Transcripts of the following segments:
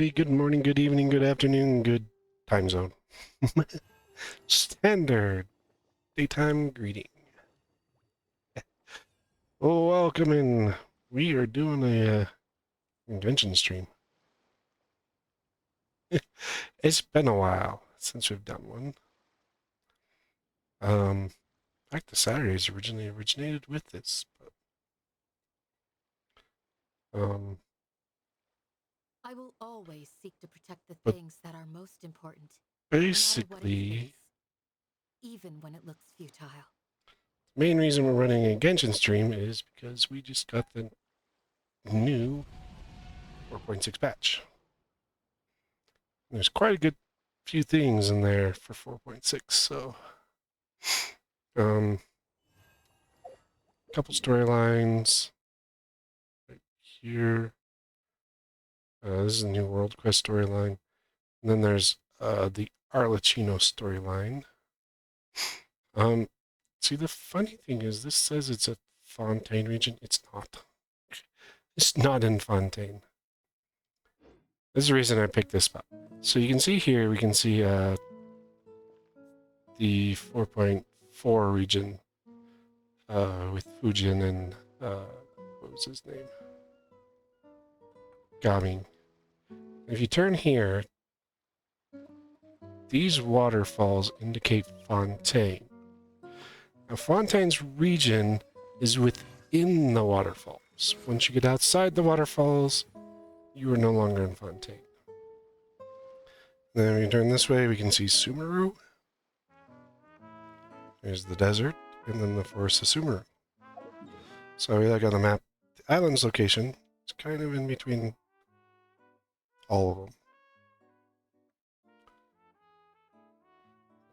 everybody. Good morning, good evening, good afternoon, good time zone. Standard daytime greeting. Oh, welcome in. We are doing a Genshin stream. It's been a while since we've done one. In fact, the Saturdays originally originated with this, but I will always seek to protect the but things that are most important, no matter what it basically, is, even when it looks futile. the main reason we're running a Genshin stream is because we just got the new 4.6 patch. There's quite a good few things in there for 4.6, so a couple storylines right here. This is a new World Quest storyline. And then there's the Arlecchino storyline. See, the funny thing is this says it's a Fontaine region. It's not. It's not in Fontaine. This is the reason I picked this spot. So you can see here, we can see the 4.4 region with Fujin and what was his name? Gaming. If you turn here, these waterfalls indicate Fontaine. Now, Fontaine's region is within the waterfalls. Once you get outside the waterfalls, you are no longer in Fontaine. Then if you turn this way, we can see Sumeru. There's the desert, and then the forest of Sumeru. So we look on the map. The island's location is kind of in between all of them.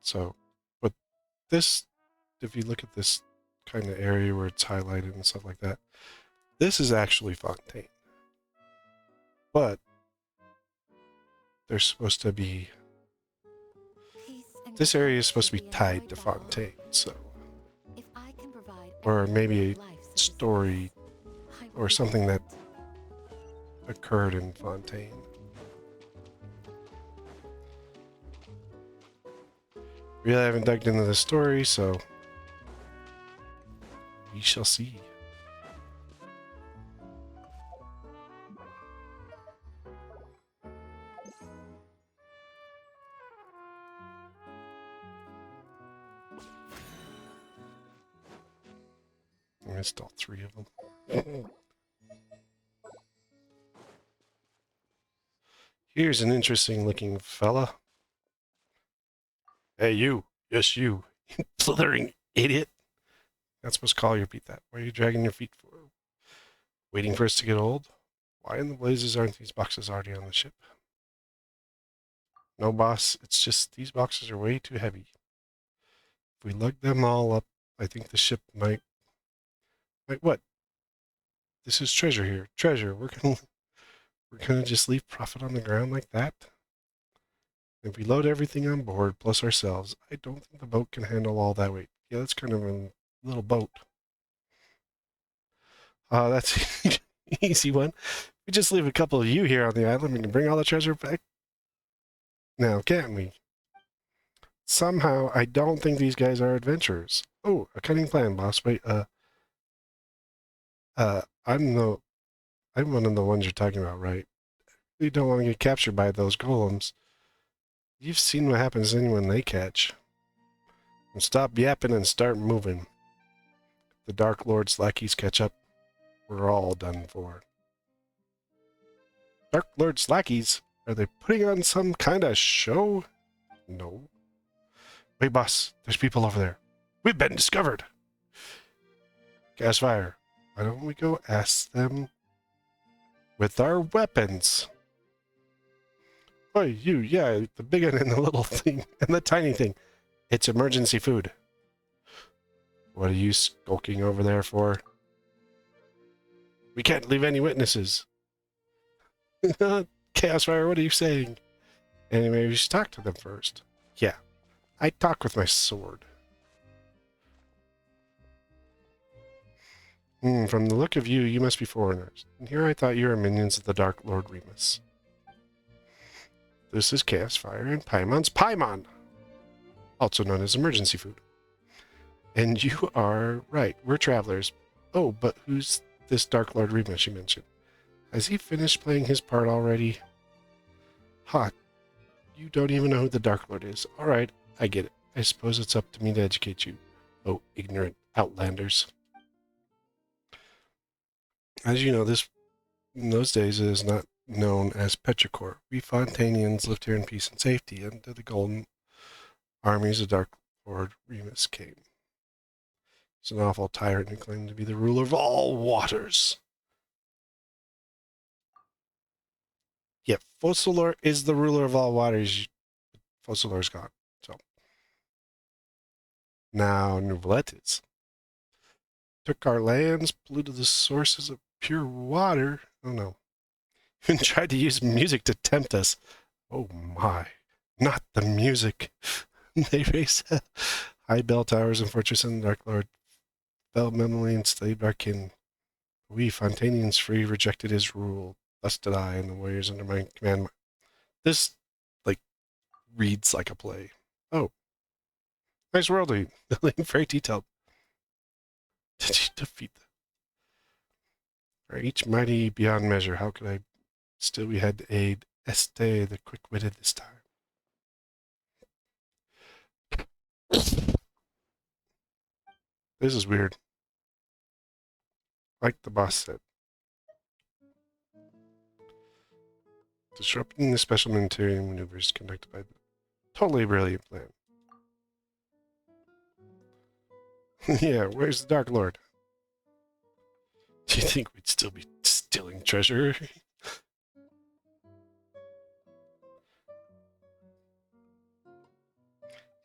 So, but this, if you look at this kind of area where it's highlighted and stuff like that, this is actually Fontaine. But they're supposed to be, this area is supposed to be tied to Fontaine, so, or maybe a story or something that occurred in Fontaine. Really haven't dug into the story, so we shall see. I missed all three of them. Here's an interesting looking fella. Hey, you. Yes, you. Slithering idiot. Not supposed to call you, repeat that. Why are you dragging your feet for? Waiting for us to get old? Why in the blazes aren't these boxes already on the ship? No, boss. It's just these boxes are way too heavy. If we lug them all up, I think the ship might... Like what? This is treasure here. Treasure. We're gonna just leave profit on the ground like that? If we load everything on board, plus ourselves, I don't think the boat can handle all that weight. Yeah, that's kind of a little boat. That's an easy one. We just leave a couple of you here on the island and can bring all the treasure back. Now, can't we? Somehow, I don't think these guys are adventurers. Oh, a cunning plan, boss. Wait, I'm one of the ones you're talking about, right? You don't want to get captured by those golems. You've seen what happens to anyone they catch. And stop yapping and start moving. If the Dark Lord's lackeys catch up, we're all done for. Dark Lord's lackeys? Are they putting on some kind of show? No. Wait, boss, there's people over there. We've been discovered. Gas fire. Why don't we go ask them with our weapons? Oh, you, yeah, the big one and the little thing, and the tiny thing. It's emergency food. What are you skulking over there for? We can't leave any witnesses. Chaos Fire, what are you saying? Anyway, we should talk to them first. Yeah, I talk with my sword. From the look of you, you must be foreigners. And here I thought you were minions of the Dark Lord Remus. This is Chaos Fire and Paimon's Paimon, also known as emergency food. And you are right, we're travelers. Oh, but who's this Dark Lord Rima she mentioned? Has he finished playing his part already? Ha, you don't even know who the Dark Lord is. Alright, I get it. I suppose it's up to me to educate you. Oh, ignorant outlanders. As you know, in those days it is not known as Petrichor. We Fontanians lived here in peace and safety, and the golden armies of Dark Lord Remus came. He's an awful tyrant who claimed to be the ruler of all waters. Yeah, Fossilor is the ruler of all waters. Fossilor's gone. So now Nouvelettes took our lands, polluted the sources of pure water. Oh no. Even tried to use music to tempt us. Oh my. Not the music. They raised high bell towers and fortresses, and the Dark Lord fell memory and enslaved our kin. We, Fontanians free, rejected his rule. Thus did I, and the warriors under my command. This, like, reads like a play. Oh. Nice worldly. Building very detailed. Did you defeat them? Are each mighty beyond measure. How could I? Still, we had to aid Este, the quick-witted this time. This is weird. Like the boss said. Disrupting the special military maneuvers conducted by the totally brilliant plan. Yeah, where's the Dark Lord? Do you think we'd still be stealing treasure?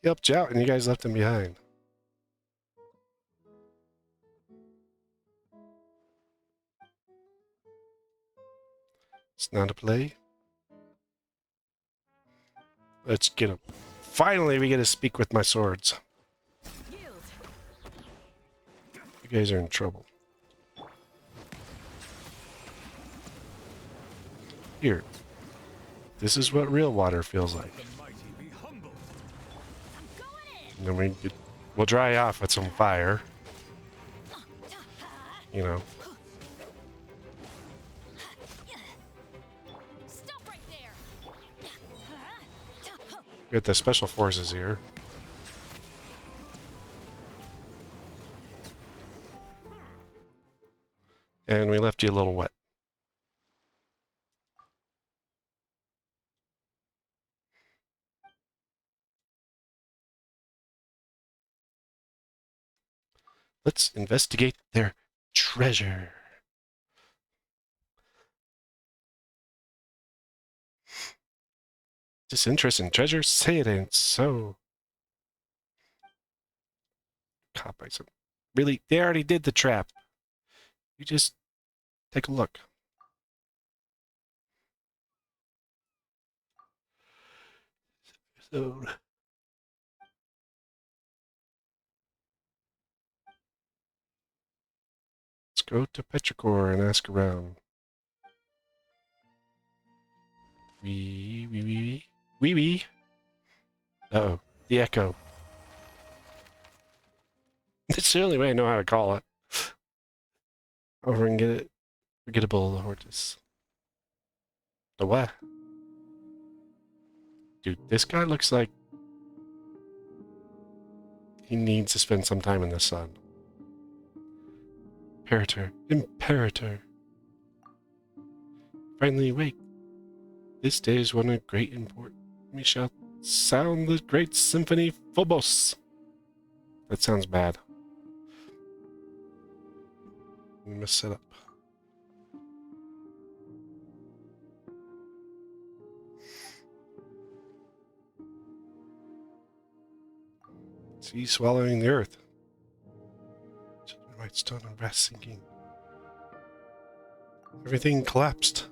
He helped you out and you guys left him behind. It's not a play. Let's get him. Finally, we get to speak with my swords. You guys are in trouble. Here. This is what real water feels like. And then we'll dry off with some fire. You know. Get the special forces here. And we left you a little wet. Let's investigate their treasure. Disinterest in treasure? Say it ain't so. Caught by some. Really? They already did the trap. You just take a look. So let's go to Petrichor and ask around. Wee. Uh-oh. The echo. It's the only way I know how to call it. Over and get it. Forgettable Hortus. The what? Dude, this guy looks like he needs to spend some time in the sun. Imperator. Finally awake. This day is one of great import. We shall sound the great symphony Phobos. That sounds bad. We must set up. Sea swallowing the earth. White stone and brass sinking. Everything collapsed.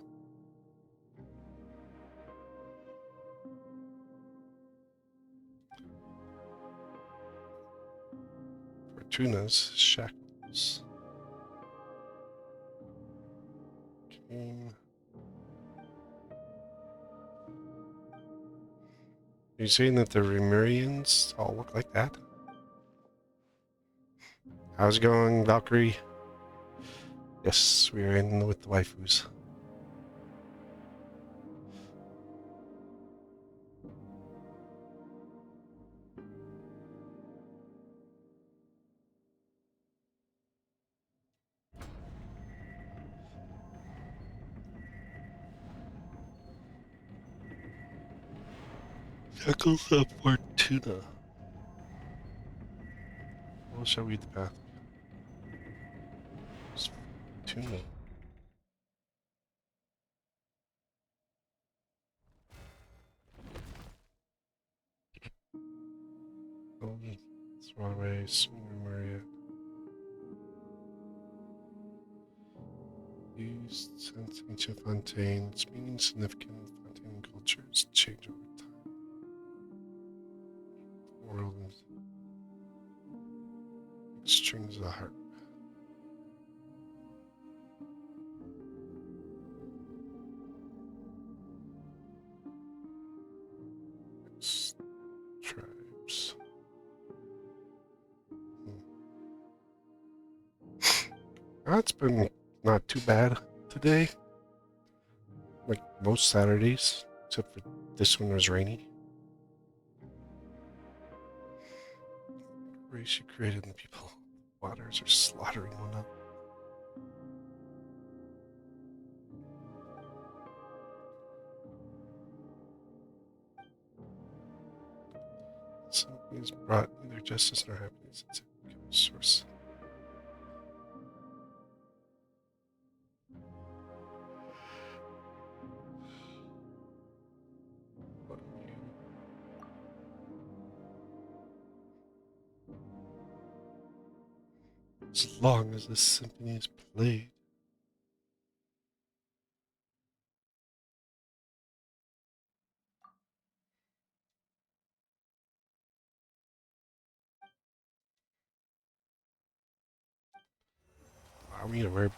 Fortuna's shackles came. you saying that the Remurians all look like that? How's it going, Valkyrie? Yes, we are in with the waifus. Echoes of Fortuna. Well, shall read the path. It's Fortuna. Oh, it's the wrong way. Maria. Used since ancient Fontaine. Its meaning significant Fontaine cultures change over time. The world is strings of the heart. It's tribes. It's been not too bad today. Like most Saturdays, except for this one was rainy. Race you created and the people. Waters are slaughtering one up. Something has brought neither justice nor happiness. It's a source. As long as this symphony is played. Allow me to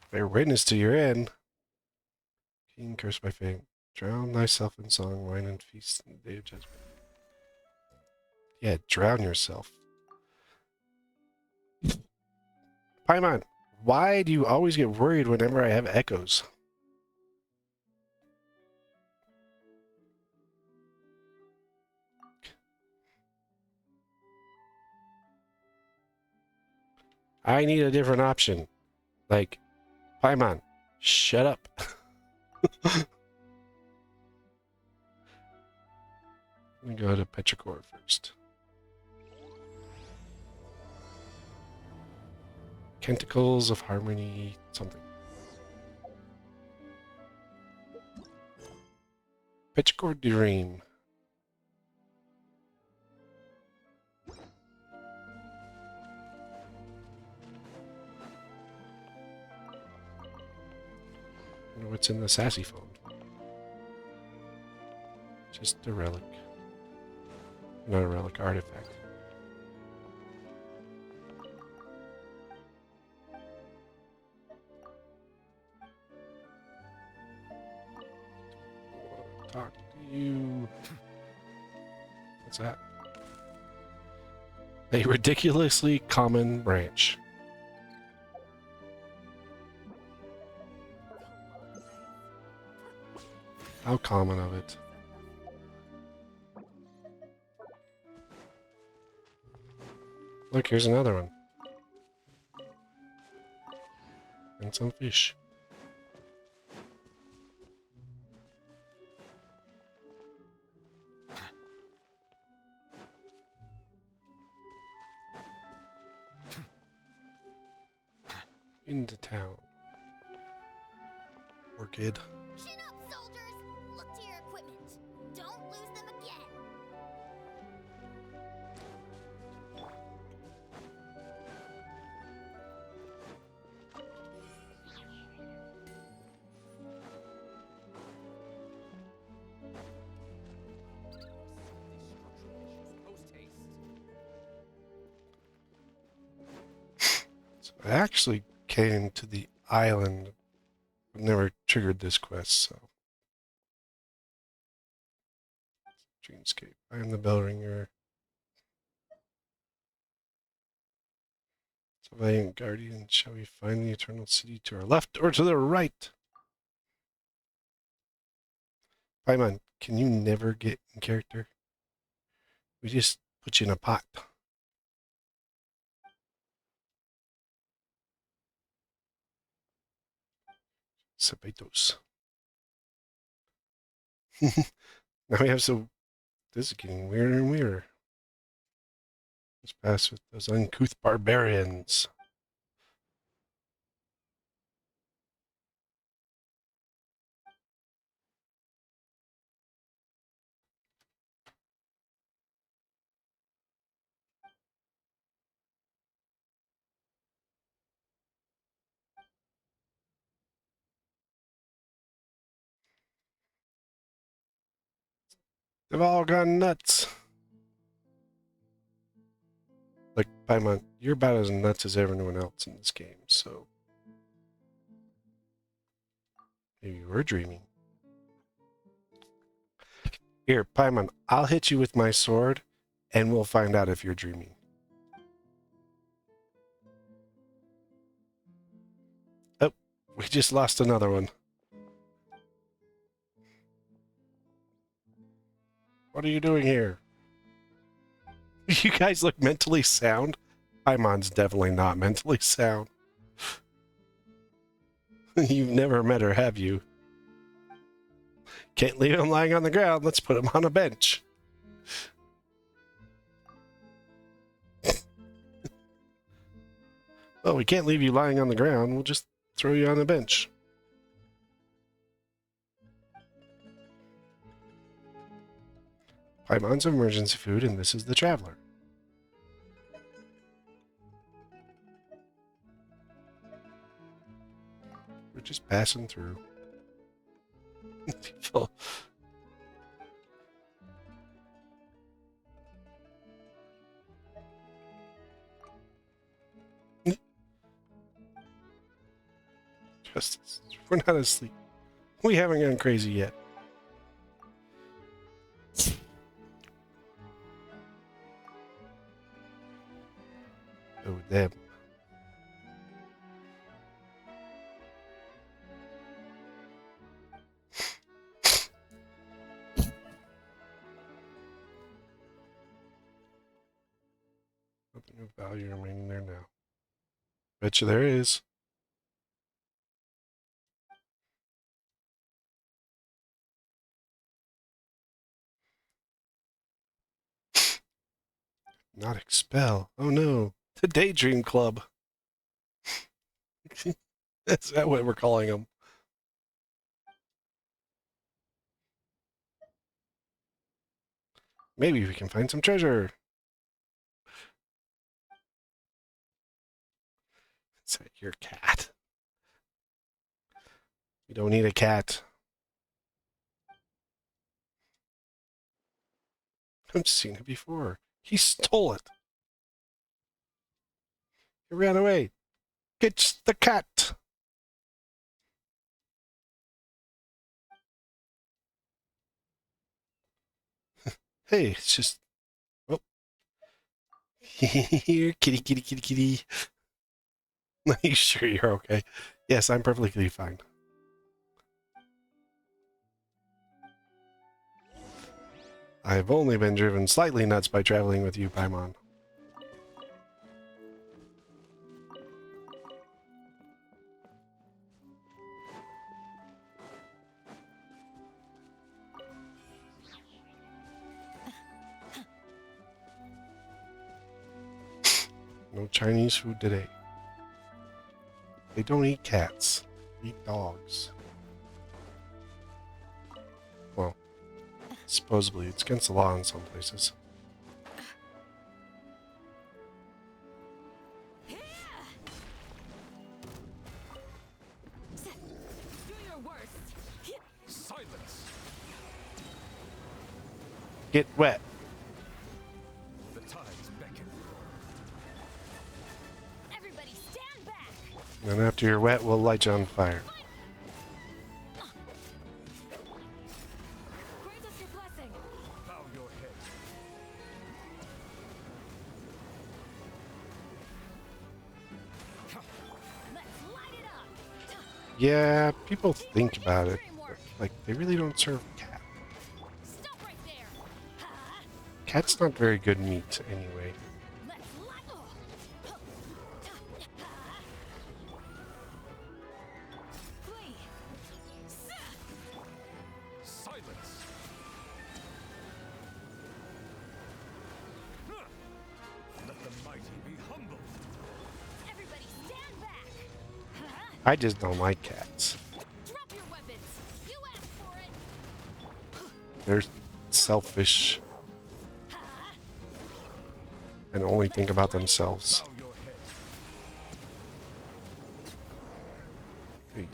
bear witness to your end. King cursed by fate. Drown thyself in song, wine, and feast in the day of judgment. Yeah, drown yourself. Paimon, why do you always get worried whenever I have echoes? I need a different option. Like, Paimon, shut up. Let me go to Petrichor first. Tentacles of Harmony, something. Petrichor Dream. I wonder what's in the sassy phone. Just a relic. Not a relic, artifact. Talk to you. What's that? A ridiculously common branch. How common of it? Look, here's another one. And some fish. Into town. Orchid. Chin up, soldiers! Look to your equipment. Don't lose them again. So I actually came to the island, but never triggered this quest, so. Dreamscape. I am the bell ringer. So valiant guardian, shall we find the eternal city to our left or to the right? Paimon, can you never get in character? We just put you in a pot. Cepitos. Now we have so... This is getting weirder and weirder. Let's pass with those uncouth barbarians. They've all gone nuts. Like, Paimon, you're about as nuts as everyone else in this game, so... Maybe we're dreaming. Here, Paimon, I'll hit you with my sword, and we'll find out if you're dreaming. Oh, we just lost another one. What are you doing here? You guys look mentally sound. Paimon's definitely not mentally sound. You've never met her, have you? Can't leave him lying on the ground. Let's put him on a bench. Oh, we can't leave you lying on the ground. We'll just throw you on a bench. Paimon's emergency food, and this is the traveler. We're just passing through. People. Justice. We're not asleep. We haven't gone crazy yet. Oh, them. Nothing of value remaining there now. Betcha there is. Not expel. Oh no. The Daydream Club. Is that what we're calling them? Maybe we can find some treasure. Is that your cat? You don't need a cat. I've seen it before. He stole it. He ran away. Get the cat. Hey, it's just... Oh. Here, kitty, kitty, kitty, kitty. Are you sure you're okay? Yes, I'm perfectly fine. I've only been driven slightly nuts by traveling with you, Paimon. No Chinese food today. They don't eat cats. They eat dogs. Well, supposedly it's against the law in some places. Do your worst. Silence! Get wet. The tides beckon. Everybody stand back! And after you're wet, we'll light you on fire. Grant us your blessing. Bow your Yeah, people think about it, but, Framework. like, they really don't serve cat. Stop right there. Ha! Cat's not very good meat, anyway. Let's flee. Silence. Huh. Let the mighty be humbled. Everybody stand back. Ha! I just don't like cats. Drop your weapons. You asked for it. They're selfish Ha! and only think about themselves. Bow your head. Hey.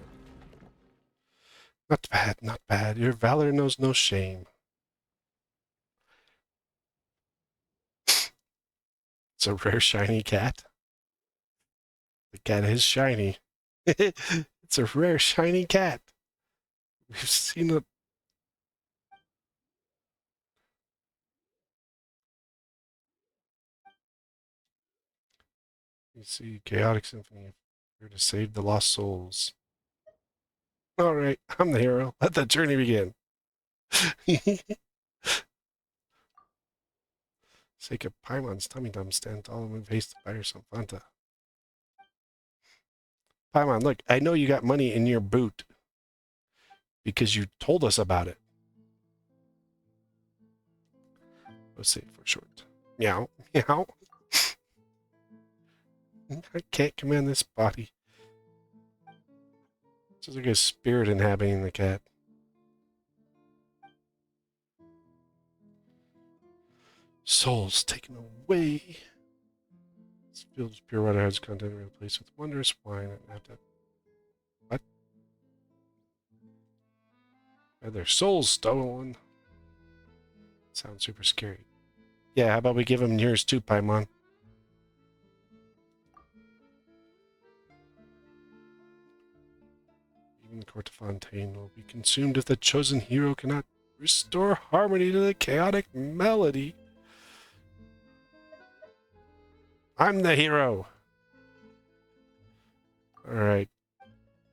Not bad, not bad. Your valor knows no shame. It's a rare shiny cat. The cat is shiny. It's a rare shiny cat. We've seen it. You see, Chaotic Symphony. Here to save the lost souls. All right, I'm the hero. Let the journey begin. Sake of Paimon's tummy dum stand tall and move haste to buy her some Fanta. Paimon, look, I know you got money in your boot because you told us about it. Let's say for short. Meow, meow. I can't command this body. It's just like a spirit inhabiting the cat. Souls taken away. This field is pure water has content replaced with wondrous wine and have to. What? Had their souls stolen. Sounds super scary. Yeah, how about we give them yours too, Paimon? Even the court of Fontaine will be consumed if the chosen hero cannot restore harmony to the chaotic melody. I'm the hero. All right.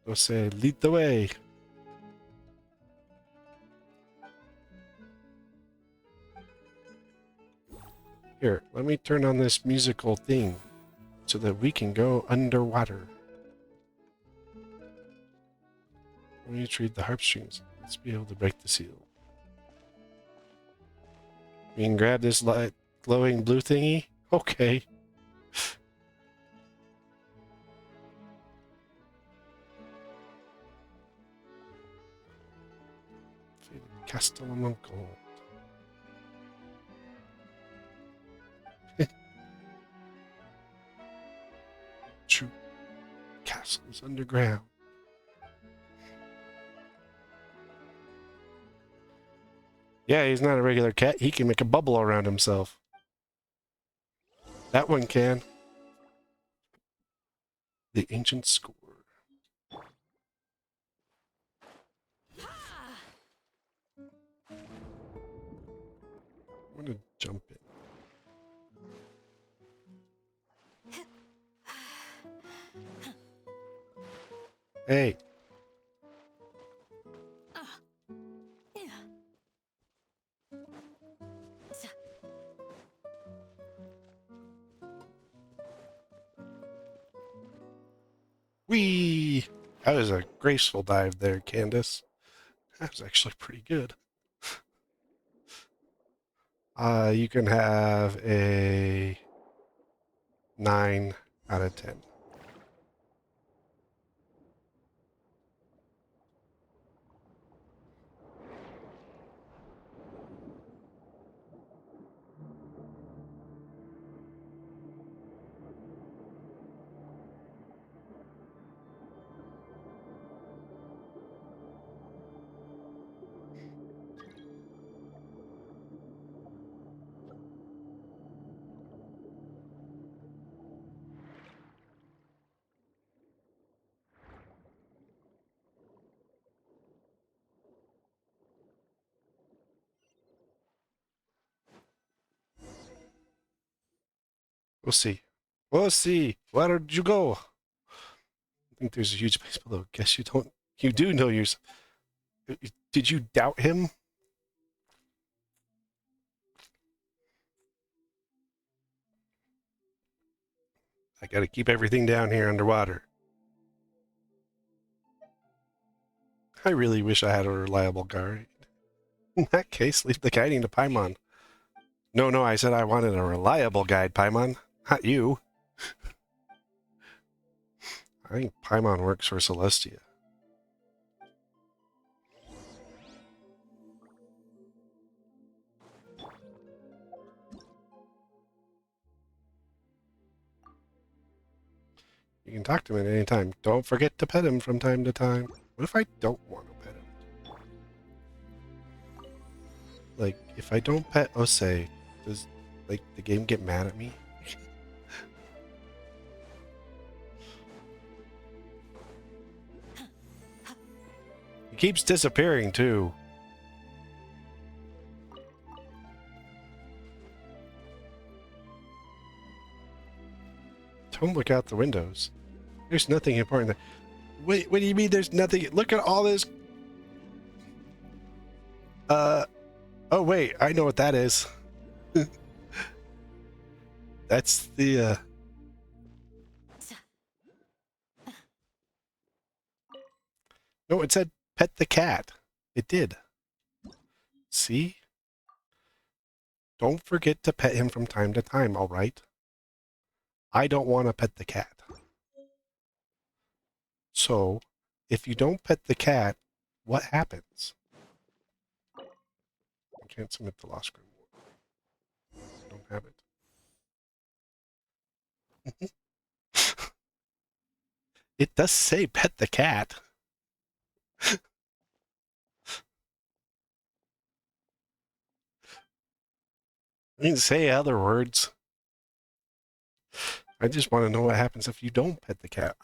Go say, lead the way. Here, let me turn on this musical thing so that we can go underwater. When you retrieve the harp strings, let's be able to break the seal. We can grab this light glowing blue thingy? Okay. Castellum of Gold. True castles underground. Yeah, he's not a regular cat. He can make a bubble around himself. That one can. The ancient score. I'm gonna jump in. Hey. Whee! That was a graceful dive there, Candace. That was actually pretty good. You can have a 9 out of 10. We'll see. We'll see. Where did you go? think there's a huge space below. Guess you don't. You do know yourself. Did you doubt him? I gotta keep everything down here underwater. I really wish I had a reliable guide. In that case, leave the guiding to Paimon. No, I said I wanted a reliable guide, Paimon. Not you. I think Paimon works for Celestia. You can talk to him at any time. Don't forget to pet him from time to time. What if I don't want to pet him? Like, if I don't pet Osei, does, like, the game get mad at me? He keeps disappearing, too. Don't look out the windows. There's nothing important there. Wait, what do you mean there's nothing? Look at all this. Oh wait, I know what that is. That's the, No, it said pet the cat. It did. See? Don't forget to pet him from time to time, alright? I don't want to pet the cat. So, if you don't pet the cat, what happens? I can't submit the lost grimoire. I don't have it. It does say pet the cat. I didn't say other words. I just want to know what happens if you don't pet the cat.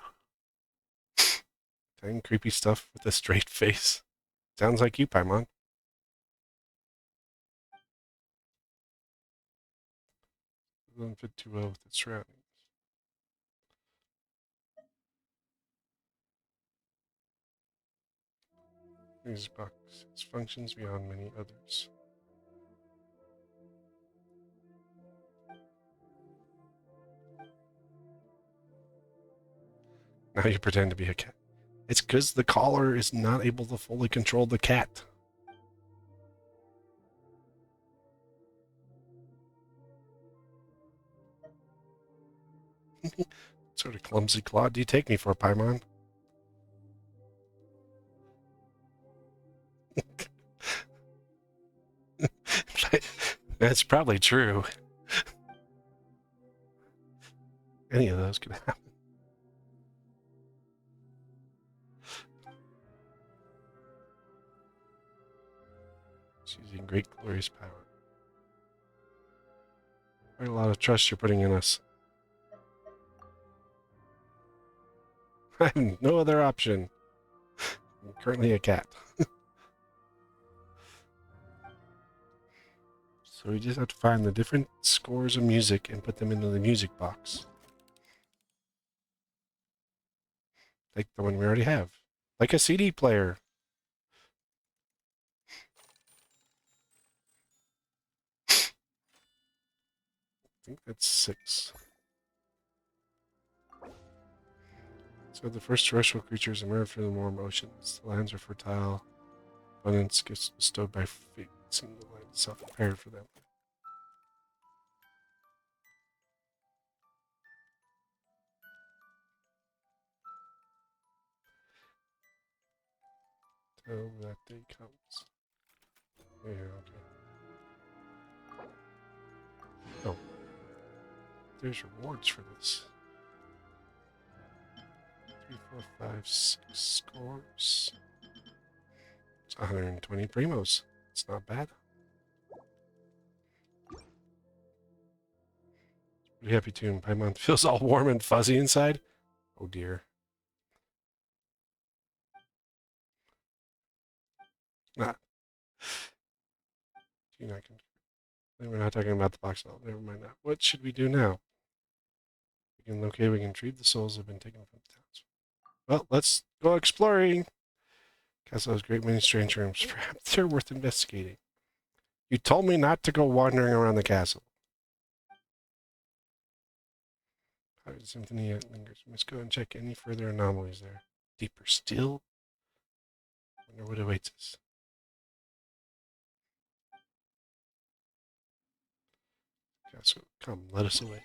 Dang creepy stuff with a straight face. Sounds like you, Paimon. It doesn't fit too well with its surroundings. Music box. Its functions beyond many others. Now you pretend to be a cat. It's because the collar is not able to fully control the cat. What sort of clumsy clod do you take me for, Paimon? That's probably true. Any of those could happen. It's using great glorious power. Quite a lot of trust you're putting in us. I have no other option. I'm currently a cat. So we just have to find the different scores of music and put them into the music box. Like the one we already have. Like a CD player. I think that's 6. So the first terrestrial creatures emerge from the warm oceans. The lands are fertile. Abundance gets bestowed by fate. Seem the land itself prepared for them. Till that day comes. Yeah, okay. Oh. There's rewards for this. 3, 4, 5, 6 scores. It's 120 primos. It's not bad. Pretty happy tune. Paimon feels all warm and fuzzy inside. Oh dear. Not. We're not talking about the box at all. Never mind that. What should we do now? We can retrieve the souls that have been taken from the towns. Well, let's go exploring. Castle has a great many strange rooms. Perhaps they're worth investigating. You told me not to go wandering around the castle. Private symphony yet lingers. We must go and check any further anomalies there. Deeper still? Wonder what awaits us. Castle, come, let us away.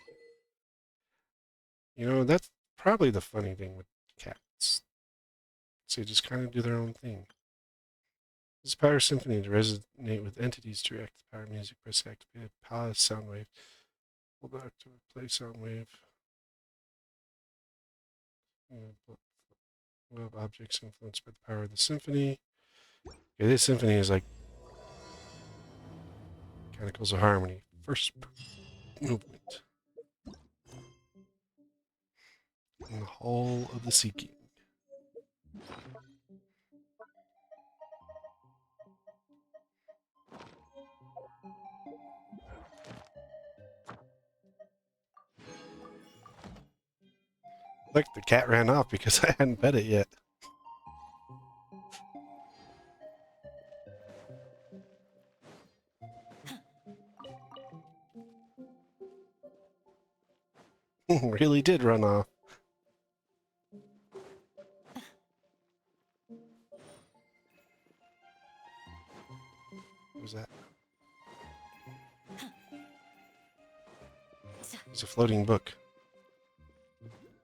You know, that's probably the funny thing with cats. They just kind of do their own thing. This power symphony to resonate with entities to react to power music. Press activate pause sound wave. Hold on to play sound wave. Web objects influenced by the power of the symphony. Okay, this symphony is like mechanicals of harmony. First movement. In the Hall of the Seeking. Look, the cat ran off because I hadn't pet it yet. Really did run off. What was that? It's a floating book.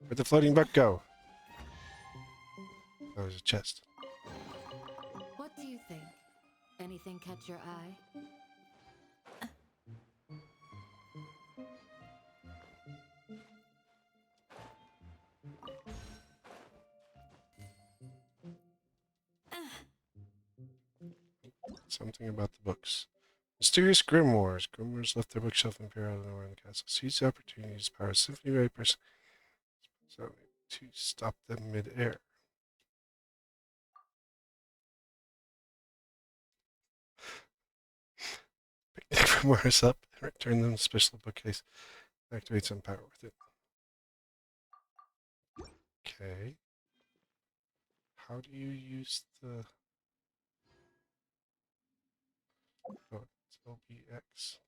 Where'd the floating book go? Oh, there's a chest. What do you think? Anything catch your eye? Something about the books. Mysterious grimoires. Grimoires left their bookshelf and appear out of nowhere in the castle. Seize the opportunities. Power symphony by person to stop them mid-air. Pick the grimoires up and return them to the special bookcase. Activate some power with it. Okay. How do you use the... Oh, it's LBX.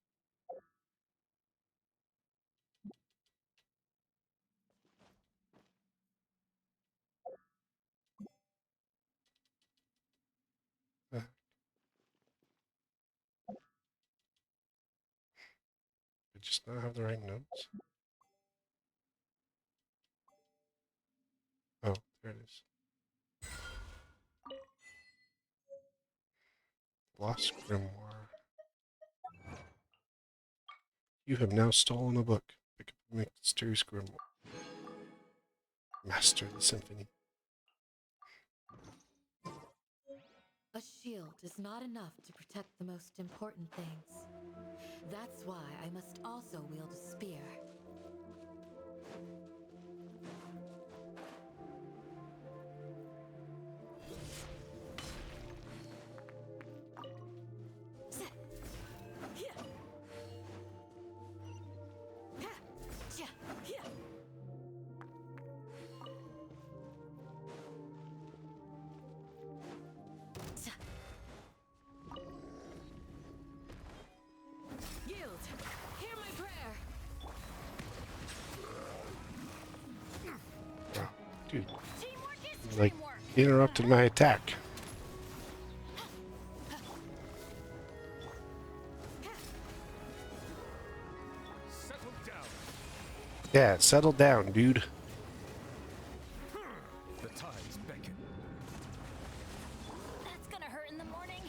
Uh, I just not have the right notes. Oh, there it is. Lost grimoire. You have now stolen a book. Pick up a mysterious grimoire. Master the symphony. A shield is not enough to protect the most important things. That's why I must also wield a spear. Yield! Hear my prayer! Wow, dude, Teamwork is like teamwork. interrupted my attack. Settle down. Yeah, settle down, dude. The tides beckon. That's gonna hurt in the morning.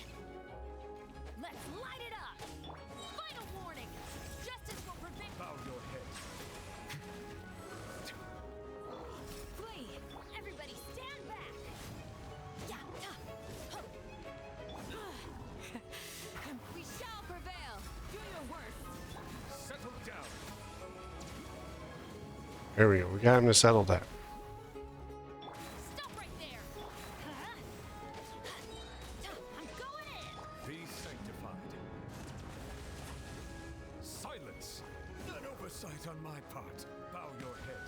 Let's light it up. Final warning. Justice will prevail. Bow your head. Flee. Everybody stand back. Yeah. We shall prevail! Do your worst! Settle down. There we go. We got him to settle down. Stop right there. I'm going in. Be sanctified. Silence. An oversight on my part. Bow your head.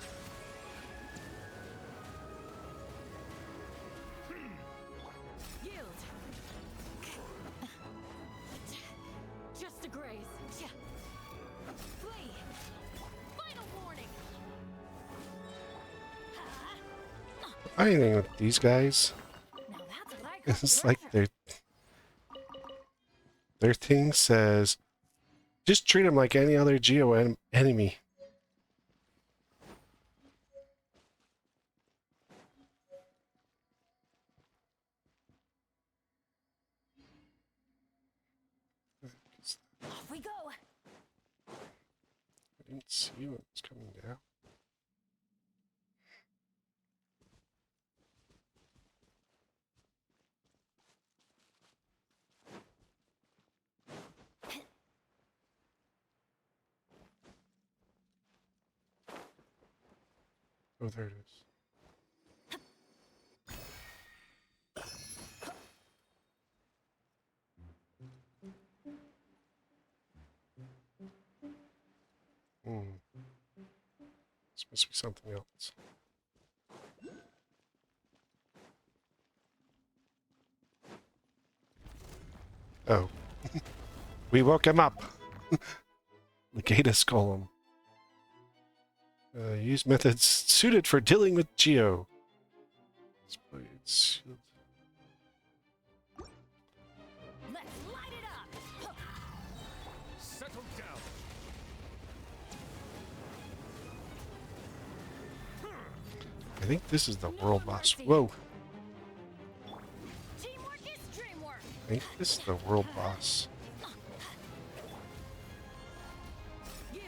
funny thing with these guys Now that's what I call is like treasure. their thing says just treat them like any other enemy. Off we go. I didn't see when it was coming down. Oh, there it is. Hmm. This must be something else. Oh. We woke him up. Legatus Golem. Use methods suited for dealing with Geo. Let's light it up. Settle down. I think this is the world boss. Whoa. Teamwork is dreamwork. I think this is the world boss. Yield.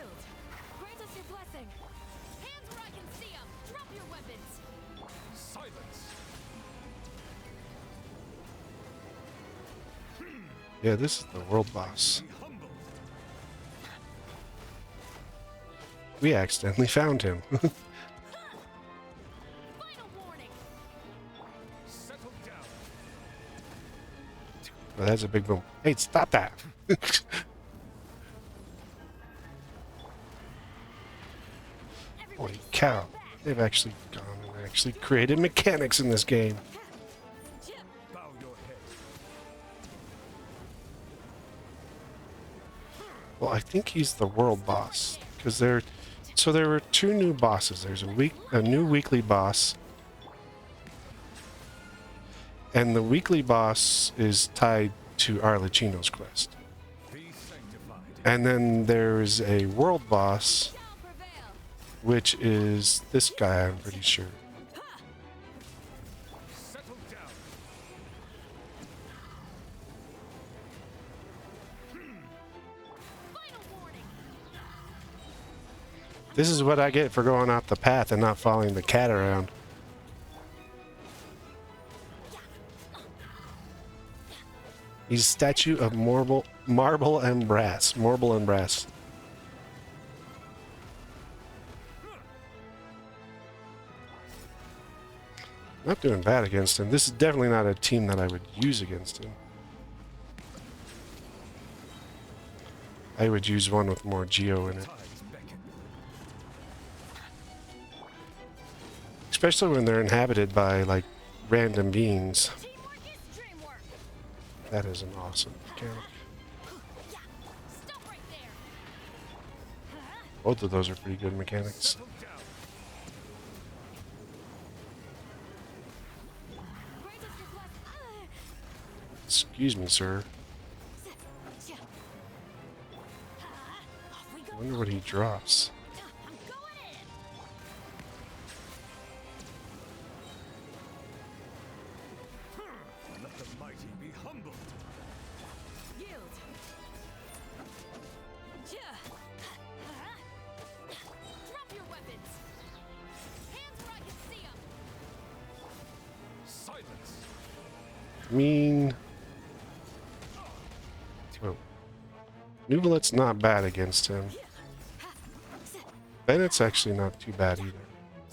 Grant us your blessing. Hands where I can see 'em. Drop your weapons. Silence. Yeah, this is the world boss. Be humble. We accidentally found him. Final warning. Settle down. Well, that's a big boom. Hey, stop that! Holy Everybody cow. stand back. They've actually gone and actually created mechanics in this game. Chip. Bow your head. Well, I think he's the world boss. Because there were two new bosses. There's a new weekly boss. And the weekly boss is tied to Arlecchino's quest. Be sanctified. And then there's a world boss, Shall prevail. which is this guy, I'm pretty sure. Settle down. Final warning. This is what I get for going off the path and not following the cat around. He's a statue of marble and brass. Marble and brass. Not doing bad against him. This is definitely not a team that I would use against him. I would use one with more Geo in it. Tides beckon. Especially when they're inhabited by, like, random beings. Teamwork is dreamwork. That is an awesome mechanic. Stop right there. Both of those are pretty good mechanics. Settle down. Grant us your blessing. Excuse me, sir. Off we I go. wonder what he drops. I'm going in. Let the mighty be humbled. Yield. Drop your weapons. Hands where I can see 'em. Silence. I mean... Oh. Nuvalet's not bad against him. Bennett's actually not too bad either.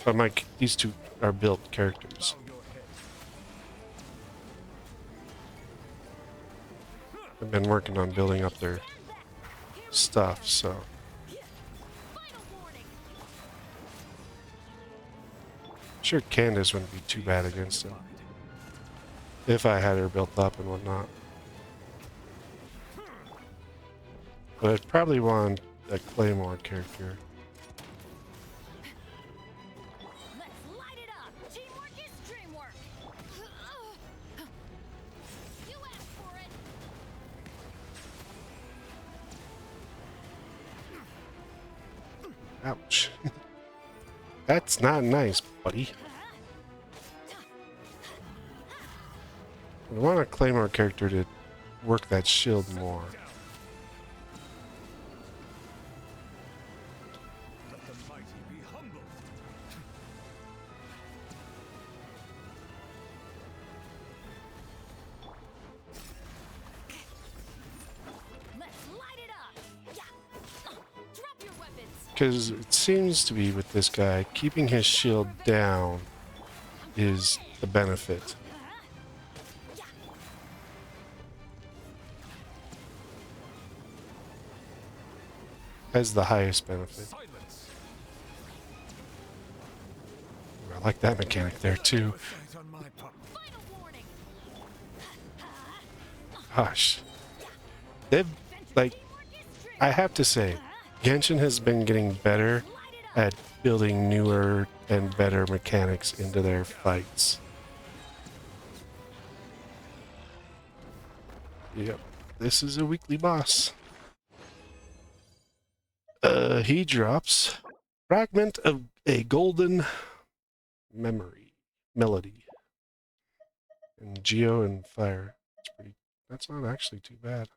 But these two are built characters. Bow your head. I've been working on building up their Stand back. Here we stuff, so... Final warning. Sure Candace wouldn't be too bad against him. If I had her built up and whatnot. But I'd probably want a Claymore character. Let's light it up. Teamwork is Ouch. That's not nice, buddy. We want to claim our character to work that shield more. Let the mighty be humbled. Let's light it up. Yeah. Drop your weapons. Because it seems to be with this guy, keeping his shield down is the benefit. Has the highest benefit. Silence. I like that mechanic there too. Sight on my pup. Final warning. Gosh. They've, like, I have to say, Genshin has been getting better at building newer and better mechanics into their fights. Yep, this is a weekly boss. He drops fragment of a golden melody. And Geo and Fire. That's not actually too bad.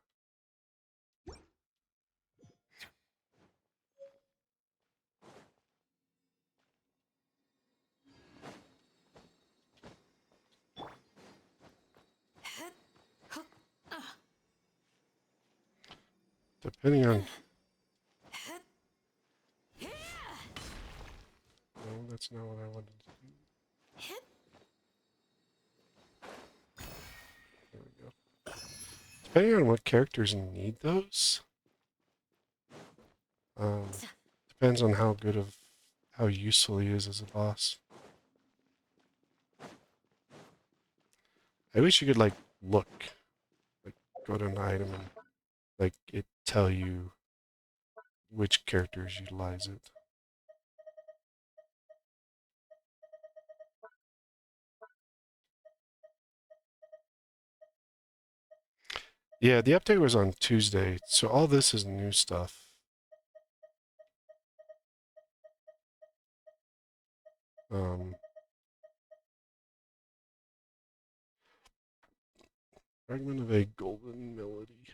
Depending on... No, that's not what I wanted to do. There we go. Depending on what characters need those, depends on how useful he is as a boss. I wish you could like look, like go to an item and like it tell you which characters utilize it. Yeah, the update was on Tuesday, so all this is new stuff. Fragment of a golden melody.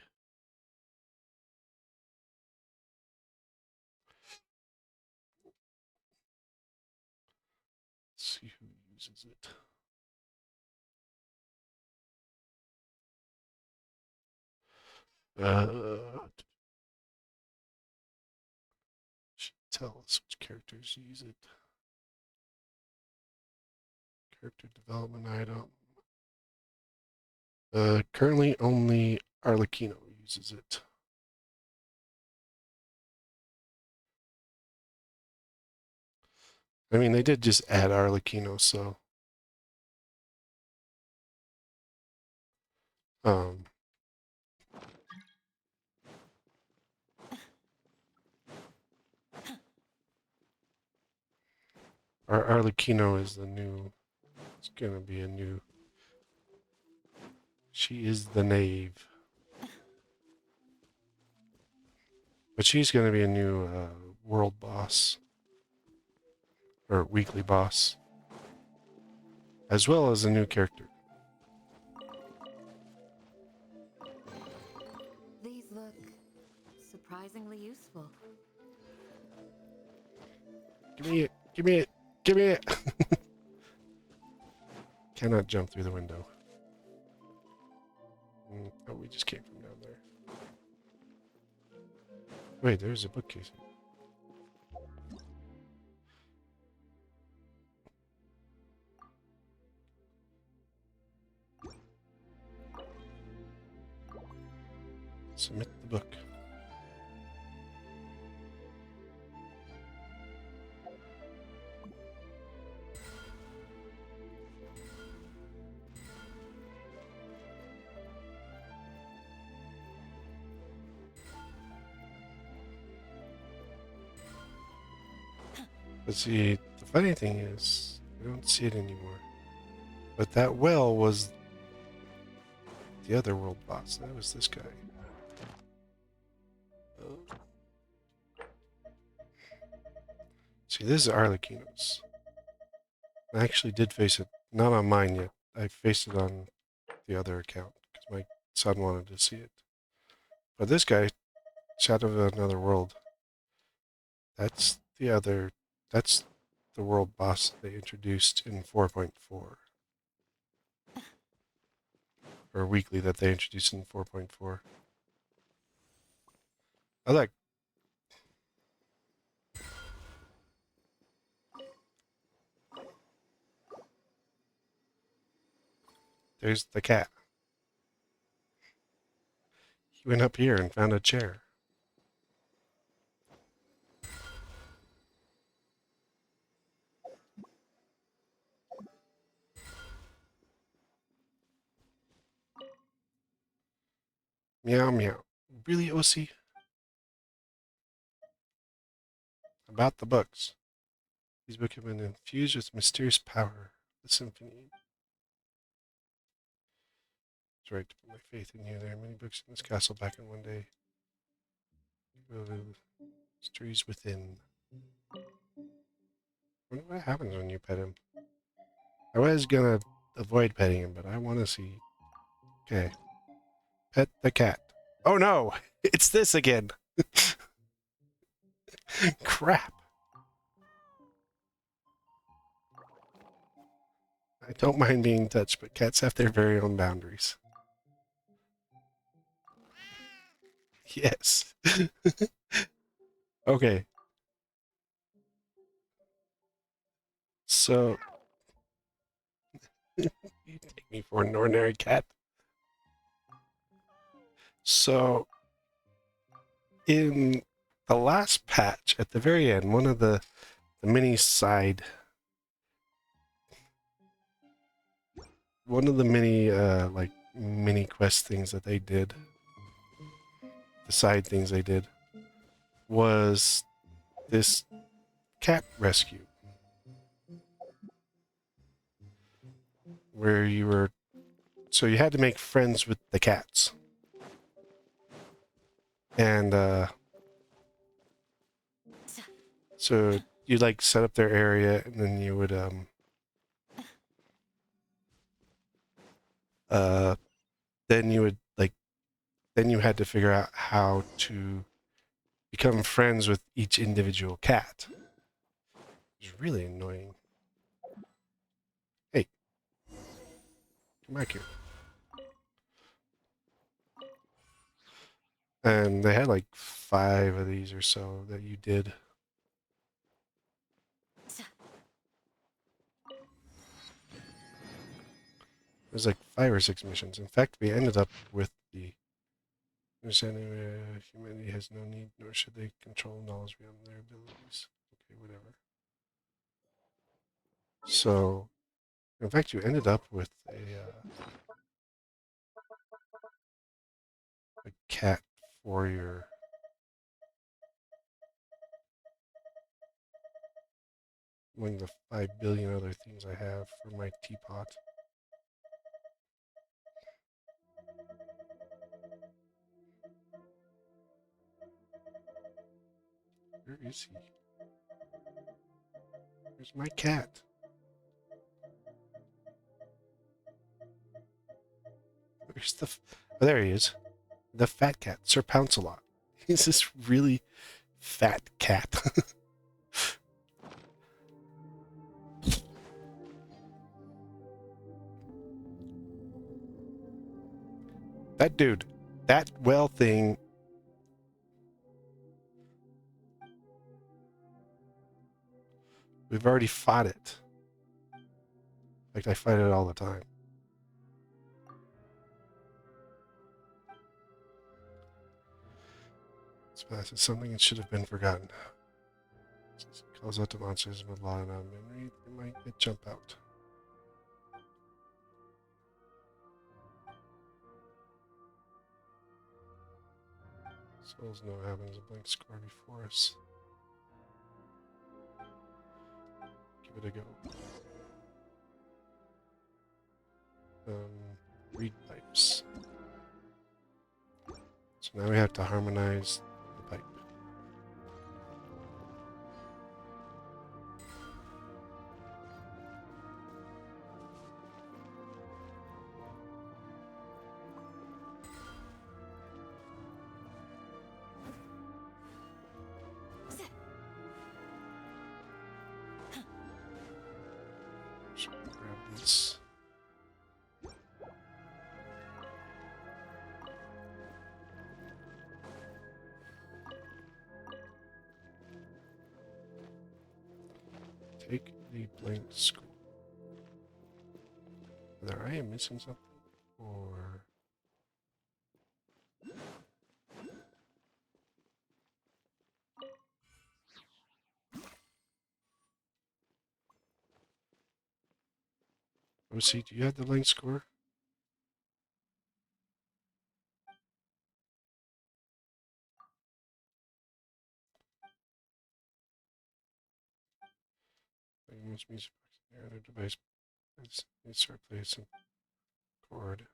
Let's see who uses it. Should tell us which characters use it. Character development item. Currently only Arlecchino uses it. I mean, they did just add Arlecchino, so our Arlecchino is the new. It's gonna be a new. She is the knave, but she's gonna be a new world boss or weekly boss, as well as a new character. These look surprisingly useful. Give me it! Give me it! Give me it! Cannot jump through the window. Oh, we just came from down there. Wait, there's a bookcase. Submit the book. But see, the funny thing is, I don't see it anymore. But that well was the other world boss. That was this guy. Oh. See, this is Arlecchino's. I actually did face it, not on mine yet. I faced it on the other account because my son wanted to see it. But this guy, Shadow of Another World, that's that's the world boss they introduced in 4.4. Or weekly that they introduced in 4.4. I like. There's the cat. He went up here and found a chair. Meow meow. Really, OC? About the books. These books have been infused with mysterious power. The symphony. It's right to put my faith in you. There are many books in this castle back in one day. Mysteries within. I wonder what happens when you pet him. I was gonna avoid petting him, but I want to see. Okay. Pet the cat. Oh no! It's this again! Crap! I don't mind being touched, but cats have their very own boundaries. Yes. Okay. So, you take me for an ordinary cat. So, in the last patch, at the very end, one of the mini side, one of the mini, like, mini quest things that they did, the side things they did, was this cat rescue. Where you were, so you had to make friends with the cats. And, so you like set up their area and then you would, then you would like, then you had to figure out how to become friends with each individual cat. It's really annoying. Hey, come back here. And they had like 5 of these or so that you did. There's like 5 or 6 missions. In fact, we ended up with the understanding humanity has no need, nor should they control knowledge beyond their abilities. Okay, whatever. So, in fact, you ended up with a cat for your among the 5 billion other things I have for my teapot. Where is he? Where's my cat? Where's the... Oh, there he is. The fat cat, Sir Pounce-a-lot. He's this really fat cat. That dude, that whale thing... We've already fought it. In fact, I fight it all the time. It's something that should have been forgotten. It calls out to monsters with a lot of memory. They might get jump out. Souls know what happens. A blank score before us. Give it a go. Reed pipes. So now we have to harmonize the pipe. Just grab this. Take the blank scroll. Whether I am missing something or... OC, do you have the link score? Most music box in the other device. Let's replace some chord.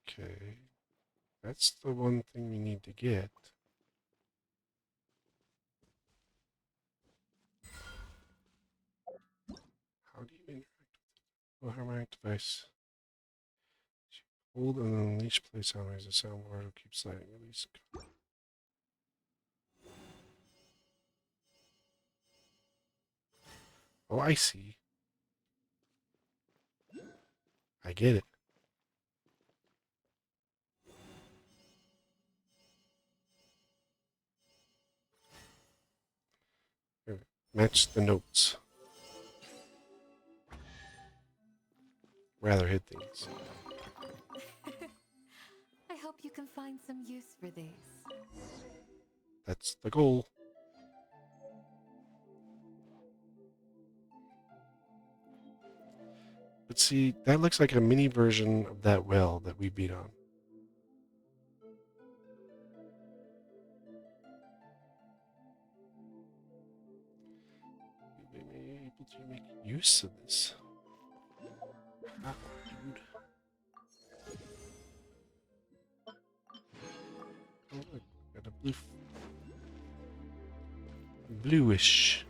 Okay. That's the one thing we need to get. How do you interact with the harmonic device? Hold and then unleash play sound as a soundboard will keep sliding release. Oh, I see. I get it. Here, match the notes. Rather hit things. I hope you can find some use for these. That's the goal. But see, that looks like a mini version of that well that we beat on. We may be able to make use of this. Ah, dude. Oh, look, got a bluish.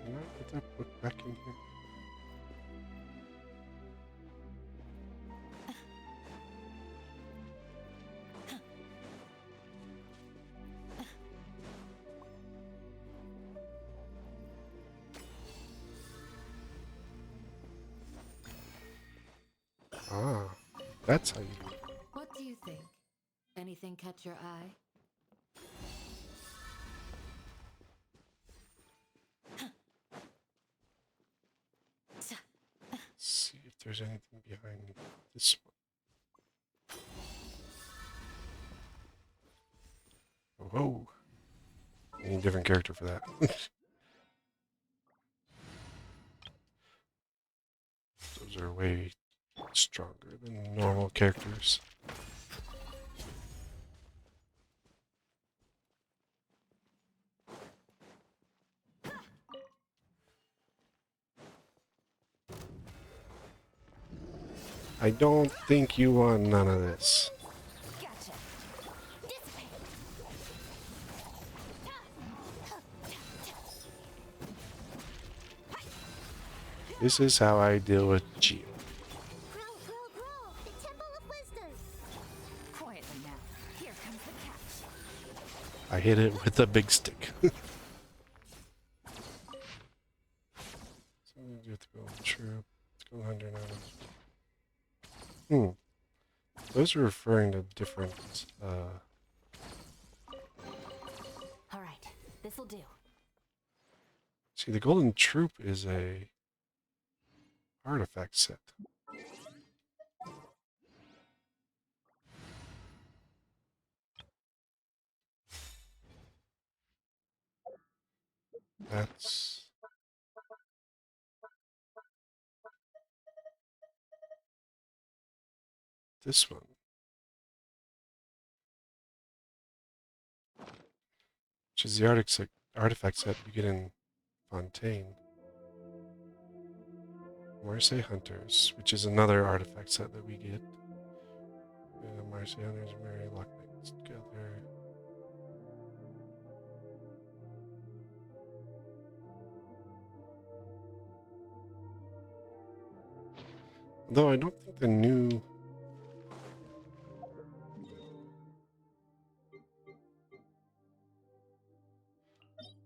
Can I put that book back in here? Ah, that's how you do it. What do you think? Anything catch your eye? See if there's anything behind this one. Whoa. I need a different character for that. Those are way stronger than normal characters. I don't think you want none of this. Gotcha. Dissipate. This is how I deal with Geo. Grow, grow, grow. The Temple of Wisdom. Quiet them now. Here comes the catch. I hit it with a big stick. So we have to go true. Let's go under now. Those are referring to different, All right, this'll do. See, the Golden Troop is a artifact set. That's... this one. Which is the artifact set you get in Fontaine. Marseille Hunters, which is another artifact set that we get. Marcy Hunters and Mary Locknights together. Though I don't think the new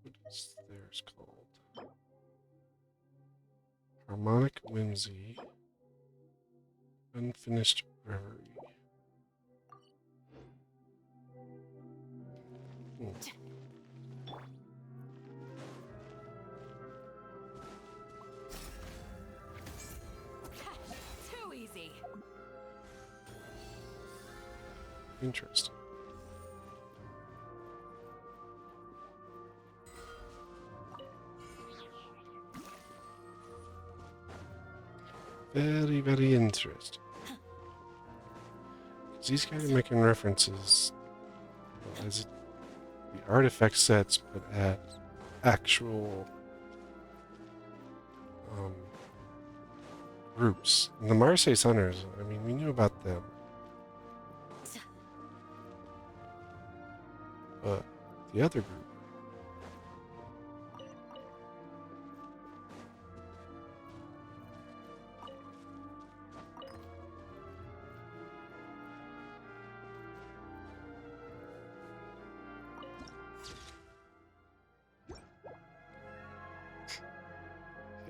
what is theirs called? Harmonic Whimsy. Unfinished Reverie. Too easy. Interesting. Very, very interesting. Because these guys are making references as the artifact sets, but as actual groups. And the Marseille Hunters, I mean, we knew about them. But the other group,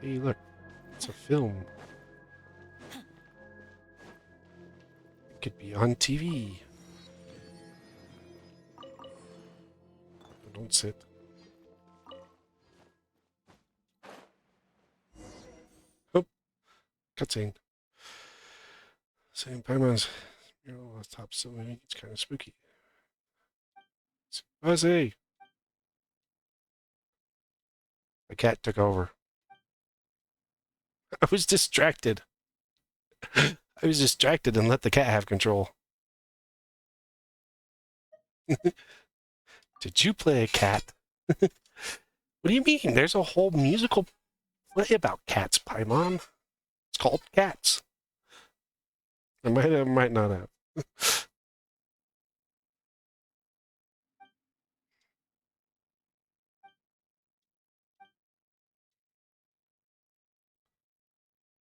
hey, look, it's a film. It could be on TV. Don't sit. Oh, cutscene. Same Paimon's mural on the top, so maybe it's kind of spooky. Buzzy! The cat took over. I was distracted. I was distracted and let the cat have control. Did you play a cat? What do you mean? There's a whole musical play about cats, Paimon. It's called Cats. I might have, might not have.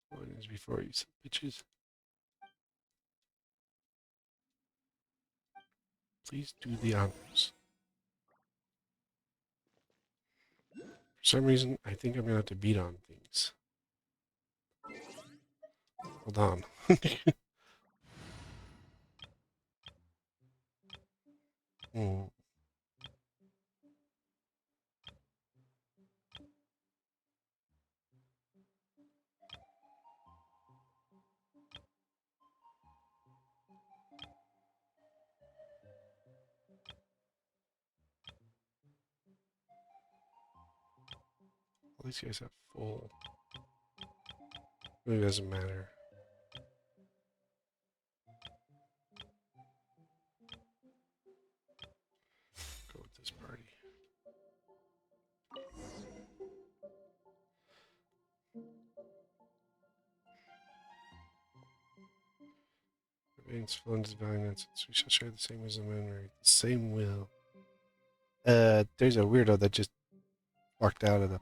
What is before you, some bitches? Please do the honors. For some reason, I think I'm gonna have to beat on things. Hold on. Hmm. All these guys have full. Really doesn't matter. Go with this party. Remains funds violence. We shall share the same wisdom and the same will. There's a weirdo that just walked out of the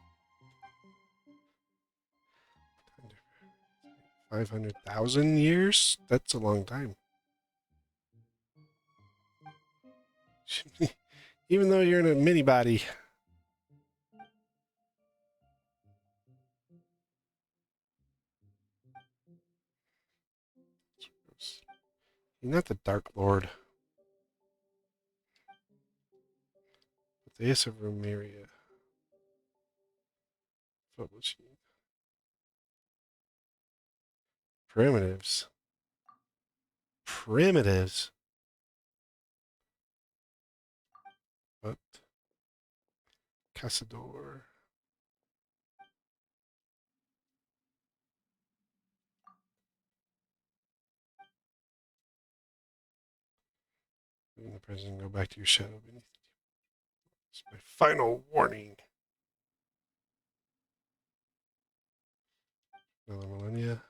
500,000 years? That's a long time. Even though you're in a mini body. You're not the Dark Lord. But the Ace of Rumeria. Publishing. Primitives. Primitives? What? Casador. Leaving the president, go back to your shadow beneath. It's my final warning. Another millennia.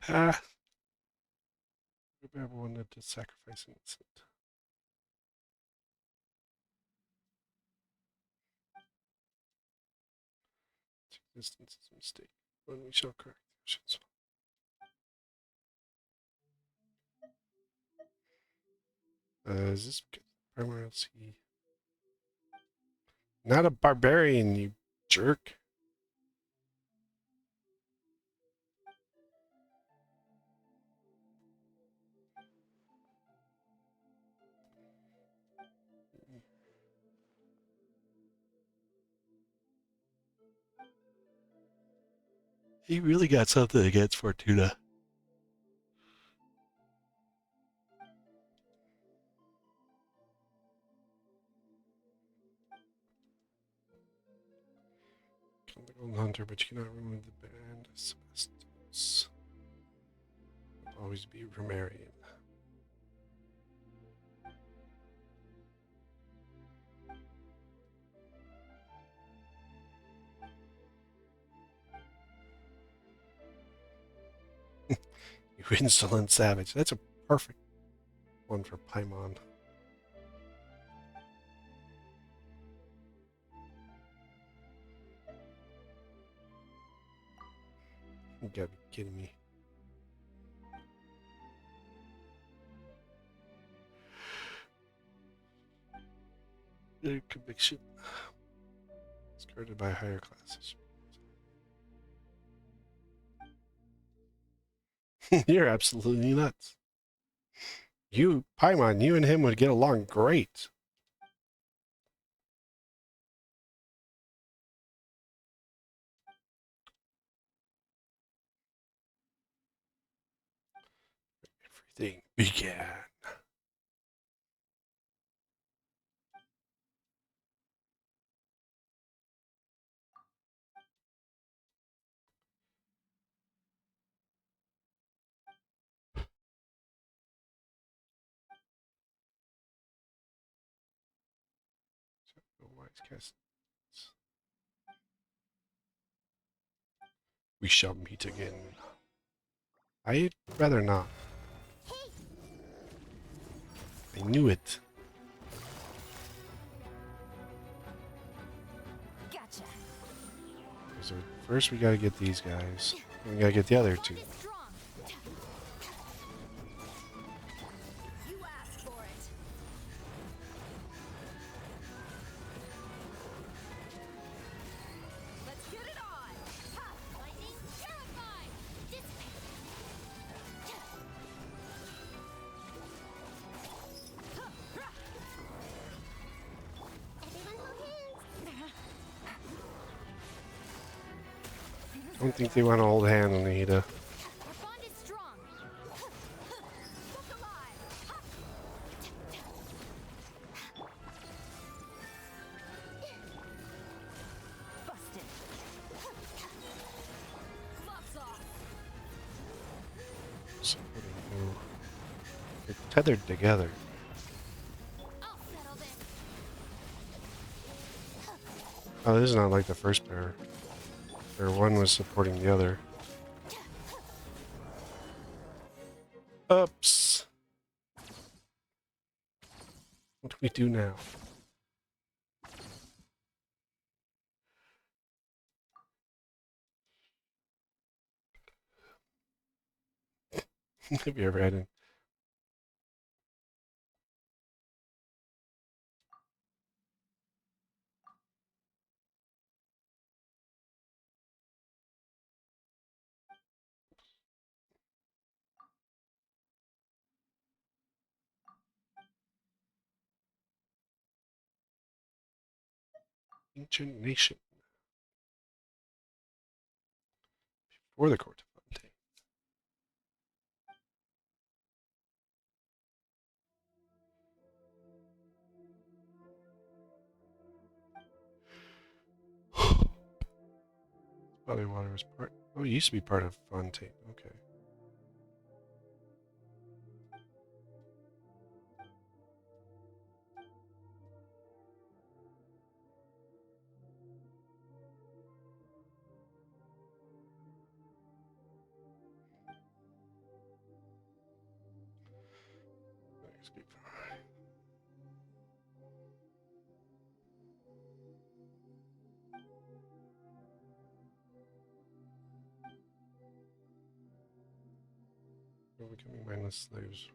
Ah, maybe I wanted to sacrifice an instant. Existence is a mistake. When we shall correct the actions. Is this permanency? Not a barbarian, you jerk. He really got something against Fortuna. Kill the Golden Hunter, but you cannot remove the band of Sebastos. Will always be Romarian. You insolent savage. That's a perfect one for Paimon. You gotta be kidding me. Their conviction is guarded by higher classes. You're absolutely nuts. You, Paimon, you and him would get along great. Everything began. So, wise cast. We shall meet again. I'd rather not. I knew it. Gotcha. So first we gotta get these guys. And we gotta get the other two. Strong. You asked for it. Let's get it on. Ha! Lightning terrified. Dissipate. Everyone hold hands. I don't think they want to hold hands, Anita. Our bond is strong. Look alive. Busted. Gloves off. So what do we do? They're tethered together. I'll settle this. Oh, this is not like the first pair. Where one was supporting the other. Oops. What do we do now? Have you ever had an ancient nation before the court of Fontaine? Body water was part. Oh, it used to be part of Fontaine. Okay. We're becoming mindless slaves.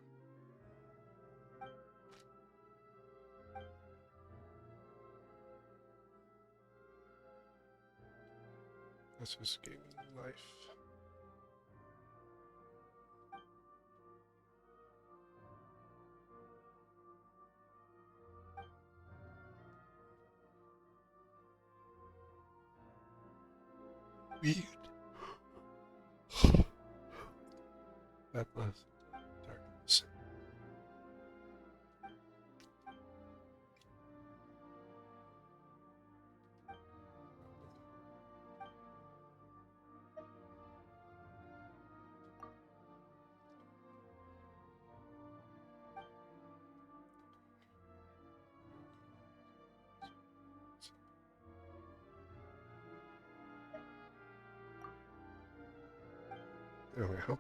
That's just gaming life. Weird. That was darkness. There we go.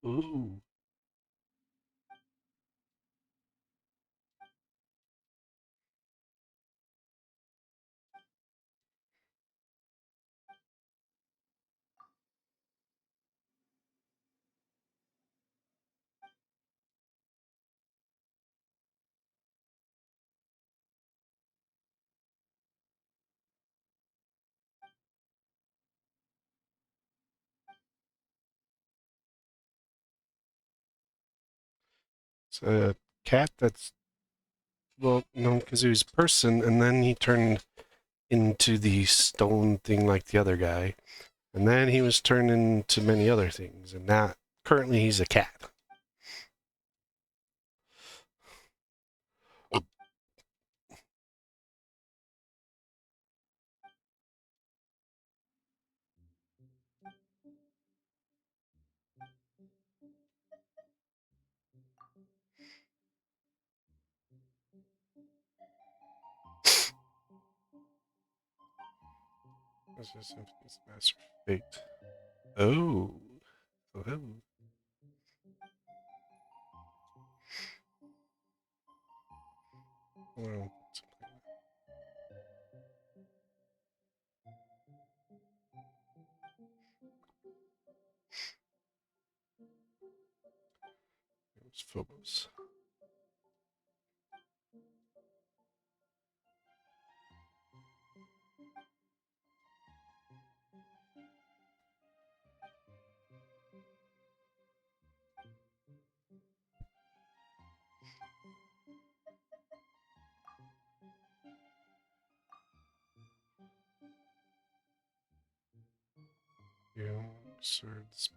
Ooh. It's a cat that's, well, no, because he was a person, and then he turned into the stone thing like the other guy. And then he was turned into many other things, and now currently he's a cat. This is Symphony's Master of Fate. Oh. Oh. Well, it was Phobos. Young swords.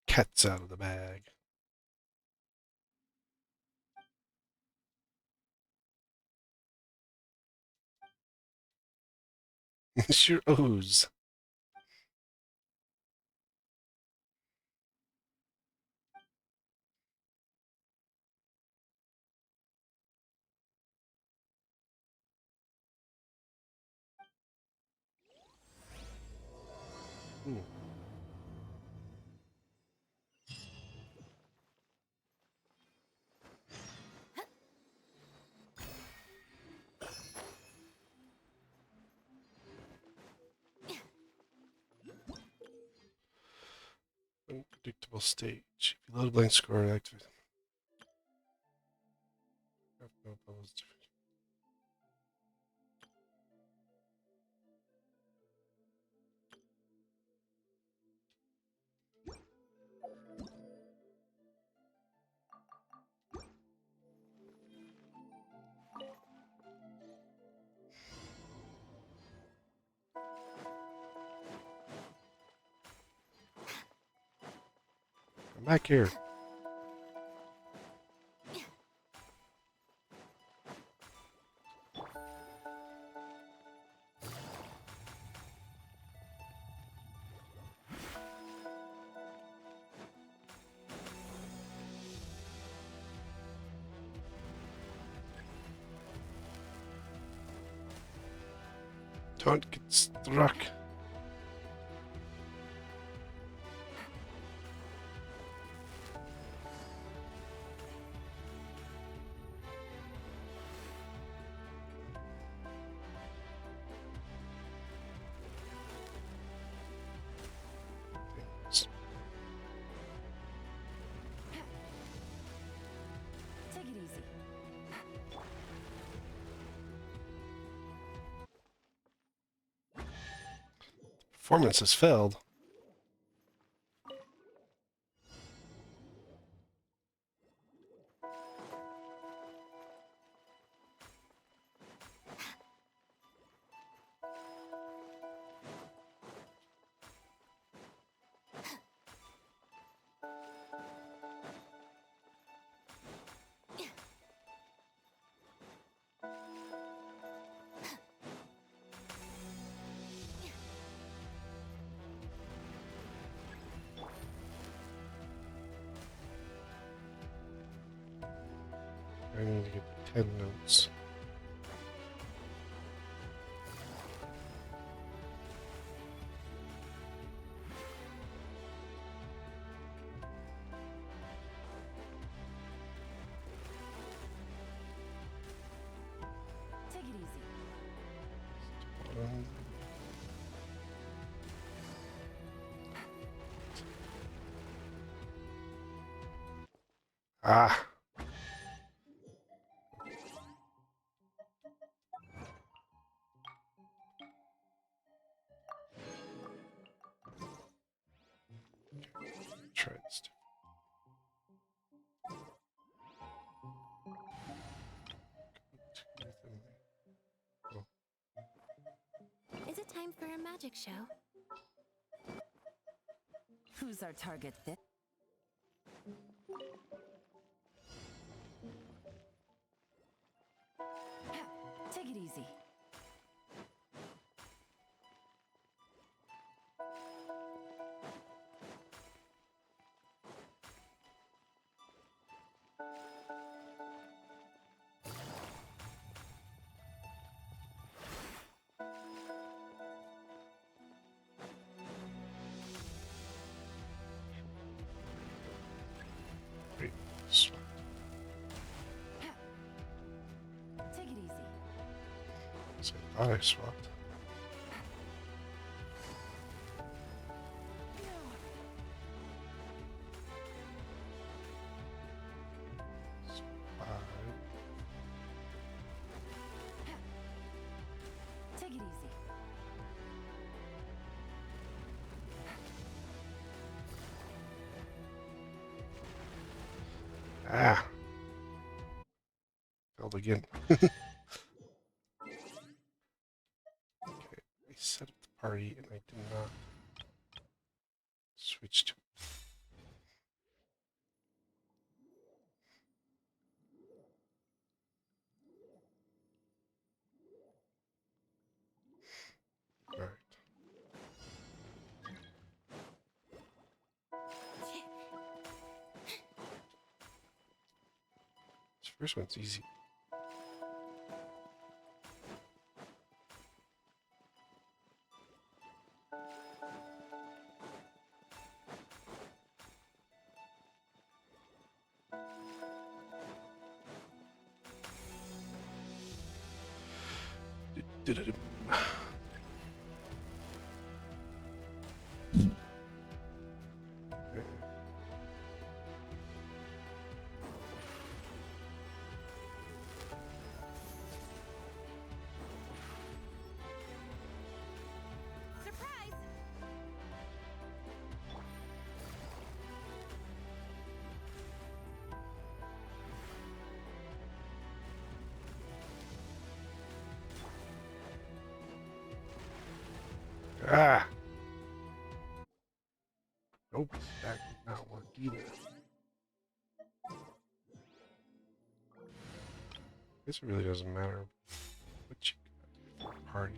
Cat's out of the bag. Sure ooze. Hmm. Unpredictable stage. If you load a blank score, activate. No bubbles. I'm back here. Don't get struck. Take it easy. Performance has failed. I need to get the 10 notes. Take it easy. Um, ah. Try this. Is it time for a magic show? Who's our target this? Take it easy. Wait, swap. Take it easy. So I thought I swapped. Five. Take it easy. Ah. Failed again. Okay. I set up the party and I did not switch to Alright. This first one's easy. Du-du-du. Surprise! Ah! Nope, that did not work either. Guess it really doesn't matter what you got for a party.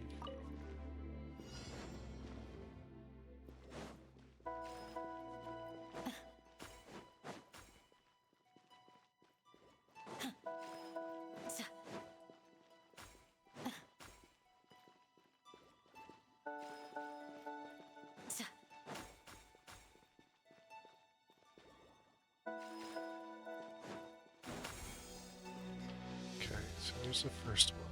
Okay, so there's the first one.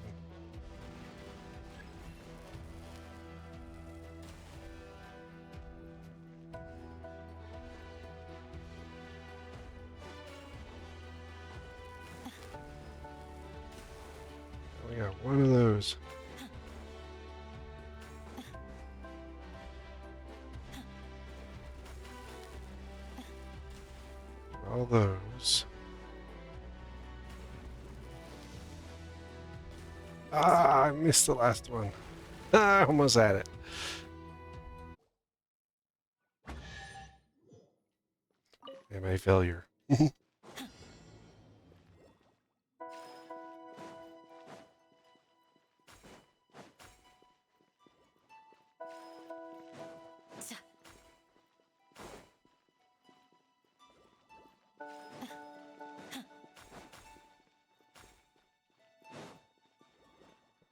We got one of those. All those. Ah, I missed the last one. Ah, I almost had it. And a failure.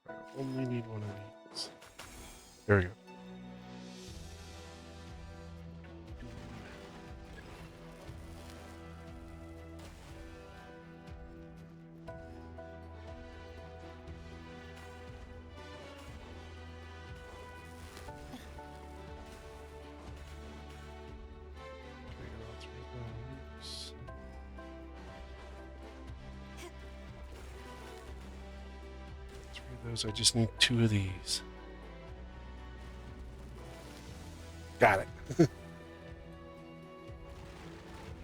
I only need one of these. There we go. Trigger all three of those. Three of those. I just need two of these. Got it.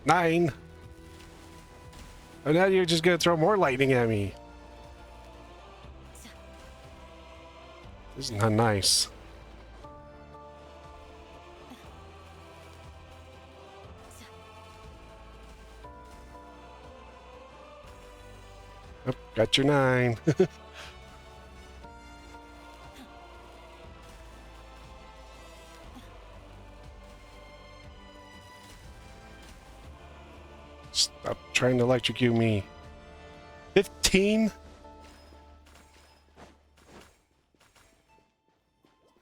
9. Oh, now you're just gonna throw more lightning at me. This is not nice. Oh, got your 9. Stop trying to electrocute me. 15?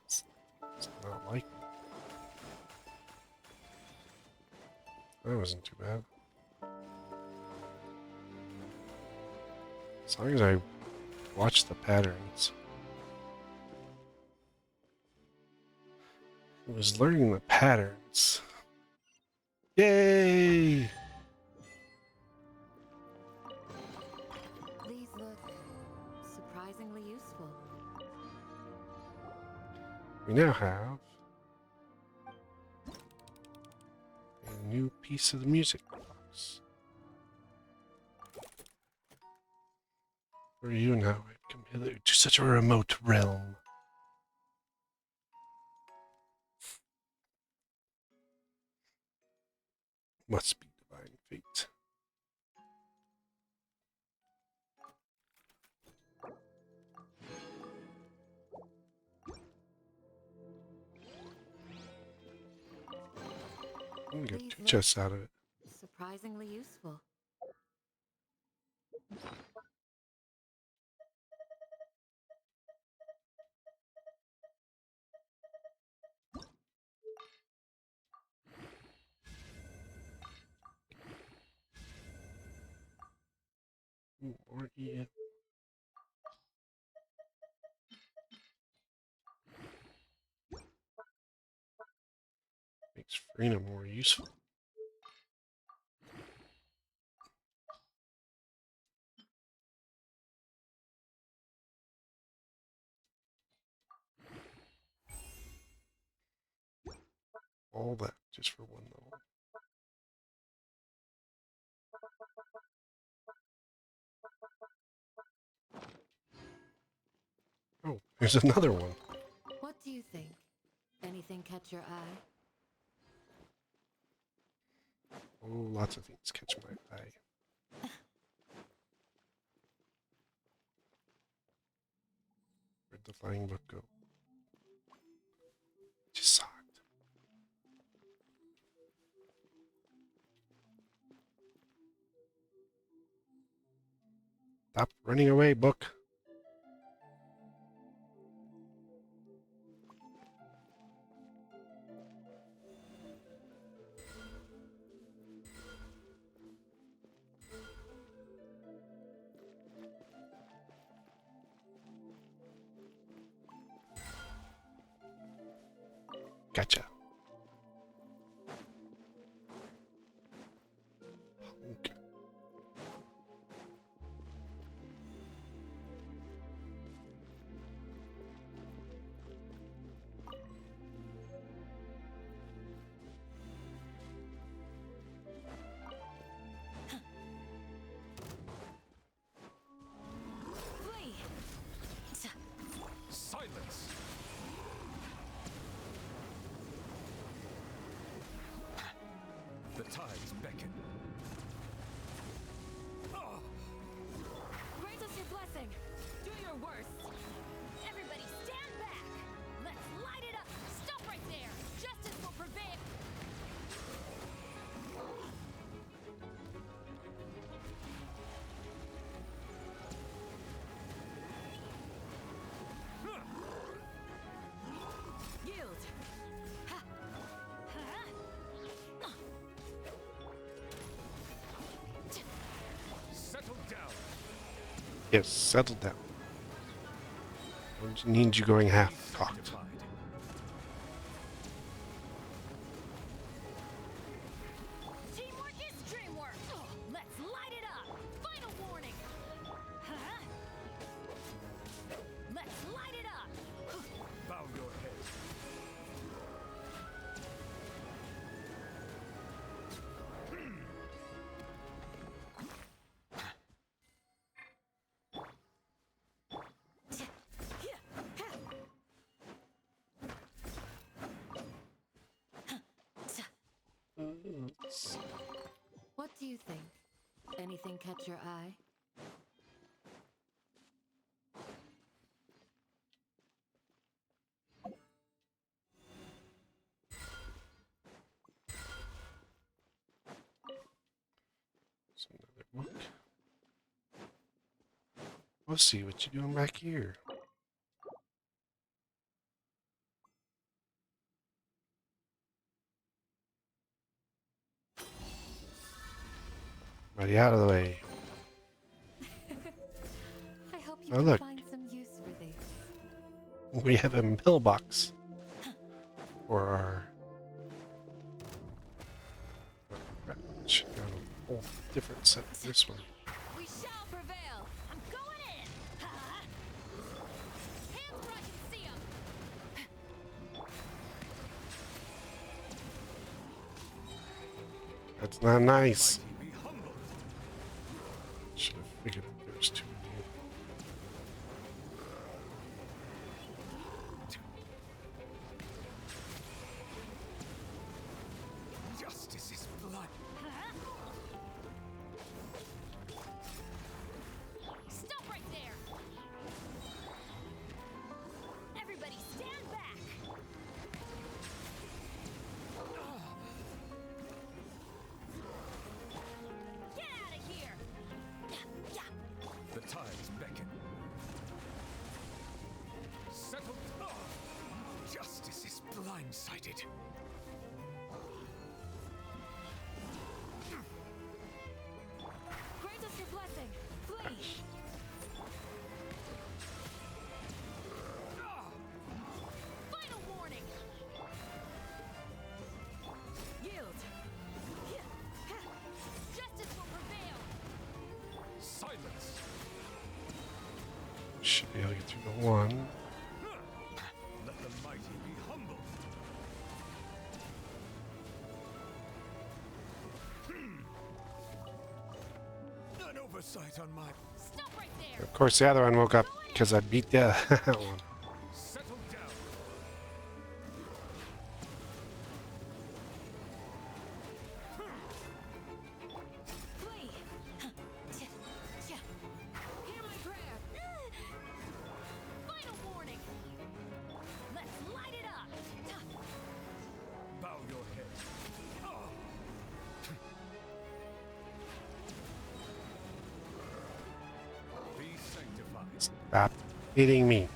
It's not like that wasn't too bad. As long as I watch the patterns. I was learning the patterns. Yay! These look surprisingly useful. We now have a new piece of the music box. Where are you now? I've come hither to such a remote realm. Must be divine fate. I'm gonna get These 2 look chests out of it. surprisingly useful. Ooh, or eat it. Makes Farina more useful. All that just for one level. Oh, there's another one. What do you think? Anything catch your eye? Oh, lots of things catch my eye. Where'd the flying book go? Just saw it. Stop running away, book. Gotcha. Honk. Flee! Silence! The tides beckon. Ah! Grant us your blessing! Do your worst! Everybody stand back! Let's light it up! Stop right there! Justice will prevail! Yield! Ha! Settle down! Yes, settle down. Don't need you going half cocked. Sanctified. Teamwork is dreamwork! Let's light it up! Final warning! Let's light it up! Bow your head. What do you think? Anything catch your eye? There's another book. We'll see what you're doing back here. Buddy, out of the way. I hope you Oh, can look. find some use for these. We have a pillbox for our. Should have a whole different set of this one. We shall prevail! I'm going in! Hands where I can see 'em! That's not nice. Mighty be humbled. Should have figured that there was two of you. Justice is blood. Stop right there! Everybody stand back! Get out of here! The tides beckon. Settle. Ah! Justice is blindsided. Grant us your blessing! Flee! Final warning! should be able to get through the one. Let the mighty be humble. An oversight on my... Stop right there! Of course, the other one woke up because I beat the other one. Settle down. Flee! Hear my prayer! Final warning! Let's light it up! Bow your head. Be sanctified. Stop hitting me.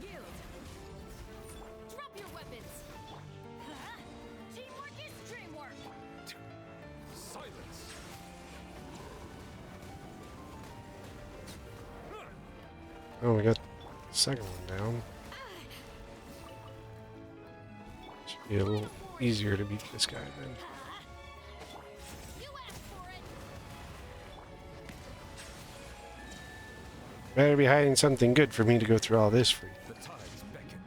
Yield! Drop your weapons! Teamwork is dreamwork! Silence. Oh, we got the second one down. Should be a little easier to beat this guy then. You asked for it! Better be hiding something good for me to go through all this for you. The tides beckon.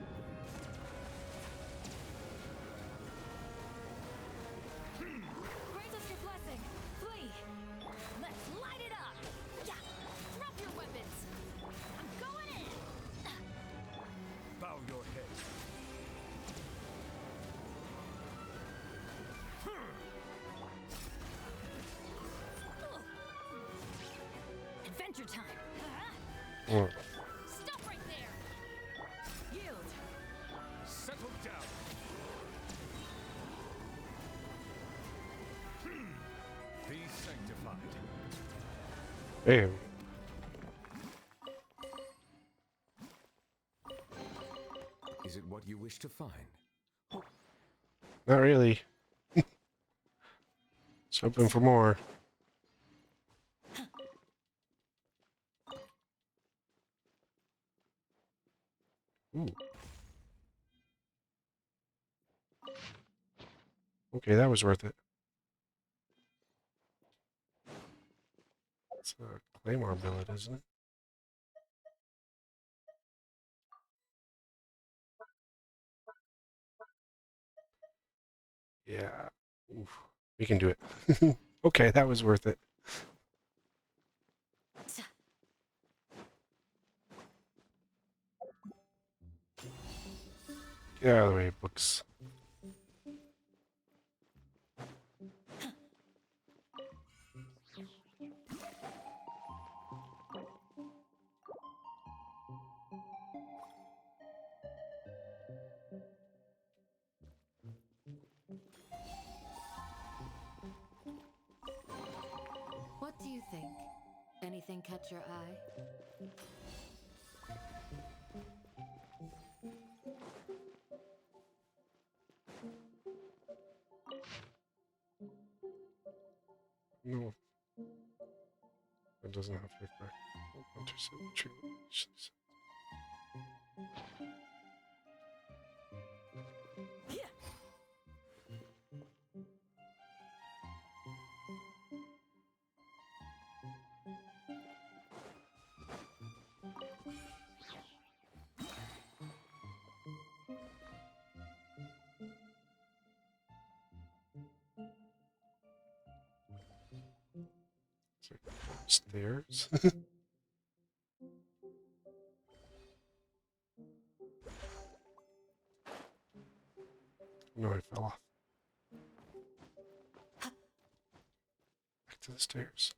Grant us your blessing! Flee! Let's light it up! Yeah! Drop your weapons! I'm going in! Bow your head. Adventure time! Mm. Stop right there! Yield! Settle down. Be sanctified. Damn. Is it what you wish to find? Not really. Just hoping for more. Ooh. Okay, that was worth it. It's a claymore billet, isn't it? Yeah. Oof. We can do it. Okay, that was worth it. Get out of the way, books. What do you think? Anything catch your eye? No. It doesn't have to back. True. Stairs. No, I fell off. Back to the stairs.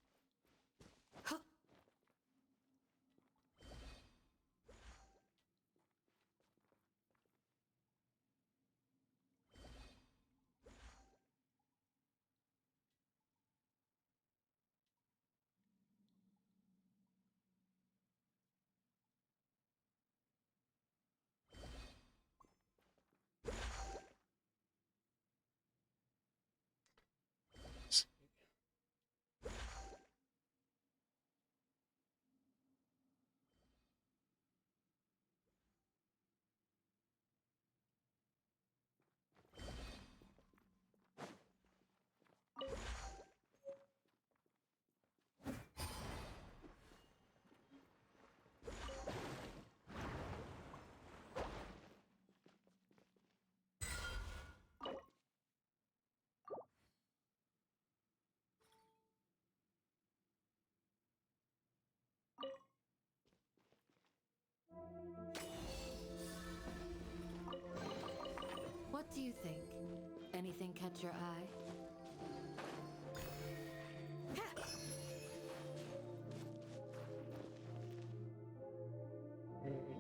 Anything catch your eye?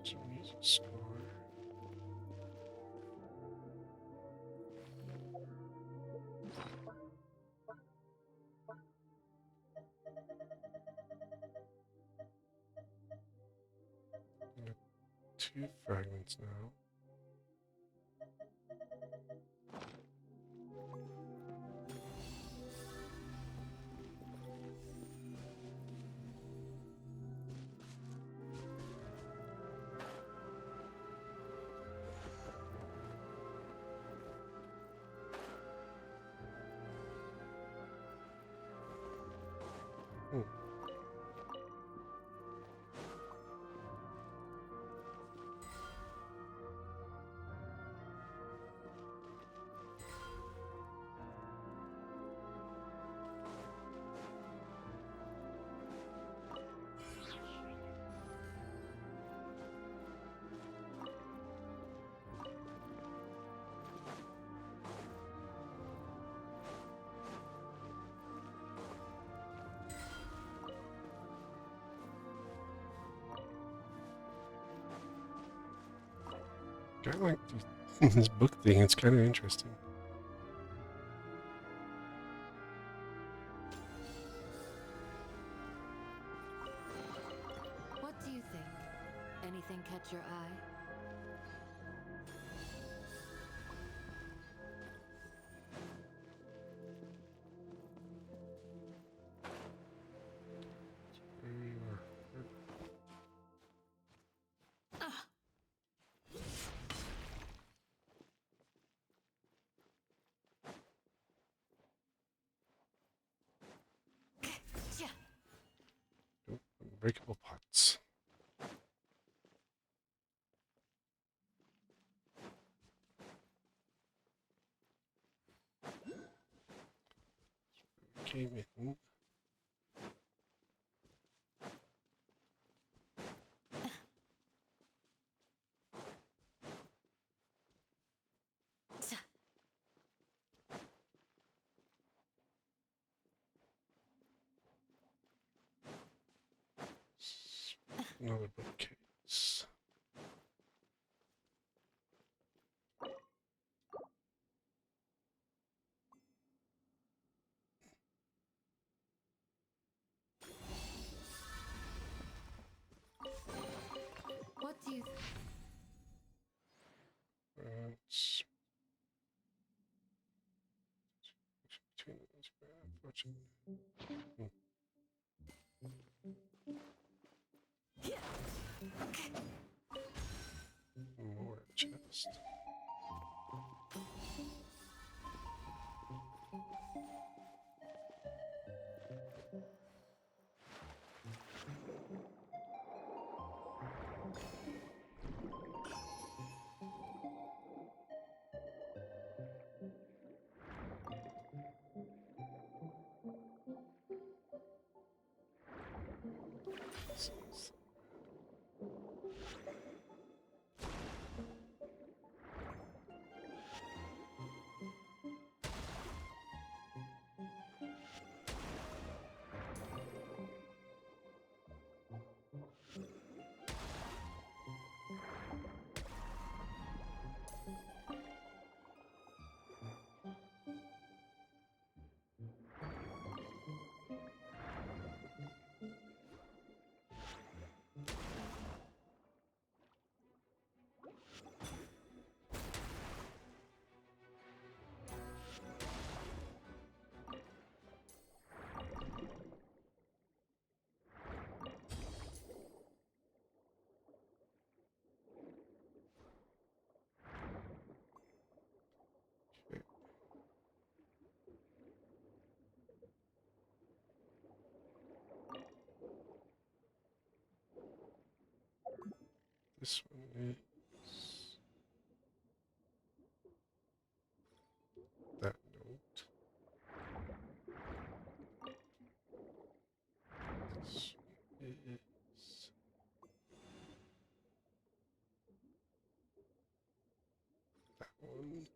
It's a music score. Two fragments now. I like this book thing. It's kind of interesting. What do you think? Anything catch your eye? Yeah. Nope, unbreakable pots. Came in. Another bookcase. What do you It's between these, unfortunately. More chest. This one is that note. This one is that one.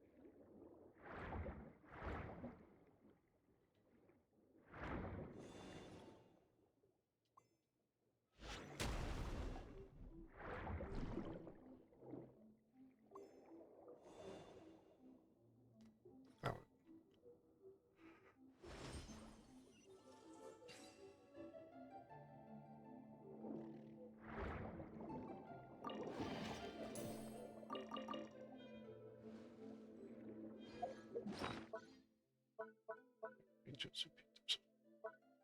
just picked up some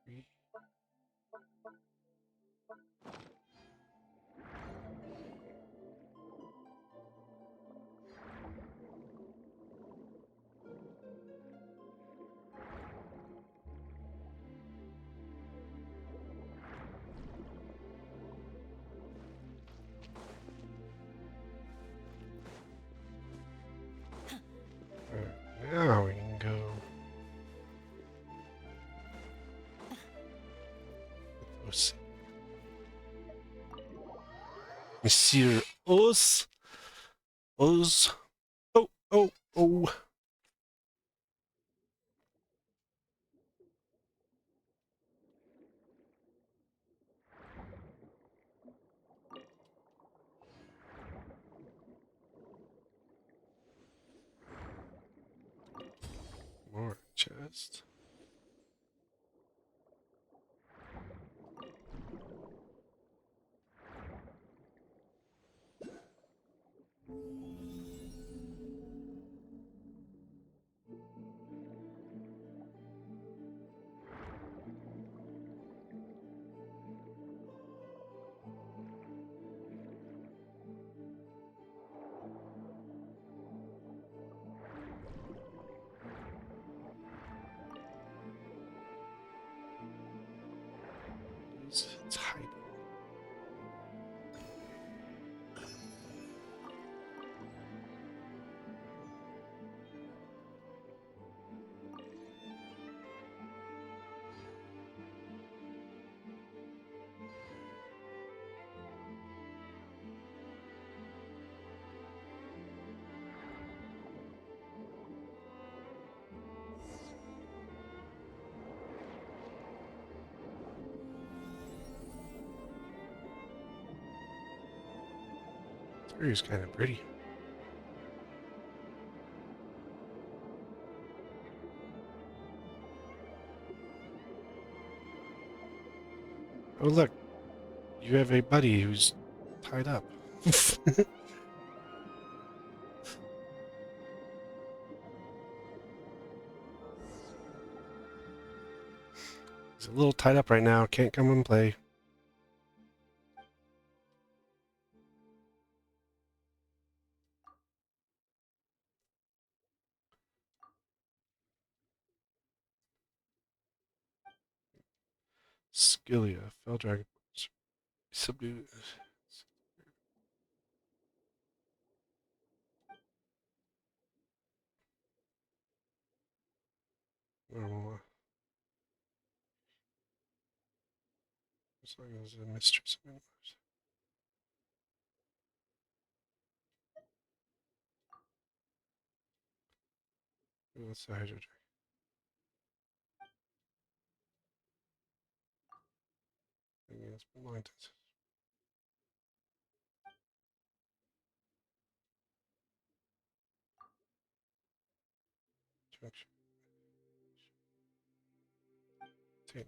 free. Alright, now we can go. Os. Monsieur Oz. Oz. Oh, oh, oh. More chest. It's hiding. It's kind of pretty. Oh look, you have a buddy who's tied up. He's a little tied up right now, can't come and play. Skillia, fell dragon. Subdue. Normal. As long as a mistress of universe. What's the hydro dragon? Against blinded. Junction. Tails.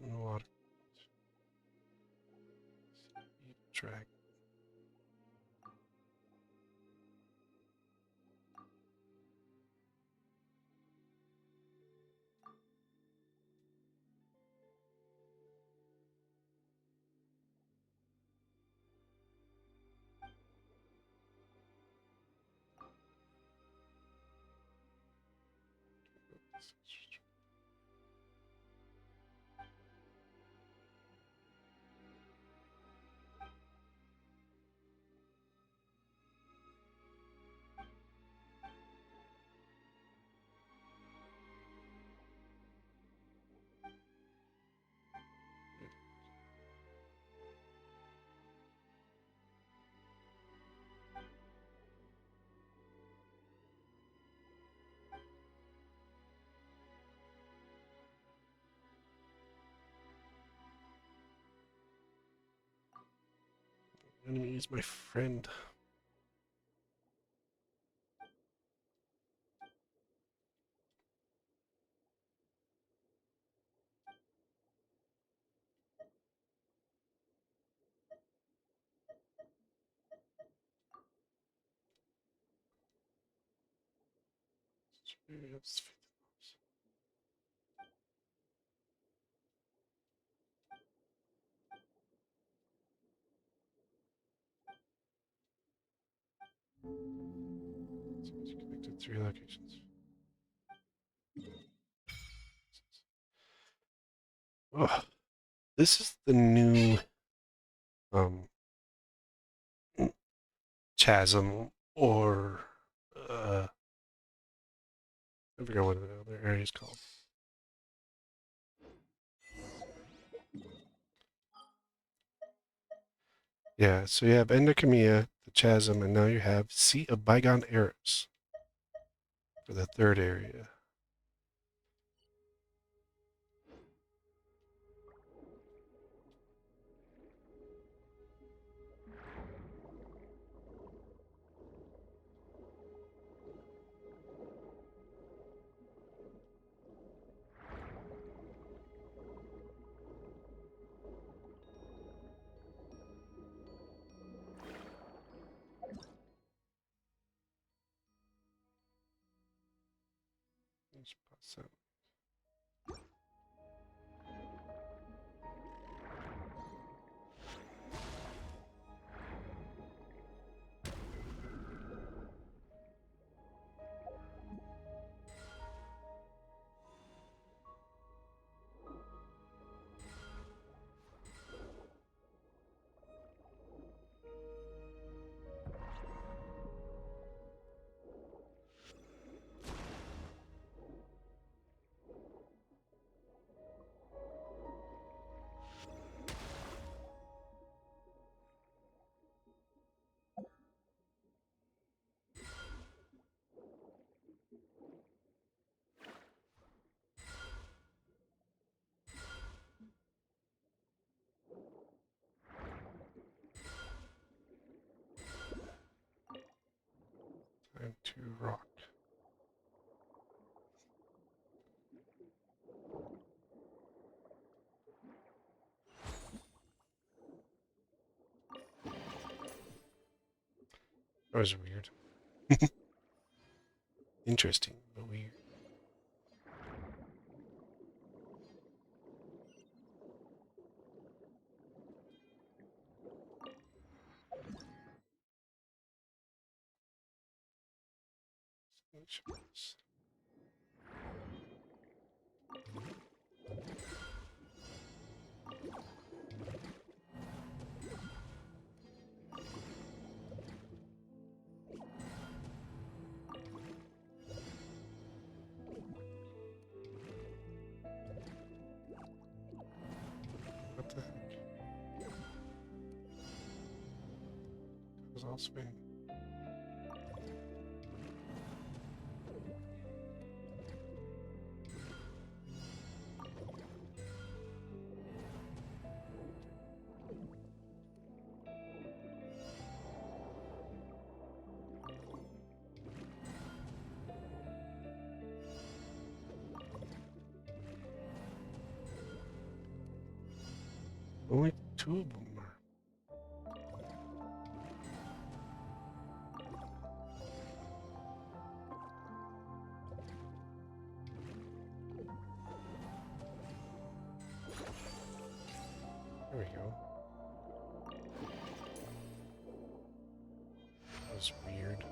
Water. Drag. Enemy is my friend. Experience. Connected 3 locations. Oh, this is the new um chasm or I forget what the other area is called. Yeah, so you have Endocamia, the chasm, and now you have Sea of Bygone Eras for the third area. Let's pause that. Time to rock. That was weird. Interesting, but weird. What the heck? That was all Spain. Only 2 of them are. There we go. That was weird.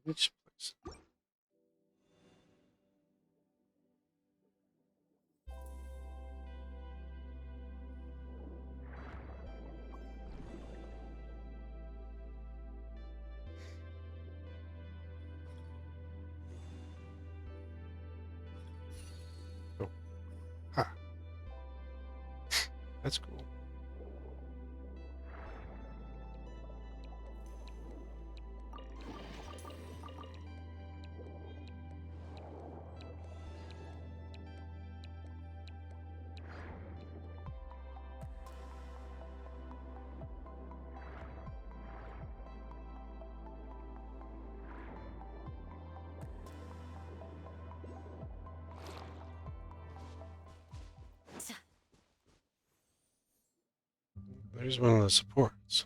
Each place. Oh. Ha. That's cool. There's one of the supports.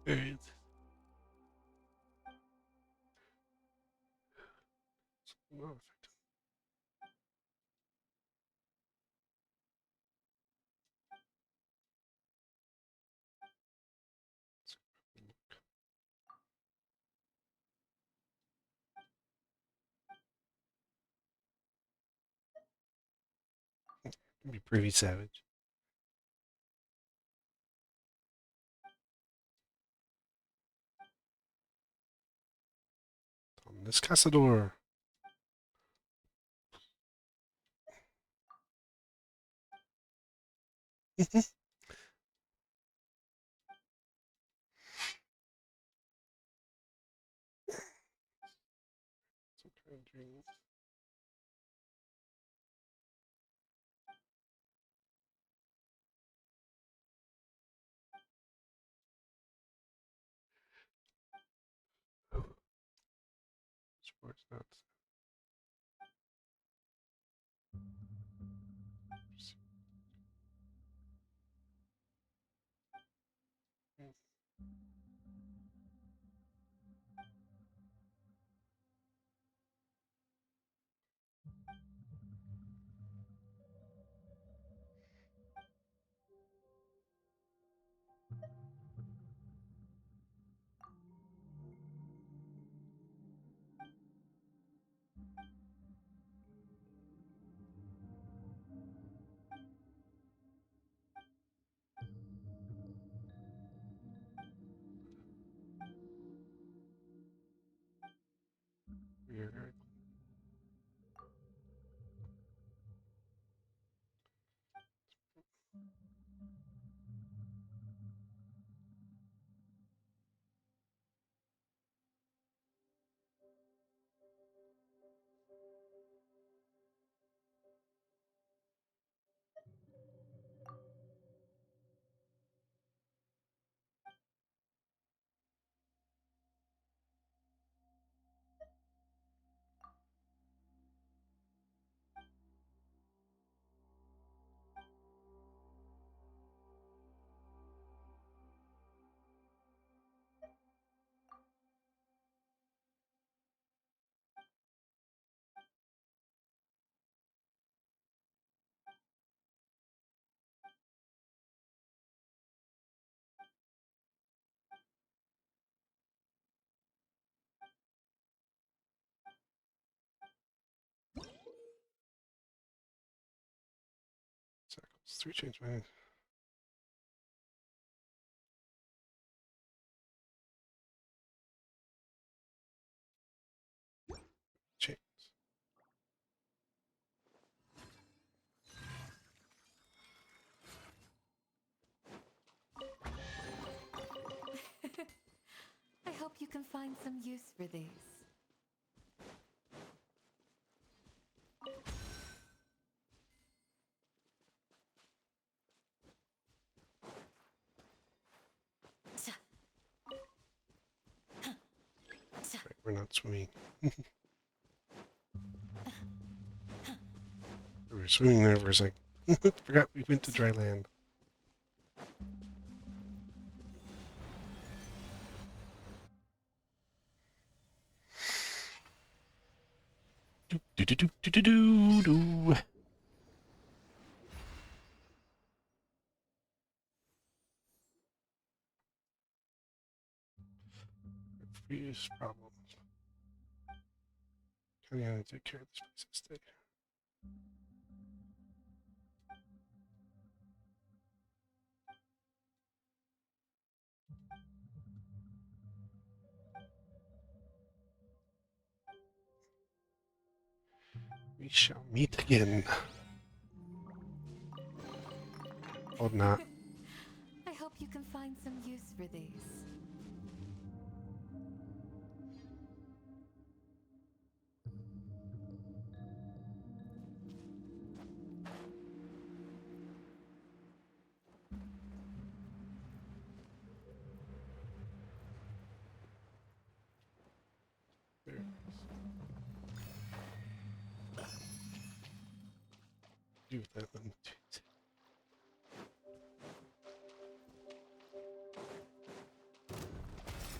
Period. Not effective. Be pretty savage. On this Cazador. Sports nuts. It's 3 chains, man. Chains. I hope you can find some use for these. Right, we're not swimming. We were swimming there for a second. Forgot we went to dry land. Do do do do do do do. Previous problems. Kind of gotta take care of this place instead. We shall meet again. Or not. I hope you can find some use for these. There it is. Do that one.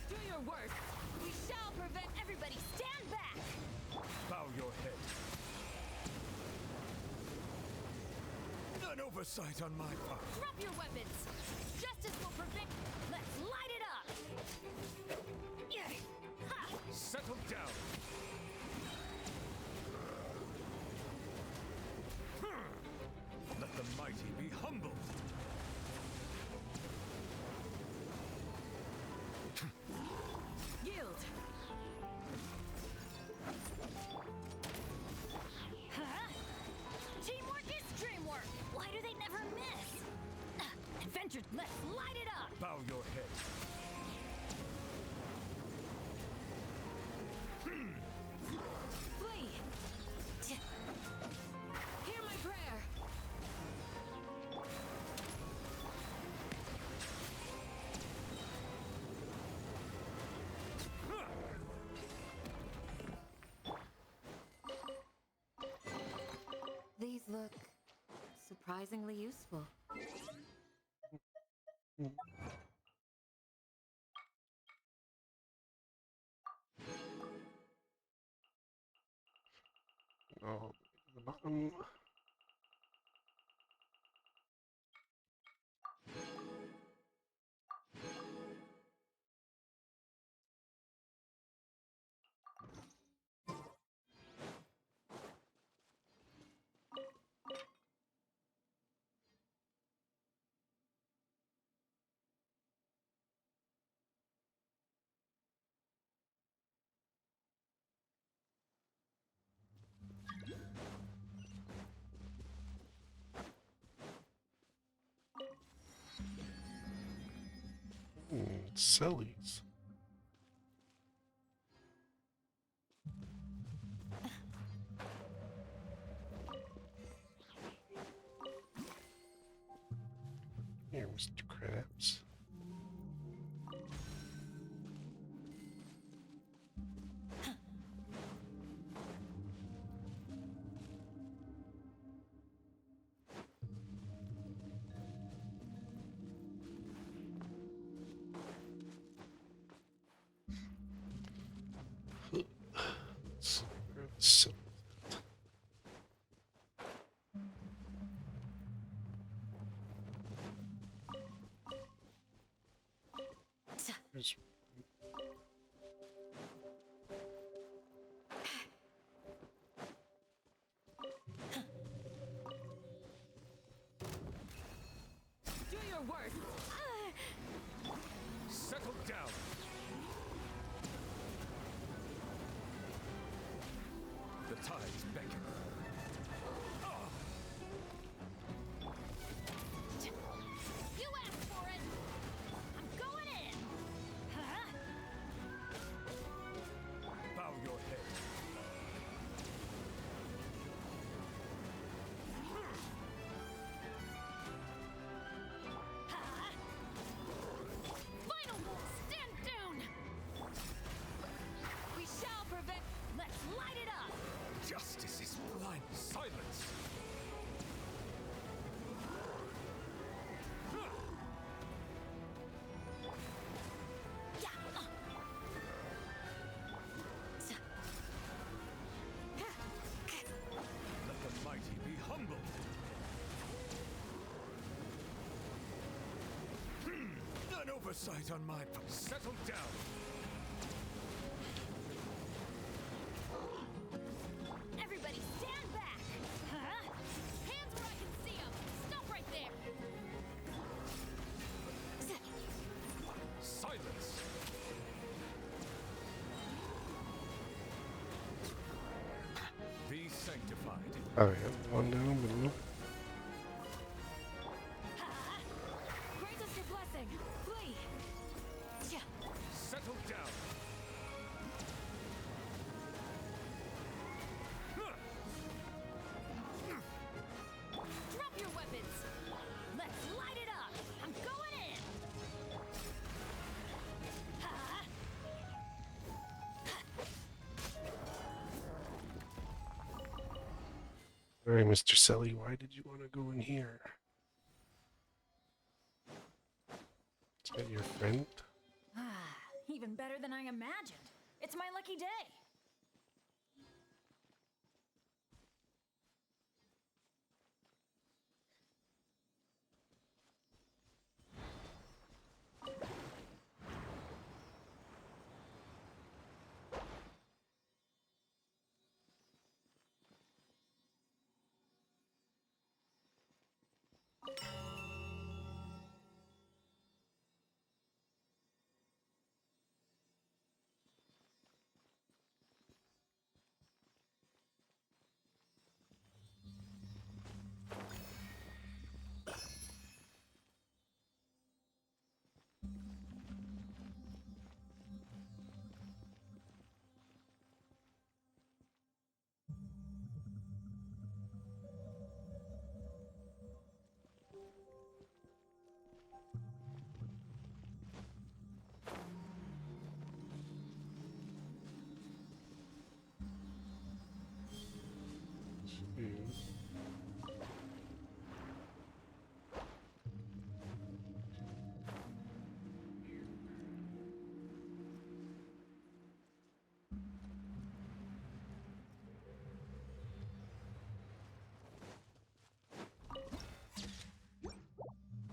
Do your worst. We shall prevent everybody. Stand back. Bow your head. An oversight on my part. Drop your weapons. Justice will prevent. Let's light it up. Yeah. Ha. Settle down. Let the mighty be humbled. Yield. Huh? Teamwork is dreamwork. Why do they never miss? Adventure. Let's light it up. Bow your head. Flee. Hear my prayer. These look surprisingly useful. Oh, the bottom. Sell these. Here, Mr. Krabs. So, there's worst. Settle down. The tides beckon. You asked for it. I'm going in. Huh? Bow your head. Final wall, stand down. We shall prevent. Let's light it up. Justice is blind. Silence. Yeah. Let the mighty be humble. An oversight on my part. Settle down. Everybody stand back. Huh? Hands where I can see them. Stop right there. Silence. Be sanctified. Oh yeah, one down, but no. Grant us your blessing. Flee. Yeah. Settle down. Drop your weapons. Let's light it up. I'm going in. Alright, Mr. Selly, why did you want to go in here? Is that your friend? Even better than I imagined. It's my lucky day.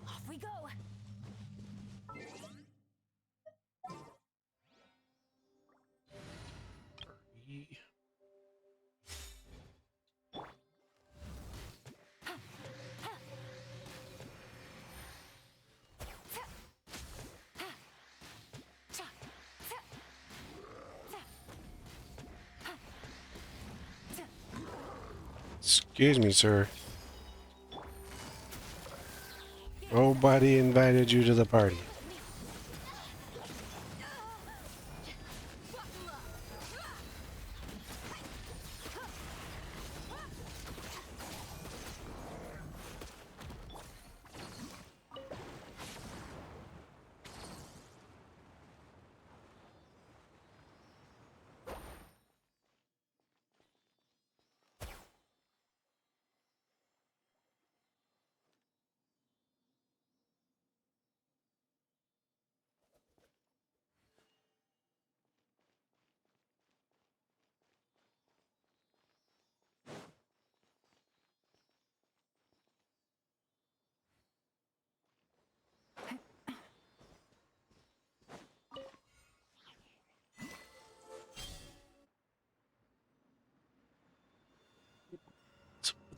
Off we go. Excuse me, sir. Nobody invited you to the party.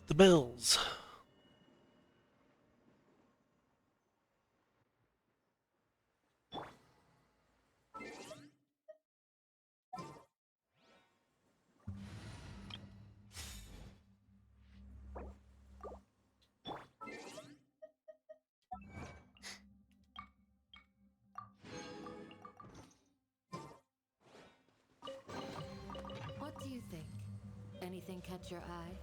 The bills. catch your eye?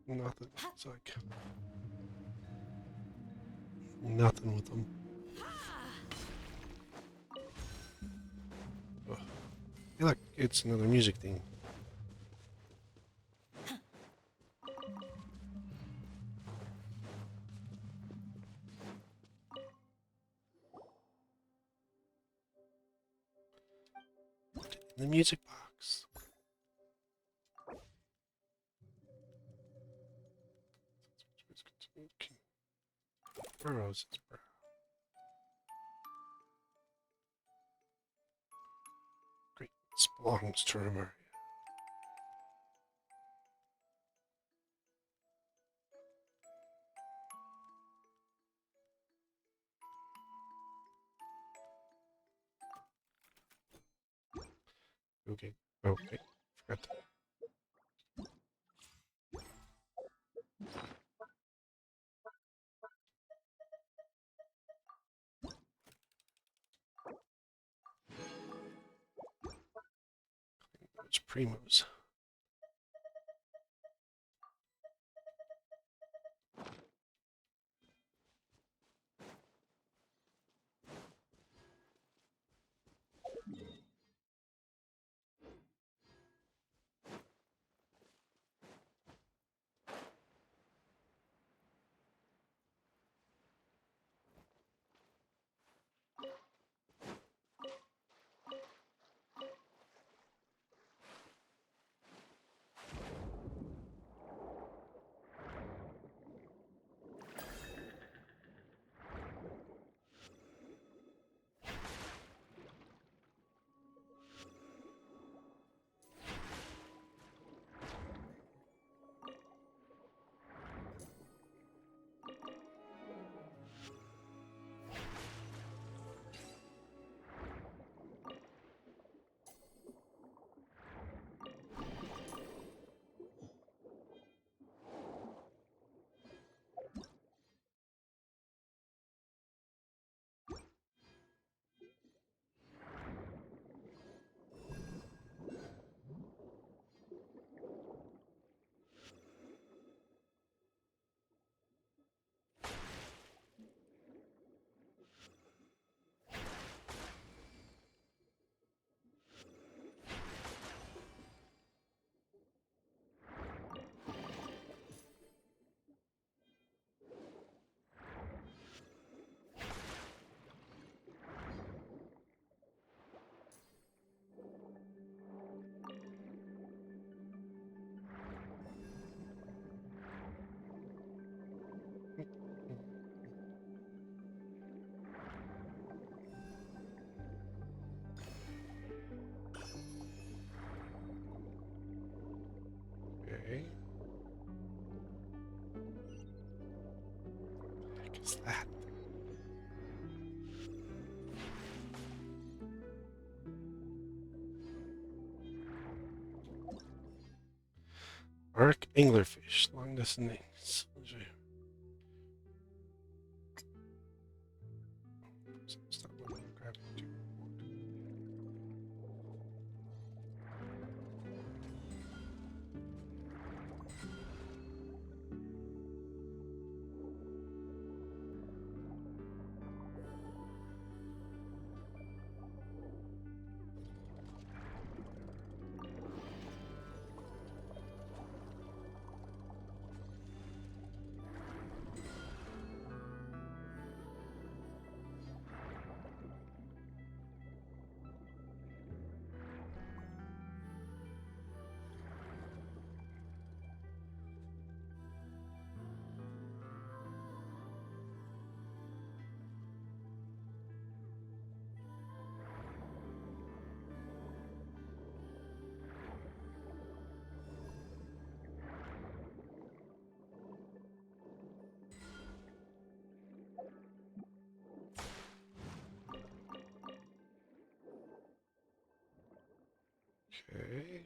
Nothing. It's like nothing with them. Ugh. Hey, look, it's another music thing. The music box. Burrows its brow. Great. This belongs to Romaria. Okay. Okay. Forgot that. Those primos. Okay. What the heck is that? Arc anglerfish, long distance. Stop letting them grab it. Okay.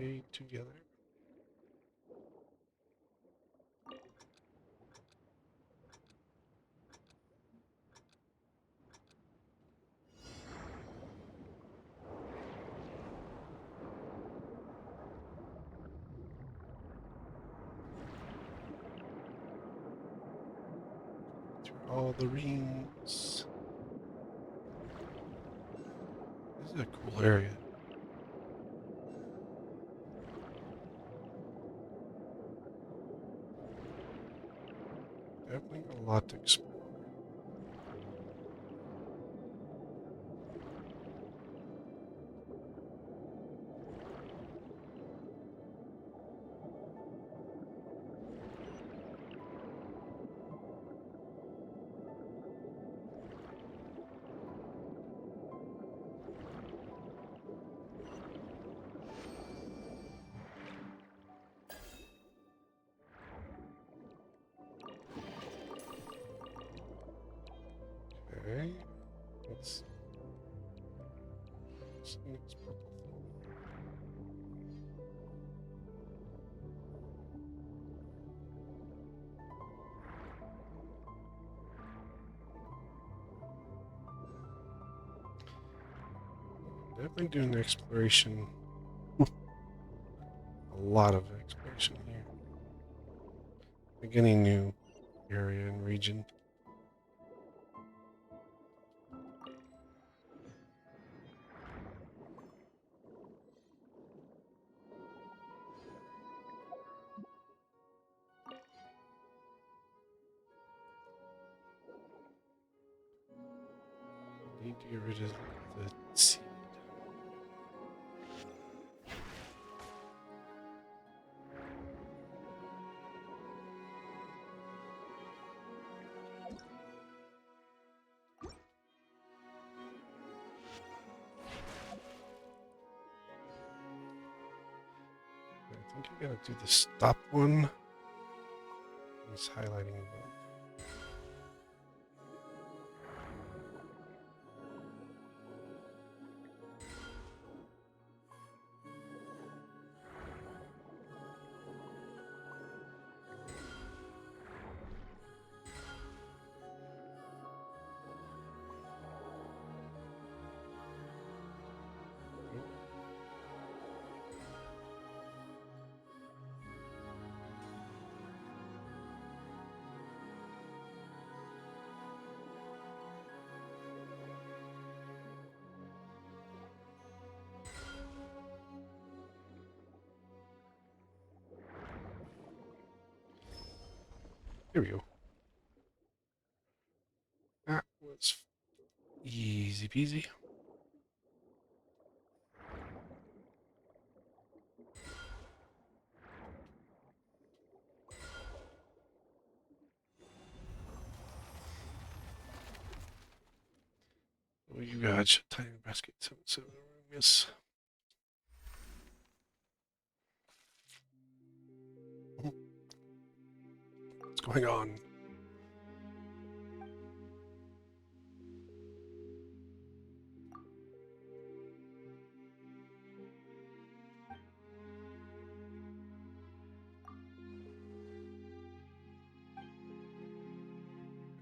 Stay together. Through all the rings. This is a cool area. Definitely a lot to explore. Okay. What's this purple thing? Definitely doing exploration. A lot of exploration here. Like any new area and region. Need to get rid of the seed. I think I gotta do the stop one. He's highlighting above. Here we go. That was easy peasy. Oh, you got tiny basket 7 yes. What's going on?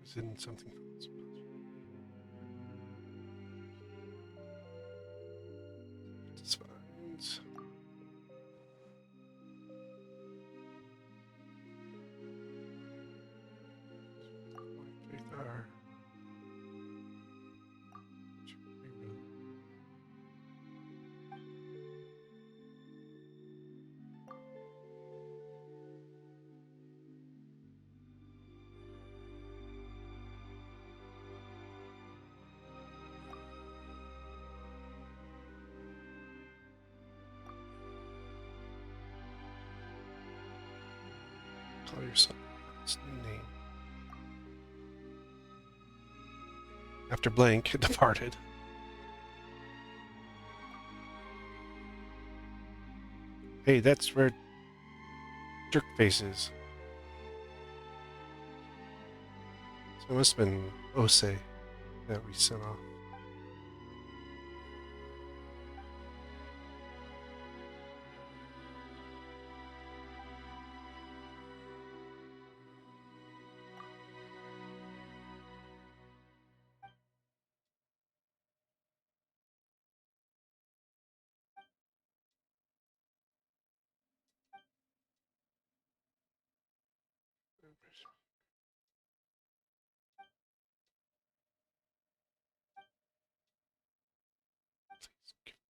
Isn't something else? It's fine. Faith are. Call yourself its new name. After Blank departed. Hey, that's where Jerkface is. So it must have been Ose that we sent off.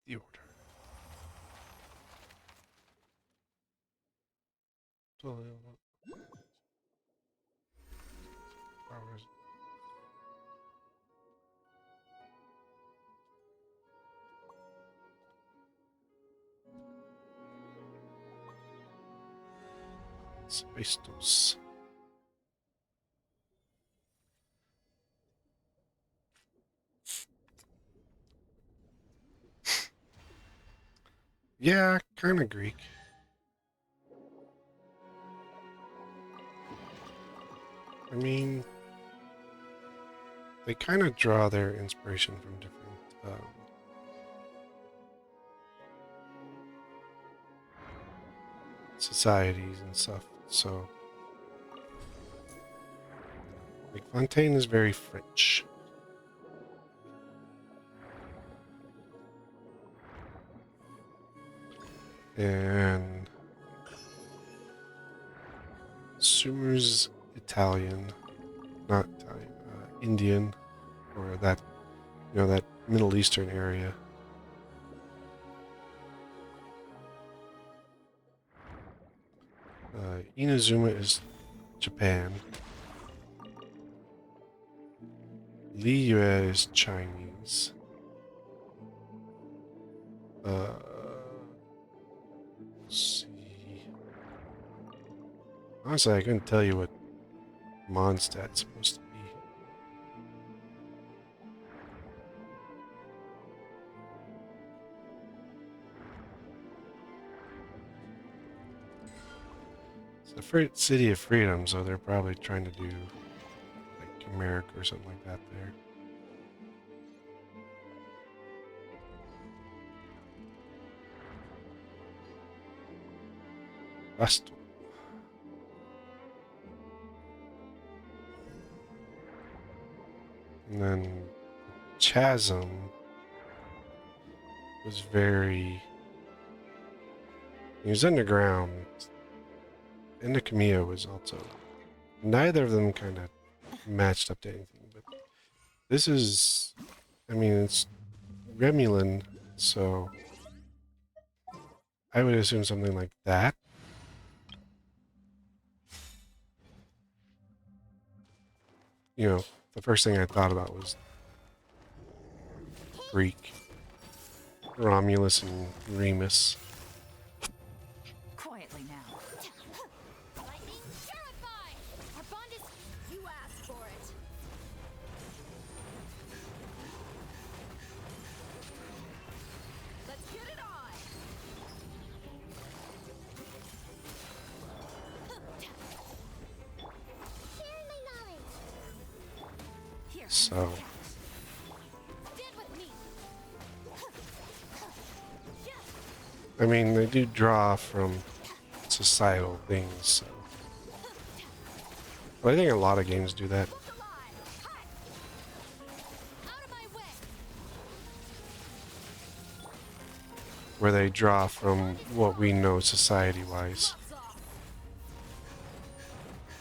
the order. Powers. Space. Yeah, kind of Greek. I mean, they kind of draw their inspiration from different societies and stuff. So, like, Fontaine is very French. And Sumer's Italian, not Italian, Indian, or that, that Middle Eastern area. Inazuma is Japan. Liyue is Chinese. Let's see. Honestly, I couldn't tell you what Mondstadt's supposed to be. It's the City of Freedom, so they're probably trying to do like America or something like that there. Basto. And then Chasm was very... He was underground. Indokamiya was also... Neither of them kind of matched up to anything, but this is... I mean, it's Remulan, so... I would assume something like that. The first thing I thought about was Greek. Romulus and Remus. Quietly now. Lightning purify! Our bond is... You asked for it. Let's get it on! Share my knowledge. Here. So... Stand with me. I mean, they do draw from societal things, so... But I think a lot of games do that. Look alive. Hot. Out of my way. Where they draw from what we know society-wise Gloves off.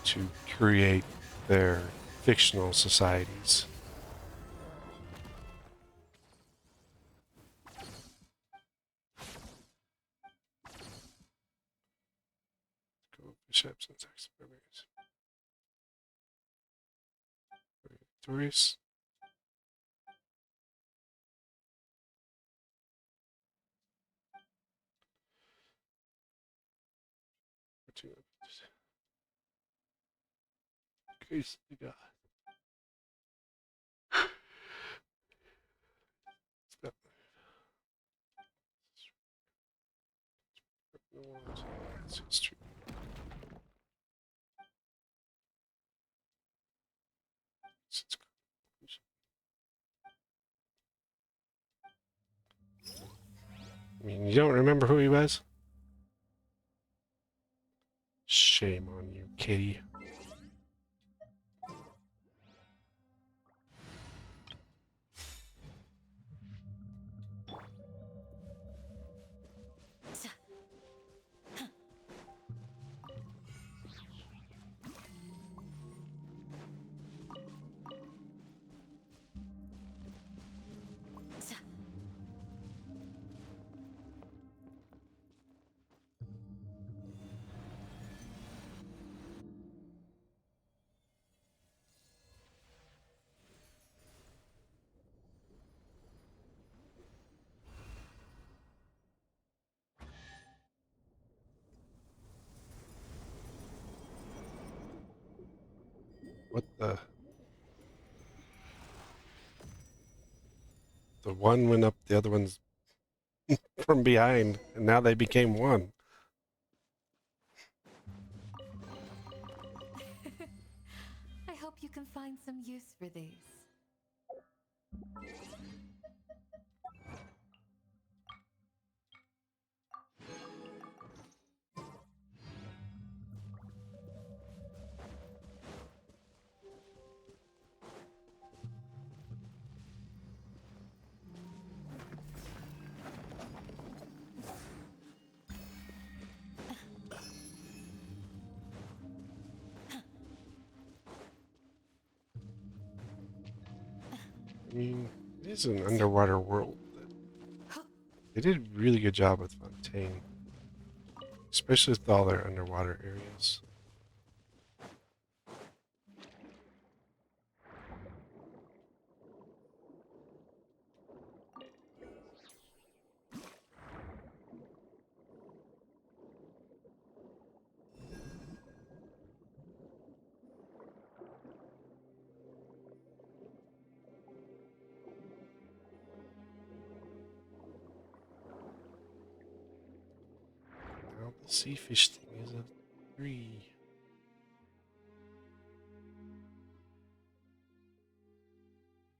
to create their fictional societies. Go bishops and sex barbarians. Victorious. Grace to God. Step. It's history. I mean, you don't remember who he was? Shame on you, kitty. the one went up, the other one's from behind, and now they became one. I hope you can find some use for these. I mean, it is an underwater world. They did a really good job with Fontaine, especially with all their underwater areas. Now the sea fish thing is a 3.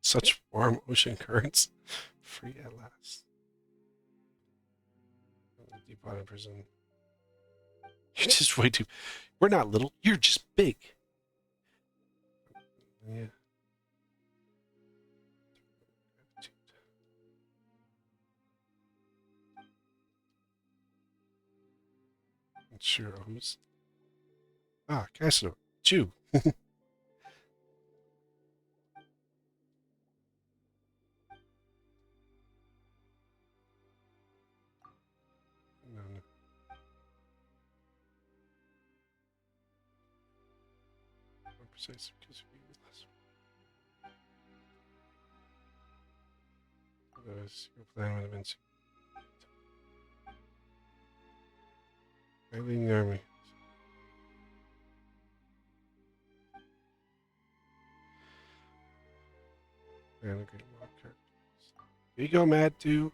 Such warm ocean currents. Free at last. Deep water prison. You're just way too. We're not little. You're just big. Yeah. Sure. Who's? Ah, Cassidy. Jew. No, no. More precise because we less. Your plan would have been. I lead the army. Man, a great mob characters. Here you go, Mad Duke.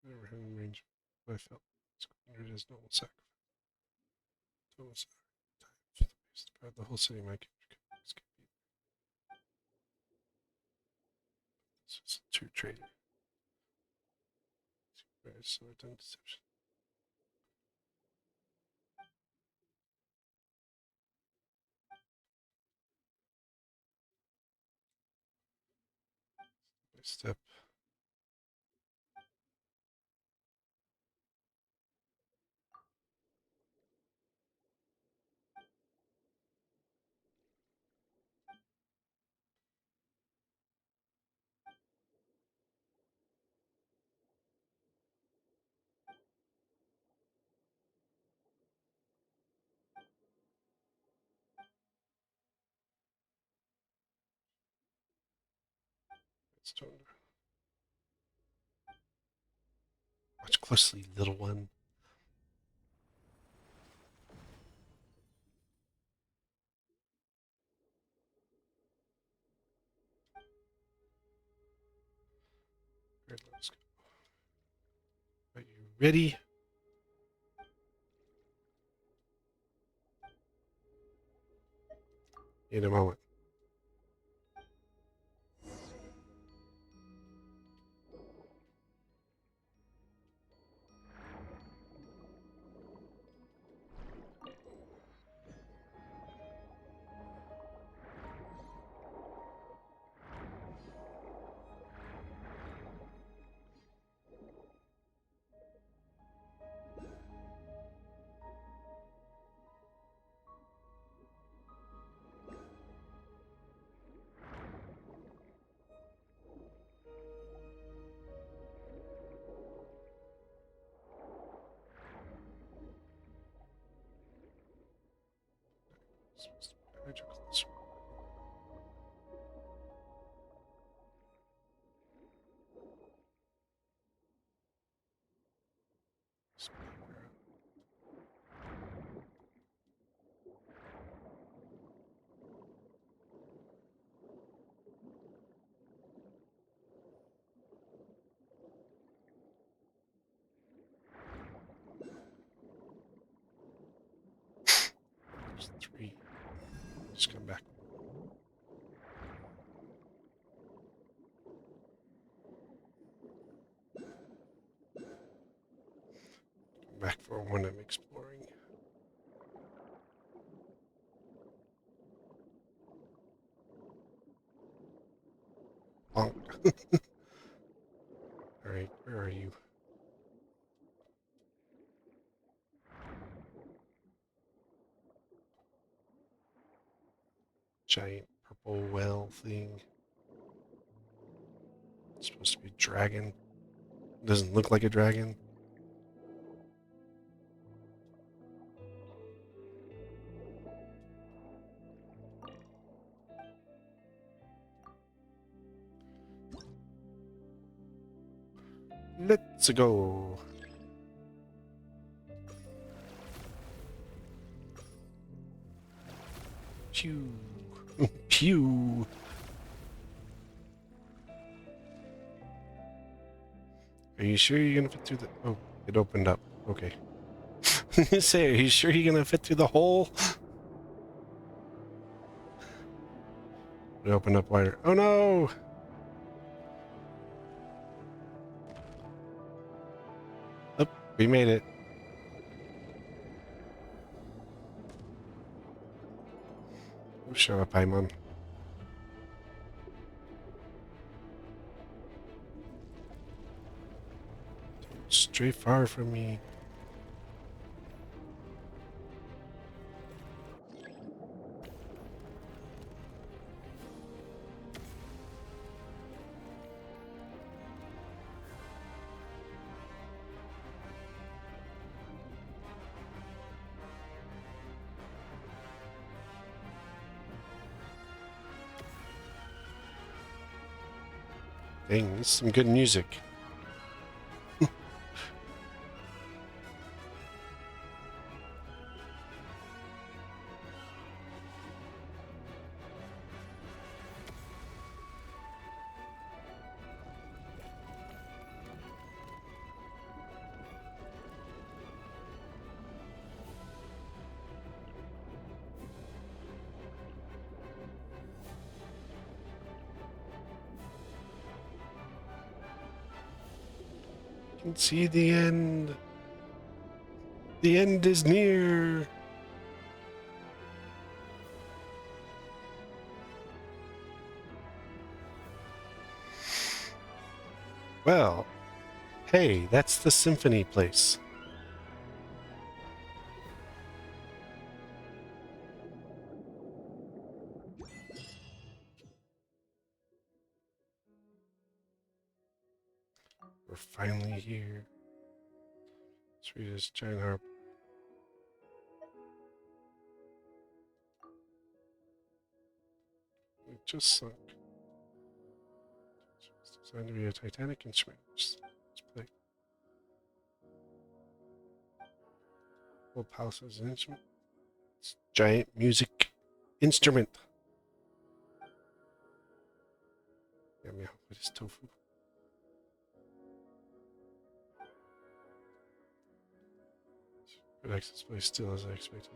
Never had in range. I felt. It is normal sacrifice. Total sacrifice. The whole city, my character. This is a true traitor. So done deception. By step. It's turned. Watch closely, little one. Right, let's go. Are you ready? In a moment. Supposed to be hydrocloser. There's 3. Just come back. Come back for when I'm exploring. Bonk. Alright, where are you? Giant purple well thing. It's supposed to be a dragon. Doesn't look like a dragon. Let's go. Pew. Pew. Are you sure you're gonna fit through the... Oh, it opened up. Okay. Say, are you sure you're gonna fit through the hole? It opened up wider. Oh no! Oh, we made it. Oh, show up, Paimon. Stray far from me. Dang, this is some good music. Can see the end. The end is near. Well, hey, that's the symphony place. We're finally here. Sweetest giant harp. It just sunk. It's designed to be a Titanic instrument. Let's play. Full palace as an instrument. It's a giant music instrument. Yummy, what is tofu? Good access place still as I expected.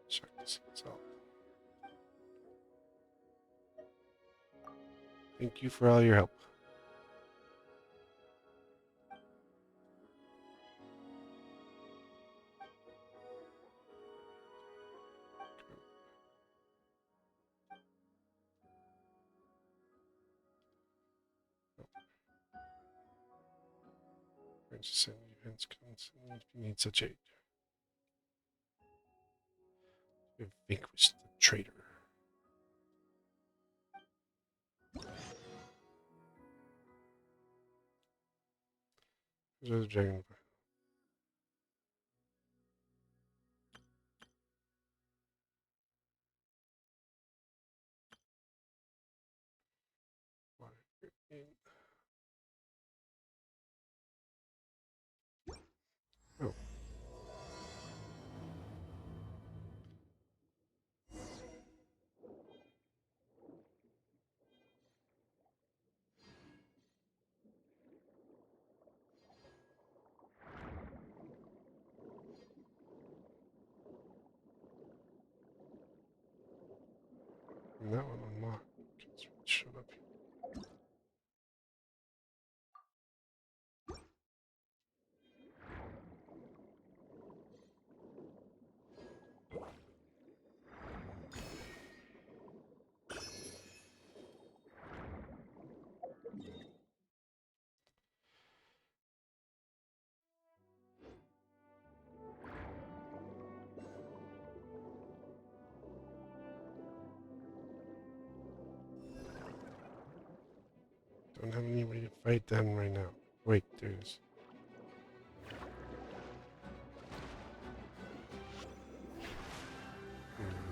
Check this out. Thank you for all your help. Going to send events constantly if you need such aid. We have vanquished the traitor. There's a dragon. Oh. And that one unlocked. Shut up. Don't have any way to fight them right now. Wait, there's.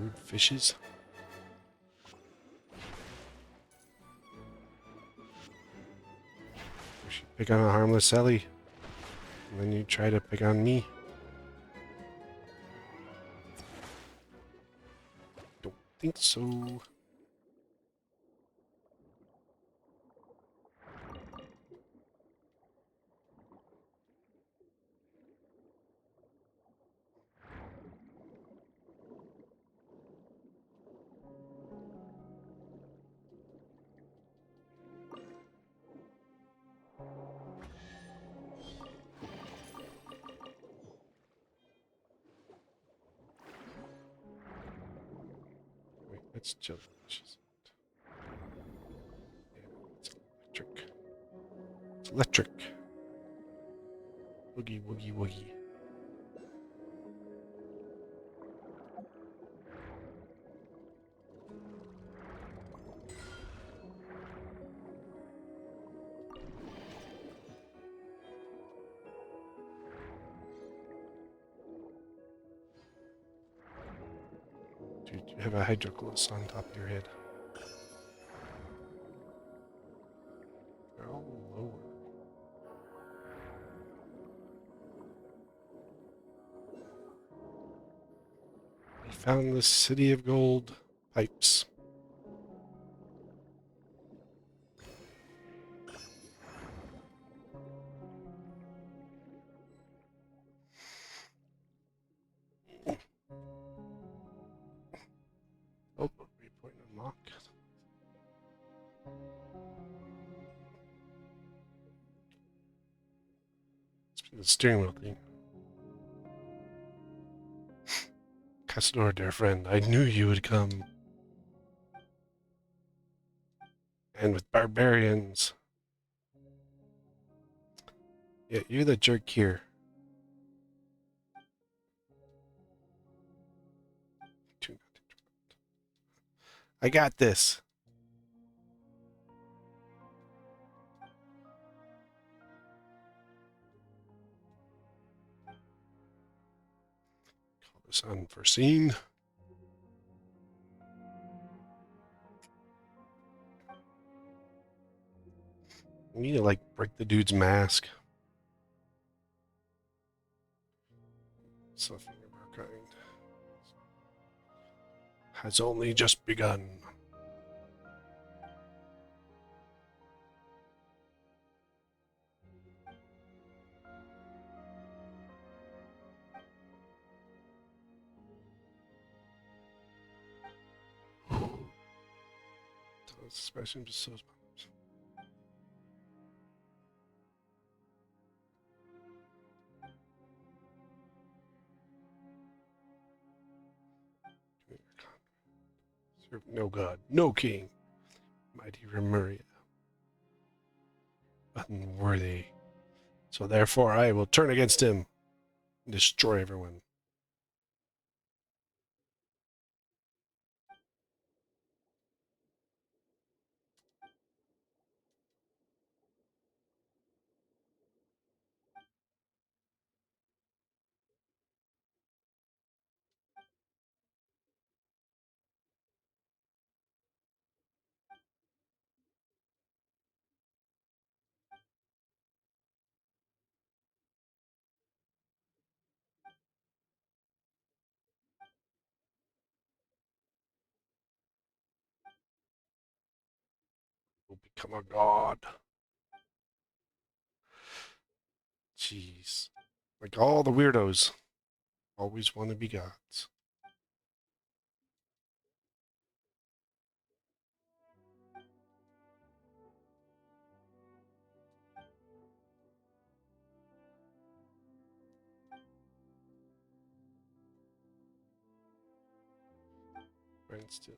Rude fishes. You should pick on a harmless Ellie. And then you try to pick on me. Don't think so. Wait, that's jellyfishes. Yeah, it's electric. It's electric. Woogie, woogie, woogie. Dude, you have a hydroculus on top of your head. They're all lower. We found the city of gold pipes. Oh, waypoint unlocked. It's the steering wheel thing. Casador, dear friend, I knew you would come. And with barbarians. Yeah, you're the jerk here. I got this. Call this unforeseen. We need to, like, break the dude's mask. Suffering of our kind has only just begun. Especially just so. Serve no god, no king, mighty Remuria, unworthy. So therefore I will turn against him and destroy everyone. become a god. Jeez. Like all the weirdos always want to be gods. Right still.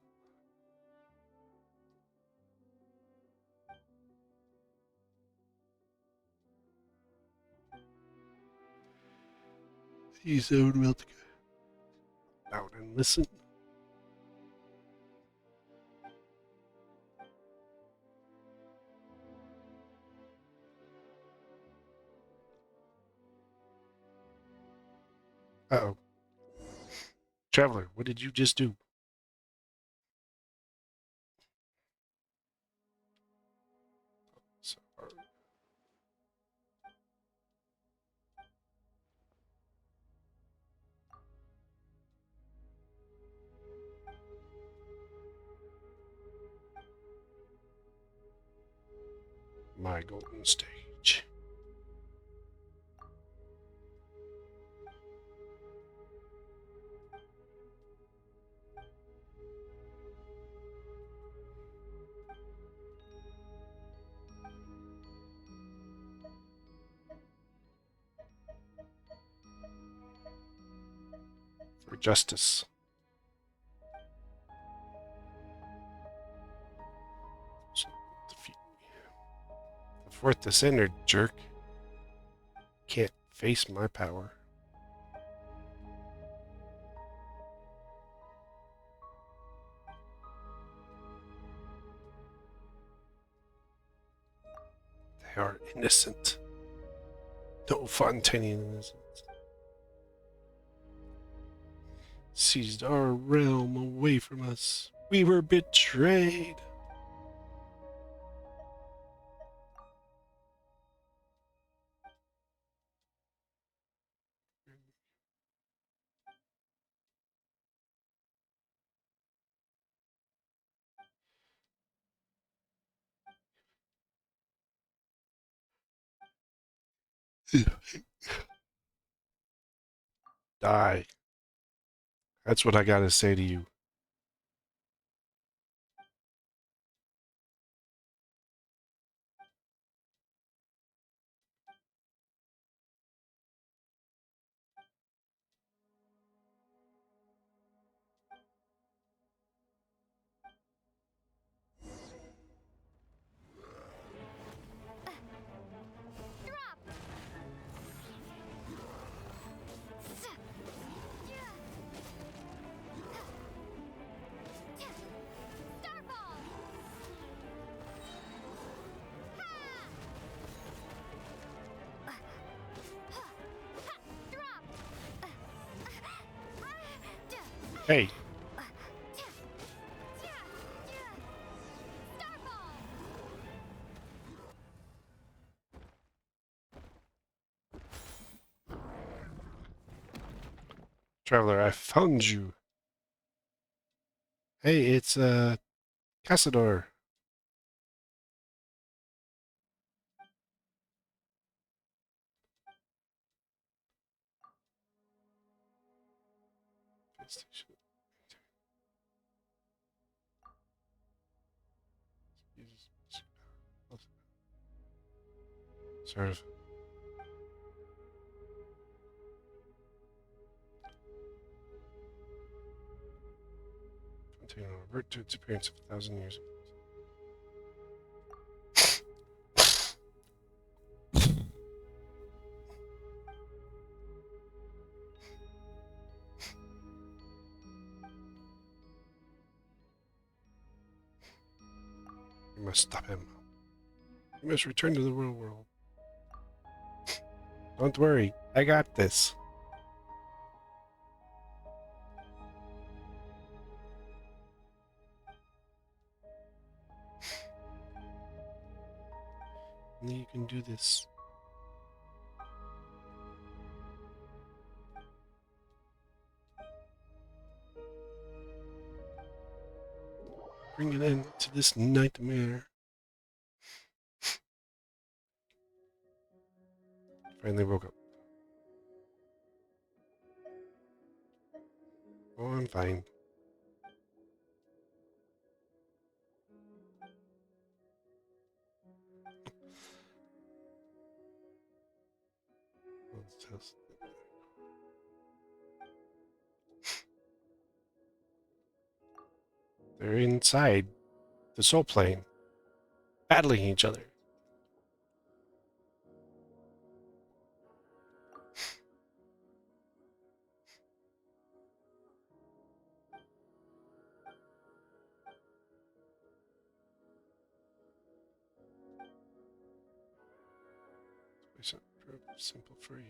He's out about to go out and listen. Uh-oh. Traveler, what did you just do? Sorry. My golden stage. For justice. Defeat me. The fourth descender, jerk. Can't face my power. They are innocent. No Fontanian innocence. Seized our realm away from us. We were betrayed. Die. That's what I gotta say to you. Drop! Starball! Drop! Hey, Starball! Traveler, I found you. Hey, it's Cassador. Sort of. Continue to revert to its appearance of 1,000 years ago. We must stop him. We must return to the real world. Don't worry, I got this. Only you can do this. Bring an end to this nightmare. Finally woke up. Oh, I'm fine. Let's test. They're inside the soul plane, battling each other. Simple for you.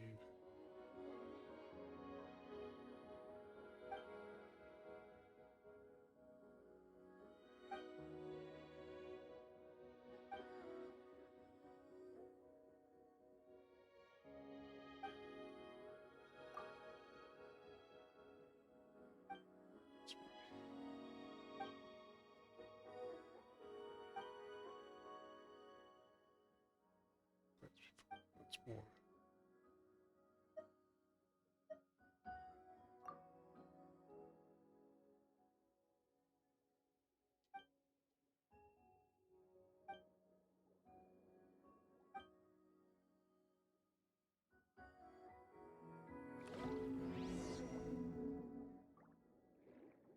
That's more.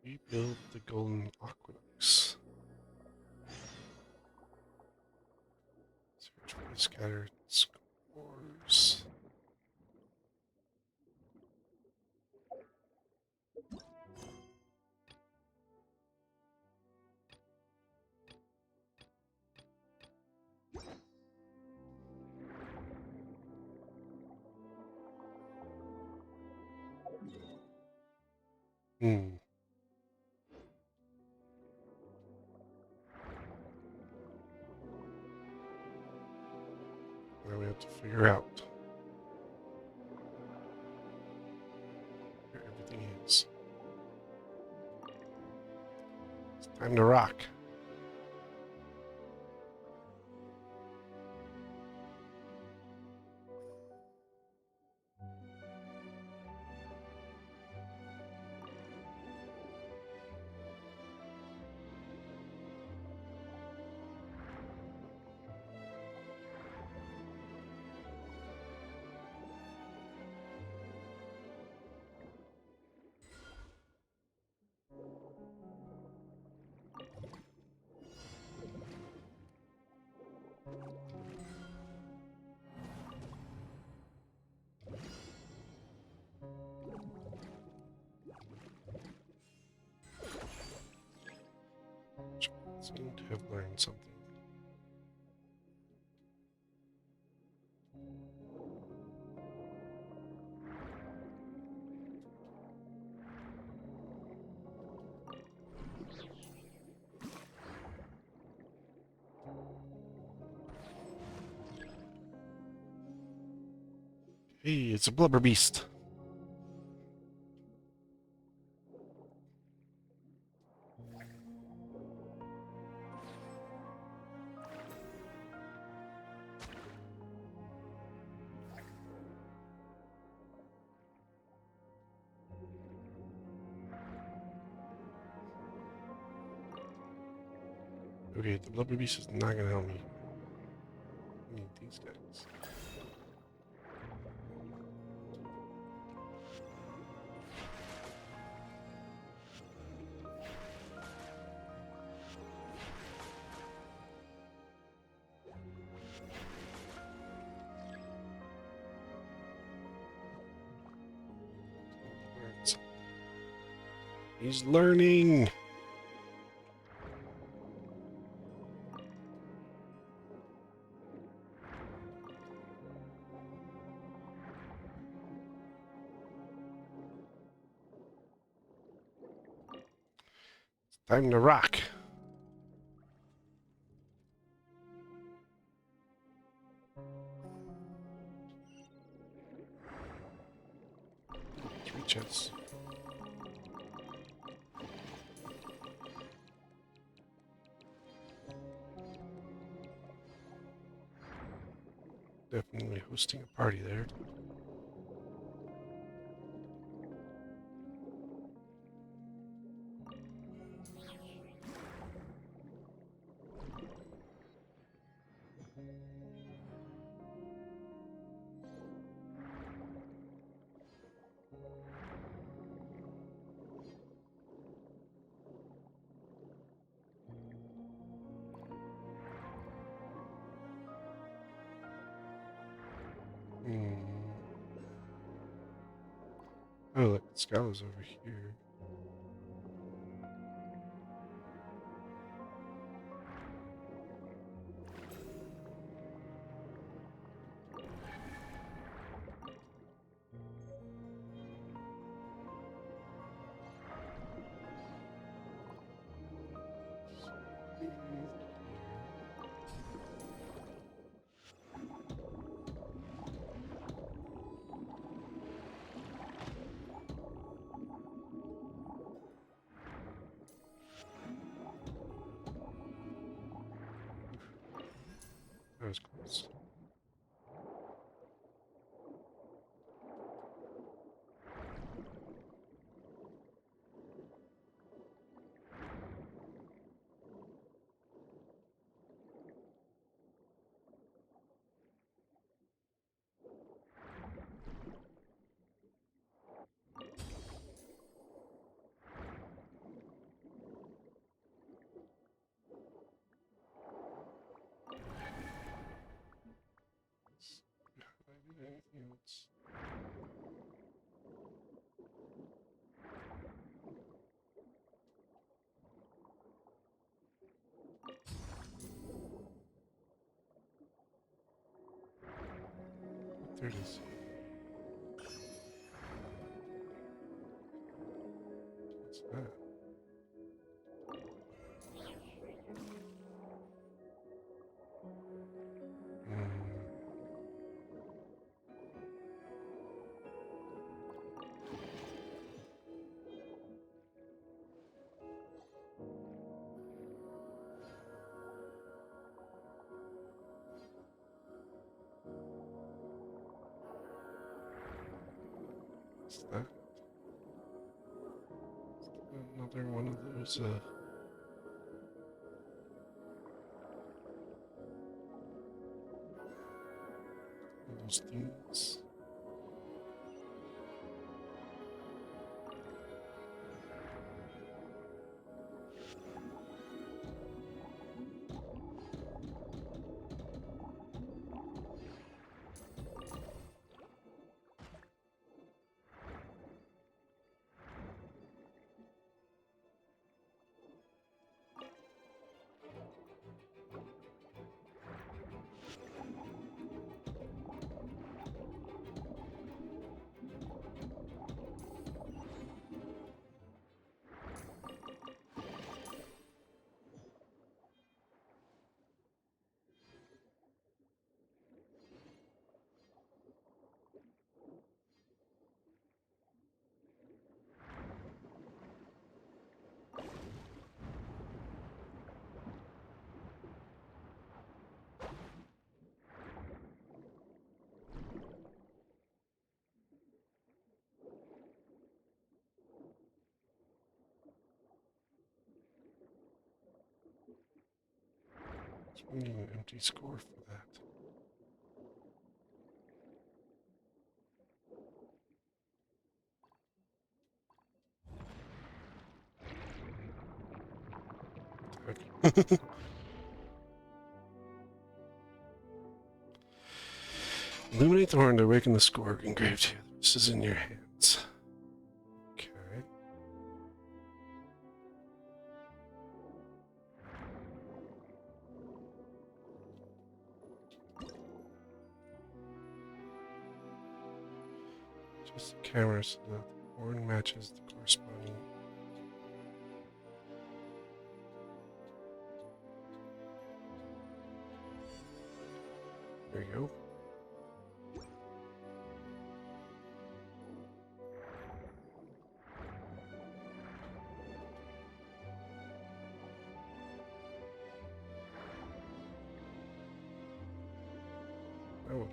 Rebuild the golden aqueducts. Search for the scattered scores. Hmm. Now we have to figure out where everything is. It's time to rock. Seem to have learned something. Hey, it's a blubber beast. Okay, the blubber beast is not gonna help me. I need these guys. He's learning. Time to rock. Three chests. Definitely Probably hosting a party there. Hmm. Oh, look, Scala's over here. That was close. Anything else? There it is. What's that? What's that? Another one of those things. So we need an empty score for that. Okay. Illuminate the horn to awaken the score engraved here. This is in your hands. Okay. Just the camera so that the horn matches the corresponding. There you go. Oh.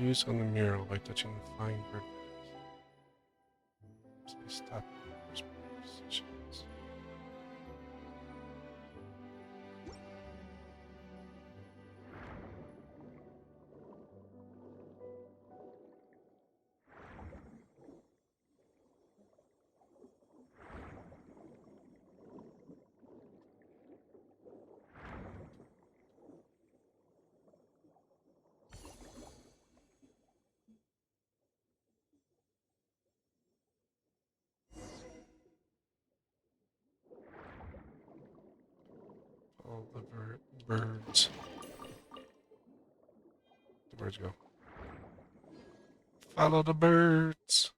Use on the mural by touching the flying bird. Say stop. Positions. All the birds. The birds go. Follow the birds.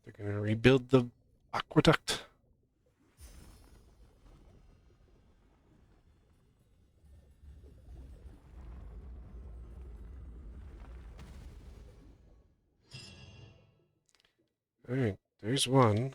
They're gonna rebuild the aqueduct. Alright, there's one.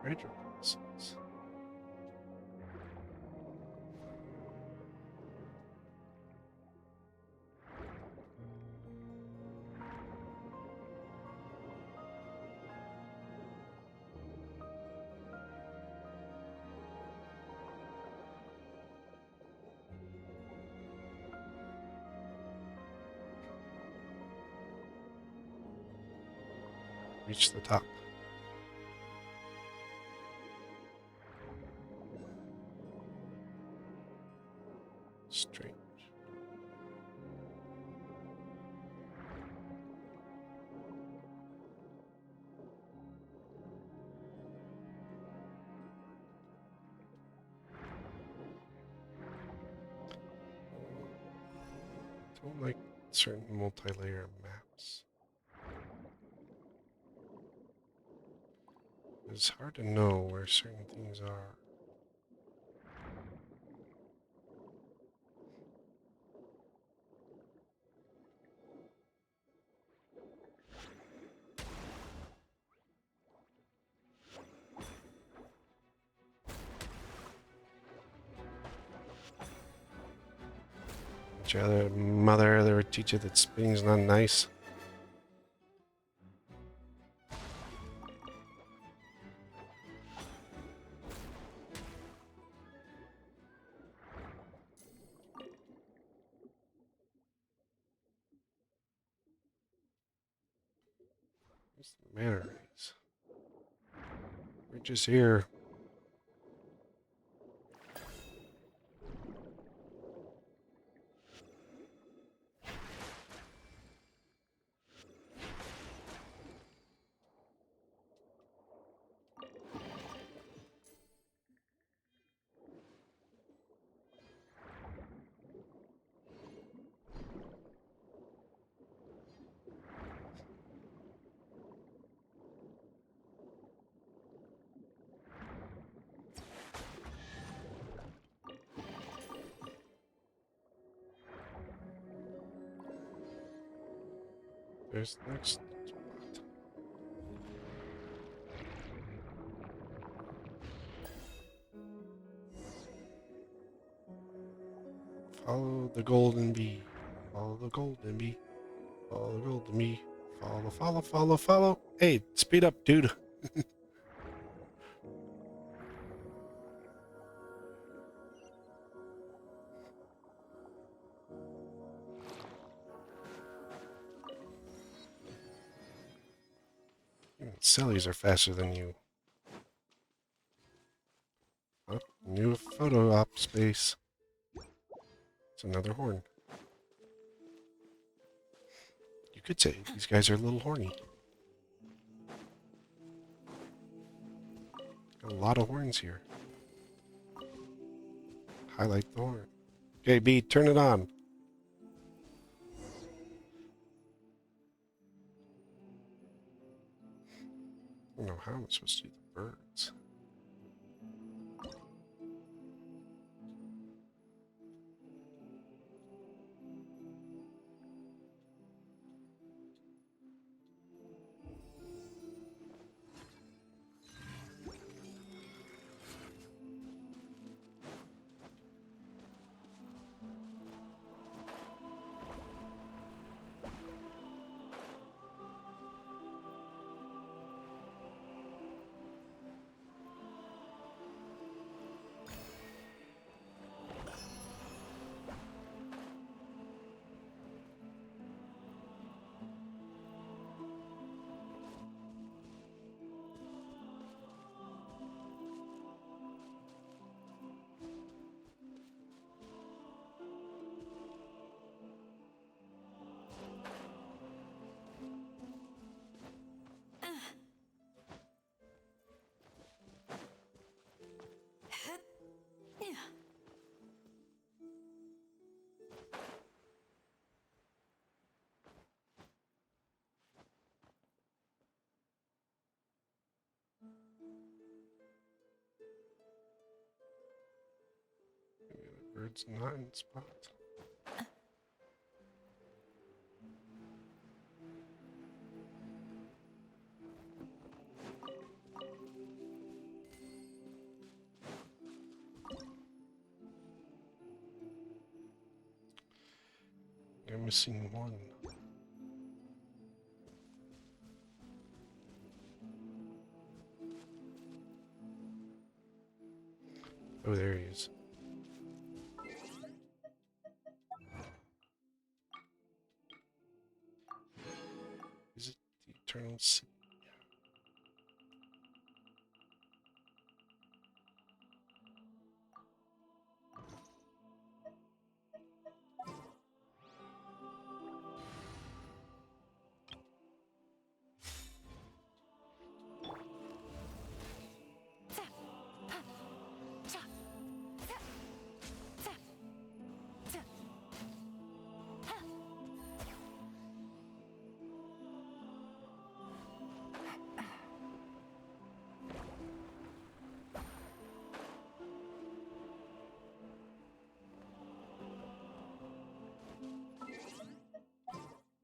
Ranger classes. Reach the top. Strange. Don't like certain multi-layer maps. It's hard to know where certain things are. Did your other mother ever teach you that spinning is not nice? Where's the mana rays? We're just here. There's the next spot. Follow the golden bee. Follow the golden bee. Follow the golden bee. Follow, follow, follow, follow. Hey, speed up, dude. Sillies are faster than you. Oh, new photo op space. It's another horn. You could say these guys are a little horny. Got a lot of horns here. Highlight the horn. Okay, B, turn it on. I don't know how I'm supposed to do the birds. Maybe the bird's not in spot. I'm missing one. Oh, there he is. Is it the Eternal Sea?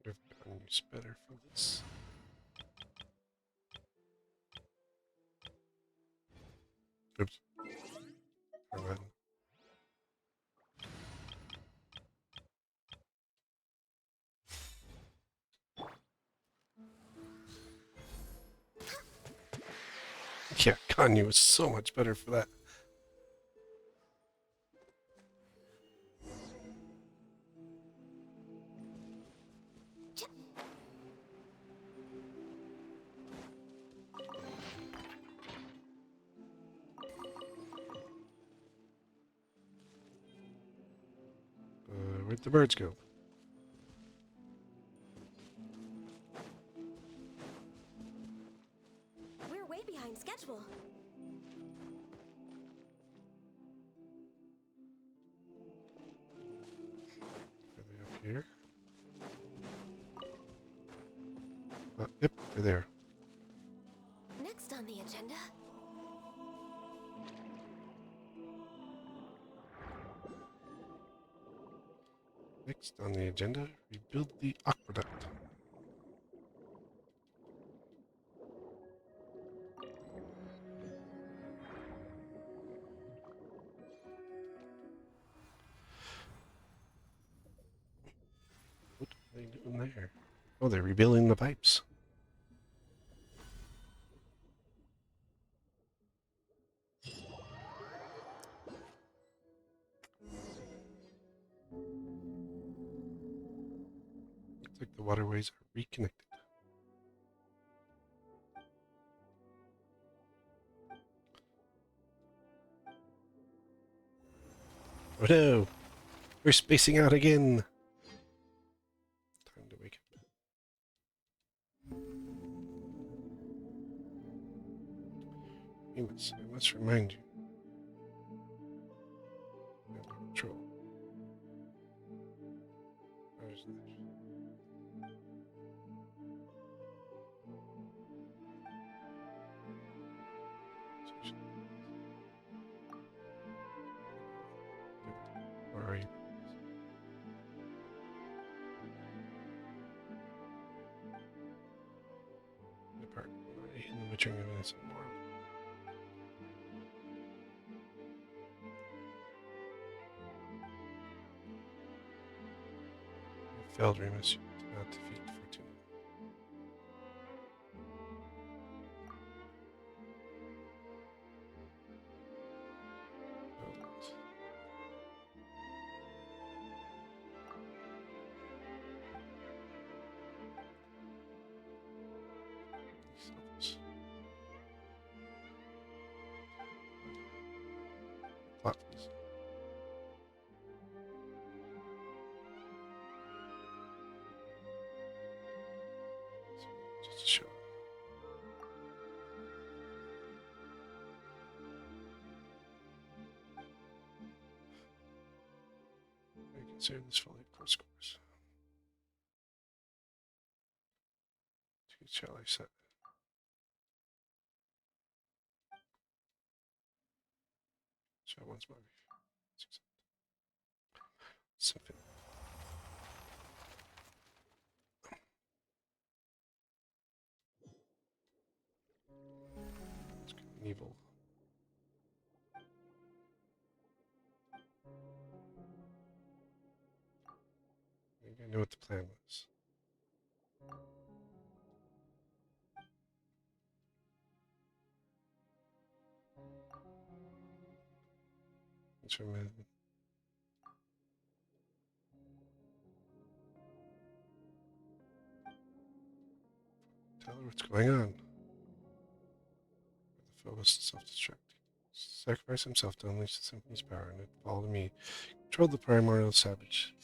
Would have gotten used better for this. Oops. Wrong button. Yeah, Kanye was so much better for that. Where'd the birds go? We're way behind schedule. Are they up here? Yep, they're there. Next on the agenda. Next on the agenda, rebuild the aqueduct. What are they doing there? Oh, they're rebuilding the pipes. Looks like the waterways are reconnected. Oh no! We're spacing out again! Time to wake up. I must remind you. Under control. Where's that? Where are you? Depart. In the maturing evidence of moral. You failed, Remus. You did not defeat Fortuna. Plot twist. Just to show. I consider this fully close scores. Two shall I set? So once my Symphony. It's kind of evil. Maybe I know what the plan was. It's from tell her what's going on. The focus is self-destruct. Sacrifice himself to unleash the symphony's power, and it fall to me. Control the primordial savage.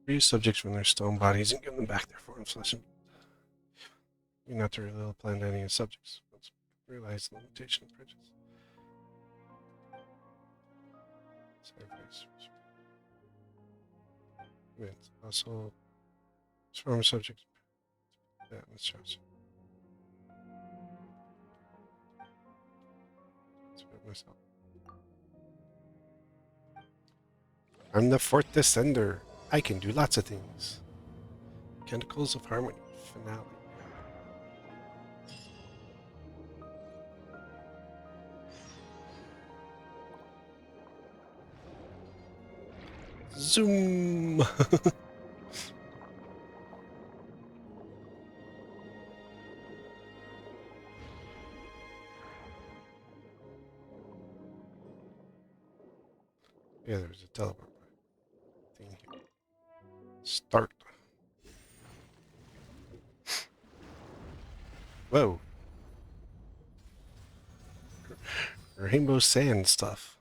Free subjects from their stone bodies and give them back their form, flesh, and you not to reveal plan to any of the subjects. Let's realize the limitation of prejudice. Sacrifice. Also, transform a subject. Yeah, let's try it. Myself. I'm the fourth descender. I can do lots of things. Canticles of Harmony finale. Zoom. Yeah, there's a teleport thing here. Start. Whoa. Rainbow sand stuff.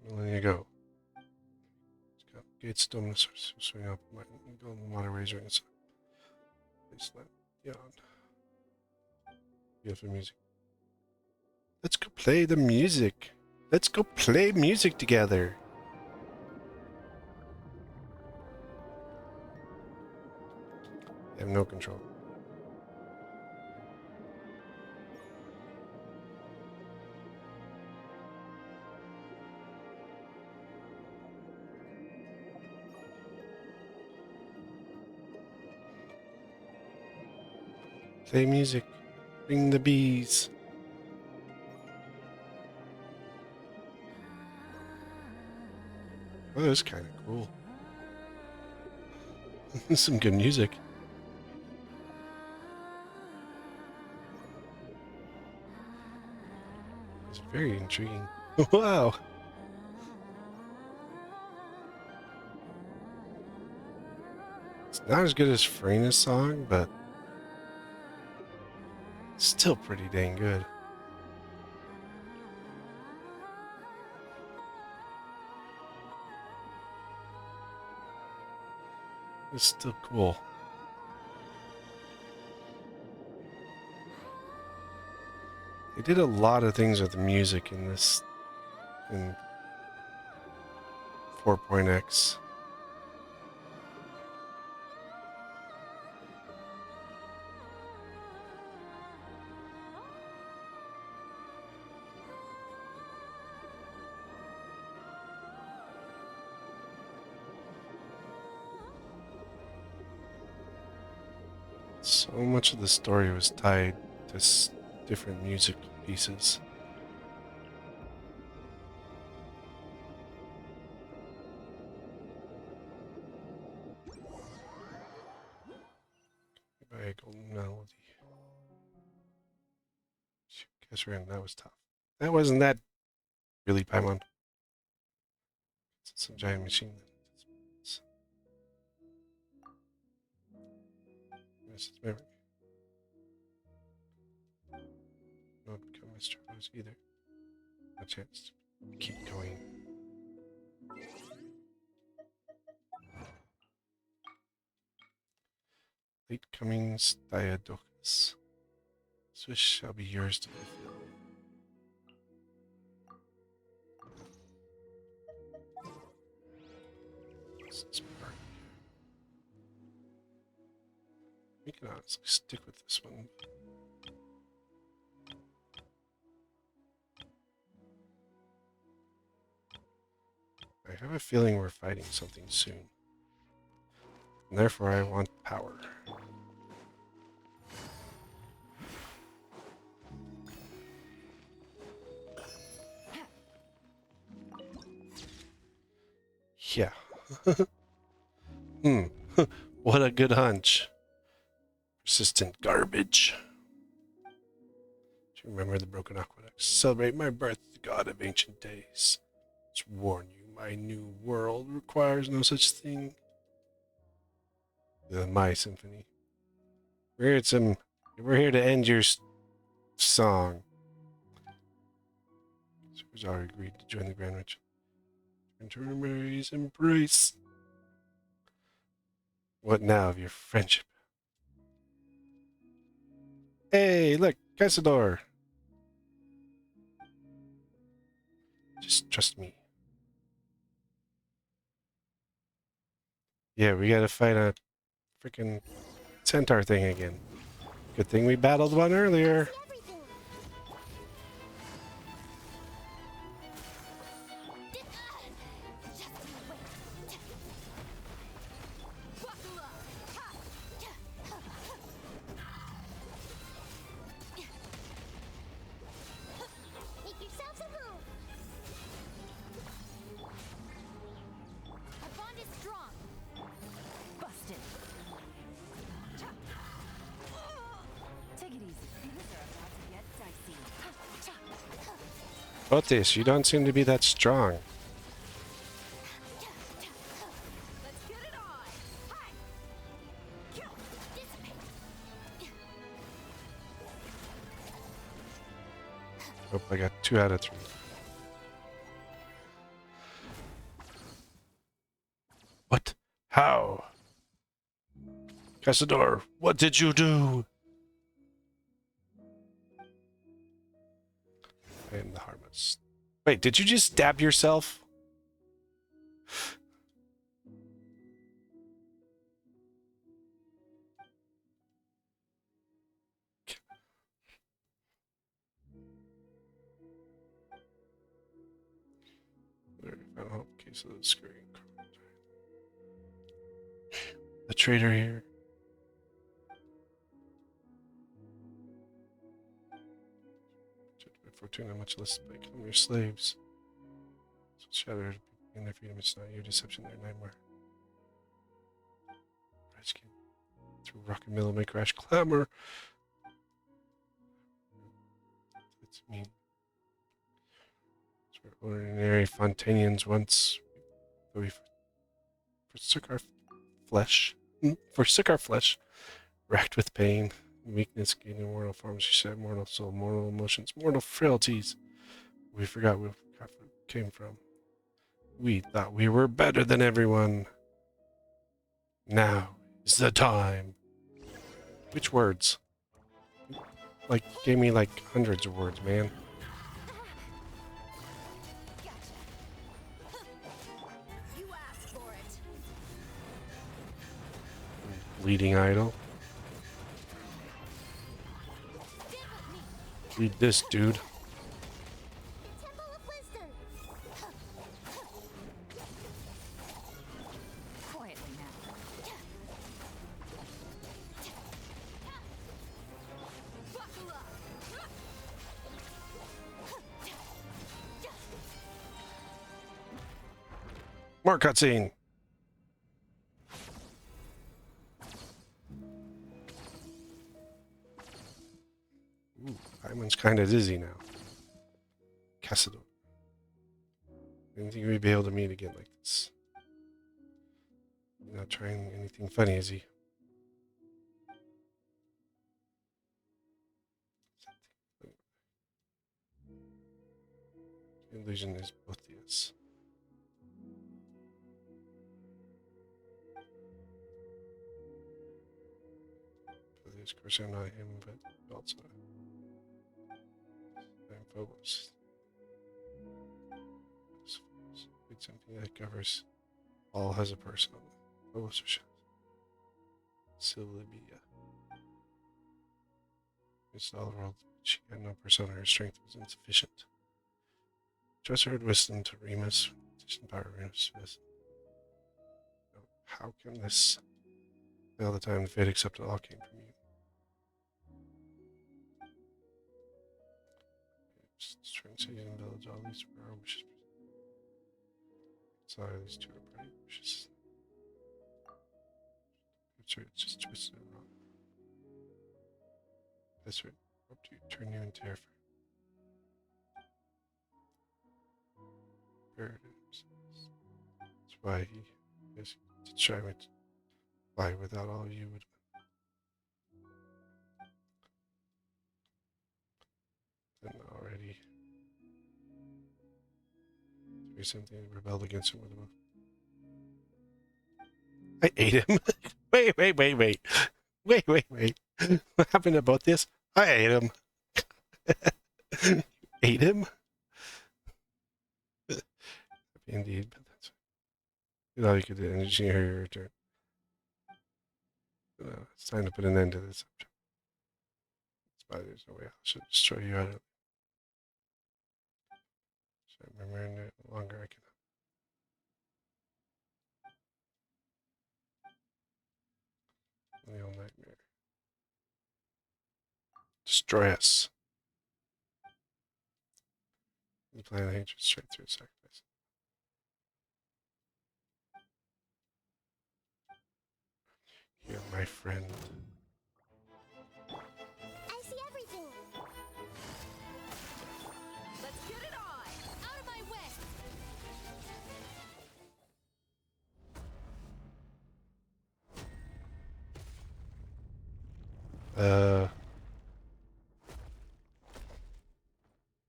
Millennia ago. Gates dominus swing up. Go in the water razor inside. Place that beyond. Beautiful music. Let's go play the music. Let's go play music together. I have no control. Play music. Bring the bees. Oh, that's kind of cool. Some good music. It's very intriguing. Wow. Not as good as Frena's song, but still pretty dang good. It's still cool. They did a lot of things with the music in this, in 4.x. So much of the story was tied to different music pieces. By a golden melody. Guess we're in. That was tough. That wasn't that really Paimon. It's some giant machine. Miss its memory. Not become Mr. Rose either. No chance to keep going. Late comings, Diadochus. This wish shall be yours to fulfill. This is part. We can honestly stick with this one. I have a feeling we're fighting something soon. And therefore I want power. Yeah. What a good hunch. Persistent garbage. To remember the broken aqueducts. Celebrate my birth, the god of ancient days. To warn you, my new world requires no such thing. My symphony. We're here to end your song. Zara agreed to join the Grand Witch. And to Mary's embrace. What now of your friendship? Hey, look, Casador. Just trust me. Yeah, we gotta fight a freaking centaur thing again. Good thing we battled one earlier. Otis, you don't seem to be that strong. Oh, I got 2 out of 3. What? How? Casador, what did you do? I am the harmless. Wait, did you just stab yourself? Oh, case of the screen. The traitor here. Fortuna, much less become your slaves. So shattered in their freedom, it's not your deception, their nightmare. Redskin. Through rock and mill, make rash clamor. It's mean. So we're ordinary Fontanians once, but we forsook our flesh Forsook our flesh, racked with pain, weakness, gaining mortal forms, she said, mortal soul, mortal emotions, mortal frailties. We forgot where we came from. We thought we were better than everyone. Now is the time. Which words? Like, gave me like hundreds of words, man. Gotcha. You asked for it. Bleeding idol. Stick with me. Bleed this dude. The Temple of Wisdom. Quietly now. Buckle up. More cutscene. Ooh, Iman's kind of dizzy now. Cassador. Didn't think we'd be able to meet again like this. He's not trying anything funny, is he? The illusion is both of us. Of course, I'm not him, but also I'm Phobos. It's something that covers all has a personal. Phobos or Sylvia. It's all the world. She had no persona. Her strength was insufficient. Trust her wisdom to Remus. Just power Remus. How can this? All the time, the fate accepted all came from you. Just trying to say in the village, all these were our wishes. Sorry, these two are pretty wishes. It's right, it's just twisted and wrong. That's right. Hope to turn you into terrifier. That's why he is to try to fly without all you would. Then already to be something that rebelled against him with a move. I ate him. Wait. What happened about this? I ate him. Ate him? Indeed, but that's all you could do. And you hear your return. It's time to put an end to this subject. That's why there's no way I should destroy you out of it. So I'm remembering it no longer I can. The old nightmare. Destroy us. The plan of hatred straight through sacrifice. You're my friend. I see everything. Let's get it on. Out of my way.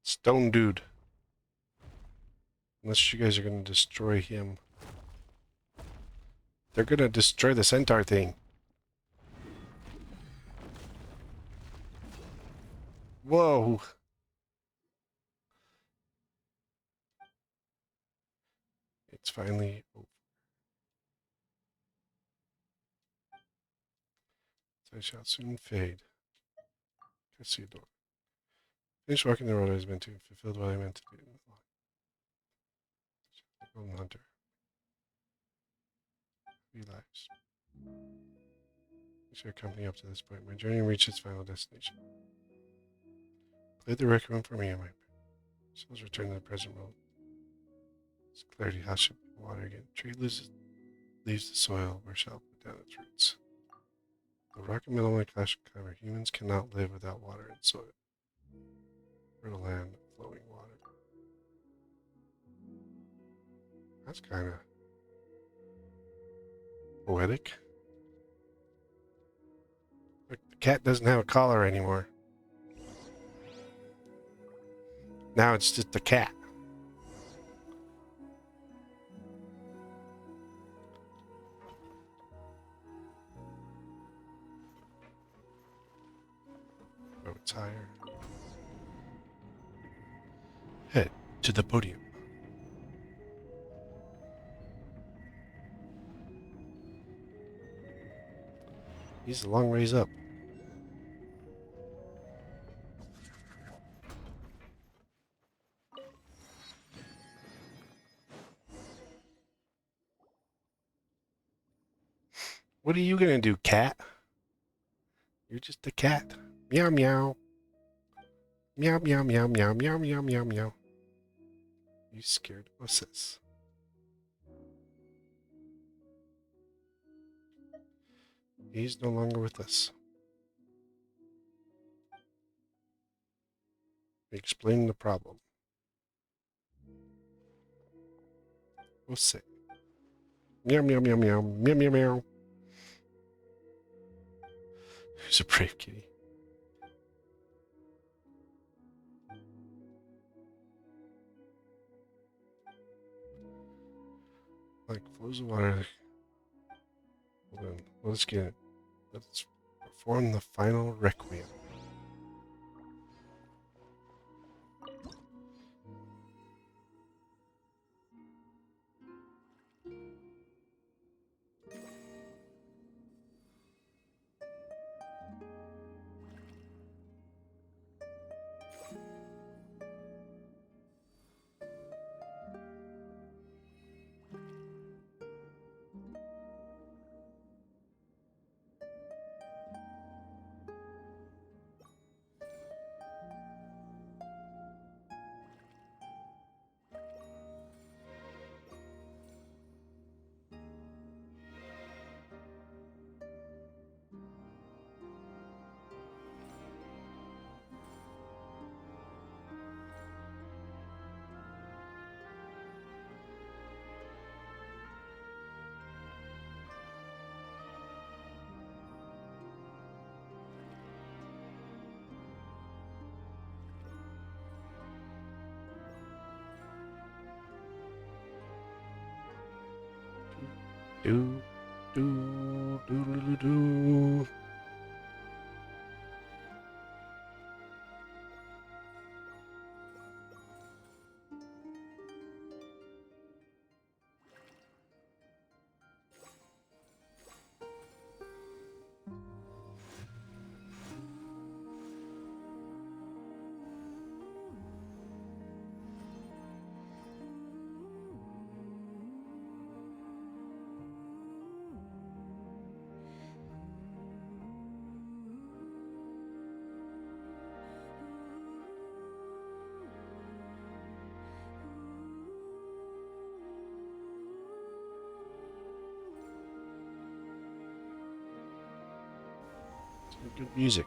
Stone dude. Unless you guys are gonna destroy him. They're gonna destroy the centaur thing. Whoa. It's finally over. I shall soon fade. Cassidor. Finish walking the road I was meant to, fulfilled what I meant to do. Golden Hunter. Happy lives. Thanks for your company up to this point. My journey reached its final destination. Play the requiem for me and my souls return to the present world. It's clarity, how should water again? Tree leaves the soil, where shall it put down its roots? The rock and metal my clash cover. Humans cannot live without water and soil. Fertile land, flowing water. That's kind of poetic. cat doesn't have a collar anymore. Now it's just a cat. Oh, it's higher. Head to the podium. He's a long ways up. What are you gonna do, cat? You're just a cat. Meow meow. Meow meow meow meow meow meow meow meow. You scared wusses. He's no longer with us. Explain the problem. We'll see. Meow meow meow meow meow meow meow. Who's a brave kitty? Like flows of water. Hold on. Let's get it. Let's perform the final requiem. Do, do, do, do, do. Good music.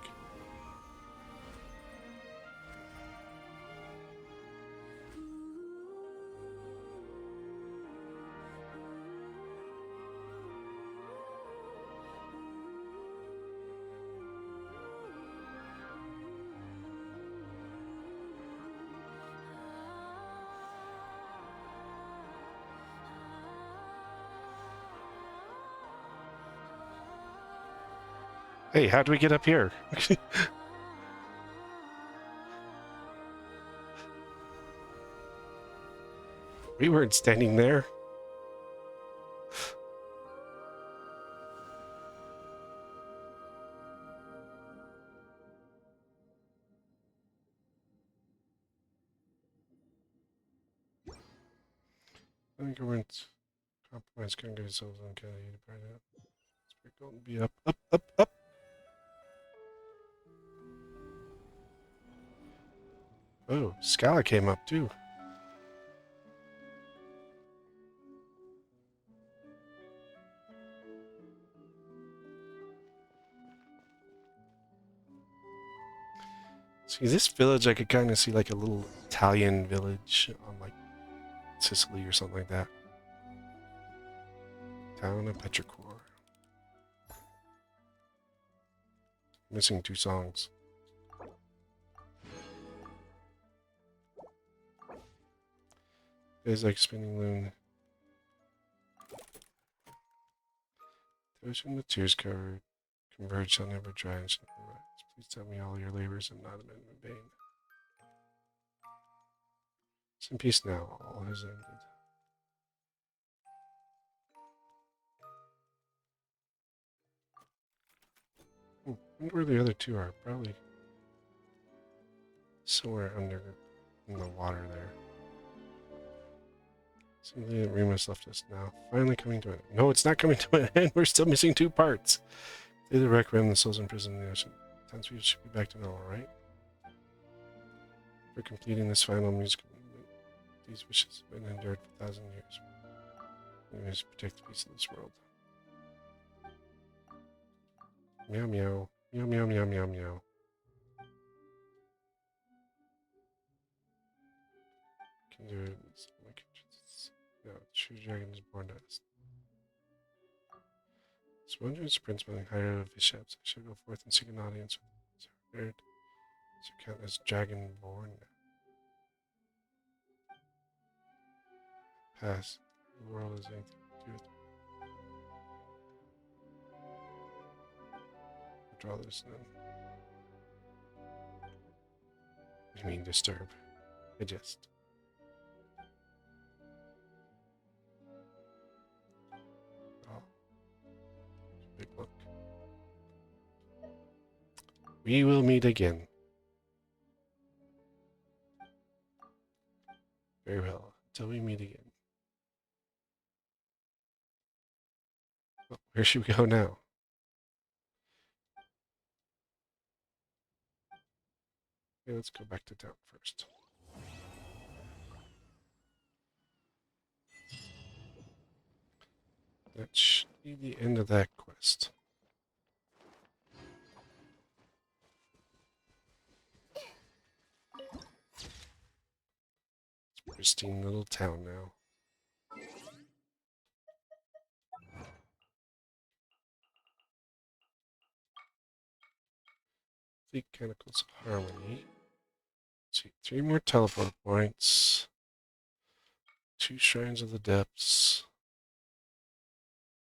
Hey, how do we get up here? We weren't standing there. I think we're in compromise. Can't get ourselves on kind of part out. We're going to be up, up, up, up. Oh, Scala came up too. See, this village, I could kind of see like a little Italian village on like Sicily or something like that. Town of Petrichor. Missing 2 songs. Days like spinning loon. Those whom the tears covered, converge shall never dry and shall never rise. Please tell me all your labors have not been in vain. Rest in peace now, all has ended. I wonder where the other 2 are. Probably somewhere under in the water there. Simply that Remus left us now. Finally coming to an end. No, it's not coming to an end. We're still missing 2 parts. They the requiem, the souls imprisoned in the ocean. Townspeople should be back to normal, right? For completing this final musical movement, these wishes have been endured for 1,000 years. We must protect the peace of this world. Meow meow. Meow meow meow meow meow. Can do it. No, true dragon is born to us. Sponge is prince smelling higher of his ships. I shall go forth and seek an audience with prepared. So count as dragon born. Pass. The world has anything to do with it. Draw this then. What do you mean disturb? I just. Oh. Big look. We will meet again. Very well. Until we meet again. Oh, where should we go now? Okay, let's go back to town first. That should be the end of that quest. It's a pristine little town now. Fleet Chemicals Harmony. Let's see, 3 more teleport points. 2 Shrines of the Depths.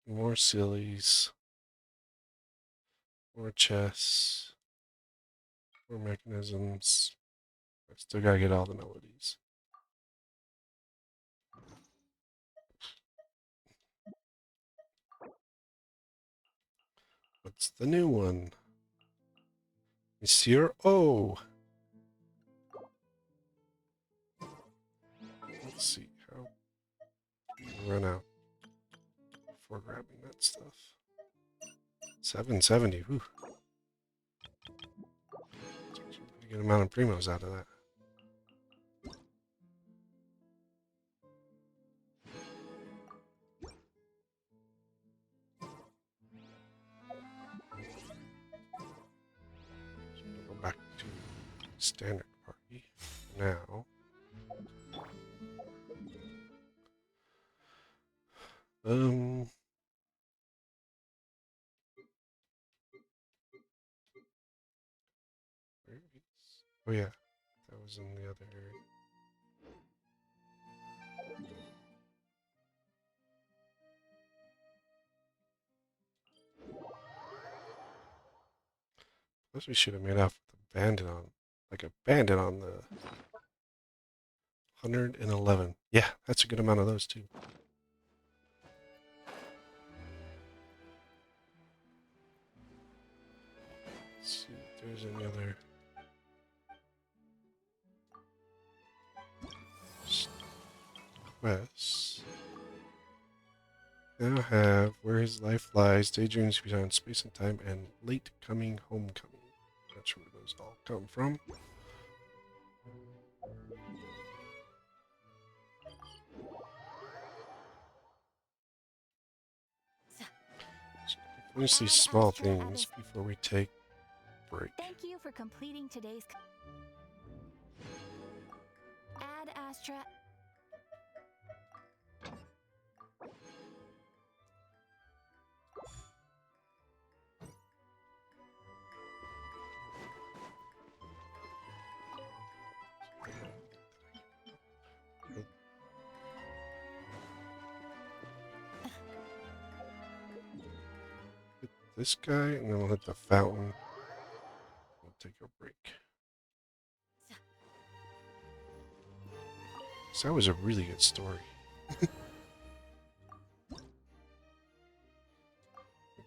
More sillies. More chests. More mechanisms. I still gotta get all the melodies. What's the new one? Monsieur O. Let's see how we run out before grabbing that stuff. 770. Whew. A good amount of primos out of that. So we'll go back to standard party now. Where is... Oh yeah, that was in the other area. Plus we should have made off with a bandit on, like a bandit on the 111. Yeah, that's a good amount of those too. Let's see if there's any other quests. Now have Where His Life Lies, Daydreams Beyond Space and Time, and Late Coming Homecoming. Not sure where those all come from. Finish these small things before we take break. Thank you for completing today's. Add Astra. this guy, and then we'll hit the fountain. We'll take a break. So that was a really good story. We've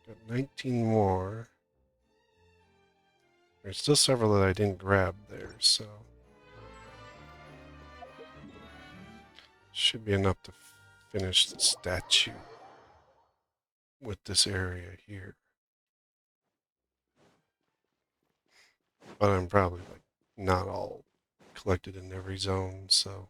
got 19 more. There's still several that I didn't grab there, so should be enough to finish the statue with this area here. But I'm probably like not all collected in every zone, so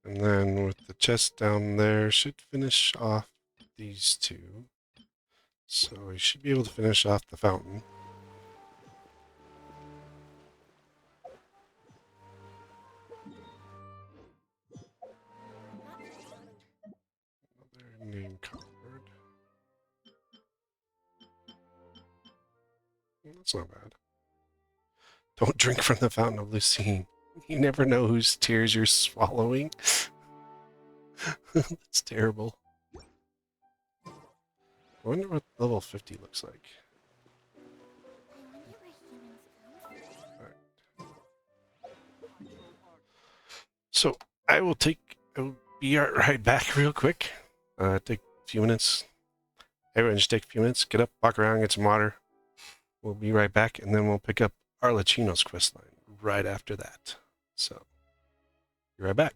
and then with the chest down there, should finish off these two. So we should be able to finish off the fountain. Another name card. That's not bad. Don't drink from the fountain of Lucine. You never know whose tears you're swallowing. That's terrible. I wonder what level 50 looks like. So I'll be right back real quick. Take a few minutes. Everyone just take a few minutes, get up, walk around, get some water. We'll be right back, and then we'll pick up Arlecchino's quest line right after that. So, be right back.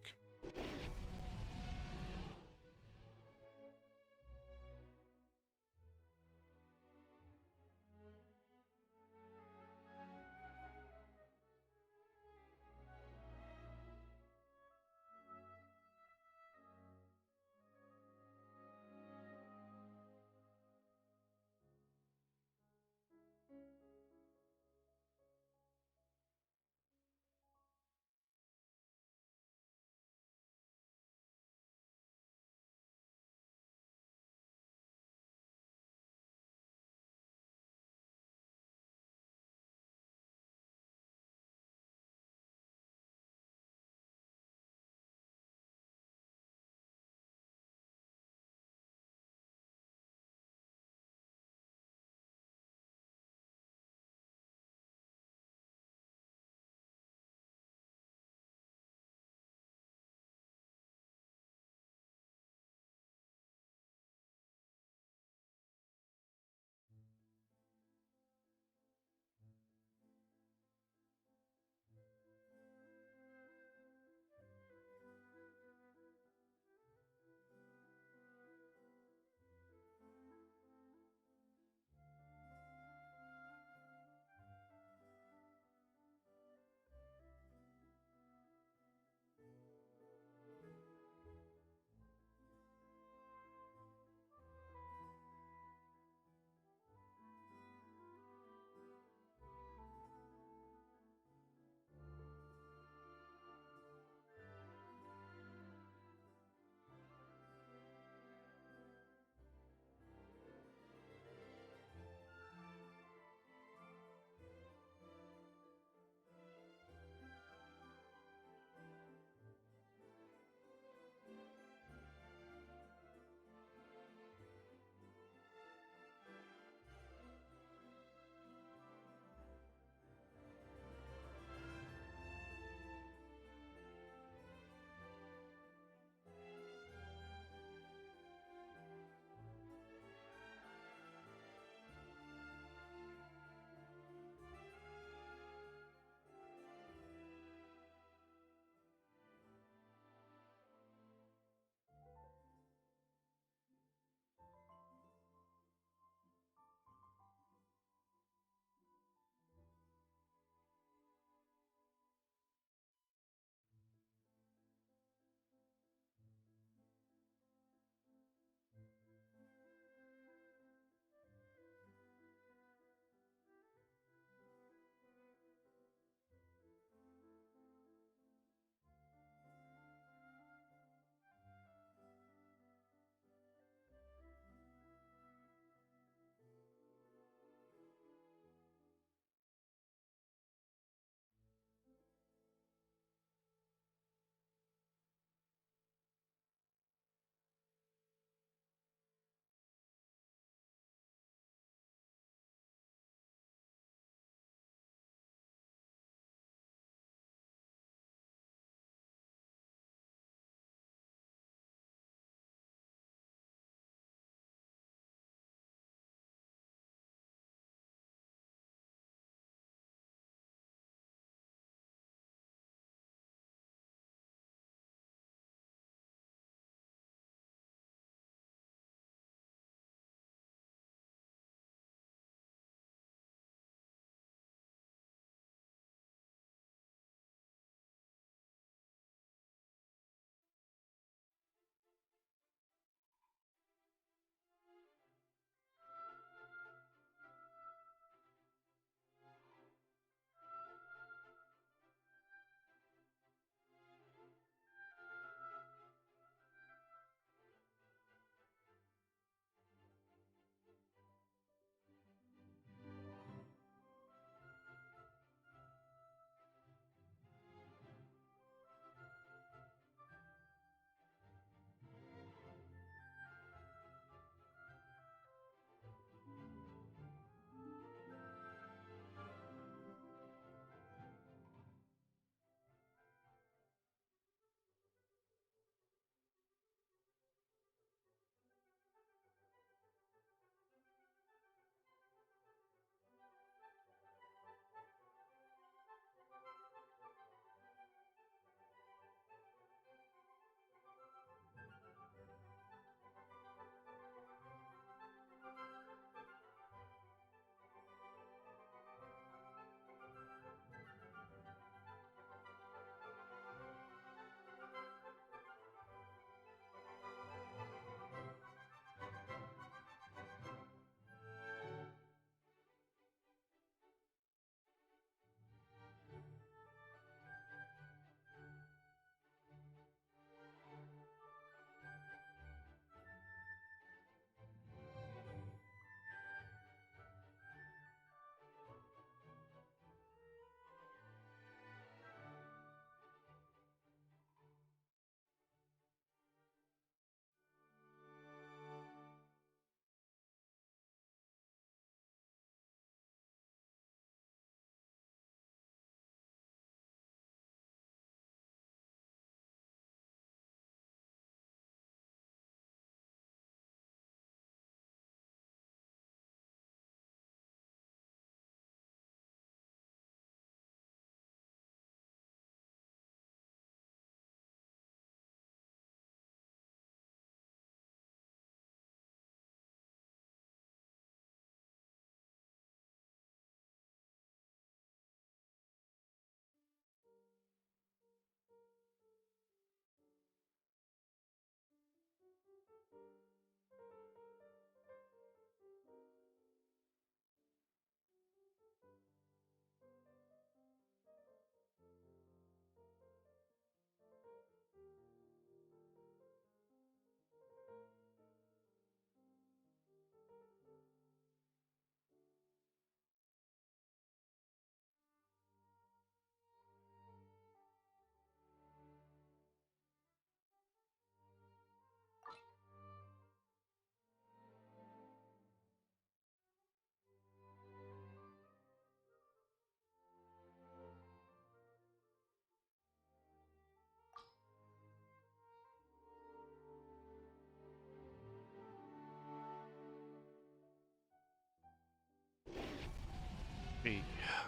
Hey,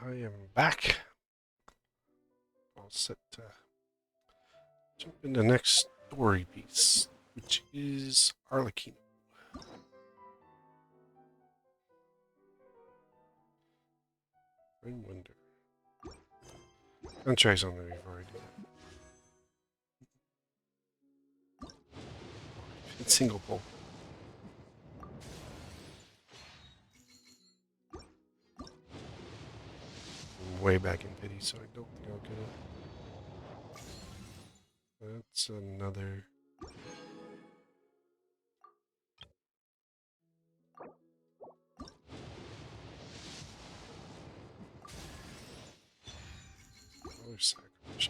I am back. All set to jump into the next story piece, which is Arlecchino. Spring Wonder. I'll try something before I do that. It's single pull. I'm way back in pity, so I don't think I'll get it. That's another. Another sacrifice.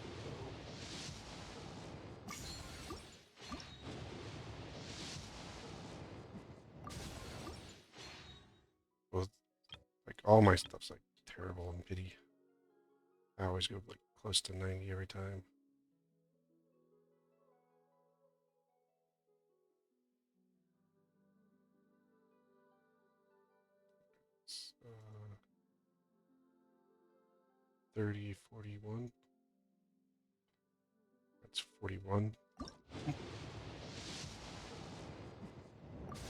Well, like all my stuff's like terrible in pity. I always go like close to 90 every time. It's, 30, 41. That's 41.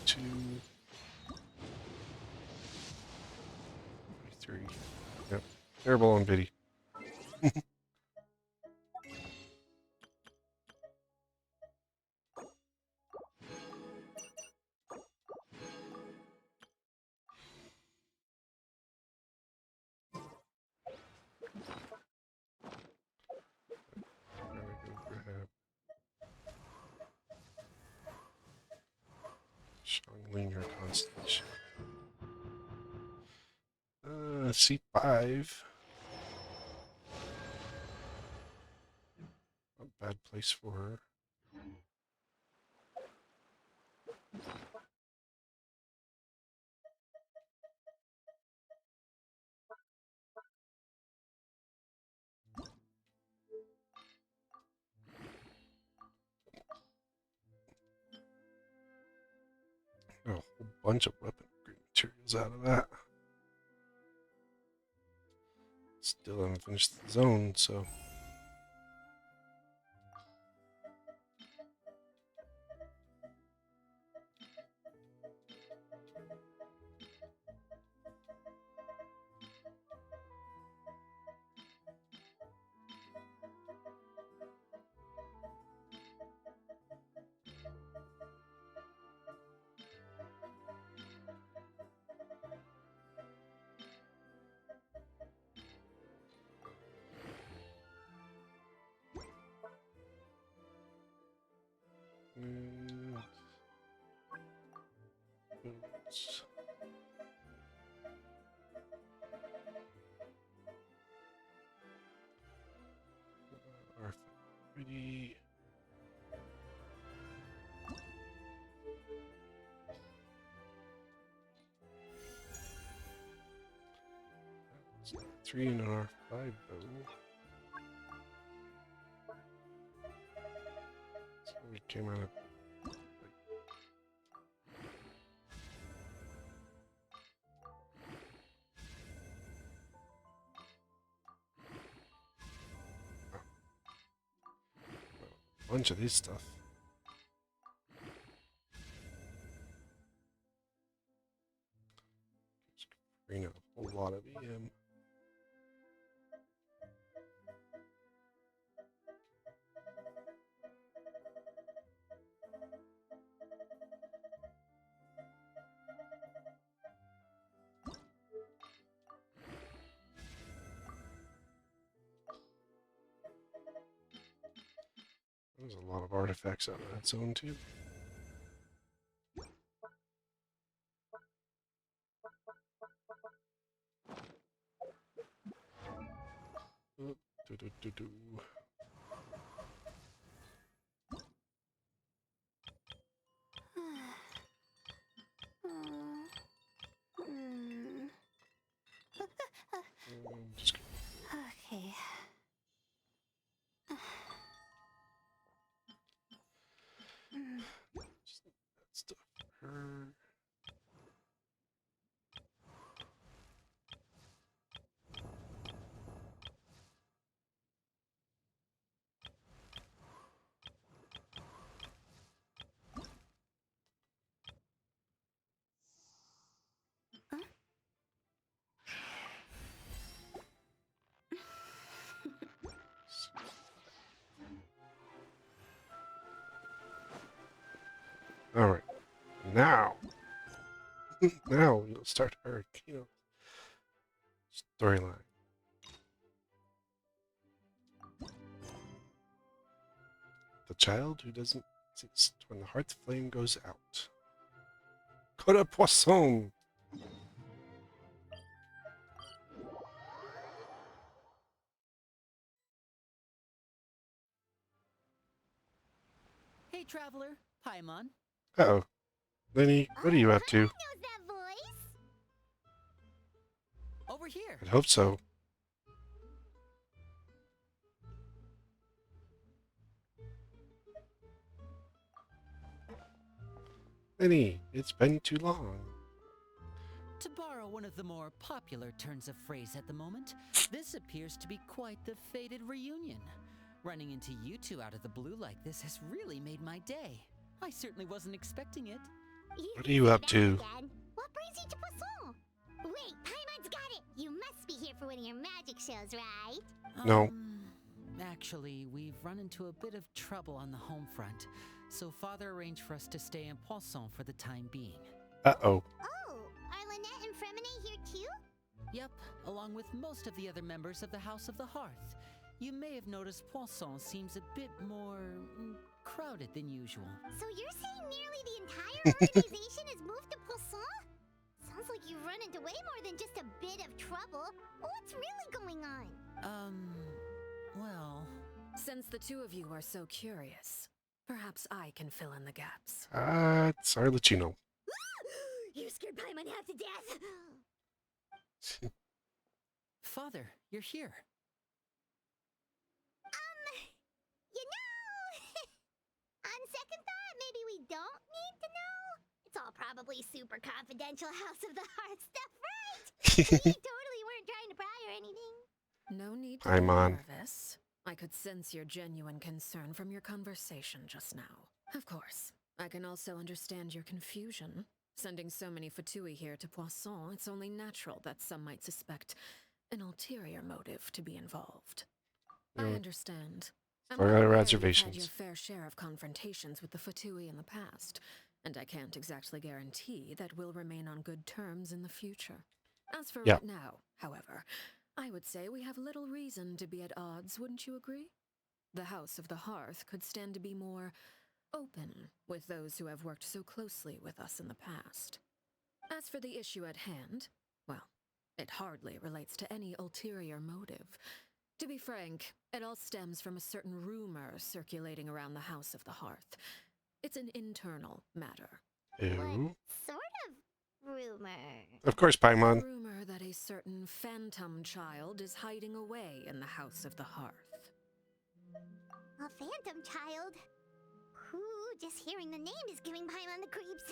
2. 33. Yep. Terrible on pity. Gotta go grab Linear Constellation. C5. Not a bad place for her. A whole bunch of weapon upgrade materials out of that. Still haven't finished the zone, so. And boots. Ready. That's 3 and an R5 bow. So we came out of a bunch of this stuff. Bring a whole lot of EM. There's a lot of artifacts out of that zone, too. Oh, do. Just Okay. stuff for her. All right, now, now we'll start our storyline. The child who doesn't exist when the hearth flame goes out. Coup de poisson. Hey, traveler, Paimon. Uh-oh. Lenny, what are you up to? Knows that voice. Over here. I hope so. Lenny, it's been too long. To borrow one of the more popular turns of phrase at the moment, this appears to be quite the fated reunion. Running into you two out of the blue like this has really made my day. I certainly wasn't expecting it. What are you up to? Again. What brings you to Poisson? Wait, Paimon's got it. You must be here for one of your magic shows, right? No. Actually, we've run into a bit of trouble on the home front, so Father arranged for us to stay in Poisson for the time being. Uh-oh. Oh, are Lynette and Fremine here too? Yep, along with most of the other members of the House of the Hearth. You may have noticed Poisson seems a bit more crowded than usual. So you're saying nearly the entire organization has moved to Poisson? Sounds like you've run into way more than just a bit of trouble. What's really going on? Well... Since the two of you are so curious, perhaps I can fill in the gaps. It's Arlecchino. You scared Paimon half to death. Father, you're here. You know, on second thought, maybe we don't need to know. It's all probably super confidential House of the Heart stuff, right? We totally weren't trying to pry or anything. No need to I'm be on. nervous. I could sense your genuine concern from your conversation just now. Of course, I can also understand your confusion. Sending so many Fatui here to Poisson, it's only natural that some might suspect an ulterior motive to be involved. I Yeah. understand. I'm I got well aware you've reservations. had your fair share of confrontations with the Fatui in the past, and I can't exactly guarantee that we'll remain on good terms in the future. As for Yeah. right now, however, I would say we have little reason to be at odds, wouldn't you agree? The House of the Hearth could stand to be more open with those who have worked so closely with us in the past. As for the issue at hand, well, it hardly relates to any ulterior motive. To be frank, it all stems from a certain rumor circulating around the House of the Hearth. It's an internal matter. Ew. What sort of rumor? Of course, A Paimon. rumor that a certain phantom child is hiding away in the House of the Hearth. A phantom child? Ooh, just hearing the name is giving Paimon the creeps.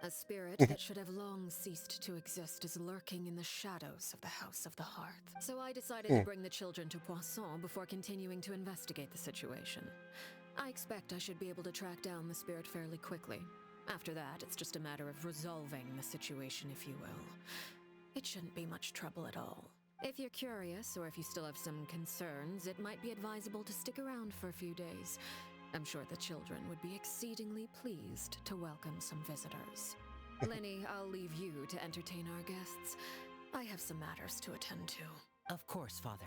A spirit that should have long ceased to exist is lurking in the shadows of the House of the Hearth. So I decided to bring the children to Poisson before continuing to investigate the situation. I expect I should be able to track down the spirit fairly quickly. After that, it's just a matter of resolving the situation, if you will. It shouldn't be much trouble at all. If you're curious, or if you still have some concerns, it might be advisable to stick around for a few days. I'm sure the children would be exceedingly pleased to welcome some visitors. Lenny, I'll leave you to entertain our guests. I have some matters to attend to. Of course, Father.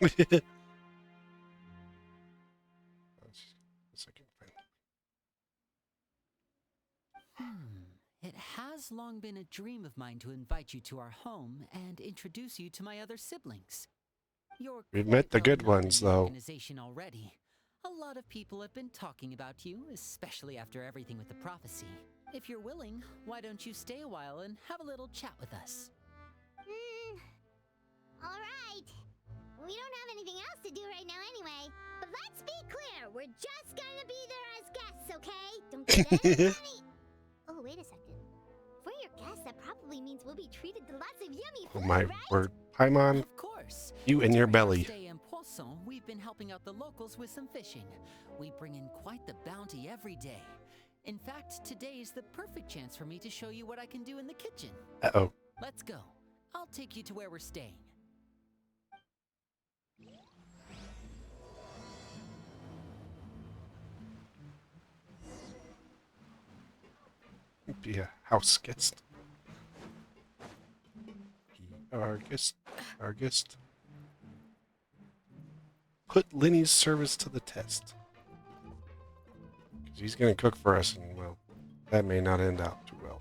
It has long been a dream of mine to invite you to our home and introduce you to my other siblings. You're We've quite met the well good known in ones, the though. organization already. A lot of people have been talking about you, especially after everything with the prophecy. If you're willing, why don't you stay a while and have a little chat with us? Alright. We don't have anything else to do right now anyway. But let's be clear, we're just gonna be there as guests, okay? Don't get any... Oh, wait a second. For your guests, that probably means we'll be treated to lots of yummy Oh food, my right? word. Paimon, Of course. you and your During our belly. stay in Poisson, we've been helping out the locals with some fishing. We bring in quite the bounty every day. In fact, today is the perfect chance for me to show you what I can do in the kitchen. Uh-oh. Let's go. I'll take you to where we're staying. Be a house guest. Our guest. Our guest. Put Lenny's service to the test. Because he's going to cook for us, and, well, that may not end out too well.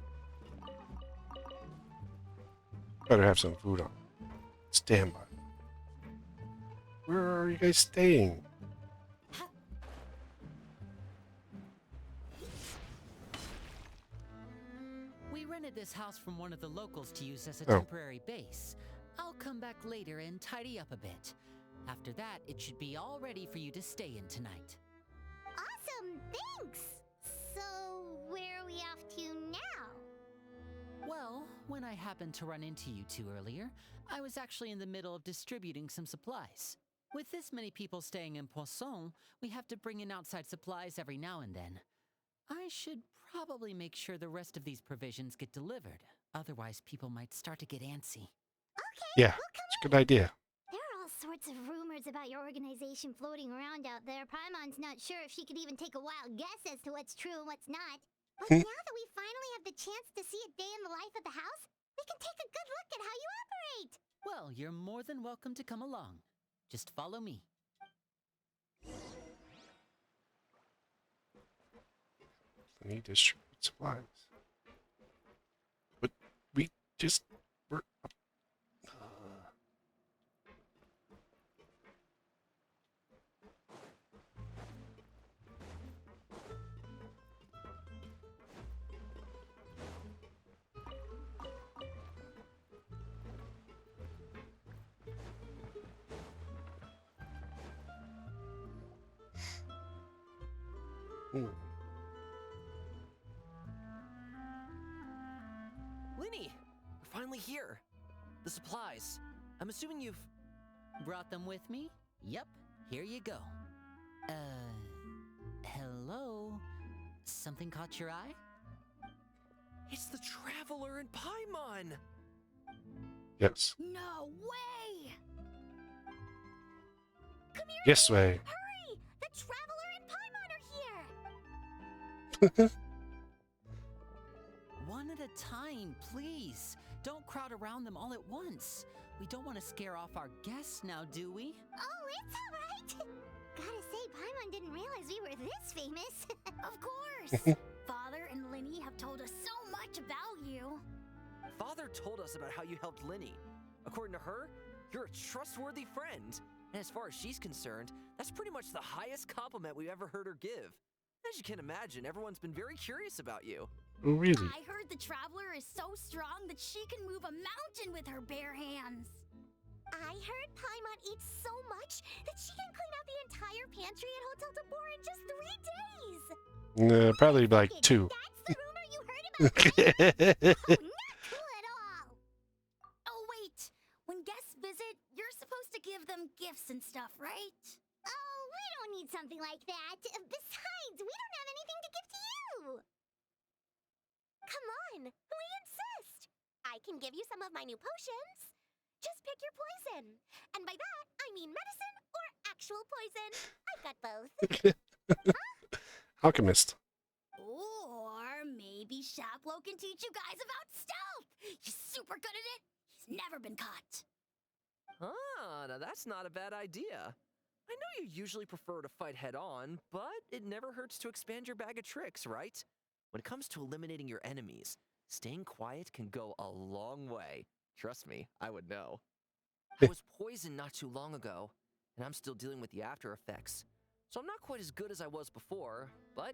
Better have some food on. Stand by. Where are you guys staying? We rented this house from one of the locals to use as a Oh. temporary base. I'll come back later and tidy up a bit. After that, it should be all ready for you to stay in tonight. Awesome, thanks! So, where are we off to now? Well, when I happened to run into you two earlier, I was actually in the middle of distributing some supplies. With this many people staying in Poisson, we have to bring in outside supplies every now and then. I should probably make sure the rest of these provisions get delivered. Otherwise, people might start to get antsy. Okay, Yeah, we'll come it's a good idea. There are all sorts of rumors about your organization floating around out there. Paimon's not sure if she could even take a wild guess as to what's true and what's not. But now that we finally have the chance to see a day in the life of the house, we can take a good look at how you operate. Well, you're more than welcome to come along. Just follow me. We need to distribute supplies. But we just were. Lenny, we're finally here. The supplies. I'm assuming you've... Brought them with me? Yep, here you go. Hello? Something caught your eye? It's the Traveler and Paimon! Yes. No way! Come here! Yes way. Hurry! The Traveler and Paimon are here! One at a time, please. Don't crowd around them all at once. We don't want to scare off our guests now, do we? Oh, it's alright! Gotta say, Paimon didn't realize we were this famous. Of course! Father and Lenny have told us so much about you. Father told us about how you helped Lenny. According to her, you're a trustworthy friend. And as far as she's concerned, that's pretty much the highest compliment we've ever heard her give. As you can imagine, everyone's been very curious about you. Oh, really? I heard the Traveler is so strong that she can move a mountain with her bare hands. I heard Paimon eats so much that she can clean out the entire pantry at Hotel de Boer in just 3 days. Probably like 2. That's the rumor you heard about Paimon? Oh, not cool at all. Oh, wait. When guests visit, you're supposed to give them gifts and stuff, right? Oh, we don't need something like that. Besides, we don't have anything to give to you. Come on, we insist. I can give you some of my new potions. Just pick your poison. And by that, I mean medicine or actual poison. I've got both. Alchemist. Or maybe Shaplo can teach you guys about stealth. He's super good at it. He's never been caught. Ah, Now that's not a bad idea. I know you usually prefer to fight head on, but it never hurts to expand your bag of tricks, right? When it comes to eliminating your enemies, staying quiet can go a long way. Trust me, I would know. I was poisoned not too long ago, and I'm still dealing with the after effects. So I'm not quite as good as I was before, but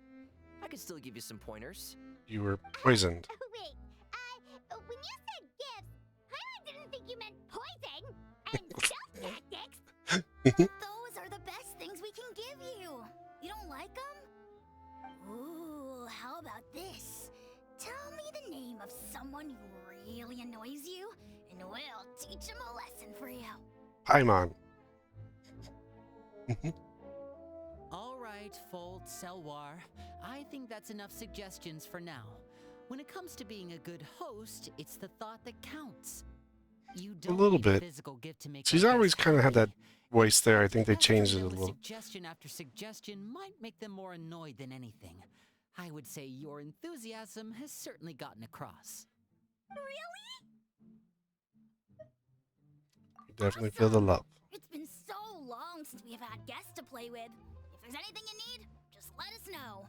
I can still give you some pointers. You were poisoned. Wait, when you said gifts, I didn't think you meant poison and stealth tactics. Those are the best things we can give you. You don't like them? Ooh, how about this? Tell me the name of someone who really annoys you, and we'll teach him a lesson for you. Paimon. All right, Fold, Selwar. I think that's enough suggestions for now. When it comes to being a good host, it's the thought that counts. You don't little need bit. physical gift to make She's that always guest kind of had that happy. voice there. I think they Pestering changed it a them with little. Suggestion after suggestion might make them more annoyed than anything. I would say your enthusiasm has certainly gotten across. You definitely feel the love. It's been so long since we've had guests to play with. If there's anything you need, just let us know.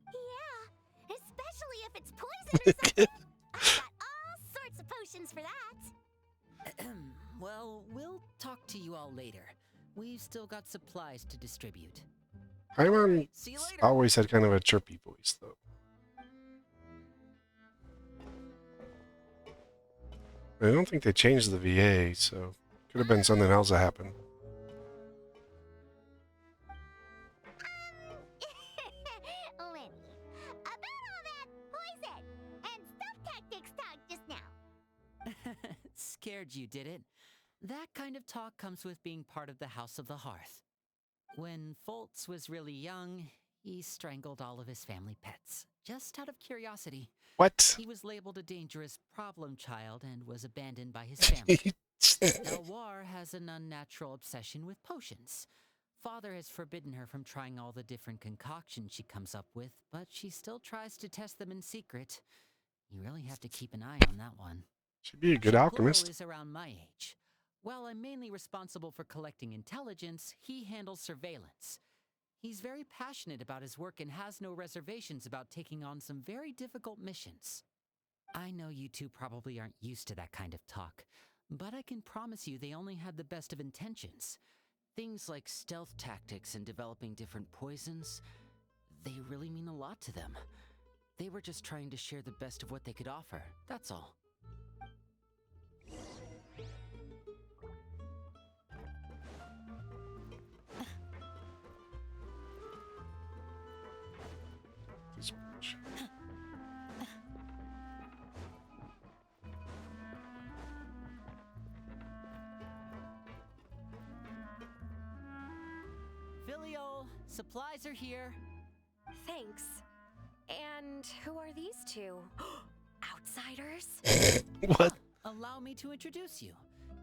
Yeah, especially if it's poison or something. I've got all sorts of potions for that. Well, we'll talk to you all later. We've still got supplies to distribute. Paimon See you later. always had kind of a chirpy voice, though. I don't think they changed the VA, so could have been something else that happened. Lenny, about all that poison and stuff tactics talk just now. Scared you, did it? That kind of talk comes with being part of the House of the Hearth. When Foltz was really young, he strangled all of his family pets, just out of curiosity. What? He was labeled a dangerous problem child and was abandoned by his family. Elwar has an unnatural obsession with potions. Father has forbidden her from trying all the different concoctions she comes up with, but she still tries to test them in secret. You really have to keep an eye on that one. Should be a good Shapiro alchemist. is around my age. While I'm mainly responsible for collecting intelligence, he handles surveillance. He's very passionate about his work and has no reservations about taking on some very difficult missions. I know you two probably aren't used to that kind of talk, but I can promise you they only had the best of intentions. Things like stealth tactics and developing different poisons, they really mean a lot to them. They were just trying to share the best of what they could offer, that's all. Filial, supplies are here. Thanks. And who are these two? Outsiders? What? Allow me to introduce you.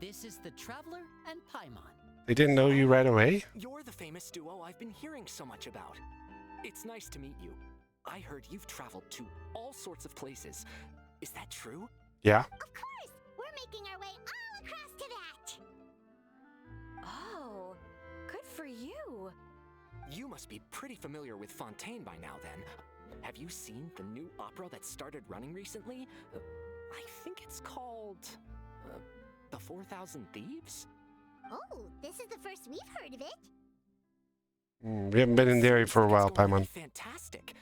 This is the Traveler and Paimon. They didn't know you right away? You're the famous duo I've been hearing so much about. It's nice to meet you. I heard you've traveled to all sorts of places. Is that true? Yeah. Of course, we're making our way all across to that. Oh, good for you. You must be pretty familiar with Fontaine by now then. Have you seen the new opera that started running recently? I think it's called... The 4,000 Thieves? Oh, this is the first we've heard of it. We haven't been in Derry for a Seems like while, it's going to be Paimon. fantastic.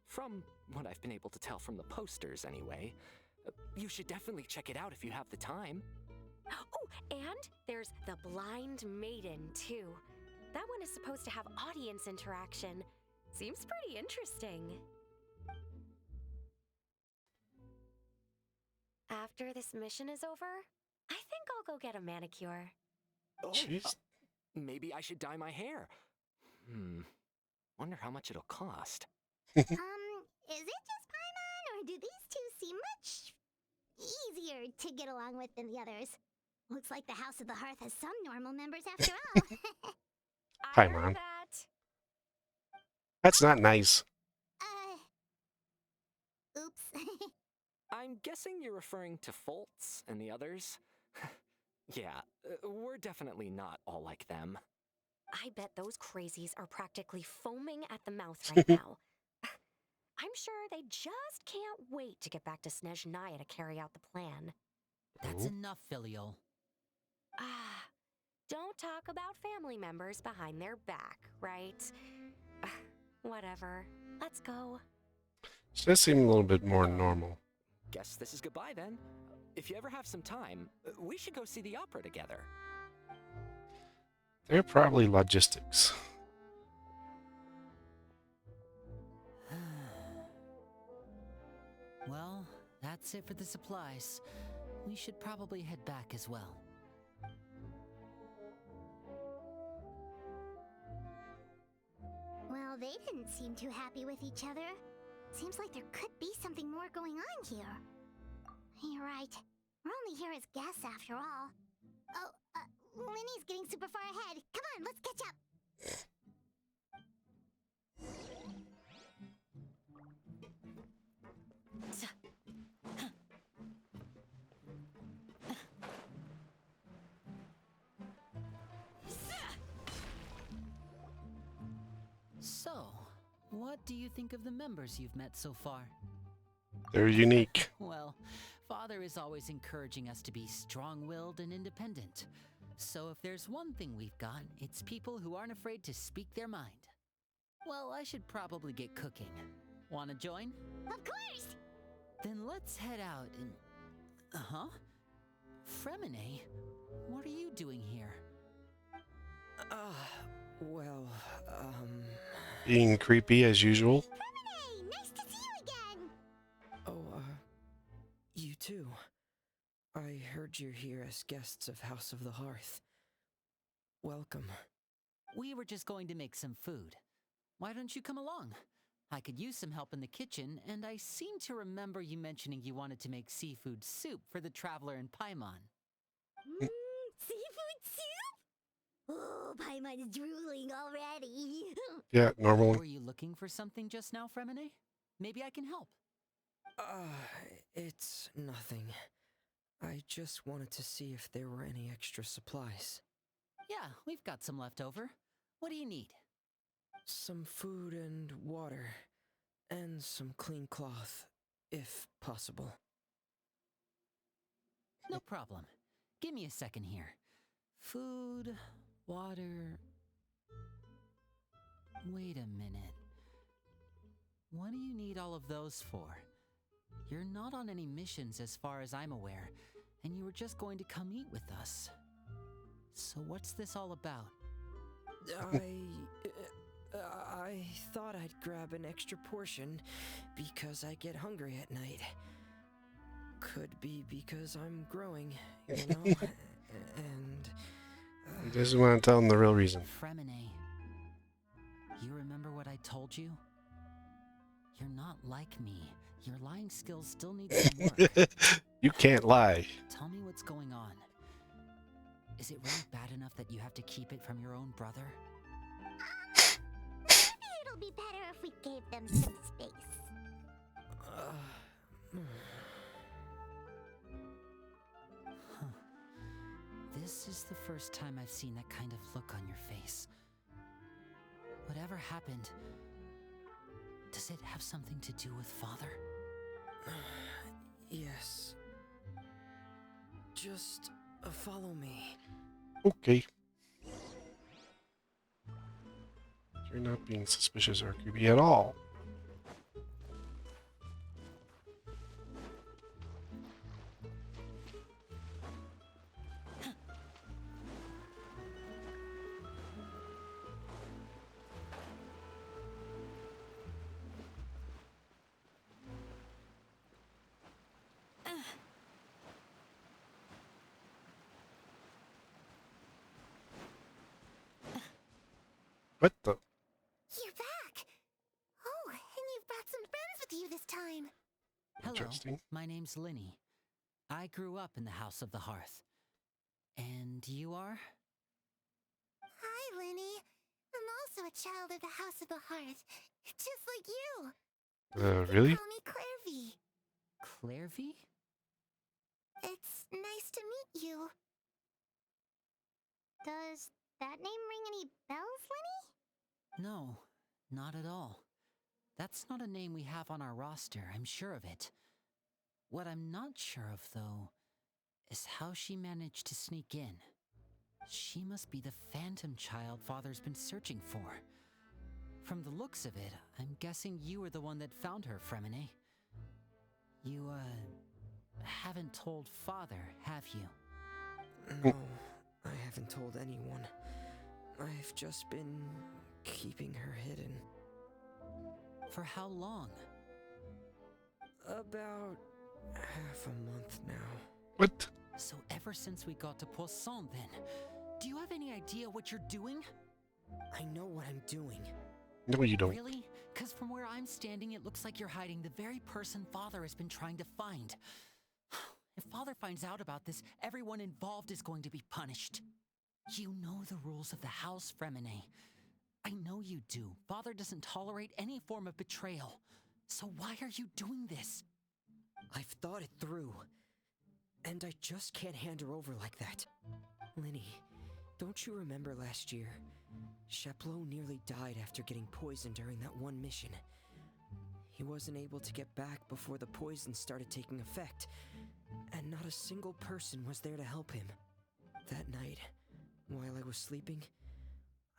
From what I've been able to tell from the posters, anyway. You should definitely check it out if you have the time. Oh, and there's the Blind Maiden, too. That one is supposed to have audience interaction. Seems pretty interesting. After this mission is over, I think I'll go get a manicure. Oh, Jeez. maybe I should dye my hair. Wonder how much it'll cost. Is it just Paimon, or do these two seem much easier to get along with than the others? Looks like the House of the Hearth has some normal members after all. I Paimon. heard that. That's not nice. Oops. I'm guessing you're referring to Foltz and the others. Yeah, we're definitely not all like them. I bet those crazies are practically foaming at the mouth right now. I'm sure they just can't wait to get back to Snezhnaya to carry out the plan. That's Oh. enough, Filial. Ah, don't talk about family members behind their back, right? Whatever. Let's go. She does seem a little bit more normal. Guess this is goodbye then. If you ever have some time, we should go see the opera together. They're probably logistics. Well, that's it for the supplies. We should probably head back as well. Well, they didn't seem too happy with each other. Seems like there could be something more going on here. You're right. We're only here as guests after all. Oh, Linny's getting super far ahead. Come on, let's catch up. So, what do you think of the members you've met so far? They're unique. Well, Father is always encouraging us to be strong-willed and independent. So if there's one thing we've got, it's people who aren't afraid to speak their mind. Well, I should probably get cooking. Wanna join? Of course! Then let's head out and... Uh-huh. Fremine, what are you doing here? Well, Being creepy as usual. Hey, nice to see you again! Oh, you too. I heard you're here as guests of House of the Hearth. Welcome. We were just going to make some food. Why don't you come along? I could use some help in the kitchen, and I seem to remember you mentioning you wanted to make seafood soup for the traveler in Paimon. Seafood soup? Oh, Paimon's drooling already. Yeah, normal. Were you looking for something just now, Fremine? Maybe I can help. It's nothing. I just wanted to see if there were any extra supplies. Yeah, we've got some left over. What do you need? Some food and water, and some clean cloth, if possible. No problem. Give me a second here. Food, water... Wait a minute. What do you need all of those for? You're not on any missions as far as I'm aware, and you were just going to come eat with us. So what's this all about? I thought I'd grab an extra portion because I get hungry at night. Could be because I'm growing, you know? And... He doesn't want to tell him the real reason. Fremine, you remember what I told you? You're not like me. Your lying skills still need some work. You can't lie. Tell me what's going on. Is it really bad enough that you have to keep it from your own brother? Maybe it'll be better if we gave them some space. This is the first time I've seen that kind of look on your face. Whatever happened, does it have something to do with Father? Yes. Just follow me. Okay. You're not being suspicious or creepy at all. What the? You're back! Oh, and you've brought some friends with you this time. Hello, Interesting. my name's Linny. I grew up in the House of the Hearth. And you are? Hi, Linny. I'm also a child of the House of the Hearth, just like you. Really? They call me Clairvy. Clairvy? It's nice to meet you. Does that name ring any bells, Lenny? No, not at all. That's not a name we have on our roster, I'm sure of it. What I'm not sure of, though, is how she managed to sneak in. She must be the phantom child Father's been searching for. From the looks of it, I'm guessing you were the one that found her, Fremine. You, haven't told Father, have you? No, I haven't told anyone. I've just been keeping her hidden. For how long? About half a month now. What? So ever since we got to Poisson, then, do you have any idea what you're doing? I know what I'm doing. No, you don't. Really? Because from where I'm standing, it looks like you're hiding the very person Father has been trying to find. If Father finds out about this, everyone involved is going to be punished. You know the rules of the house, Fremine. I know you do. Father doesn't tolerate any form of betrayal. So why are you doing this? I've thought it through. And I just can't hand her over like that. Linny, don't you remember last year? Chapleau nearly died after getting poisoned during that one mission. He wasn't able to get back before the poison started taking effect, and not a single person was there to help him. That night, while I was sleeping,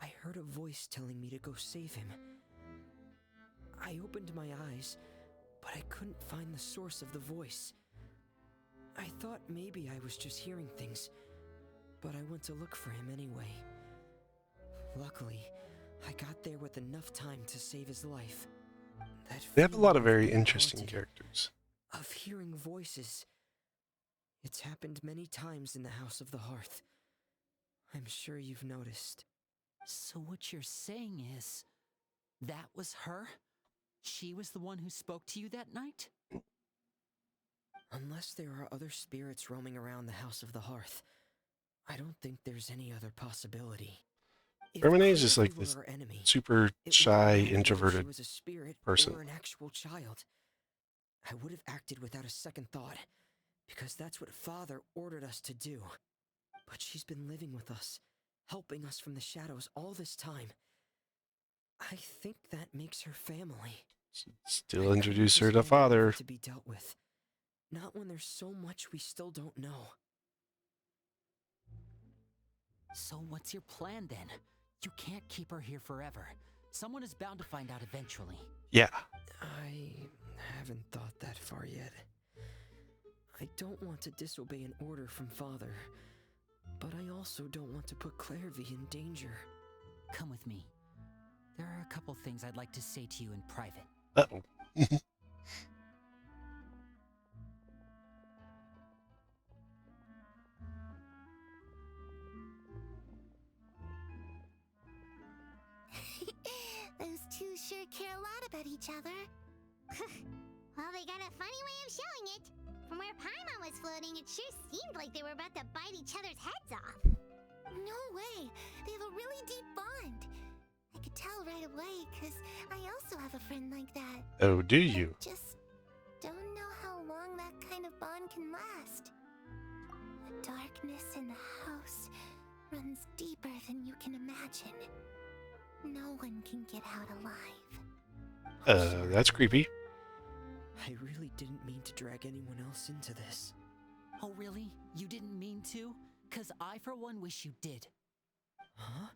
I heard a voice telling me to go save him. I opened my eyes, but I couldn't find the source of the voice. I thought maybe I was just hearing things, but I went to look for him anyway. Luckily, I got there with enough time to save his life. They have a lot of very feeling interesting haunted, characters. of hearing voices. It's happened many times in the House of the Hearth. I'm sure you've noticed. So what you're saying is, that was her? She was the one who spoke to you that night? Unless there are other spirits roaming around the House of the Hearth, I don't think there's any other possibility. If Fremine is just Crazy like were this our enemy, super it wouldn't shy, matter whether she introverted was a spirit person. or an actual child. I would have acted without a second thought, because that's what Father ordered us to do. But she's been living with us, helping us from the shadows all this time. I think that makes her family. Still I introduce couldn't her just to hand her over Father. to be dealt with. Not when there's so much we still don't know. So what's your plan then? You can't keep her here forever. Someone is bound to find out eventually. Yeah. I haven't thought that far yet. I don't want to disobey an order from Father, but I also don't want to put Clairvy in danger. Come with me. There are a couple things I'd like to say to you in private. Uh-oh. Those two sure care a lot about each other. Well, they got a funny way of showing it. From where Paimon was floating, it sure seemed like they were about to bite each other's heads off. No way. They have a really deep bond. I could tell right away, because I also have a friend like that. Oh, do you? Just don't know how long that kind of bond can last. The darkness in the house runs deeper than you can imagine. No one can get out alive. That's creepy. I really didn't mean to drag anyone else into this. Oh really? You didn't mean to? 'Cause I for one wish you did. Huh?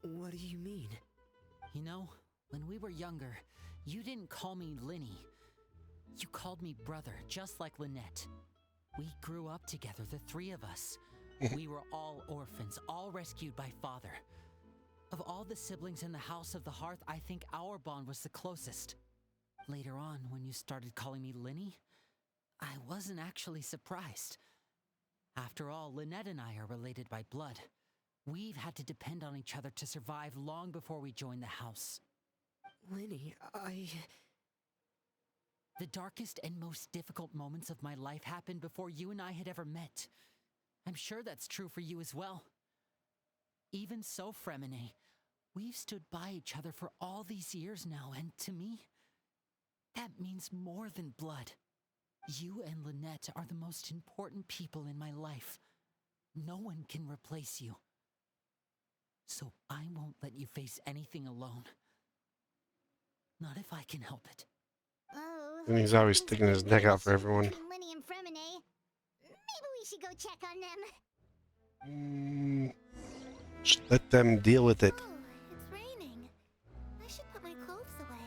What do you mean? You know, when we were younger, you didn't call me Linny. You called me brother, just like Lynette. We grew up together, the three of us. We were all orphans, all rescued by Father. Of all the siblings in the House of the Hearth, I think our bond was the closest. Later on, when you started calling me Linny, I wasn't actually surprised. After all, Lynette and I are related by blood. We've had to depend on each other to survive long before we joined the house. Linny, The darkest and most difficult moments of my life happened before you and I had ever met. I'm sure that's true for you as well. Even so, Fremine, we've stood by each other for all these years now, and to me, that means more than blood. You and Lynette are the most important people in my life. No one can replace you. So I won't let you face anything alone. Not if I can help it. Oh, And he's always things sticking are his getting neck out for shady everyone. between Lenny and Fremine. Maybe we should go check on them. Just let them deal with it. Oh, it's raining. I should put my clothes away.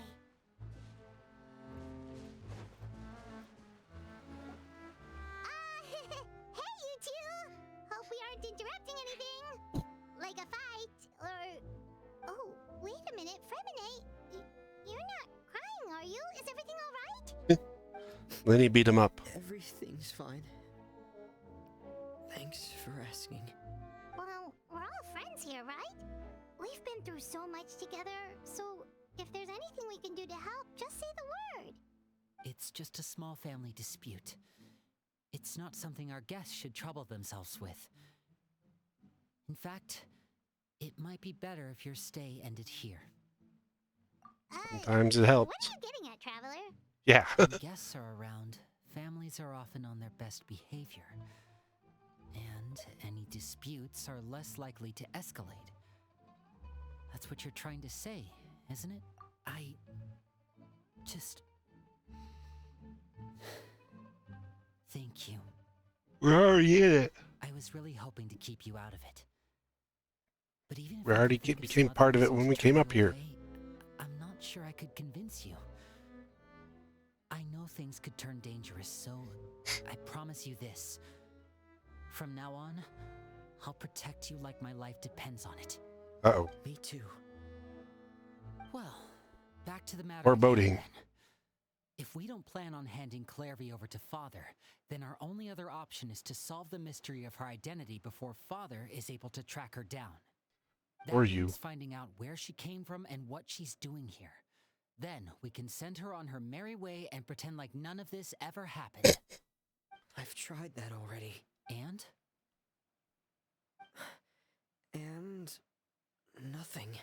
Hey, you two! Hope we aren't interrupting anything. Like a fight, or... Oh, wait a minute, Fremine. You're not crying, are you? Is everything alright? Lenny beat him up. Everything's fine. Thanks for asking. Well, we're all friends here, right? We've been through so much together, so if there's anything we can do to help, just say the word. It's just a small family dispute. It's not something our guests should trouble themselves with. In fact, it might be better if your stay ended here. Sometimes it helps. What are you getting at, Traveler? Yeah. When guests are around, families are often on their best behavior. And any disputes are less likely to escalate. That's what you're trying to say, isn't it? I just... Thank you. We're already in it. I was really hoping to keep you out of it. But even if We I already could think of became some part other of it when reasons we to came turn up you here. away, I'm not sure I could convince you. I know things could turn dangerous, so I promise you this. From now on, I'll protect you like my life depends on it. Uh-oh. Me too. Well, back to the matter. Or at hand boating. then. If we don't plan on handing Clairvy over to Father, then our only other option is to solve the mystery of her identity before Father is able to track her down. That Or means you. finding out where she came from and what she's doing here. Then we can send her on her merry way and pretend like none of this ever happened. I've tried that already. And? And... nothing.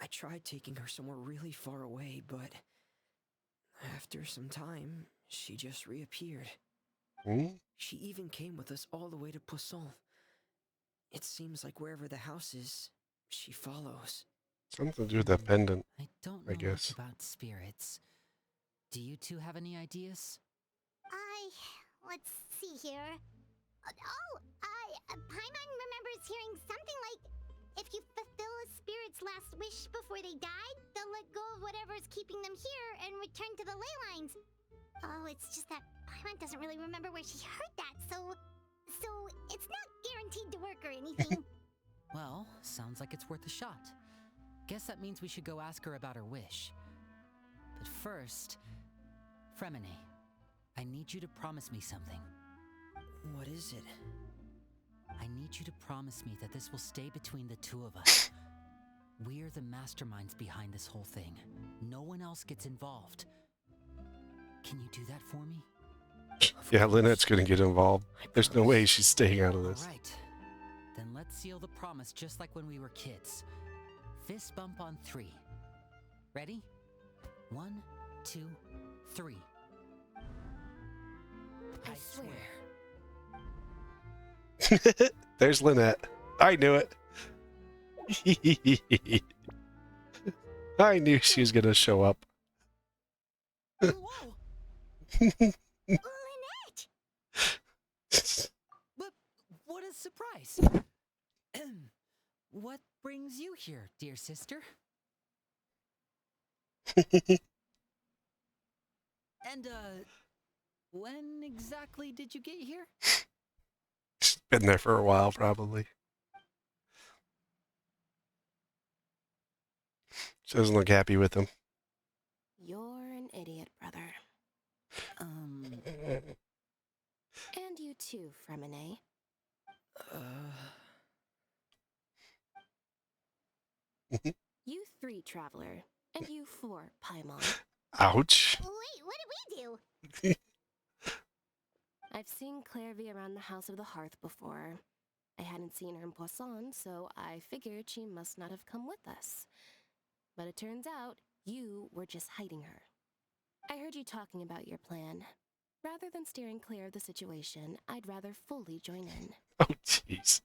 I tried taking her somewhere really far away, but... after some time, she just reappeared. Hmm? She even came with us all the way to Poisson. It seems like wherever the house is, she follows. Something to do with that pendant. I don't I know guess. much about spirits. Do you two have any ideas? Let's see here. Paimon remembers hearing something like, if you fulfill a spirit's last wish before they died, they'll let go of whatever's keeping them here and return to the ley lines. Oh, it's just that Paimon doesn't really remember where she heard that, so it's not guaranteed to work or anything. Well, sounds like it's worth a shot. Guess that means we should go ask her about her wish. But first, Fremine, I need you to promise me something. What is it? I need you to promise me that this will stay between the two of us. We're the masterminds behind this whole thing. No one else gets involved. Can you do that for me? Yeah, Lynette's gonna get involved. There's no way she's staying out of this. All right. Then let's seal the promise just like when we were kids. Fist bump on 3. Ready? 1, 2, 3. I swear. There's Lynette. I knew it. I knew she was gonna show up. Whoa! Lynette! But what a surprise! What brings you here, dear sister? And, when exactly did you get here? She's been there for a while, probably. She doesn't look happy with him. You're an idiot, brother. And you too, Fremine. You 3, Traveler. And you 4, Paimon. Ouch. Wait, what did we do? I've seen Clairvy around the House of the Hearth before. I hadn't seen her in Poisson, so I figured she must not have come with us. But it turns out you were just hiding her. I heard you talking about your plan. Rather than steering clear of the situation, I'd rather fully join in. Oh, jeez.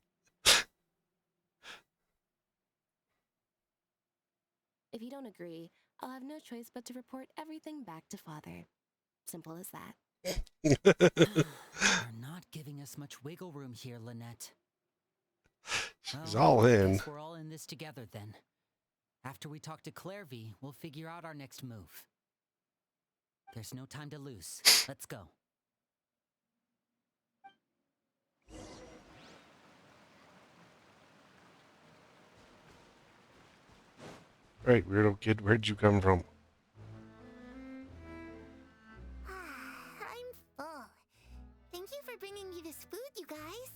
If you don't agree, I'll have no choice but to report everything back to Father. Simple as that. You're not giving us much wiggle room here, Lynette. She's Well, all I in. guess we're all in this together then. After we talk to Clairvy, we'll figure out our next move. There's no time to lose. Let's go. Right, weirdo kid, where'd you come from? I'm full. Thank you for bringing me this food, you guys.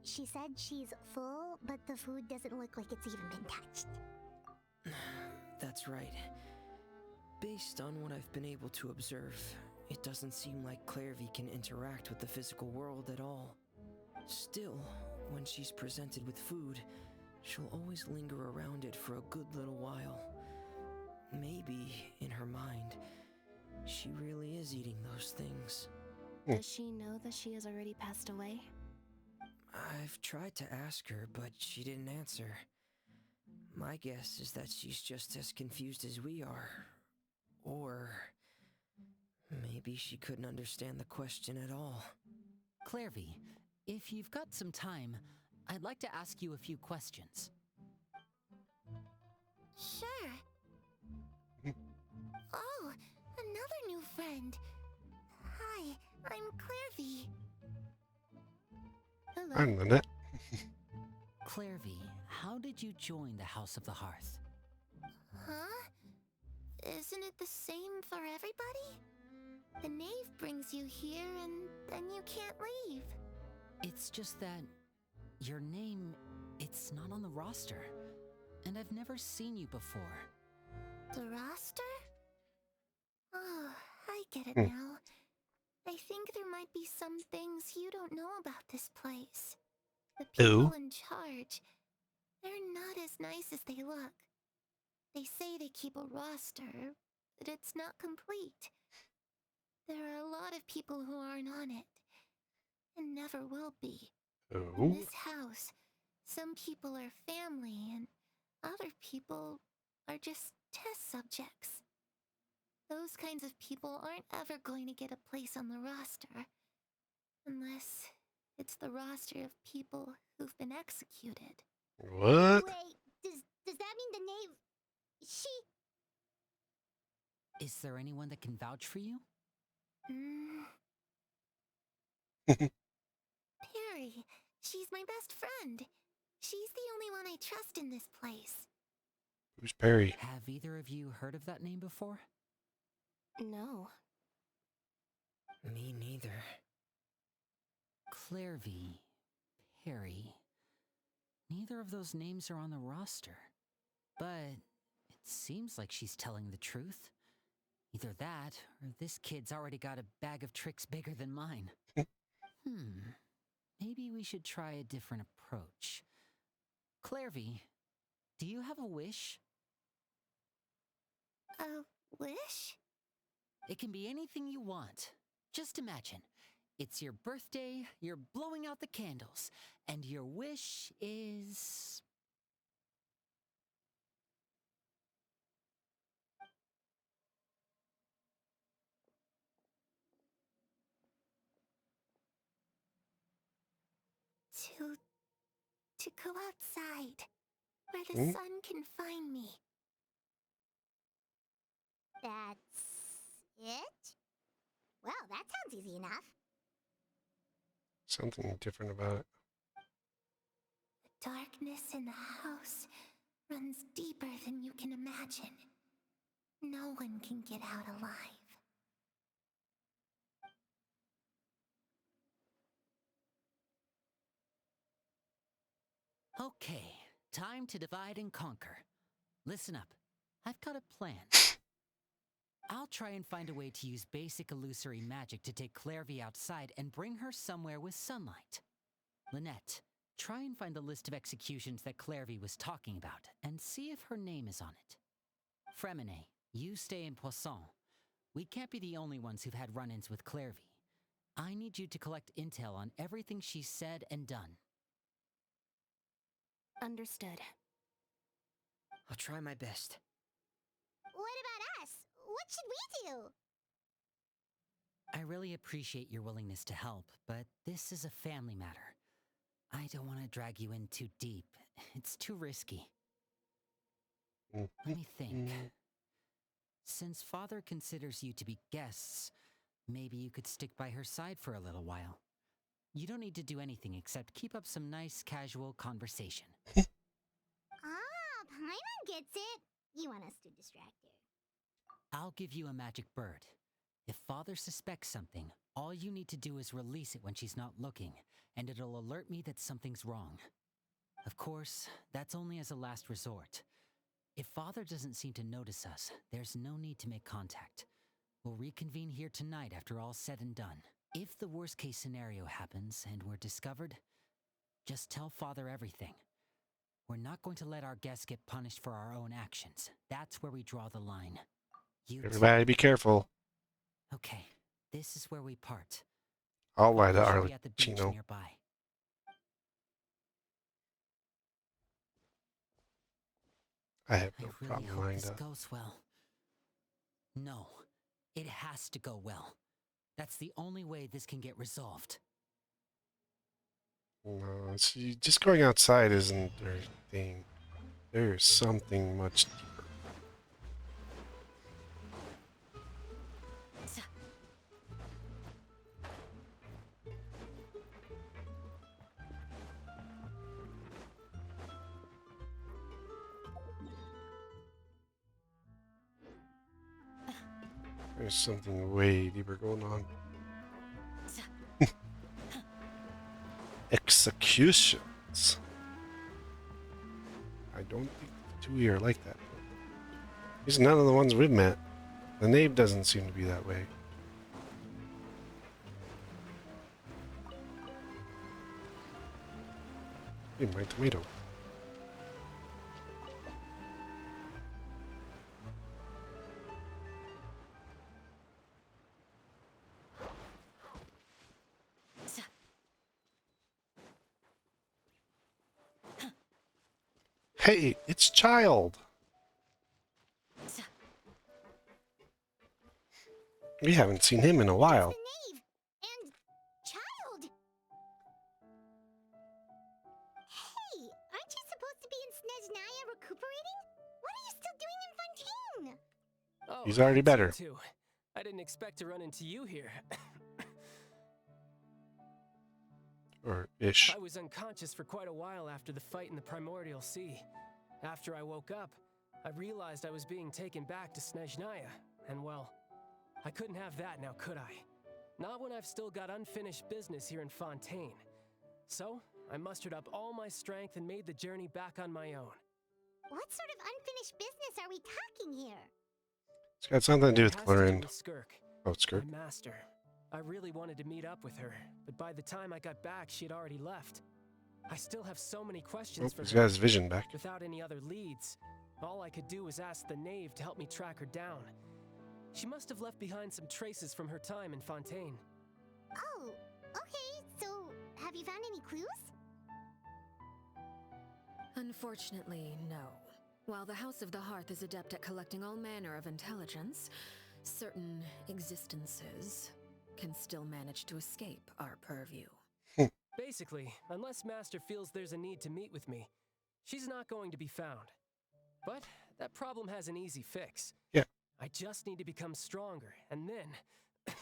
She said she's full, but the food doesn't look like it's even been touched. That's right. Based on what I've been able to observe, it doesn't seem like Clairvy can interact with the physical world at all. Still, when she's presented with food, she'll always linger around it for a good little while. Maybe, in her mind, she really is eating those things. Does she know that she has already passed away? I've tried to ask her, but she didn't answer. My guess is that she's just as confused as we are. Or maybe she couldn't understand the question at all. Clairvy, if you've got some time, I'd like to ask you a few questions. Sure. Oh, another new friend. Hi, I'm Clairvy. Hello. I'm Lynette. Clairvy, how did you join the House of the Hearth? Huh? Isn't it the same for everybody? The knave brings you here and then you can't leave. It's just that your name, it's not on the roster. And I've never seen you before. The roster? Oh, I get it now. I think there might be some things you don't know about this place. The people in charge, they're not as nice as they look. They say they keep a roster, but it's not complete. There are a lot of people who aren't on it, and never will be. In this house, some people are family, and other people are just test subjects. Those kinds of people aren't ever going to get a place on the roster, unless it's the roster of people who've been executed. What? Wait, does that mean the knave... She... Is there anyone that can vouch for you? Perry. She's my best friend. She's the only one I trust in this place. Who's Perry? Have either of you heard of that name before? No. Me neither. Clairvy, Perry. Neither of those names are on the roster. But it seems like she's telling the truth. Either that, or this kid's already got a bag of tricks bigger than mine. Maybe we should try a different approach. Clairvy, do you have a wish? A wish? It can be anything you want. Just imagine. It's your birthday, you're blowing out the candles, and your wish is... To go outside, where the sun can find me. That's it? Well, that sounds easy enough. Something different about it. The darkness in the house runs deeper than you can imagine. No one can get out alive. Okay, time to divide and conquer. Listen up, I've got a plan. I'll try and find a way to use basic illusory magic to take Clairvy outside and bring her somewhere with sunlight. Lynette, try and find the list of executions that Clairvy was talking about and see if her name is on it. Fremine, you stay in Poisson. We can't be the only ones who've had run-ins with Clairvy. I need you to collect intel on everything she's said and done. Understood. I'll try my best. What about us? What should we do? I really appreciate your willingness to help, but this is a family matter. I don't want to drag you in too deep. It's too risky. Let me think. Since Father considers you to be guests, maybe you could stick by her side for a little while. You don't need to do anything except keep up some nice, casual conversation. Ah, Paimon gets it. You want us to distract her. I'll give you a magic bird. If Father suspects something, all you need to do is release it when she's not looking, and it'll alert me that something's wrong. Of course, that's only as a last resort. If Father doesn't seem to notice us, there's no need to make contact. We'll reconvene here tonight after all's said and done. If the worst-case scenario happens and we're discovered, just tell Father everything. We're not going to let our guests get punished for our own actions. That's where we draw the line. Everybody be careful. Okay, this is where we part. I'll lie to Father should be at the beach Arlecchino. nearby. I have I no really problem hope lying this to. goes well. No, it has to go well. That's the only way this can get resolved. No, see, just going outside isn't their thing. There's something much deeper. There's something way deeper going on. Executions. I don't think the two here are like that. These are none of the ones we've met. The knave doesn't seem to be that way. Hey, my tomato. Hey, it's Child. We haven't seen him in a while. The knave and Child. Hey, aren't you supposed to be in Snezhnaya recuperating? What are you still doing in Fontaine? Oh, He's already it's you better. too. I didn't expect to run into you here. Or ish. I was unconscious for quite a while after the fight in the Primordial Sea. After I woke up, I realized I was being taken back to Snezhnaya, and well, I couldn't have that now, could I? Not when I've still got unfinished business here in Fontaine. So, I mustered up all my strength and made the journey back on my own. What sort of unfinished business are we talking here? It's got something to do with It has to do Clarind. with Skirk, Oh, Skirk. my master. I really wanted to meet up with her, but by the time I got back, she had already left. I still have so many Oh, questions for he's her. got his vision back. Without any other leads, all I could do was ask the knave to help me track her down. She must have left behind some traces from her time in Fontaine. Oh, okay, so have you found any clues? Unfortunately, no. While the House of the Hearth is adept at collecting all manner of intelligence, certain existences can still manage to escape our purview. Basically, unless Master feels there's a need to meet with me, she's not going to be found. But that problem has an easy fix. Yeah. I just need to become stronger, and then...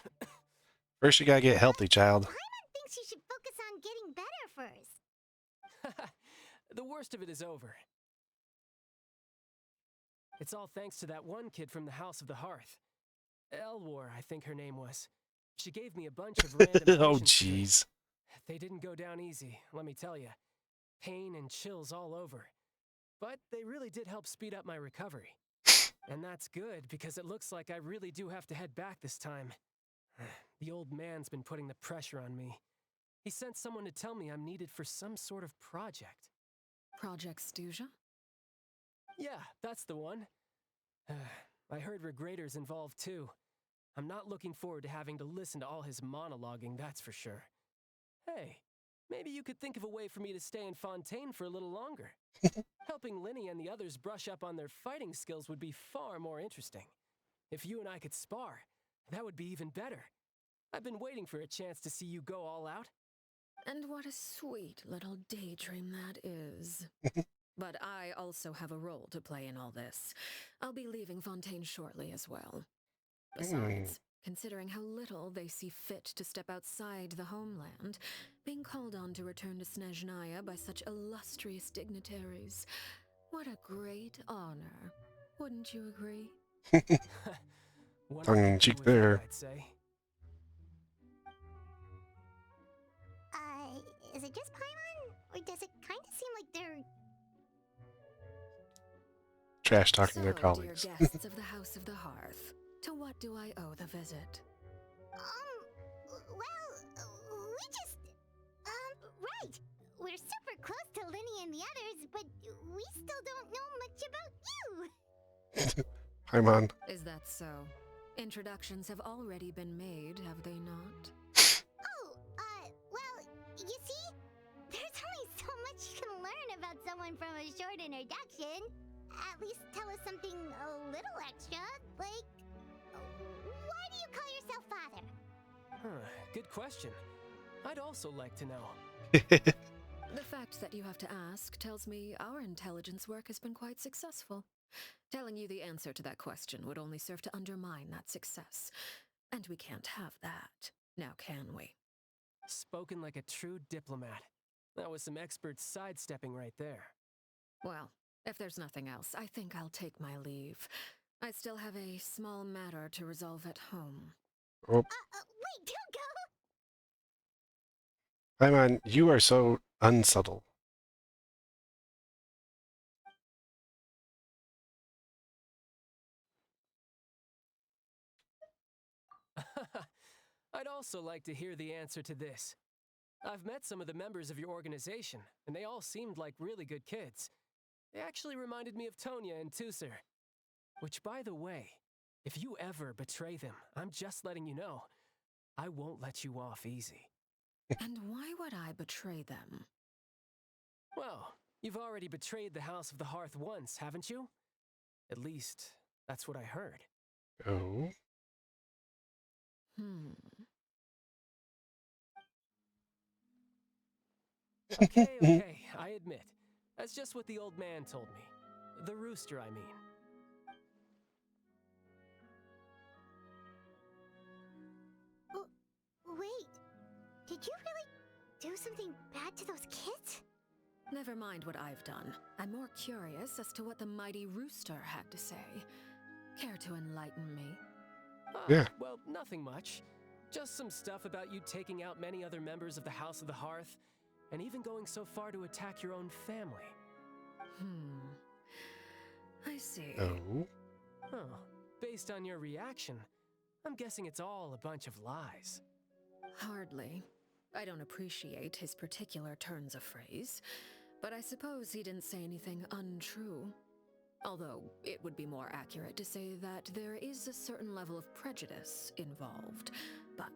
First, you gotta get healthy, Child. Paimon thinks you should focus on getting better first. The worst of it is over. It's all thanks to that one kid from the House of the Hearth. Elwar, I think her name was. She gave me a bunch of random Oh, potions to drink. jeez. They didn't go down easy, let me tell you. Pain and chills all over. But they really did help speed up my recovery. And that's good, because it looks like I really do have to head back this time. The old man's been putting the pressure on me. He sent someone to tell me I'm needed for some sort of project. Project Stuja? Yeah, that's the one. I heard Regrader's involved too. I'm not looking forward to having to listen to all his monologuing, that's for sure. Hey, maybe you could think of a way for me to stay in Fontaine for a little longer. Helping Linny and the others brush up on their fighting skills would be far more interesting. If you and I could spar, that would be even better. I've been waiting for a chance to see you go all out. And what a sweet little daydream that is. But I also have a role to play in all this. I'll be leaving Fontaine shortly as well. Besides, considering how little they see fit to step outside the homeland, being called on to return to Snezhnaya by such illustrious dignitaries, what a great honor. Wouldn't you agree? One Tongue could in agree cheek with there. that, I'd say. Is it just Paimon? Or does it kind of seem like they're... Trash talking their So, colleagues. dear guests of the House of the Hearth, to what do I owe the visit? We just... right. We're super close to Linny and the others, but we still don't know much about you. Paimon. Is that so? Introductions have already been made, have they not? Well, you see, there's only so much you can learn about someone from a short introduction. At least tell us something a little extra, like, why do you call yourself father? Good question. I'd also like to know. The fact that you have to ask tells me our intelligence work has been quite successful. Telling you the answer to that question would only serve to undermine that success. And we can't have that, now can we? Spoken like a true diplomat. That was some expert sidestepping right there. Well, if there's nothing else, I think I'll take my leave. I still have a small matter to resolve at home. Oh, Wait, don't go! Paimon, you are so unsubtle. I'd also like to hear the answer to this. I've met some of the members of your organization, and they all seemed like really good kids. They actually reminded me of Tonya and Tusser. Which, by the way, if you ever betray them, I'm just letting you know, I won't let you off easy. And why would I betray them? Well, you've already betrayed the House of the Hearth once, haven't you? At least, that's what I heard. Oh. Okay, I admit. That's just what the old man told me. The rooster, I mean. Wait, did you really do something bad to those kids? Never mind what I've done. I'm more curious as to what the mighty rooster had to say. Care to enlighten me? Yeah. Well, nothing much. Just some stuff about you taking out many other members of the House of the Hearth, and even going so far to attack your own family. I see. Oh. Oh, based on your reaction, I'm guessing it's all a bunch of lies. Hardly. I don't appreciate his particular turns of phrase, but I suppose he didn't say anything untrue. Although, it would be more accurate to say that there is a certain level of prejudice involved, but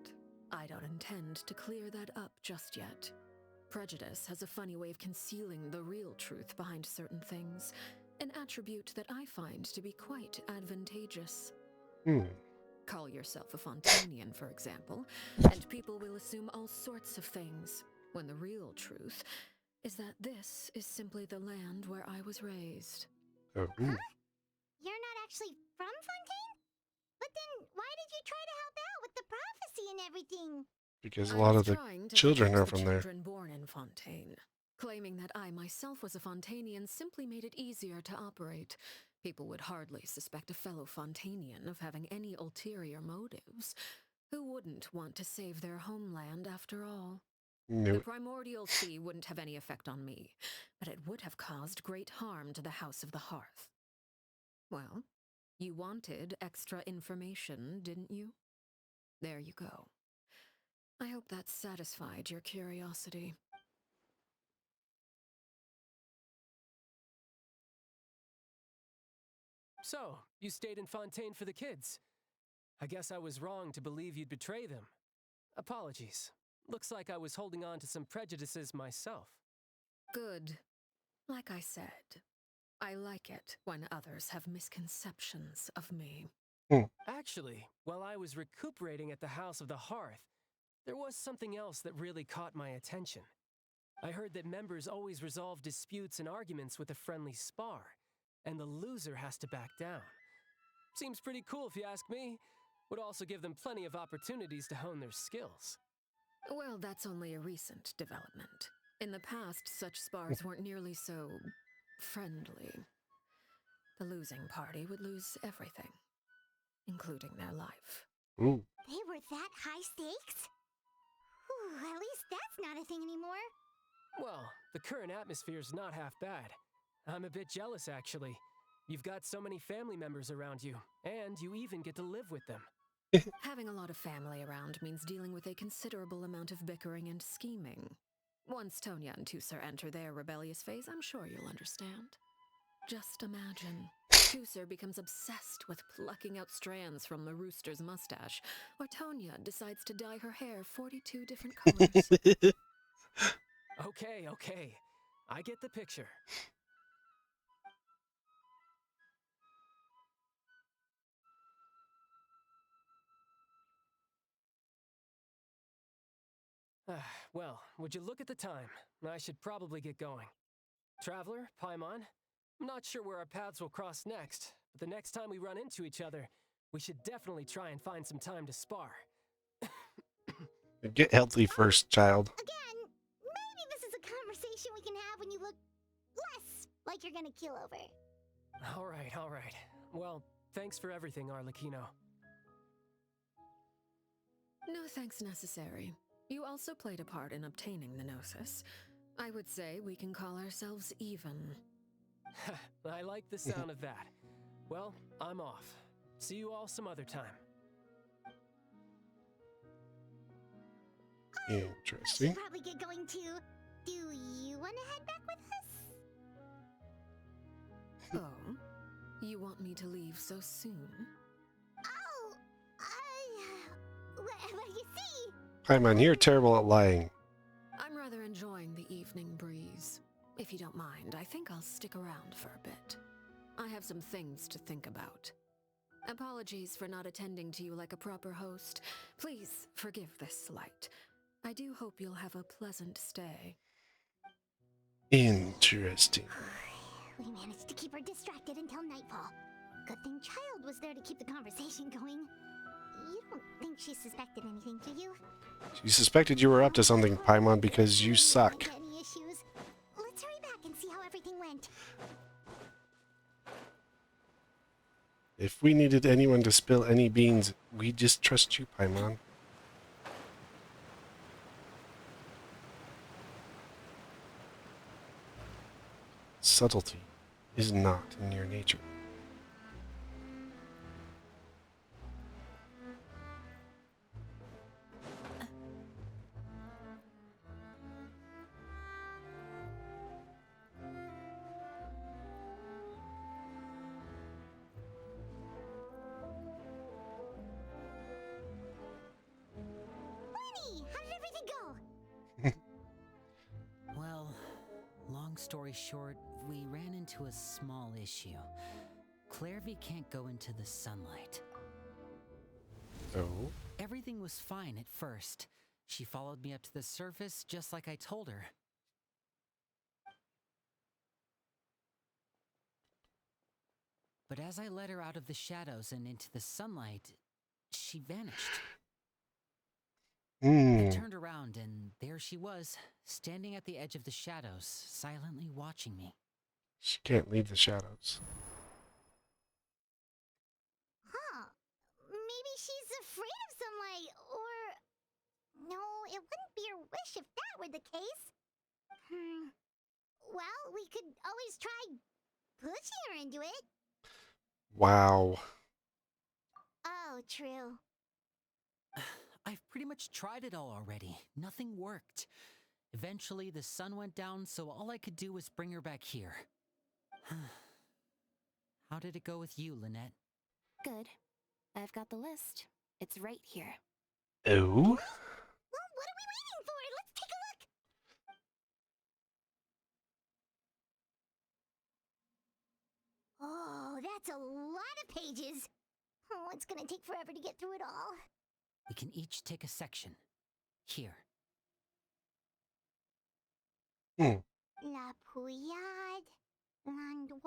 I don't intend to clear that up just yet. Prejudice has a funny way of concealing the real truth behind certain things, an attribute that I find to be quite advantageous. Call yourself a Fontainian, for example, and people will assume all sorts of things, when the real truth is that this is simply the land where I was raised. Oh. You're not actually from Fontaine? But then why did you try to help out with the prophecy and everything? Because a I lot was of the trying to children protect are the from there. children born in Fontaine. Claiming that I myself was a Fontainian simply made it easier to operate. People would hardly suspect a fellow Fontainian of having any ulterior motives. Who wouldn't want to save their homeland after all? The Nope. primordial sea wouldn't have any effect on me, but it would have caused great harm to the House of the Hearth. Well, you wanted extra information, didn't you? There you go. I hope that satisfied your curiosity. So, you stayed in Fontaine for the kids. I guess I was wrong to believe you'd betray them. Apologies. Looks like I was holding on to some prejudices myself. Good. Like I said, I like it when others have misconceptions of me. Actually, while I was recuperating at the House of the Hearth, there was something else that really caught my attention. I heard that members always resolve disputes and arguments with a friendly spar, and the loser has to back down. Seems pretty cool if you ask me. Would also give them plenty of opportunities to hone their skills. Well, that's only a recent development. In the past, such spars weren't nearly so friendly. The losing party would lose everything, including their life. Ooh. They were that high stakes? Whew, at least that's not a thing anymore. Well, the current atmosphere's not half bad. I'm a bit jealous, actually. You've got so many family members around you, and you even get to live with them. Having a lot of family around means dealing with a considerable amount of bickering and scheming. Once Tonya and Tusser enter their rebellious phase, I'm sure you'll understand. Just imagine. Tusser becomes obsessed with plucking out strands from the rooster's mustache, or Tonya decides to dye her hair 42 different colors. Okay. I get the picture. Well, would you look at the time? I should probably get going. Traveler, Paimon, I'm not sure where our paths will cross next, but the next time we run into each other, we should definitely try and find some time to spar. Get healthy first, child. Again, maybe this is a conversation we can have when you look less like you're gonna keel over. All right. Well, thanks for everything, Arlecchino. No thanks necessary. You also played a part in obtaining the Gnosis. I would say we can call ourselves even. I like the sound of that. Well, I'm off. See you all some other time. Interesting. Should probably get going too. Do you want to head back with us? Oh? You want me to leave so soon? Oh, well, you see. Hi, man. You're terrible at lying. I'm rather enjoying the evening breeze. If you don't mind, I think I'll stick around for a bit. I have some things to think about. Apologies for not attending to you like a proper host. Please forgive this slight. I do hope you'll have a pleasant stay. Interesting. We managed to keep her distracted until nightfall. Good thing Child was there to keep the conversation going. You don't think she suspected anything, do you? She suspected you were up to something, Paimon, because you suck. Any issues? Let's hurry back and see how everything went. If we needed anyone to spill any beans, we'd just trust you, Paimon. Subtlety is not in your nature. Lenny, how did everything go? Well, long story short, we ran into a small issue. Clairvy can't go into the sunlight. Oh? Everything was fine at first. She followed me up to the surface just like I told her. But as I led her out of the shadows and into the sunlight, she vanished. I turned around and there she was, standing at the edge of the shadows, silently watching me. She can't leave the shadows. Huh. Maybe she's afraid of sunlight, or... No, it wouldn't be her wish if that were the case. Well, we could always try pushing her into it. Wow. Oh, true. I've pretty much tried it all already. Nothing worked. Eventually, the sun went down, so all I could do was bring her back here. How did it go with you, Lynette? Good. I've got the list. It's right here. Oh? Well, what are we waiting for? Let's take a look. That's a lot of pages. Oh, it's gonna take forever to get through it all. We can each take a section. Here. Hmm. La Pouillade, L'Endroit,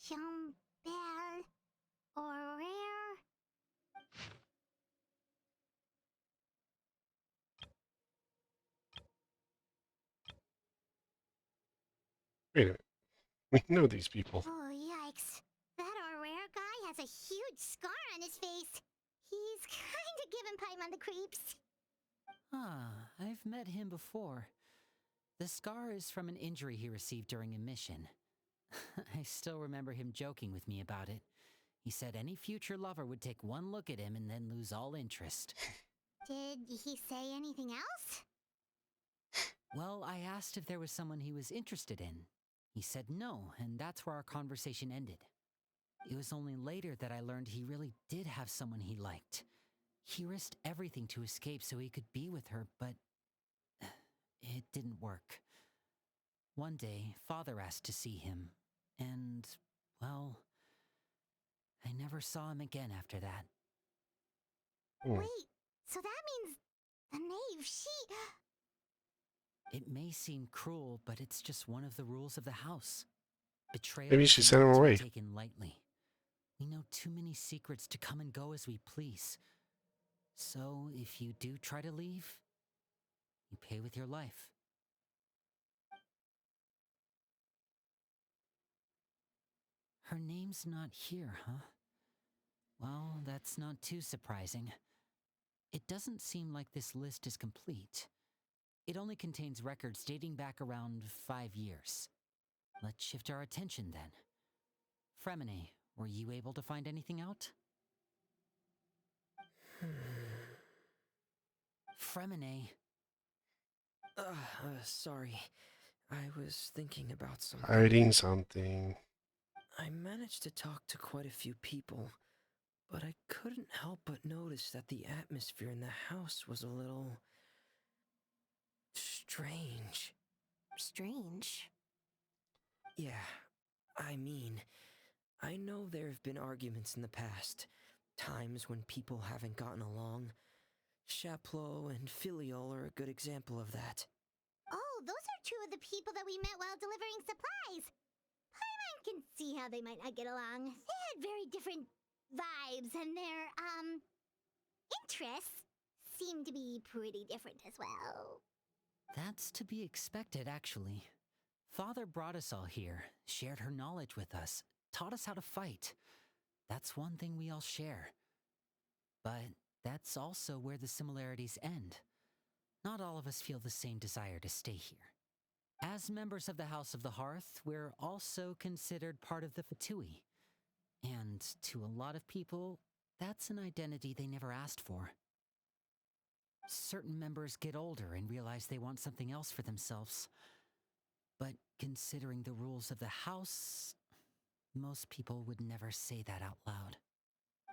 Chambert, Horaire. Wait a minute. We know these people. Oh, yikes. That Horaire guy has a huge scar on his face. He's kinda giving Paimon the creeps. Ah, I've met him before. The scar is from an injury he received during a mission. I still remember him joking with me about it. He said any future lover would take one look at him and then lose all interest. Did he say anything else? Well, I asked if there was someone he was interested in. He said no, and that's where our conversation ended. It was only later that I learned he really did have someone he liked. He risked everything to escape so he could be with her, but it didn't work. One day, Father asked to see him, and, well, I never saw him again after that. Hmm. Wait, so that means the knave, she... It may seem cruel, but it's just one of the rules of the house. Betrayal Maybe is she sent not him to be away. taken lightly. We know too many secrets to come and go as we please. So, if you do try to leave, you pay with your life. Her name's not here, huh? Well, that's not too surprising. It doesn't seem like this list is complete. It only contains records dating back around 5 years. Let's shift our attention then. Fremine, were you able to find anything out? Fremine. Sorry. I was thinking about something. Hiding something. I managed to talk to quite a few people, but I couldn't help but notice that the atmosphere in the house was a little... strange. Strange. Yeah, I mean, I know there have been arguments in the past, times when people haven't gotten along. Chaplot and Filiol are a good example of that. Oh, those are two of the people that we met while delivering supplies. Paimon can see how they might not get along. They had very different vibes, and their, interests seem to be pretty different as well. That's to be expected, actually. Father brought us all here, shared her knowledge with us, taught us how to fight. That's one thing we all share. But that's also where the similarities end. Not all of us feel the same desire to stay here. As members of the House of the Hearth, we're also considered part of the Fatui. And to a lot of people, that's an identity they never asked for. Certain members get older and realize they want something else for themselves. But considering the rules of the house, most people would never say that out loud.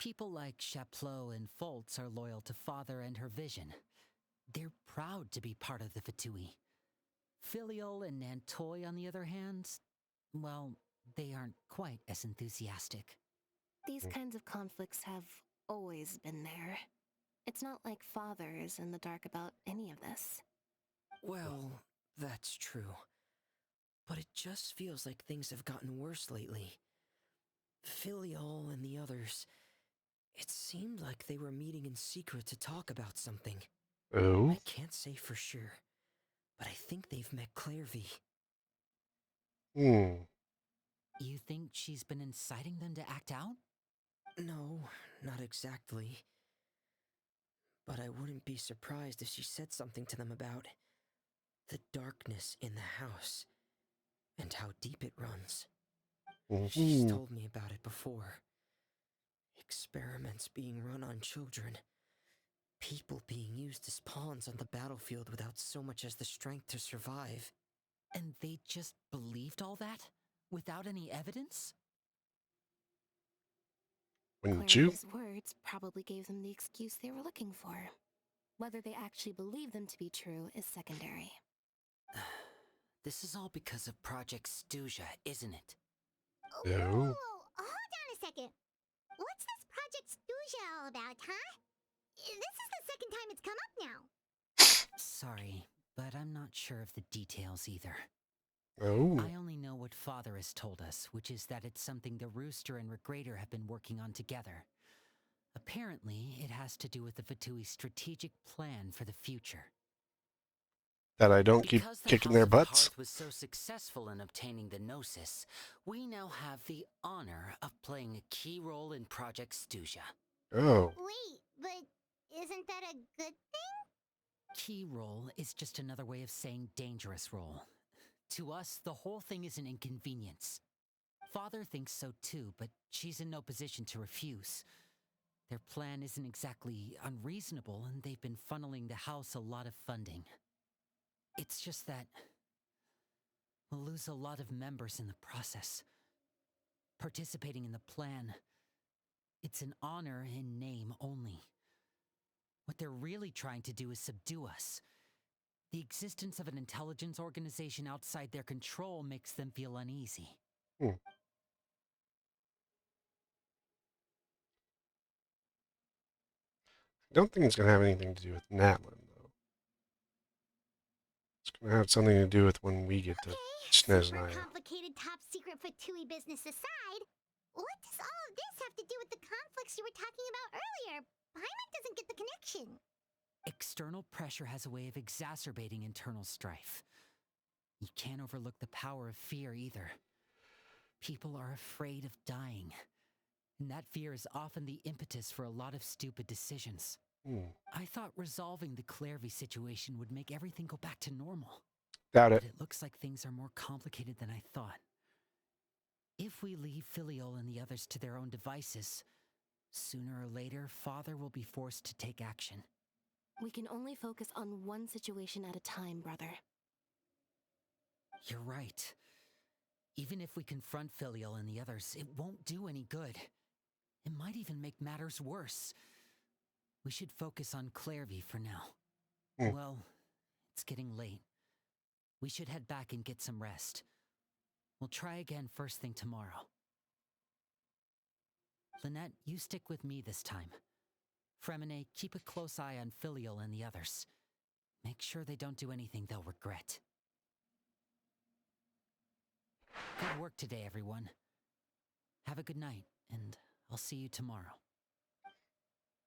People like Chaplot and Foltz are loyal to Father and her vision. They're proud to be part of the Fatui. Filiol and Nantoy, on the other hand, well, they aren't quite as enthusiastic. These kinds of conflicts have always been there. It's not like Father is in the dark about any of this. Well, that's true. But it just feels like things have gotten worse lately. Filiol and the others, it seemed like they were meeting in secret to talk about something. Oh? I can't say for sure, but I think they've met Clairvy. Hmm. You think she's been inciting them to act out? No, not exactly. But I wouldn't be surprised if she said something to them about the darkness in the house and how deep it runs. She's Mm-hmm. told me about it before. Experiments being run on children. People being used as pawns on the battlefield without so much as the strength to survive. And they just believed all that? Without any evidence? Wouldn't you? Clary's words probably gave them the excuse they were looking for. Whether they actually believe them to be true is secondary. This is all because of Project Stuja, isn't it? Oh, No. hold second. What's this Project Stuja all about, huh? This is the second time it's come up now. Sorry, but I'm not sure of the details either. Oh. I only know what Father has told us, which is that it's something the Rooster and Regrader have been working on together. Apparently, it has to do with the Fatui's strategic plan for the future. That I don't keep Because the kicking House their of the butts. Hearth was so successful in obtaining the Gnosis, we now have the honor of playing a key role in Project Stuja. Oh. Wait, but isn't that a good thing? Key role is just another way of saying dangerous role. To us, the whole thing is an inconvenience. Father thinks so too, but she's in no position to refuse. Their plan isn't exactly unreasonable, and they've been funneling the house a lot of funding. It's just that we'll lose a lot of members in the process. Participating in the plan, it's an honor in name only. What they're really trying to do is subdue us. The existence of an intelligence organization outside their control makes them feel uneasy. Hmm. I don't think it's going to have anything to do with Natlin, though. It's going to have something to do with when we get to Super Snezhnaya. complicated top secret Fatui business aside, what does all of this have to do with the conflicts you were talking about earlier? Paimon doesn't get the connection. External pressure has a way of exacerbating internal strife. You can't overlook the power of fear either. People are afraid of dying, and that fear is often the impetus for a lot of stupid decisions. I thought resolving the Clairvy situation would make everything go back to normal. Doubt it. But it looks like things are more complicated than I thought. If we leave Filiol and the others to their own devices, sooner or later, Father will be forced to take action. We can only focus on one situation at a time, brother. You're right. Even if we confront Filial and the others, it won't do any good. It might even make matters worse. We should focus on Clairvy for now. Well, it's getting late. We should head back and get some rest. We'll try again first thing tomorrow. Lynette, you stick with me this time. Fremine, keep a close eye on Filial and the others. Make sure they don't do anything they'll regret. Good work today, everyone. Have a good night, and I'll see you tomorrow.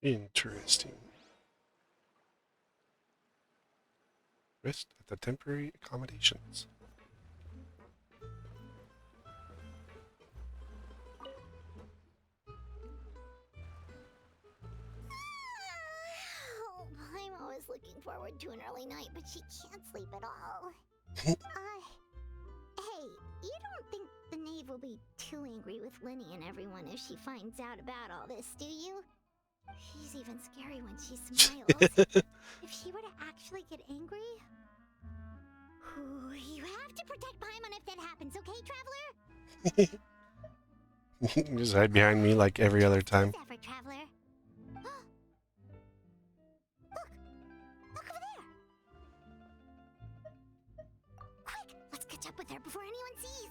Interesting. Rest at the temporary accommodations. Oh, Paimon was looking forward to an early night, but she can't sleep at all. Hey, you don't think the knave will be too angry with Linny and everyone if she finds out about all this, do you? She's even scary when she smiles. If she were to actually get angry... Ooh, you have to protect Paimon if that happens, okay, Traveler? Just hide behind me like every other time. What's that for, Traveler? Look over there! Quick, let's catch up with her before anyone sees.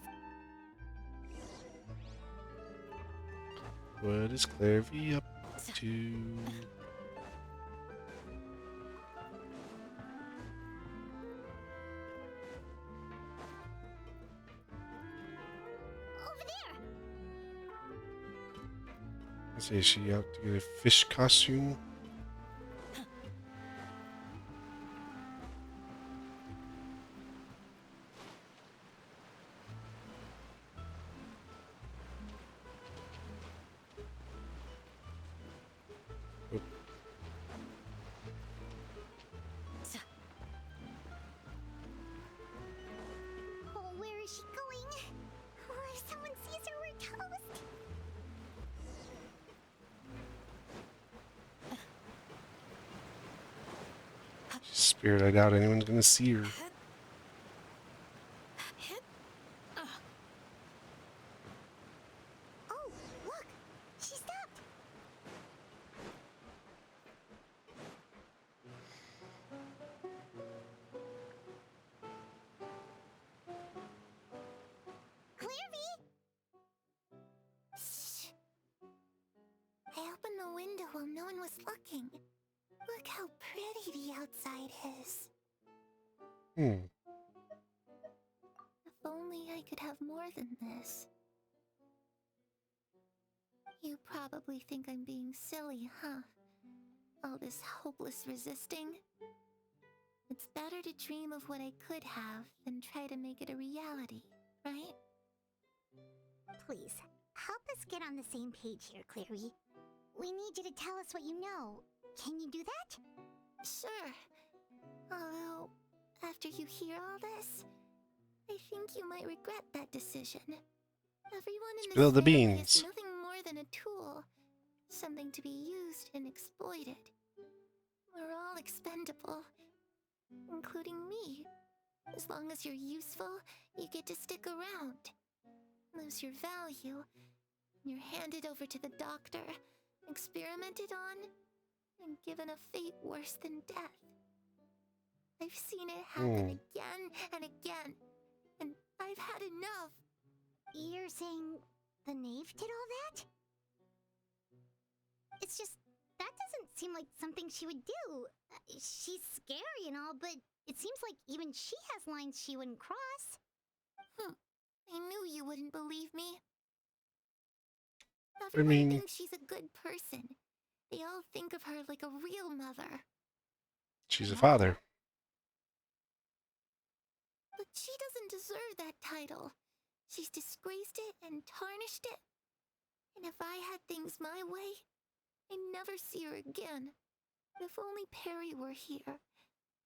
What is Clairvy up to? Over there! Let's see, is she out to get a fish costume? Oh, where is she going? Oh, if someone sees her, we're toast. Spirit, I doubt anyone's gonna see her. Oh, look! She stopped! Clairvy! Shh! was looking. Look how pretty the outside is. Hmm. If only I could have more than this. You probably think I'm being silly, huh? All this hopeless resisting. It's better to dream of what I could have than try to make it a reality, right? Please, help us get on the same page here, Clary. We need you to tell us what you know. Can you do that? Sure. Although, after you hear all this, I think you might regret that decision. Everyone in Spill this the family beans. is nothing more than a tool. Something to be used and exploited. We're all expendable. Including me. As long as you're useful, you get to stick around. Lose your value, and you're handed over to the doctor, experimented on, and given a fate worse than death. I've seen it happen again and again, and I've had enough. You're saying the knave did all that? It's just, that doesn't seem like something she would do. She's scary and all, but it seems like even she has lines she wouldn't cross. I knew you wouldn't believe me. Everyone thinks she's a good person. They all think of her like a real mother. She's a father. But she doesn't deserve that title. She's disgraced it and tarnished it. And if I had things my way, I'd never see her again. If only Perry were here,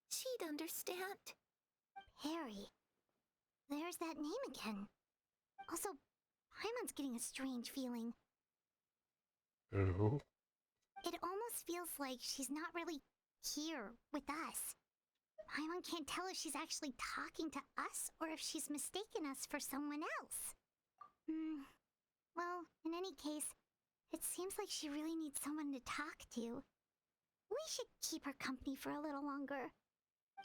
she'd understand. Perry? There's that name again. Also, Paimon's getting a strange feeling. Oh. It almost feels like she's not really here with us. Paimon can't tell if she's actually talking to us or if she's mistaken us for someone else. Well, in any case, it seems like she really needs someone to talk to. We should keep her company for a little longer.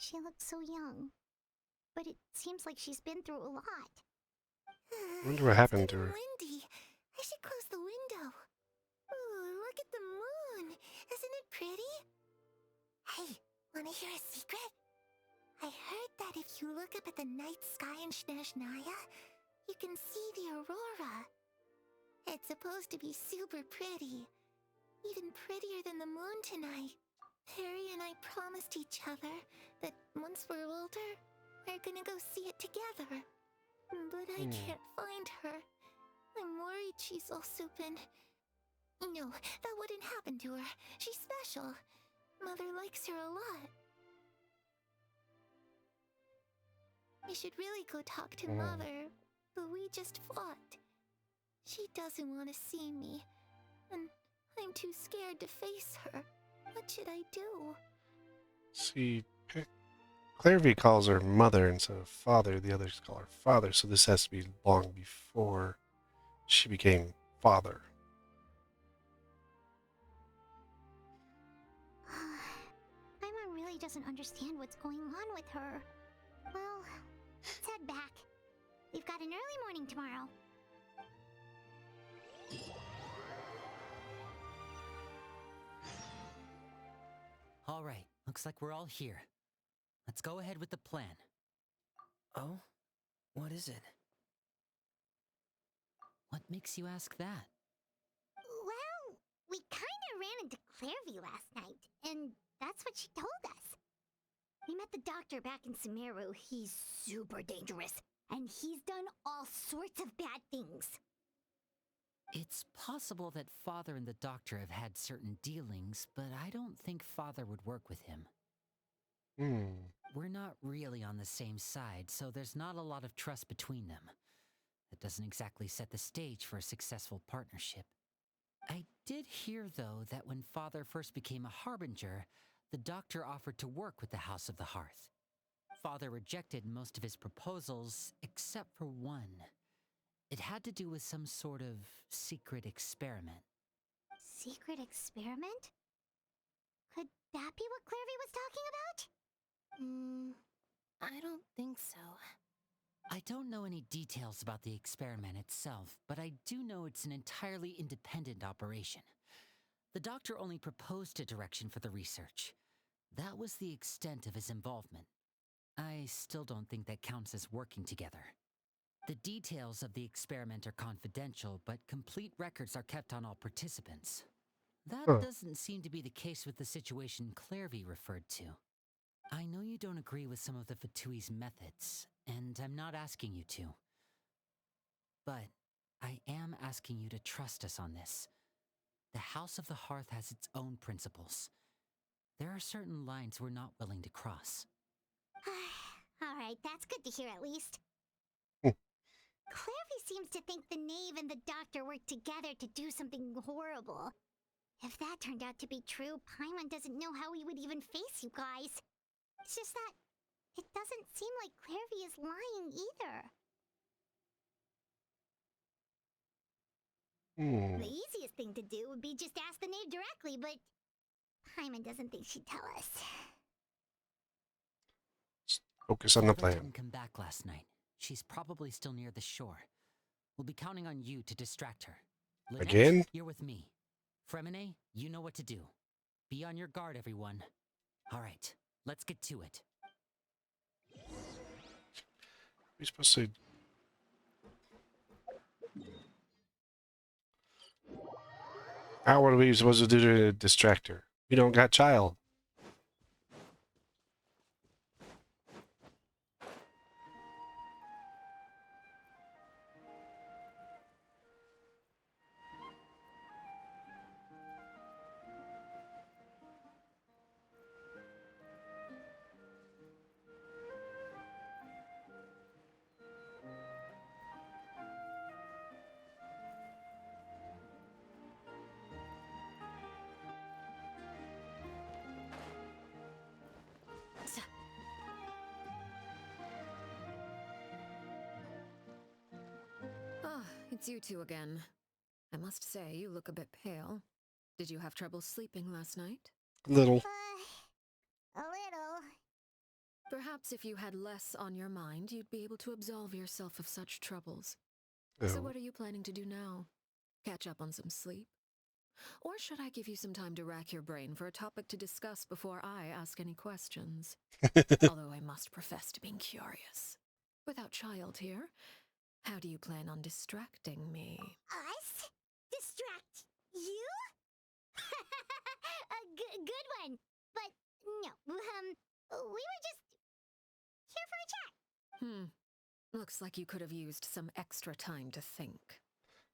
She looks so young. But it seems like she's been through a lot. I wonder what happened to her. It's getting windy. I should close the window. Ooh, look at the moon. Isn't it pretty? Hey, wanna hear a secret? I heard that if you look up at the night sky in Snezhnaya, you can see the aurora. It's supposed to be super pretty. Even prettier than the moon tonight. Perry and I promised each other that once we're older, we're gonna go see it together. But I can't find her. I'm worried she's also been... No, that wouldn't happen to her. She's special. Mother likes her a lot. I should really go talk to Mother, but we just fought. She doesn't want to see me, and I'm too scared to face her. What should I do? See, Clairvy calls her mother instead of father. The others call her father, so this has to be long before she became father. Paimon really doesn't understand what's going on with her. Well, let's head back. We've got an early morning tomorrow. All right, looks like we're all here. Let's go ahead with the plan. Oh? What is it? What makes you ask that? Well, we kinda ran into Clairvy last night, and that's what she told us. We met the doctor back in Sumeru. He's super dangerous, and he's done all sorts of bad things. It's possible that Father and the Doctor have had certain dealings, but I don't think Father would work with him. We're not really on the same side, so there's not a lot of trust between them. That doesn't exactly set the stage for a successful partnership. I did hear, though, that when Father first became a Harbinger, the Doctor offered to work with the House of the Hearth. Father rejected most of his proposals, except for one. It had to do with some sort of secret experiment. Secret experiment? Could that be what Clairvy was talking about? I don't think so. I don't know any details about the experiment itself, but I do know it's an entirely independent operation. The doctor only proposed a direction for the research. That was the extent of his involvement. I still don't think that counts as working together. The details of the experiment are confidential, but complete records are kept on all participants. That Huh. doesn't seem to be the case with the situation Clairvy referred to. I know you don't agree with some of the Fatui's methods, and I'm not asking you to. But I am asking you to trust us on this. The House of the Hearth has its own principles. There are certain lines we're not willing to cross. Alright, that's good to hear at least. Hmm. Clairvy seems to think the knave and the doctor worked together to do something horrible. If that turned out to be true, Paimon doesn't know how he would even face you guys. It's just that it doesn't seem like Clairvy is lying either. The easiest thing to do would be just ask the knave directly, but Paimon doesn't think she'd tell us. Focus on the Father plan. didn't come back last night. She's probably still near the shore. We'll be counting on you to distract her. Lynette, Again? you're with me. Fremine, you know what to do. Be on your guard, everyone. All right, let's get to it. We're supposed to. What are we supposed to do to distract her? We don't got child. Ah, it's you two again. I must say, you look a bit pale. Did you have trouble sleeping last night? Little. A little. Perhaps if you had less on your mind, you'd be able to absolve yourself of such troubles. So Oh. what are you planning to do now? Catch up on some sleep? Or should I give you some time to rack your brain for a topic to discuss before I ask any questions? Although I must profess to being curious. Without child here, how do you plan on distracting me? Us? Distract you? A good one. But no, we were just here for a chat. Looks like you could have used some extra time to think.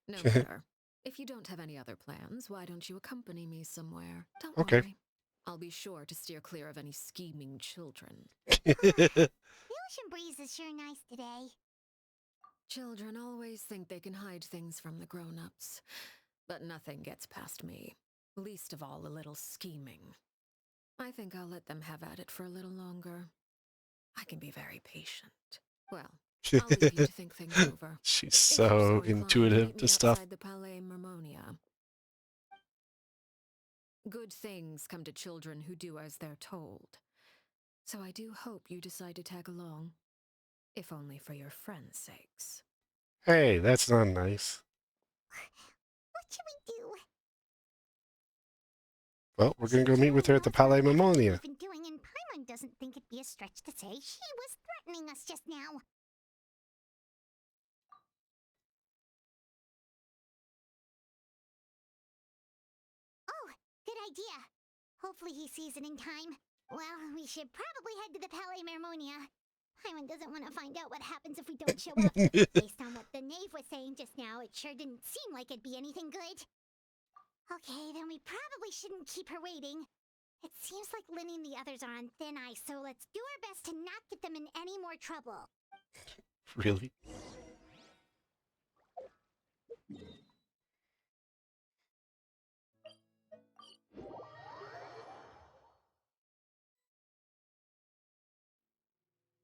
No matter. If you don't have any other plans, why don't you accompany me somewhere? Don't Okay. worry. I'll be sure to steer clear of any scheming children. The ocean breeze is sure nice today. Children always think they can hide things from the grown-ups. But nothing gets past me. Least of all a little scheming. I think I'll let them have at it for a little longer. I can be very patient. Well, I'll leave you to think things over. She's If you're so inclined, intuitive meet to me stuff. outside the Palais Mermonia. Good things come to children who do as they're told. So I do hope you decide to tag along. If only for your friends' sakes. Hey, that's not nice. What should we do? Well, we're gonna go meet with her at the Palais Mammonia. Even doing, and Paimon doesn't think it'd be a stretch to say she was threatening us just now. Oh, good idea. Hopefully he sees it in time. Well, we should probably head to the Palais Mermonia. Paimon doesn't want to find out what happens if we don't show up. Based on what the knave was saying just now, it sure didn't seem like it'd be anything good. Okay, then we probably shouldn't keep her waiting. It seems like Linny and the others are on thin ice, so let's do our best to not get them in any more trouble. Really?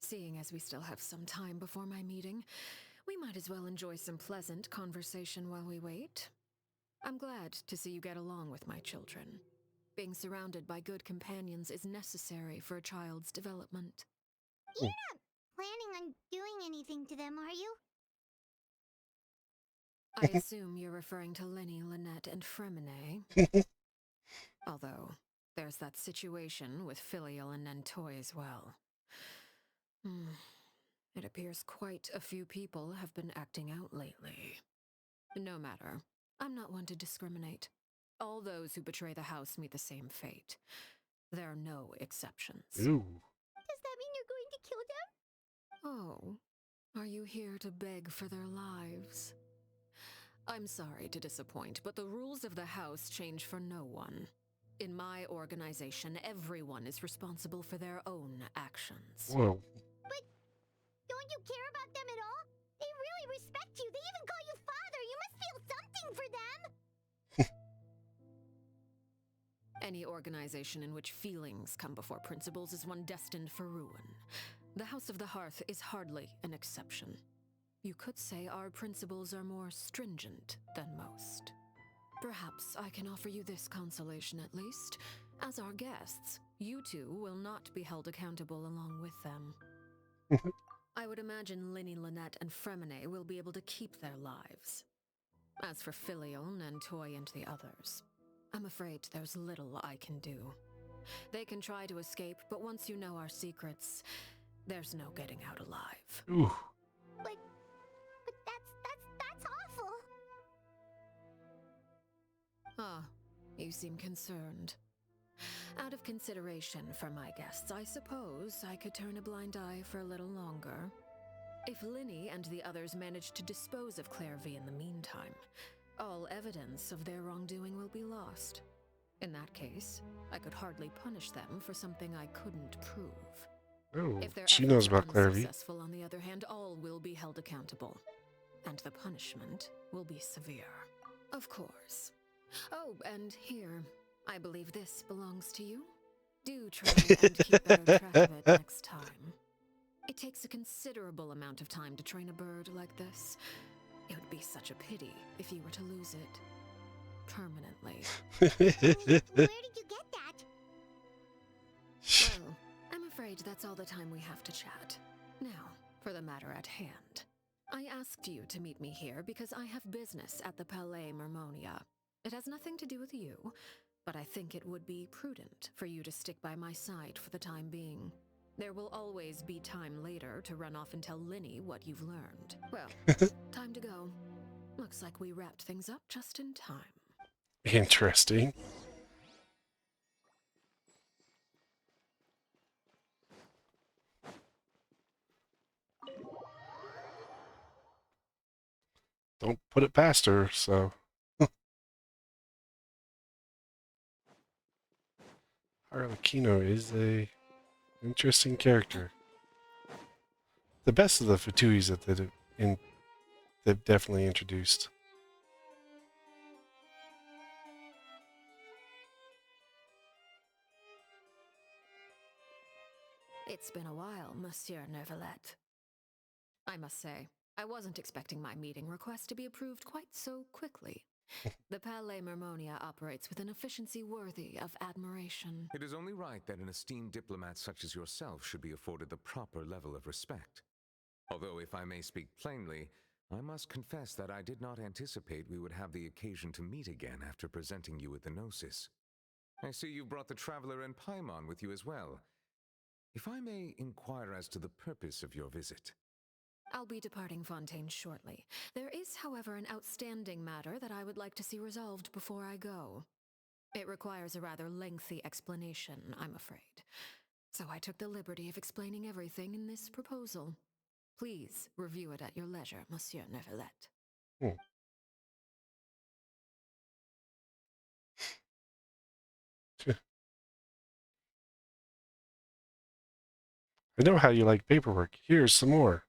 Seeing as we still have some time before my meeting, we might as well enjoy some pleasant conversation while we wait. I'm glad to see you get along with my children. Being surrounded by good companions is necessary for a child's development. You're not planning on doing anything to them, are you? I assume you're referring to Lenny, Lynette, and Fremine. Although, there's that situation with Filial and Nentoy as well. It appears quite a few people have been acting out lately. No matter, I'm not one to discriminate. All those who betray the house meet the same fate. There are no exceptions. Ooh. Does that mean you're going to kill them? Oh, are you here to beg for their lives? I'm sorry to disappoint, but the rules of the house change for no one. In my organization, everyone is responsible for their own actions. Whoa. But don't you care about them at all? They really respect you. They even call you father. You must feel something for them. Any organization in which feelings come before principles is one destined for ruin. The House of the Hearth is hardly an exception. You could say our principles are more stringent than most. Perhaps I can offer you this consolation at least. As our guests, you two will not be held accountable along with them. I would imagine Linny, Lynette, and Fremine will be able to keep their lives. As for Filial, Nentoy, and the others, I'm afraid there's little I can do. They can try to escape, but once you know our secrets, there's no getting out alive. Ooh. But that's awful. Ah, you seem concerned. Out of consideration for my guests, I suppose I could turn a blind eye for a little longer. If Linny and the others manage to dispose of Clairvy in the meantime, all evidence of their wrongdoing will be lost. In that case, I could hardly punish them for something I couldn't prove. Oh, If their she efforts knows are about Clairvy. unsuccessful, on the other hand, all will be held accountable. And the punishment will be severe. Of course. Oh, and here, I believe this belongs to you. Do try and keep better track of it next time. It takes a considerable amount of time to train a bird like this. It would be such a pity if you were to lose it. Permanently. Where did you get that? Well, I'm afraid that's all the time we have to chat. Now, for the matter at hand. I asked you to meet me here because I have business at the Palais Mermonia. It has nothing to do with you, but I think it would be prudent for you to stick by my side for the time being. There will always be time later to run off and tell Linny what you've learned. Well, time to go. Looks like we wrapped things up just in time. Interesting. Don't put it past her, so. Arlecchino is a interesting character. The best of the Fatuis that they've definitely introduced. It's been a while, Monsieur Neuvillette. I must say, I wasn't expecting my meeting request to be approved quite so quickly. The Palais Mermonia operates with an efficiency worthy of admiration. It is only right that an esteemed diplomat such as yourself should be afforded the proper level of respect. Although, if I may speak plainly, I must confess that I did not anticipate we would have the occasion to meet again after presenting you with the Gnosis. I see you brought the Traveler and Paimon with you as well. If I may inquire as to the purpose of your visit. I'll be departing Fontaine shortly. There is, however, an outstanding matter that I would like to see resolved before I go. It requires a rather lengthy explanation, I'm afraid. So I took the liberty of explaining everything in this proposal. Please review it at your leisure, Monsieur Neuvillette. I know how you like paperwork. Here's some more.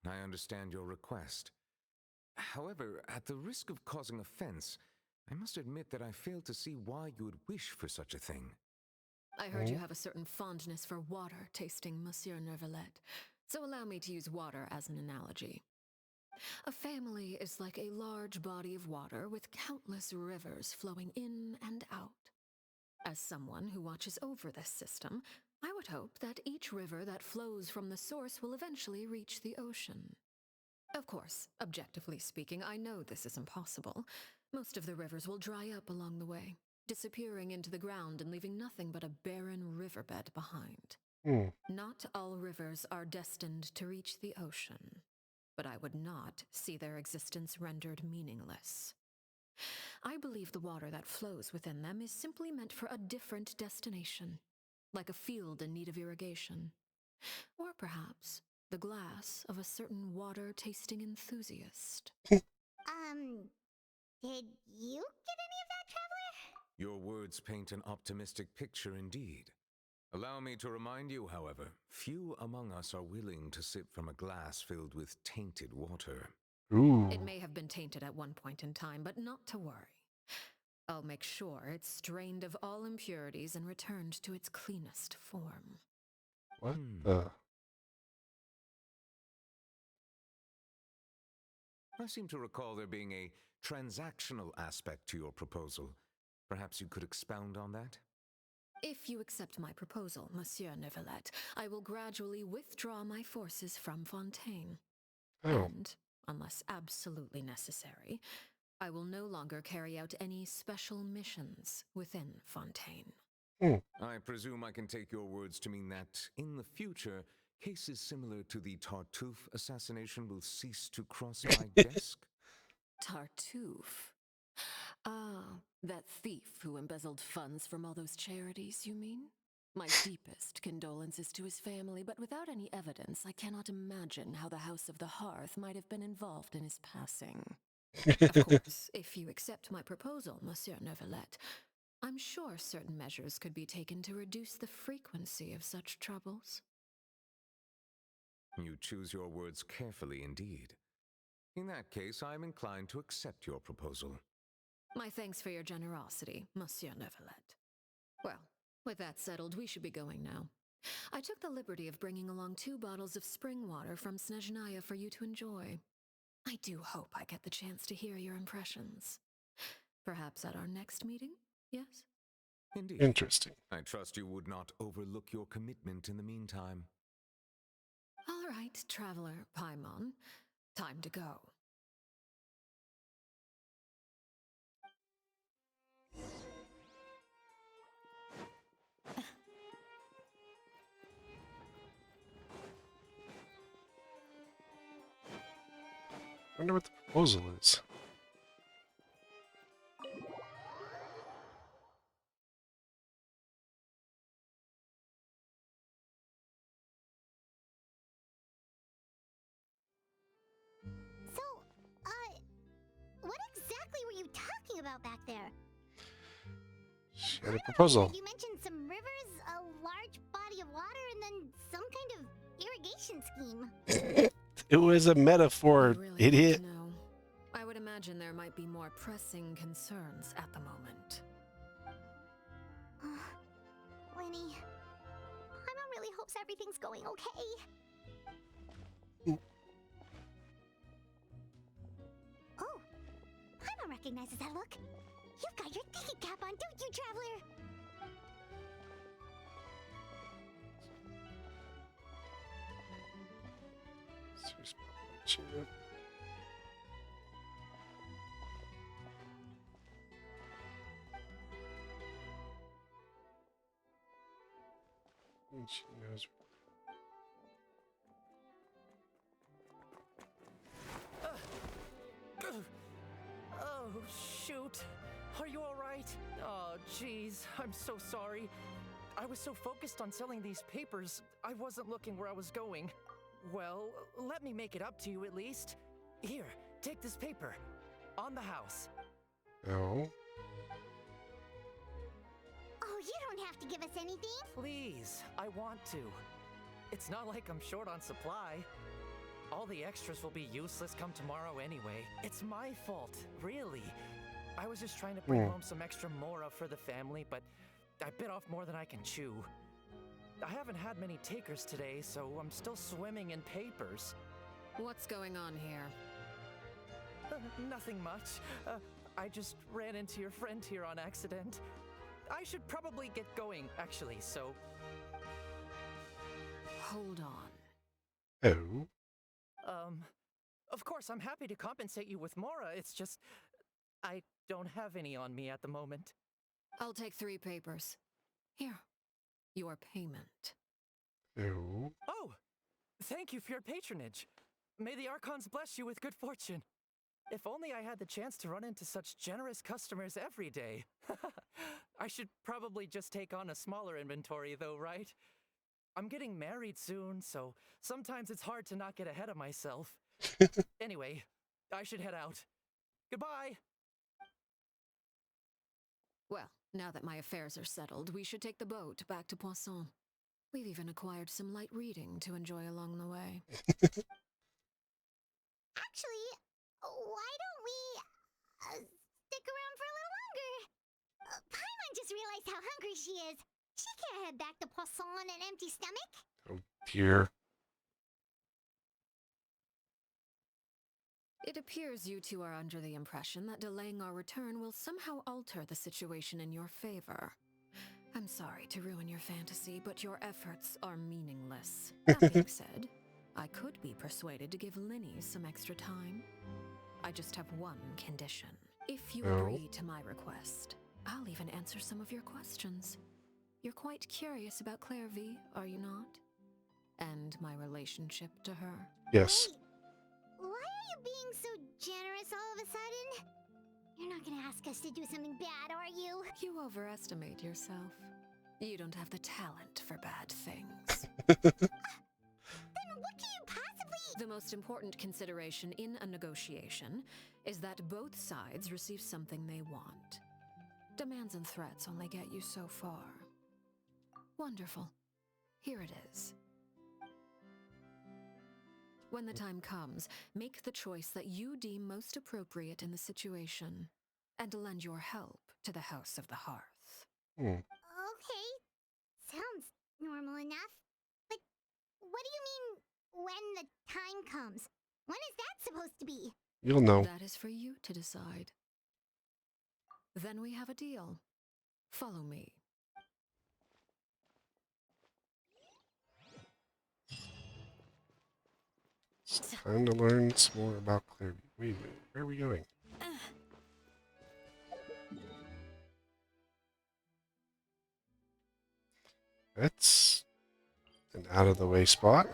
I understand your request. However, at the risk of causing offense, I must admit that I fail to see why you would wish for such a thing. I heard you have a certain fondness for water tasting, Monsieur Neuvillette, so allow me to use water as an analogy. A family is like a large body of water with countless rivers flowing in and out. As someone who watches over this system, I would hope that each river that flows from the source will eventually reach the ocean. Of course, objectively speaking, I know this is impossible. Most of the rivers will dry up along the way, disappearing into the ground and leaving nothing but a barren riverbed behind. Hmm. Not all rivers are destined to reach the ocean, but I would not see their existence rendered meaningless. I believe the water that flows within them is simply meant for a different destination, like a field in need of irrigation. Or perhaps the glass of a certain water-tasting enthusiast. Did you get any of that, Traveler? Your words paint an optimistic picture indeed. Allow me to remind you, however, few among us are willing to sip from a glass filled with tainted water. Ooh. It may have been tainted at one point in time, but not to worry. I'll make sure it's strained of all impurities and returned to its cleanest form. What the? I seem to recall there being a transactional aspect to your proposal. Perhaps you could expound on that? If you accept my proposal, Monsieur Neuvillette, I will gradually withdraw my forces from Fontaine. Oh. And, unless absolutely necessary, I will no longer carry out any special missions within Fontaine. I presume I can take your words to mean that, in the future, cases similar to the Tartuffe assassination will cease to cross my desk? Tartuffe? Ah, that thief who embezzled funds from all those charities, you mean? My deepest condolences to his family, but without any evidence, I cannot imagine how the House of the Hearth might have been involved in his passing. Of course, if you accept my proposal, Monsieur Neuvillette, I'm sure certain measures could be taken to reduce the frequency of such troubles. You choose your words carefully indeed. In that case, I am inclined to accept your proposal. My thanks for your generosity, Monsieur Neuvillette. Well, with that settled, we should be going now. I took the liberty of bringing along 2 bottles of spring water from Snezhnaya for you to enjoy. I do hope I get the chance to hear your impressions. Perhaps at our next meeting, yes? Indeed. Interesting. I trust you would not overlook your commitment in the meantime. All right, Traveler Paimon. Time to go. Wonder what the proposal is. So, what exactly were you talking about back there? She had a proposal. You mentioned some rivers, a large body of water, and then some kind of irrigation scheme. It was a metaphor, I really idiot. don't know. I would imagine there might be more pressing concerns at the moment. Lenny, Paimon really hopes everything's going okay. Oh, Paimon recognizes that look. You've got your thinking cap on, don't you, Traveler? She knows. Oh, shoot. Are you alright? Oh, jeez. I'm so sorry. I was so focused on selling these papers, I wasn't looking where I was going. Well, let me make it up to you at least. Here, take this paper. On the house. No. Oh, you don't have to give us anything. Please, I want to. It's not like I'm short on supply. All the extras will be useless come tomorrow anyway. It's my fault, really. I was just trying to bring home some extra mora for the family, but I bit off more than I can chew. I haven't had many takers today, so I'm still swimming in papers. What's going on here? Nothing much. I just ran into your friend here on accident. I should probably get going, actually, so... Hold on. Oh. Of course, I'm happy to compensate you with Mora. It's just... I don't have any on me at the moment. I'll take 3 papers. Here. Your payment. Oh. Oh! Thank you for your patronage. May the Archons bless you with good fortune. If only I had the chance to run into such generous customers every day. I should probably just take on a smaller inventory though, right? I'm getting married soon, so sometimes it's hard to not get ahead of myself. Anyway, I should head out. Goodbye! Well, now that my affairs are settled, we should take the boat back to Poisson. We've even acquired some light reading to enjoy along the way. Actually, why don't we stick around for a little longer? Paimon just realized how hungry she is. She can't head back to Poisson on an empty stomach. Oh dear. It appears you two are under the impression that delaying our return will somehow alter the situation in your favor. I'm sorry to ruin your fantasy, but your efforts are meaningless. That being said, I could be persuaded to give Linny some extra time. I just have one condition. If you agree to my request, I'll even answer some of your questions. You're quite curious about Claire V, are you not? And my relationship to her? Yes. Wait, why are you being so generous all of a sudden? You're not gonna ask us to do something bad, are you? You overestimate yourself. You don't have the talent for bad things. Then what can you possibly... The most important consideration in a negotiation is that both sides receive something they want. Demands and threats only get you so far. Wonderful. Here it is. When the time comes, make the choice that you deem most appropriate in the situation, and lend your help to the House of the Hearth. Okay. Sounds normal enough. But what do you mean, when the time comes? When is that supposed to be? You'll know. That is for you to decide. Then we have a deal. Follow me. It's time to learn some more about Claire. Wait a minute. Where are we going? That's an out-of-the-way spot.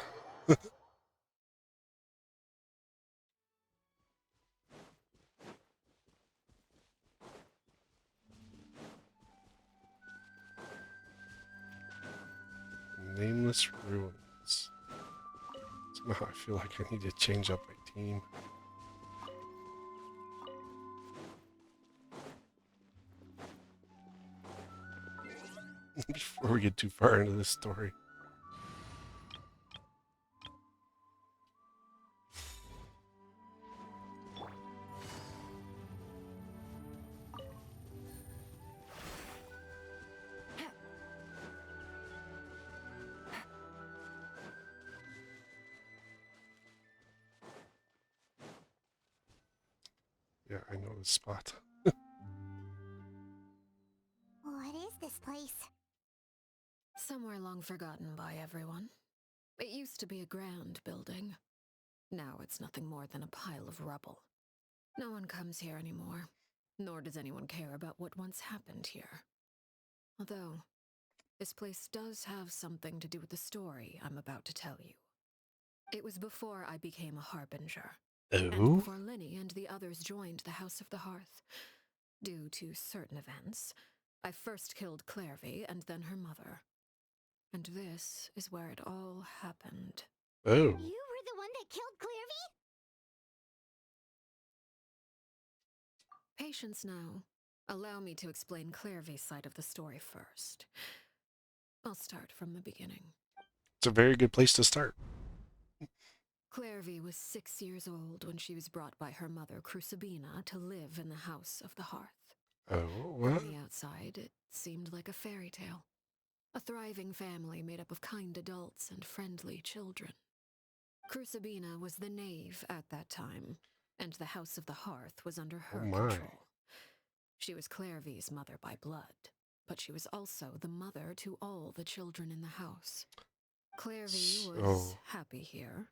Nameless Ruins. Somehow I feel like I need to change up my team. Before we get too far into this story. Yeah, I know this spot. What is this place? Somewhere long forgotten by everyone. It used to be a grand building. Now it's nothing more than a pile of rubble. No one comes here anymore, nor does anyone care about what once happened here. Although, this place does have something to do with the story I'm about to tell you. It was before I became a harbinger. And Oh? before Linny and the others joined the House of the Hearth. Due to certain events, I first killed Clairvy and then her mother. And this is where it all happened. Oh. You were the one that killed Clairvy? Patience now. Allow me to explain Clairvy's side of the story first. I'll start from the beginning. It's a very good place to start. Clairvy was 6 years old when she was brought by her mother, Crucibina, to live in the House of the Hearth. Oh, what? On the outside, it seemed like a fairy tale. A thriving family made up of kind adults and friendly children. Crucibina was the knave at that time, and the House of the Hearth was under Oh her my. control. She was Clairvy's mother by blood, but she was also the mother to all the children in the house. Clairvy was So, happy here,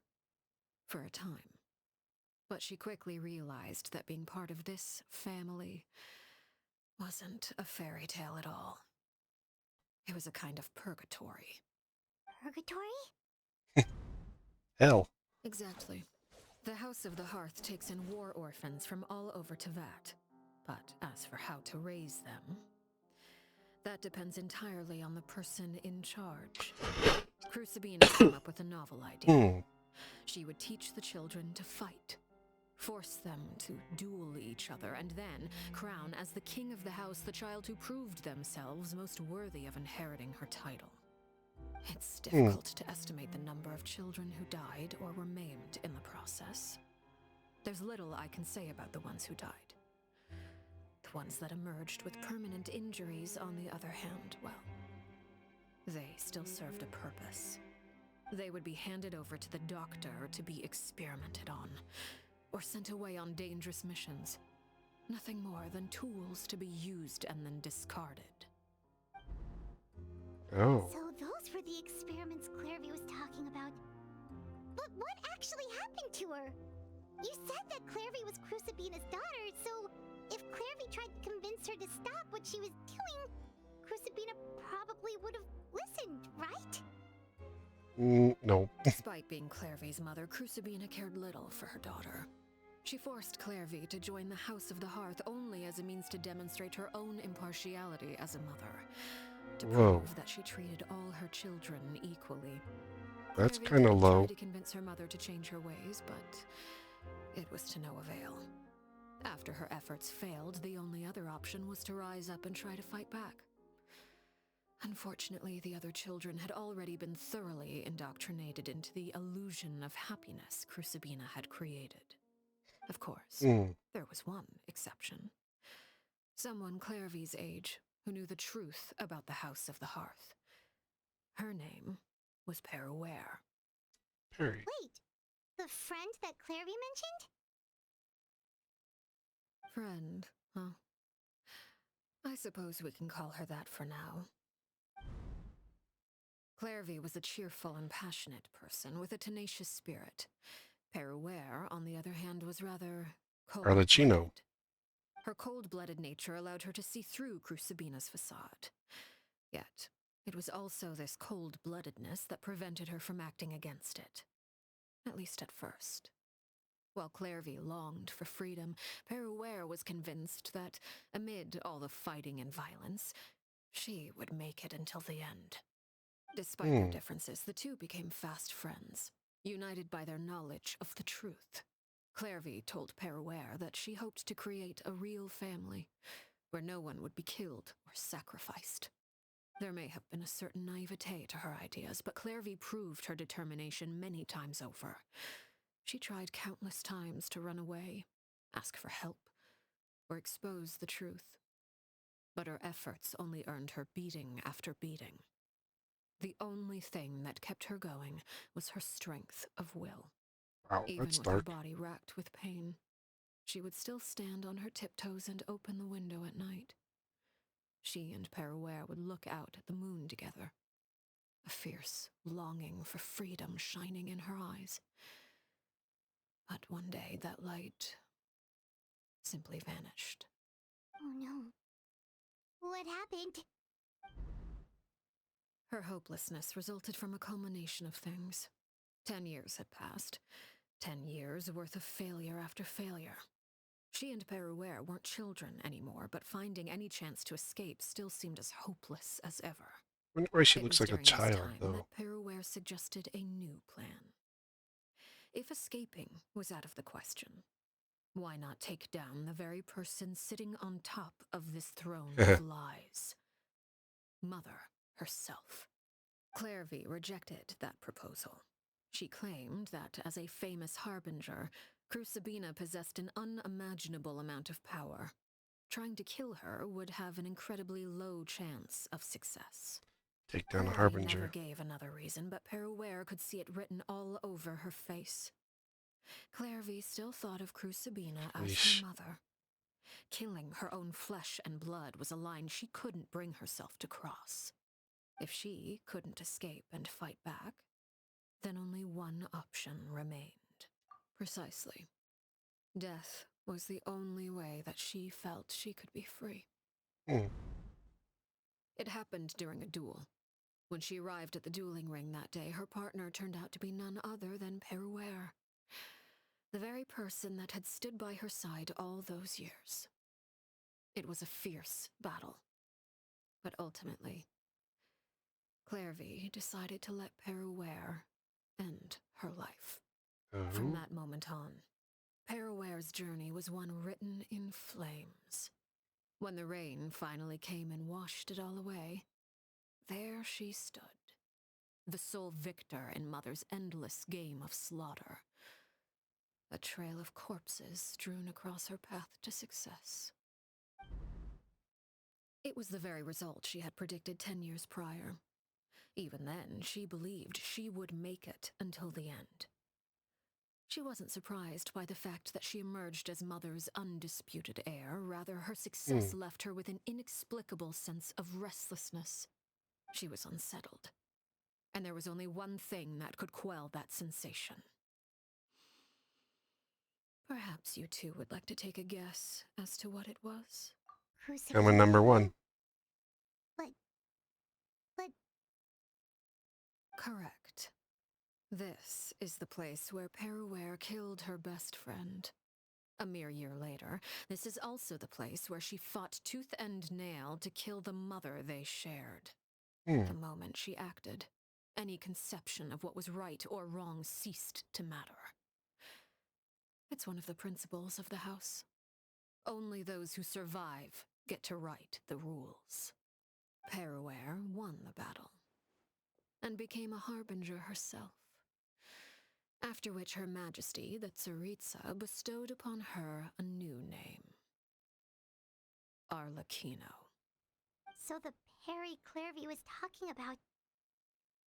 for a time. But she quickly realized that being part of this family wasn't a fairy tale at all. It was a kind of purgatory. Purgatory? hell. Exactly. The House of the Hearth takes in war orphans from all over Tevat. But as for how to raise them, that depends entirely on the person in charge. Crucibina came up with a novel idea. She would teach the children to fight, force them to duel each other, and then crown as the king of the house the child who proved themselves most worthy of inheriting her title. It's difficult to estimate the number of children who died or were maimed in the process. There's little I can say about the ones who died. The ones that emerged with permanent injuries, on the other hand, well, they still served a purpose. They would be handed over to the doctor to be experimented on, or sent away on dangerous missions. Nothing more than tools to be used and then discarded. Oh. So those were the experiments Clairvy was talking about. But what actually happened to her? You said that Clairvy was Crucibina's daughter, so if Clairvy tried to convince her to stop what she was doing, Crucibina probably would have listened, right? No. Despite being Clairvy's mother, Crucibina cared little for her daughter. She forced Clairvy to join the House of the Hearth only as a means to demonstrate her own impartiality as a mother, to prove that she treated all her children equally. That's Clairvy kind of did low. try to convince her mother to change her ways, but it was to no avail. After her efforts failed, the only other option was to rise up and try to fight back. Unfortunately, the other children had already been thoroughly indoctrinated into the illusion of happiness Crucibina had created. Of course, there was one exception. Someone Clairvy's age who knew the truth about the House of the Hearth. Her name was Peruere. Perry. Wait, the friend that Clairvy mentioned? Friend, huh? I suppose we can call her that for now. Clairvy was a cheerful and passionate person with a tenacious spirit. Peruere, on the other hand, was rather cold-blooded. Arlecchino. Her cold-blooded nature allowed her to see through Crucibina's facade. Yet, it was also this cold-bloodedness that prevented her from acting against it. At least at first. While Clairvy longed for freedom, Peruere was convinced that, amid all the fighting and violence, she would make it until the end. Despite their differences, the two became fast friends, united by their knowledge of the truth. Clairvy told Peruere that she hoped to create a real family, where no one would be killed or sacrificed. There may have been a certain naivete to her ideas, but Clairvy proved her determination many times over. She tried countless times to run away, ask for help, or expose the truth. But her efforts only earned her beating after beating. The only thing that kept her going was her strength of will. Wow, Even that's with her dark. body racked with pain, she would still stand on her tiptoes and open the window at night. She and Peruere would look out at the moon together, a fierce longing for freedom shining in her eyes. But one day that light simply vanished. Oh no. What happened? Her hopelessness resulted from a culmination of things. 10 years had passed. 10 years worth of failure after failure. She and Peruere weren't children anymore, but finding any chance to escape still seemed as hopeless as ever. I wonder why she It looks was like a during this child, time though. that Peruere suggested a new plan. If escaping was out of the question, why not take down the very person sitting on top of this throne of lies? Mother herself. Clairvy rejected that proposal. She claimed that, as a famous harbinger, Crucibina possessed an unimaginable amount of power. Trying to kill her would have an incredibly low chance of success. Take down a Clairvy never harbinger. gave another reason, but Peruere could see it written all over her face. Clairvy still thought of Crucibina as Yeesh. her mother. Killing her own flesh and blood was a line she couldn't bring herself to cross. If she couldn't escape and fight back, then only one option remained. Precisely. Death was the only way that she felt she could be free. It happened during a duel. When she arrived at the dueling ring that day, her partner turned out to be none other than Peruere, the very person that had stood by her side all those years. It was a fierce battle, but ultimately, Clairvy decided to let Peruere end her life. From that moment on, Peruere's journey was one written in flames. When the rain finally came and washed it all away, there she stood, the sole victor in Mother's endless game of slaughter. A trail of corpses strewn across her path to success. It was the very result she had predicted 10 years prior. Even then, she believed she would make it until the end. She wasn't surprised by the fact that she emerged as Mother's undisputed heir. Rather, her success left her with an inexplicable sense of restlessness. She was unsettled, and there was only one thing that could quell that sensation. Perhaps you two would like to take a guess as to what it was? Coming number one. But... Correct. This is the place where Peruere killed her best friend. A mere year later, this is also the place where she fought tooth and nail to kill the mother they shared. The moment she acted, any conception of what was right or wrong ceased to matter. It's one of the principles of the house. Only those who survive get to write the rules. Peruere won the battle, and became a harbinger herself. After which Her Majesty, the Tsaritsa, bestowed upon her a new name. Arlecchino. So the Perry Clairvy was talking about...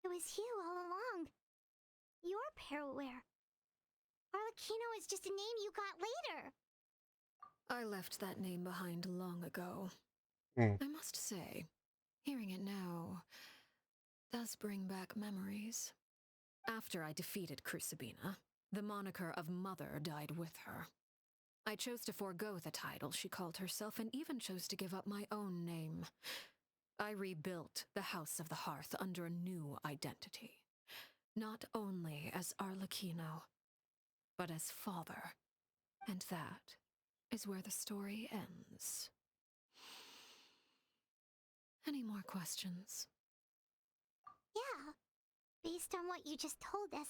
It was you all along. You're Peruere. Arlecchino is just a name you got later. I left that name behind long ago. I must say, hearing it now does bring back memories. After I defeated Crucibina, the moniker of Mother died with her. I chose to forego the title she called herself and even chose to give up my own name. I rebuilt the House of the Hearth under a new identity. Not only as Arlecchino, but as father. And that is where the story ends. Any more questions? Yeah. Based on what you just told us,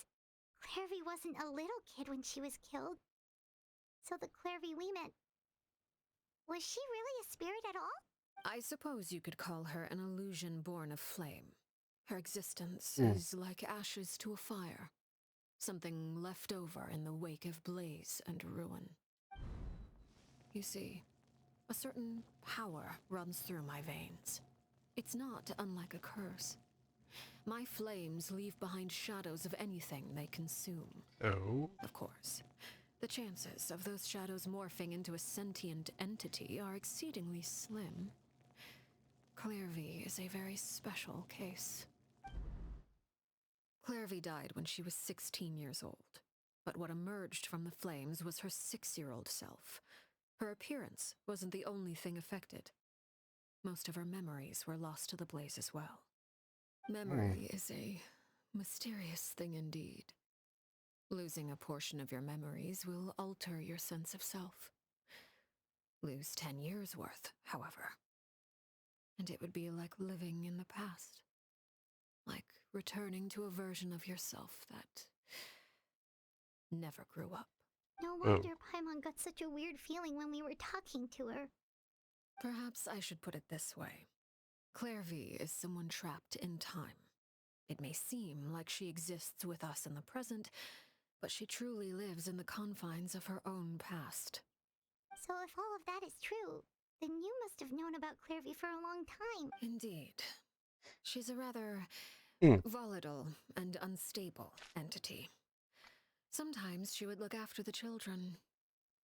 Clairvy wasn't a little kid when she was killed. So the Clairvy we met... Was she really a spirit at all? I suppose you could call her an illusion born of flame. Her existence is like ashes to a fire. Something left over in the wake of blaze and ruin. You see, a certain power runs through my veins. It's not unlike a curse. My flames leave behind shadows of anything they consume. Oh. Of course, the chances of those shadows morphing into a sentient entity are exceedingly slim. Clairvy is a very special case. Clairvy died when she was 16 years old, but what emerged from the flames was her 6-year-old self. Her appearance wasn't the only thing affected. Most of her memories were lost to the blaze as well. Memory is a mysterious thing indeed. Losing a portion of your memories will alter your sense of self. Lose 10 years' worth, however, and it would be like living in the past. Like returning to a version of yourself that never grew up. No wonder Paimon got such a weird feeling when we were talking to her. Perhaps I should put it this way. Clairvy is someone trapped in time. It may seem like she exists with us in the present, but she truly lives in the confines of her own past. So if all of that is true, then you must have known about Clairvy for a long time. Indeed. She's a rather volatile and unstable entity. Sometimes she would look after the children.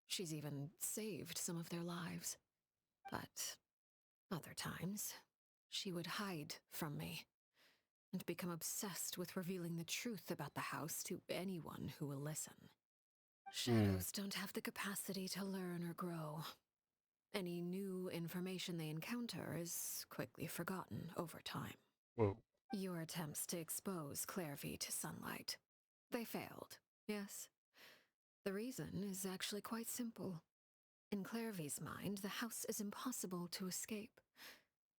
She's even saved some of their lives. But other times, she would hide from me and become obsessed with revealing the truth about the house to anyone who will listen. Shadows don't have the capacity to learn or grow. Any new information they encounter is quickly forgotten over time. Whoa. Your attempts to expose Clairvy to sunlight. They failed, yes? The reason is actually quite simple. In Clairvy's mind, the house is impossible to escape,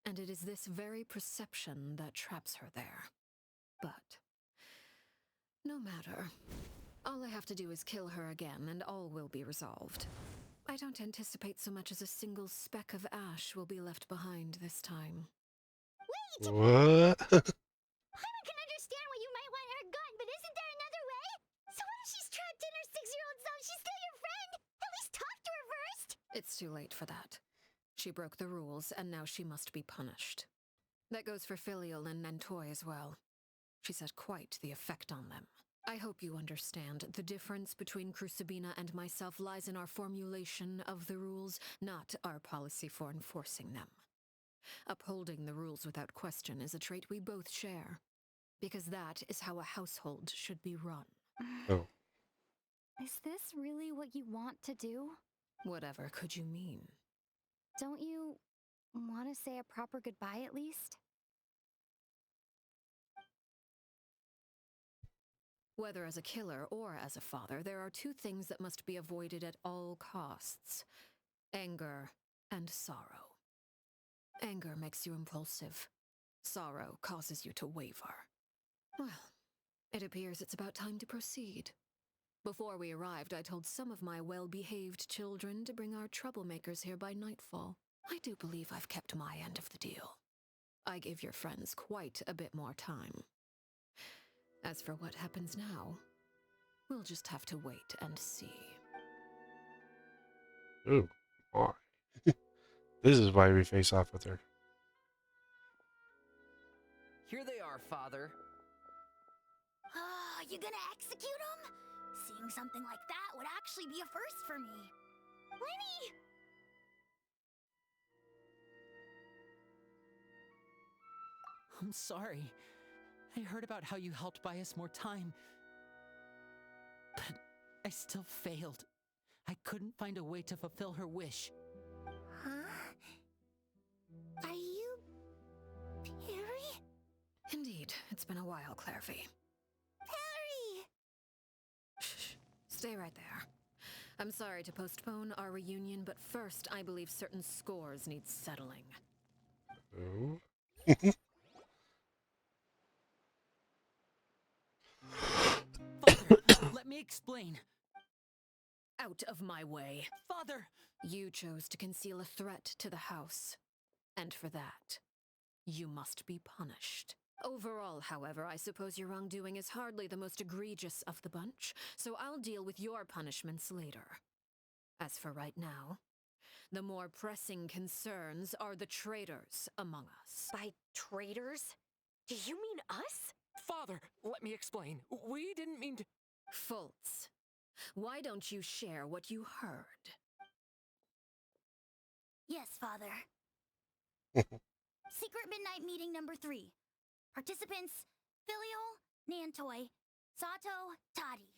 and it is this very perception that traps her there. But no matter. All I have to do is kill her again, and all will be resolved. I don't anticipate so much as a single speck of ash will be left behind this time. Wait! What? Paimon can understand why you might want her gone, but isn't there another way? So what if she's trapped in her 6-year-old self? She's still your friend! At least talk to her first! It's too late for that. She broke the rules, and now she must be punished. That goes for Filial and Nantoy as well. She's had quite the effect on them. I hope you understand the difference between Crucibina and myself lies in our formulation of the rules, not our policy for enforcing them. Upholding the rules without question is a trait we both share, because that is how a household should be run. Oh. Is this really what you want to do? Whatever could you mean? Don't you want to say a proper goodbye at least? Whether as a killer or as a father, there are two things that must be avoided at all costs: anger and sorrow. Anger makes you impulsive. Sorrow causes you to waver. Well, it appears it's about time to proceed. Before we arrived, I told some of my well-behaved children to bring our troublemakers here by nightfall. I do believe I've kept my end of the deal. I gave your friends quite a bit more time. As for what happens now, we'll just have to wait and see. Oh, boy. This is why we face off with her. Here they are, Father. You gonna execute him? Seeing something like that would actually be a first for me. Lenny! I'm sorry. I heard about how you helped buy us more time. But I still failed. I couldn't find a way to fulfill her wish. Huh? Are you... Perry? Indeed, it's been a while, Clairvy. Perry! Shh, stay right there. I'm sorry to postpone our reunion, but first I believe certain scores need settling. Oh. Father, let me explain. Out of my way. Father! You chose to conceal a threat to the house, and for that, you must be punished. Overall, however, I suppose your wrongdoing is hardly the most egregious of the bunch, so I'll deal with your punishments later. As for right now, the more pressing concerns are the traitors among us. By traitors? Do you mean us? Father, let me explain. We didn't mean to... Fultz, why don't you share what you heard? Yes, Father. Secret Midnight Meeting number 3. Participants, Filial, Nantoy, Sato, Toddy.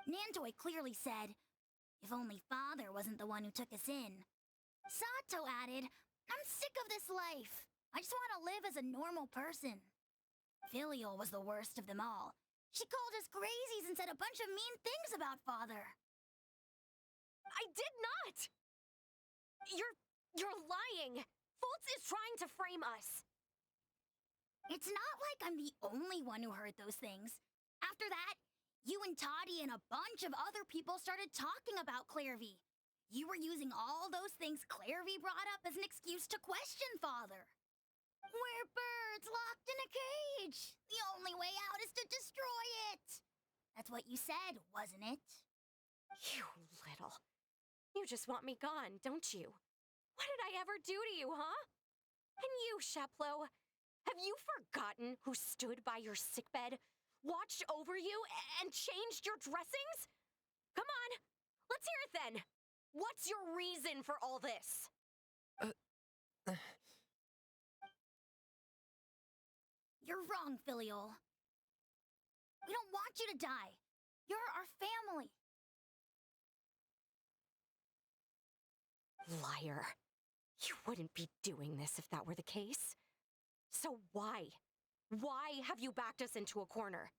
Nantoy clearly said, if only Father wasn't the one who took us in. Sato added, I'm sick of this life. I just want to live as a normal person. Filial was the worst of them all. She called us crazies and said a bunch of mean things about Father. I did not! You're lying! Fultz is trying to frame us! It's not like I'm the only one who heard those things. After that, you and Toddy and a bunch of other people started talking about Clairvy. You were using all those things Clairvy brought up as an excuse to question Father. We're birds locked in a cage. The only way out is to destroy it. That's what you said, wasn't it? You little... You just want me gone, don't you? What did I ever do to you, huh? And you, Sheplo, have you forgotten who stood by your sickbed watched over you, and changed your dressings? Come on, let's hear it then. What's your reason for all this? You're wrong, Filial. We don't want you to die. You're our family. Liar. You wouldn't be doing this if that were the case. So why? Why have you backed us into a corner?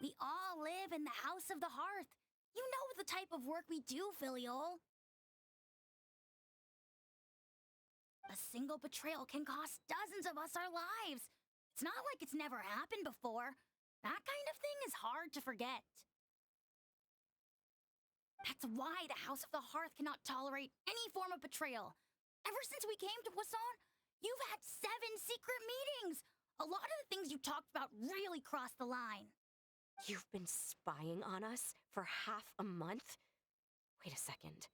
We all live in the House of the Hearth. You know the type of work we do, Filial. A single betrayal can cost dozens of us our lives. It's not like it's never happened before. That kind of thing is hard to forget. That's why the House of the Hearth cannot tolerate any form of betrayal. Ever since we came to Poisson, you've had 7 secret meetings. A lot of the things you talked about really crossed the line. You've been spying on us for half a month? Wait a second.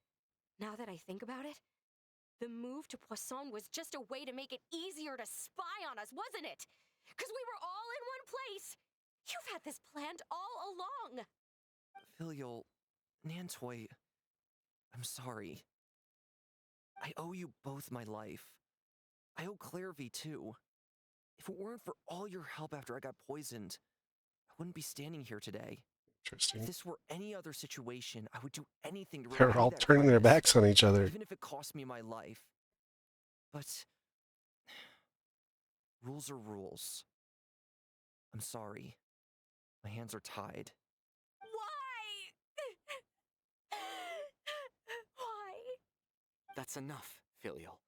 Now that I think about it, the move to Poisson was just a way to make it easier to spy on us, wasn't it? Because we were all in one place. You've had this planned all along. Filial, Nantoy, I'm sorry. I owe you both my life. I owe Clairvy too. If it weren't for all your help after I got poisoned, I wouldn't be standing here today. If Interesting. this were any other situation, I would do anything to They're repay all that turning their kindness, backs on each other. even if it cost me my life. But rules are rules. I'm sorry. My hands are tied. Why? Why? That's enough, Filial.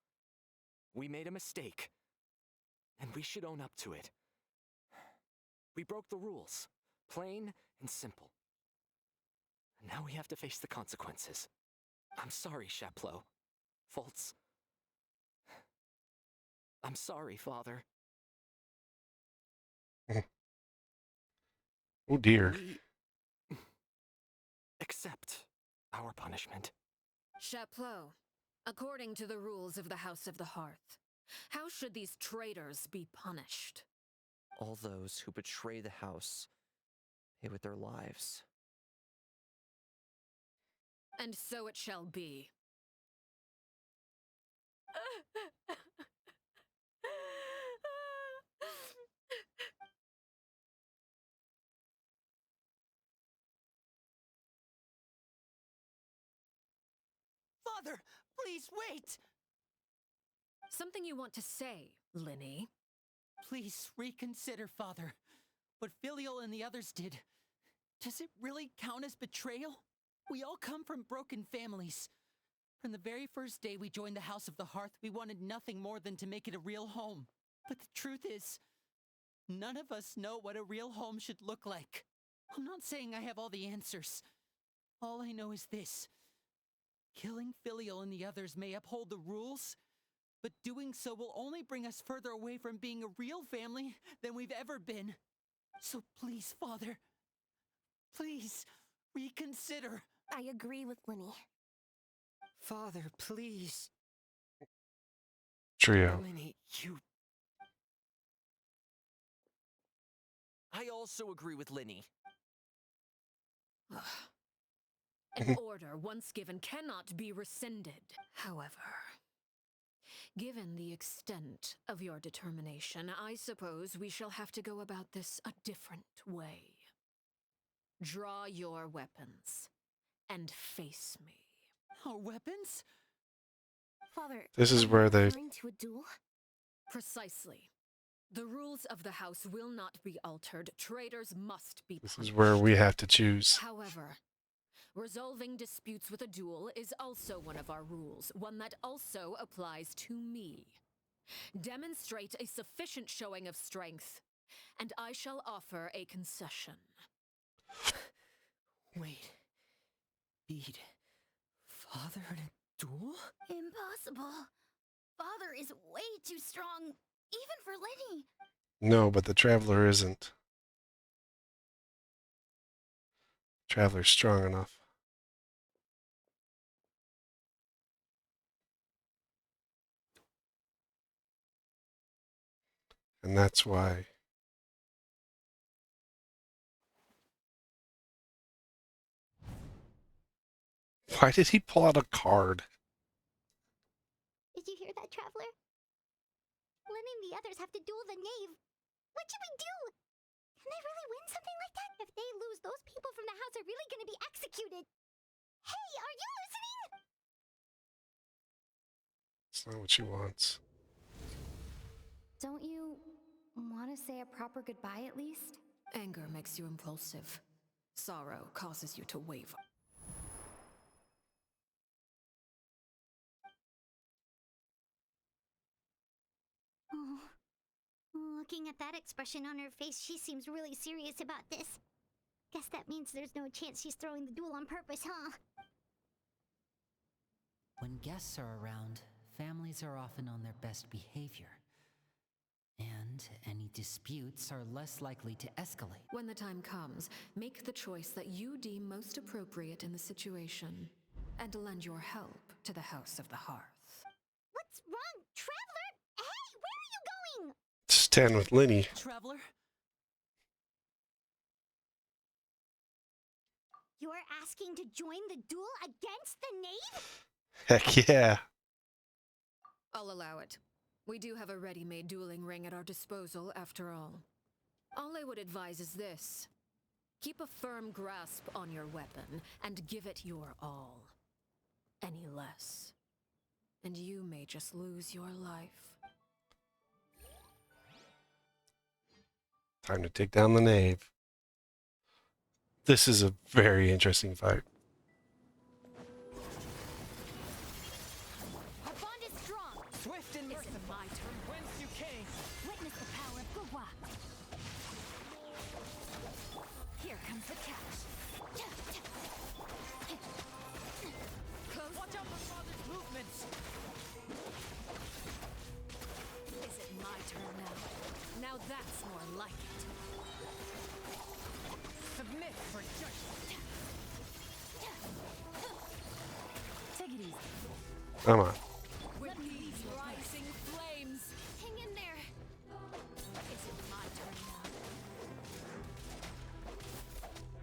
We made a mistake, and we should own up to it. We broke the rules, plain and simple. And now we have to face the consequences. I'm sorry, Chaplot. Fultz. I'm sorry, Father. Oh dear. We accept our punishment. Chaplot, according to the rules of the House of the Hearth, how should these traitors be punished? All those who betray the house pay with their lives. And so it shall be. Father, please wait! Something you want to say, Linny? Please reconsider, Father. What Filial and the others did, does it really count as betrayal? We all come from broken families. From the very first day we joined the House of the Hearth, we wanted nothing more than to make it a real home. But the truth is, none of us know what a real home should look like. I'm not saying I have all the answers. All I know is this. Killing Filial and the others may uphold the rules, but doing so will only bring us further away from being a real family than we've ever been. So please, Father, please reconsider. I agree with Linny. Father, please. Trio. Linny, you... I also agree with Linny. An order once given cannot be rescinded. However, given the extent of your determination, I suppose we shall have to go about this a different way. Draw your weapons and face me. Our weapons? Father, This is are you where they- referring to a duel? Precisely. The rules of the house will not be altered. Traitors must be This punished. is where we have to choose. However, resolving disputes with a duel is also one of our rules, one that also applies to me. Demonstrate a sufficient showing of strength, and I shall offer a concession. Wait. Beat Father in a duel? Impossible. Father is way too strong, even for Linny. No, but the Traveler isn't. Traveler's strong enough. And that's why Why did he pull out a card? Did you hear that, Traveler? Lenny and the others have to duel the knave. What should we do? Can they really win something like that? If they lose, those people from the house are really gonna be executed. Hey, are you listening? It's not what she wants. Don't you want to say a proper goodbye at least? Anger makes you impulsive. Sorrow causes you to waver. Oh, looking at that expression on her face, she seems really serious about this. Guess that means there's no chance she's throwing the duel on purpose, huh? When guests are around, families are often on their best behavior. And any disputes are less likely to escalate. When the time comes, make the choice that you deem most appropriate in the situation, and lend your help to the House of the Hearth. What's wrong, Traveler? Hey, where are you going? Stand with Lenny. Traveler? You're asking to join the duel against the knave? Heck yeah. I'll allow it. We do have a ready-made dueling ring at our disposal, after all. All I would advise is this. Keep a firm grasp on your weapon, and give it your all. Any less, and you may just lose your life. Time to take down the knave. This is a very interesting fight. Our bond is strong. Swift and merciful. My turn. Whence you came. Witness the power of Gugwa. Here comes the catch. Watch out for father's movements. Is it my turn now? Now that's more like it. Submit for judgment. Take it easy. Come on. With these rising flames. Hang in there. Is it my turn now?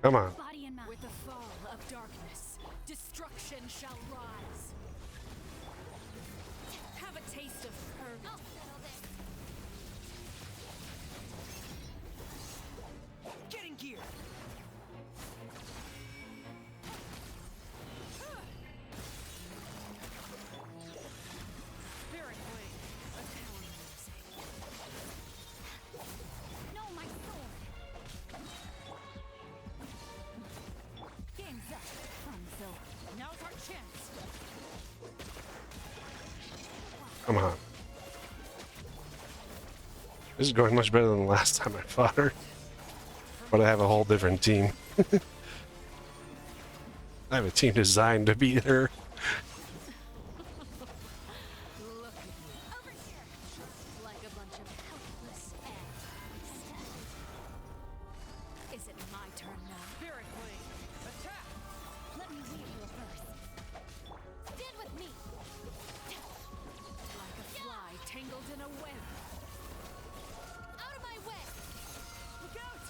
Come on. Body and mind. With the fall of darkness, destruction shall rise. Have a taste of courage. I'll settle this. Get in gear. Spirit blade. No, my sword. Game's up. Fun's over. Now's our chance. Come on. This is going much better than the last time I fought her. But I have a whole different team. I have a team designed to beat her. Look at you. Over here. Like a bunch of helpless ants. Is it my turn now? Spirit blade. Attack. Let me lead you first. Stand with me. Like a fly tangled in a web. Out of my way. Look out.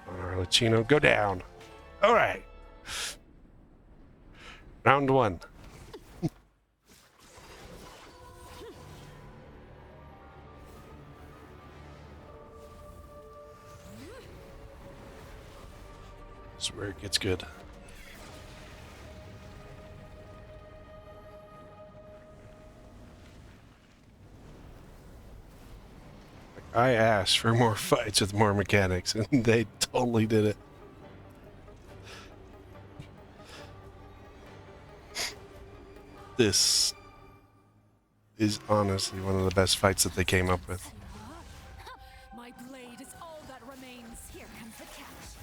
Arlecchino, go down. All right. Round one. This is where it gets good. I asked for more fights with more mechanics, and they totally did it. This is honestly one of the best fights that they came up with. My blade is all that remains. Here comes the catch.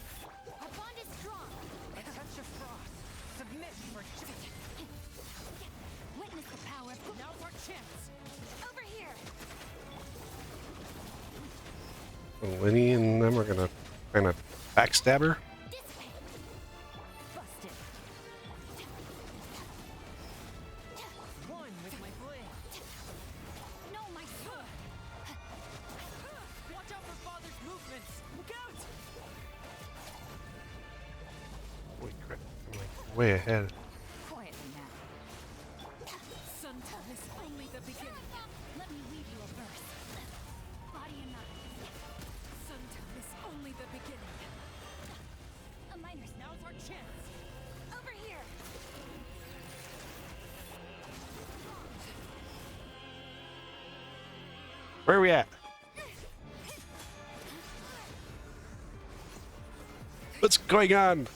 Our bond is strong. A touch of frost. Submit for judgment. Witness the power of Gugwa. Now's our chance. Over here. Lenny and them are gonna kind of backstab her. Dissipate. Busted. One with my blade. No, my sword. Watch out for father's movements. Look out. way ahead. Quietly now. Sometimes it's only the beginning. Let me leave you a verse. Body and mind. Sometimes it's only the beginning. A miner's, now's our chance. Over here. Where are we at? What's going on?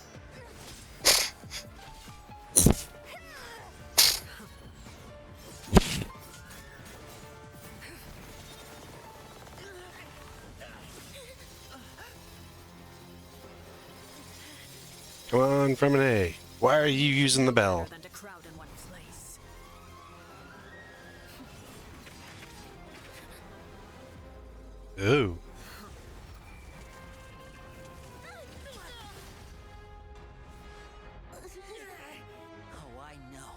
Come on, Fremine. Why are you using the bell? Than to crowd in one place. Ooh. Oh, I know.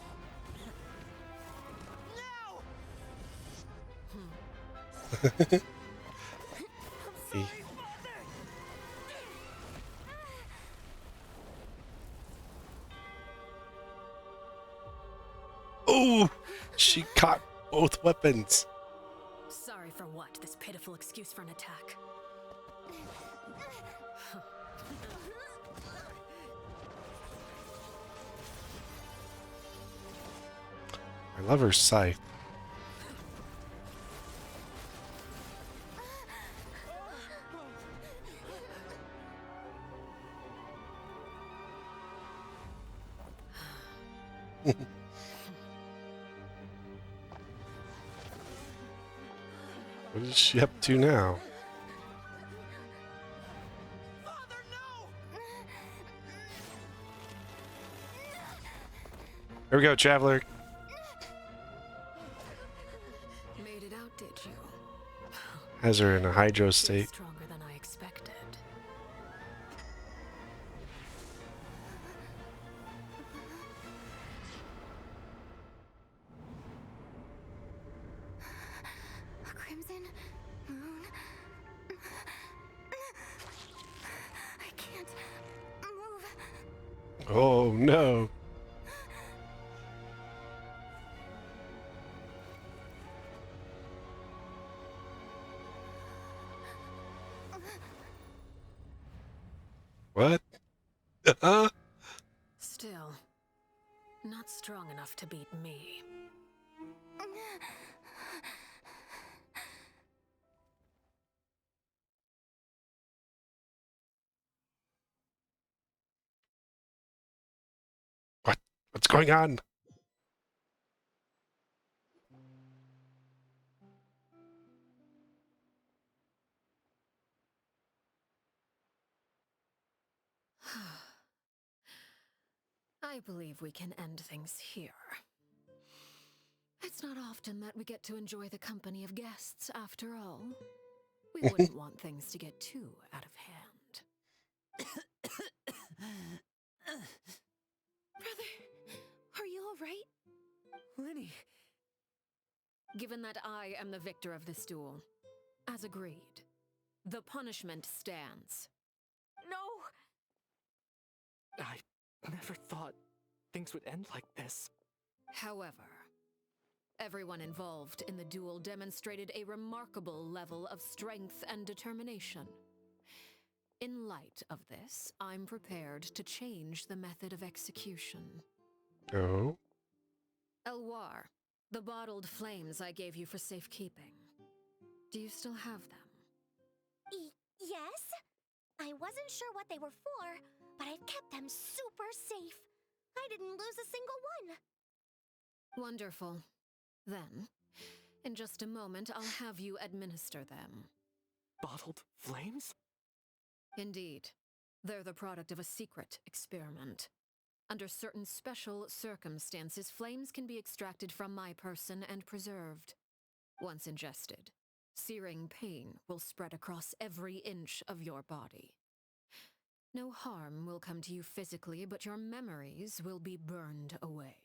Oh, she caught both weapons. Sorry for what? This pitiful excuse for an attack. I love her scythe. What is she up to now? Here we go, Traveler. Made it out, did you? Has her in a hydro She's state. stronger than I expected. A crimson moon. I can't move. Oh no. What? Still, not strong enough to beat me. What? What's going on? I believe we can end things here. It's not often that we get to enjoy the company of guests, after all. We wouldn't want things to get too out of hand. Brother, are you all right? Lenny. Given that I am the victor of this duel, as agreed, the punishment stands. No! I never thought things would end like this. However, everyone involved in the duel demonstrated a remarkable level of strength and determination. In light of this, I'm prepared to change the method of execution. Oh. Elwar, the bottled flames I gave you for safekeeping. Do you still have them? Yes? I wasn't sure what they were for, but I've kept them super safe. I didn't lose a single one. Wonderful. Then, in just a moment, I'll have you administer them. Bottled flames? Indeed. They're the product of a secret experiment. Under certain special circumstances, flames can be extracted from my person and preserved. Once ingested, searing pain will spread across every inch of your body. No harm will come to you physically, but your memories will be burned away.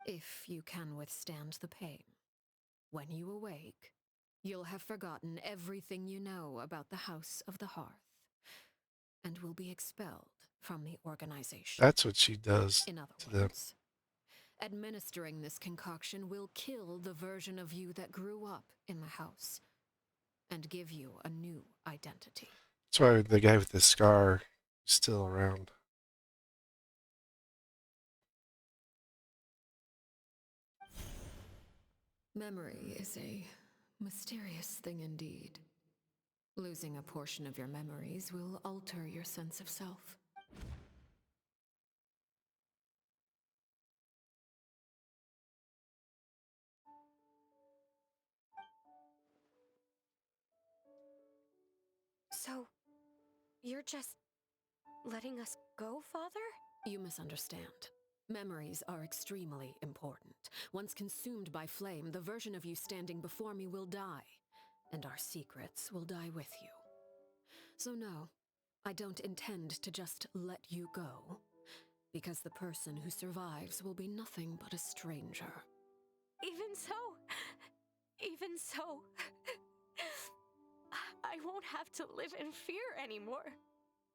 If you can withstand the pain. When you awake, you'll have forgotten everything you know about the House of the Hearth, and will be expelled from the organization. That's what she does In other to them. words, administering this concoction will kill the version of you that grew up in the house and give you a new identity. That's why the guy with the scar is still around. Memory is a mysterious thing indeed. Losing a portion of your memories will alter your sense of self. So, you're just letting us go, Father? You misunderstand. Memories are extremely important. Once consumed by flame, the version of you standing before me will die, and our secrets will die with you. So no, I don't intend to just let you go, because the person who survives will be nothing but a stranger. Even so, I won't have to live in fear anymore.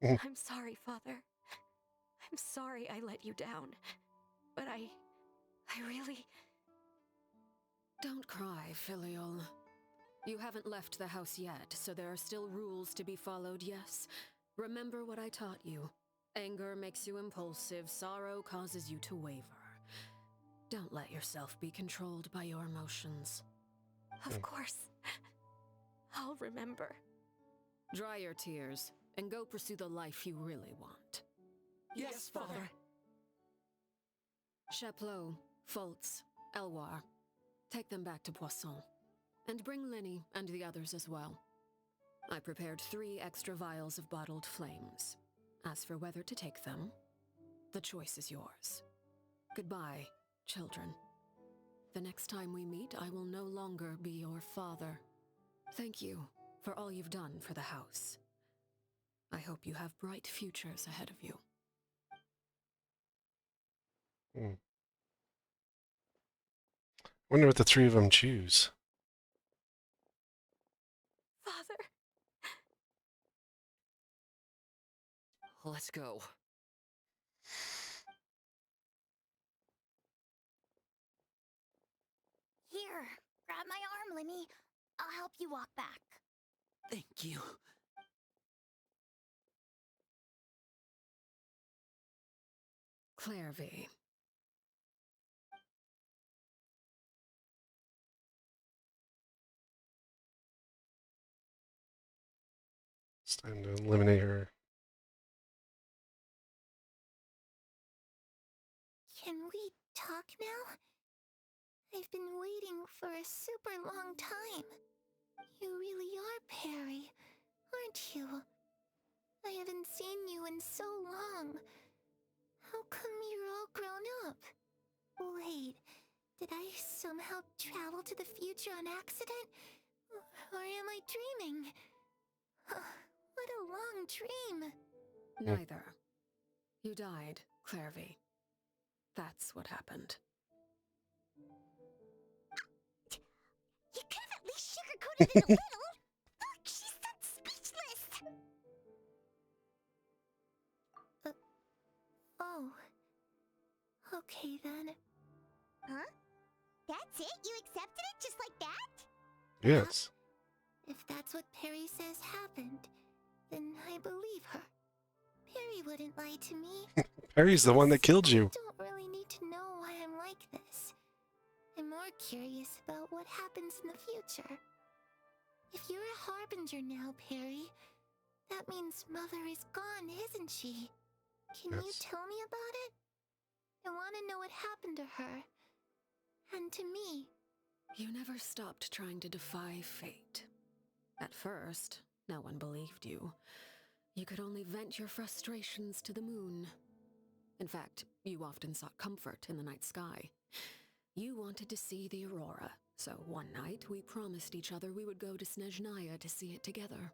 I'm sorry, Father. I'm sorry I let you down. But I really... Don't cry, Filial. You haven't left the house yet, so there are still rules to be followed, yes? Remember what I taught you. Anger makes you impulsive, sorrow causes you to waver. Don't let yourself be controlled by your emotions. Of course. I'll remember. Dry your tears, and go pursue the life you really want. Yes, Father. Chaplot, Fultz, Elwar, take them back to Poisson. And bring Linny and the others as well. I prepared 3 extra vials of bottled flames. As for whether to take them, the choice is yours. Goodbye, children. The next time we meet, I will no longer be your father. Thank you for all you've done for the house. I hope you have bright futures ahead of you. Wonder what the 3 of them choose. Father. Let's go. Here, grab my arm, Linny. I'll help you walk back. Thank you. Clairvy. It's time to eliminate her. Can we talk now? I've been waiting for a super long time. You really are Perry, aren't you? I haven't seen you in so long. How come you're all grown up? Wait, did I somehow travel to the future on accident? Or am I dreaming? What a long dream. Neither. You died, Clairvy. That's what happened. You could have at least sugarcoated it a little. Look, she's done speechless. Oh. Okay then. Huh? That's it? You accepted it just like that? Yes. If that's what Perry says happened, then I believe her. Perry wouldn't lie to me. Perry's the one that killed you. I don't really need to know why I'm like this. I'm more curious about what happens in the future. If you're a harbinger now, Perry, that means Mother is gone, isn't she? Can you tell me about it? I want to know what happened to her. And to me. You never stopped trying to defy fate. At first, no one believed you. You could only vent your frustrations to the moon. In fact, you often sought comfort in the night sky. You wanted to see the aurora, so one night we promised each other we would go to Snezhnaya to see it together.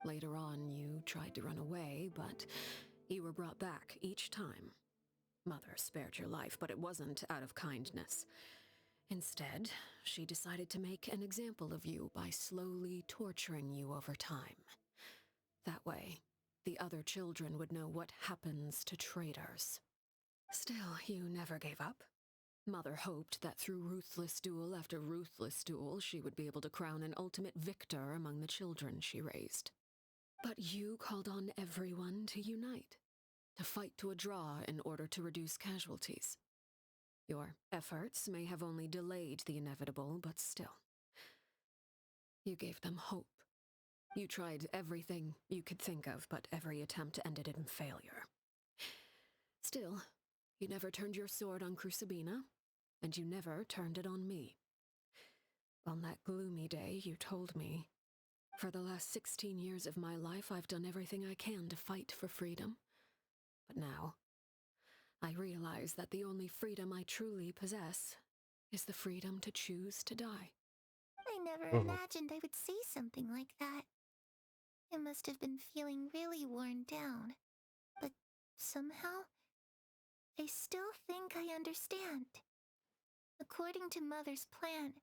Later on, you tried to run away, but you were brought back each time. Mother spared your life, but it wasn't out of kindness. Instead, she decided to make an example of you by slowly torturing you over time. That way, the other children would know what happens to traitors. Still, you never gave up. Mother hoped that through ruthless duel after ruthless duel, she would be able to crown an ultimate victor among the children she raised. But you called on everyone to unite, to fight to a draw in order to reduce casualties. Your efforts may have only delayed the inevitable, but still. You gave them hope. You tried everything you could think of, but every attempt ended in failure. Still, you never turned your sword on Crucibina, and you never turned it on me. On that gloomy day, you told me, "For the last 16 years of my life, I've done everything I can to fight for freedom. But now, I realize that the only freedom I truly possess is the freedom to choose to die." I never Mhm. imagined I would say something like that. I must have been feeling really worn down. But somehow, I still think I understand. According to Mother's plan,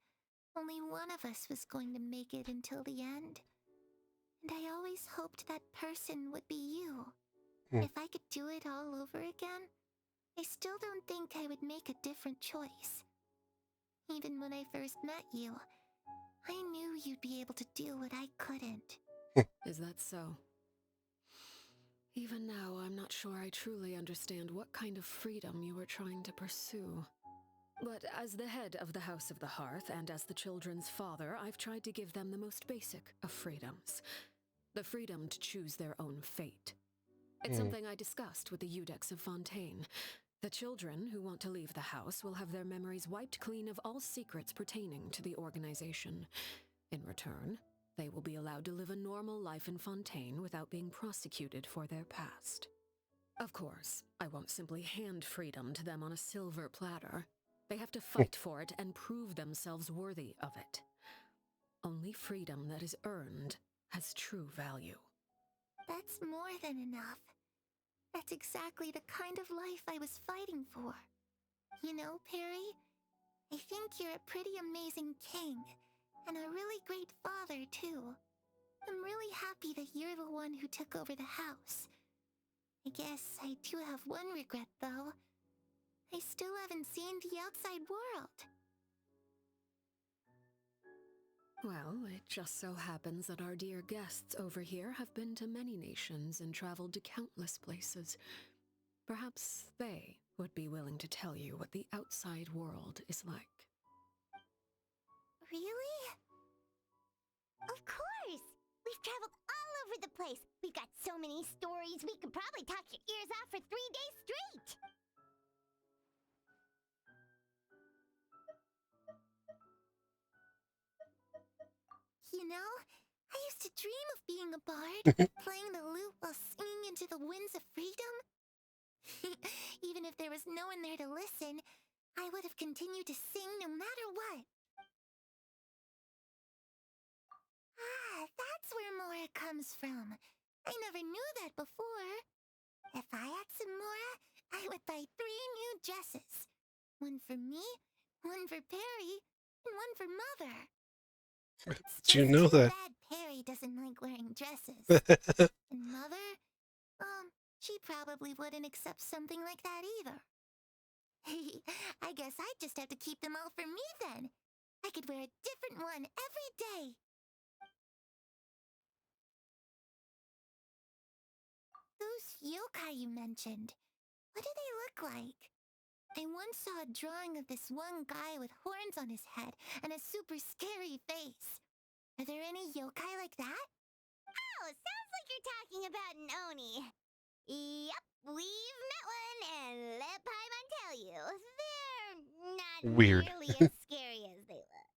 only one of us was going to make it until the end. And I always hoped that person would be you. Hmm. If I could do it all over again, I still don't think I would make a different choice. Even when I first met you, I knew you'd be able to do what I couldn't. Is that so? Even now, I'm not sure I truly understand what kind of freedom you were trying to pursue. But as the head of the House of the Hearth and as the children's father, I've tried to give them the most basic of freedoms. The freedom to choose their own fate. It's something I discussed with the Eudex of Fontaine. The children who want to leave the house will have their memories wiped clean of all secrets pertaining to the organization. In return, they will be allowed to live a normal life in Fontaine without being prosecuted for their past. Of course, I won't simply hand freedom to them on a silver platter. They have to fight for it and prove themselves worthy of it. Only freedom that is earned has true value. That's more than enough. That's exactly the kind of life I was fighting for. You know, Perry, I think you're a pretty amazing king, and a really great father, too. I'm really happy that you're the one who took over the house. I guess I do have one regret, though. I still haven't seen the outside world. Well, it just so happens that our dear guests over here have been to many nations and traveled to countless places. Perhaps they would be willing to tell you what the outside world is like. Really? Of course! We've traveled all over the place. We've got so many stories, we could probably talk your ears off for 3 days straight! You know, I used to dream of being a bard, playing the lute while singing into the winds of freedom. Even if there was no one there to listen, I would have continued to sing no matter what. Ah, that's where Mora comes from. I never knew that before. If I had some Mora, I would buy 3 new dresses. One for me, one for Perry, and one for Mother. It's Do you just know too that? bad Perry doesn't like wearing dresses. And Mother, she probably wouldn't accept something like that either. I guess I'd just have to keep them all for me then. I could wear a different one every day. Those yokai you mentioned, what do they look like? I once saw a drawing of this one guy with horns on his head and a super scary face. Are there any yokai like that? Oh, sounds like you're talking about an Oni. Yep, we've met one, and let Paimon tell you, they're not Weird. nearly as scary as they look.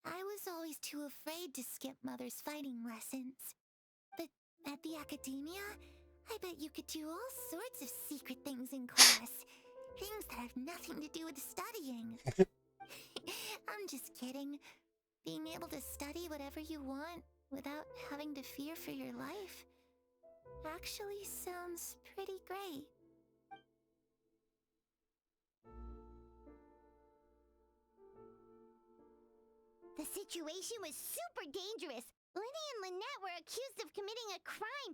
I was always too afraid to skip Mother's fighting lessons. But at the academia, I bet you could do all sorts of secret things in class. Things that have nothing to do with studying. I'm just kidding. Being able to study whatever you want without having to fear for your life actually sounds pretty great. The situation was super dangerous. Lenny and Lynette were accused of committing a crime,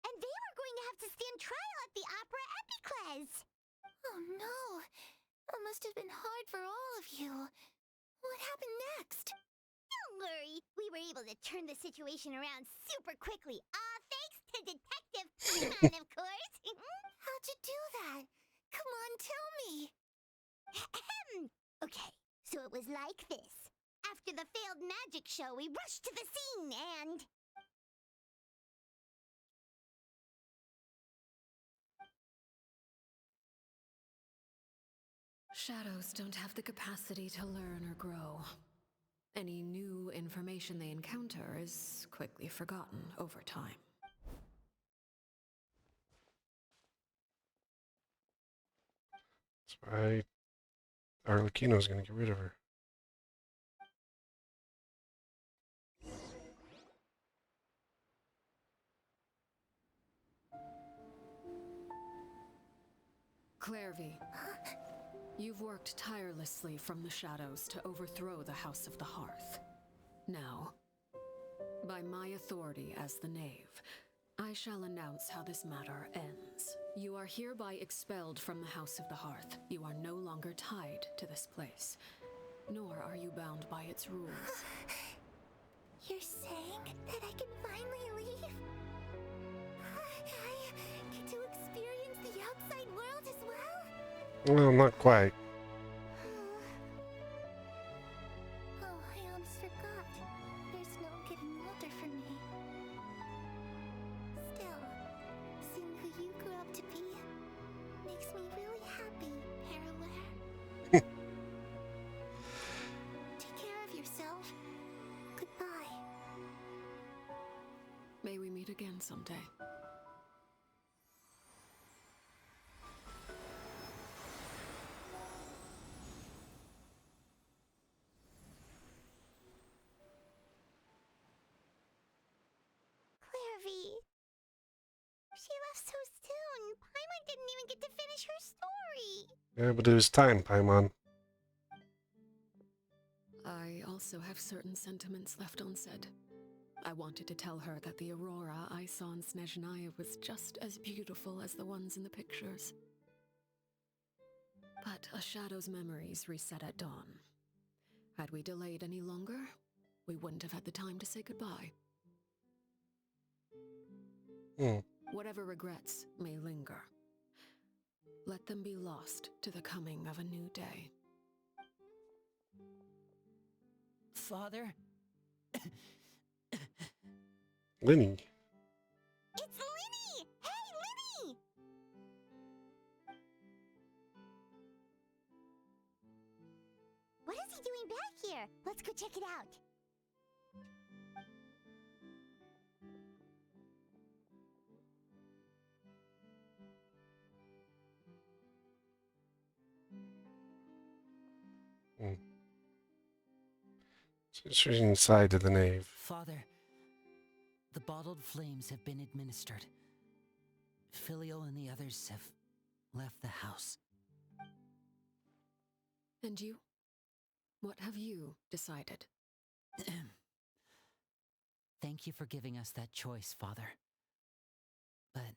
and they were going to have to stand trial at the Opera Epicles. Oh no! That must have been hard for all of you. What happened next? Don't worry, we were able to turn the situation around super quickly, all thanks to Detective Paimon, of course. How'd you do that? Come on, tell me! Okay, so it was like this. After the failed magic show, we rushed to the scene and... Shadows don't have the capacity to learn or grow. Any new information they encounter is quickly forgotten over time. That's why Arlecchino's gonna get rid of her. Clairvy, you've worked tirelessly from the shadows to overthrow the House of the Hearth. Now, by my authority as the Knave, I shall announce how this matter ends. You are hereby expelled from the House of the Hearth. You are no longer tied to this place, nor are you bound by its rules. You're saying that I can finally leave? I get to experience the outside world as well? Well, not quite. Oh, I almost forgot. There's no getting older for me. Still, seeing who you grew up to be makes me really happy, Parallel. Take care of yourself. Goodbye. May we meet again someday. Clairvy. She left so soon. Paimon didn't even get to finish her story. Yeah, but it was time, Paimon. I also have certain sentiments left unsaid. I wanted to tell her that the aurora I saw in Snezhnaya was just as beautiful as the ones in the pictures. But a shadow's memories reset at dawn. Had we delayed any longer, we wouldn't have had the time to say goodbye. Whatever regrets may linger, let them be lost to the coming of a new day. Father? Lenny. It's Lenny! Hey, Lenny! What is he doing back here? Let's go check it out. She's inside of the Knave. Father, the bottled flames have been administered. Filio and the others have left the house. And you? What have you decided? Thank you for giving us that choice, Father. But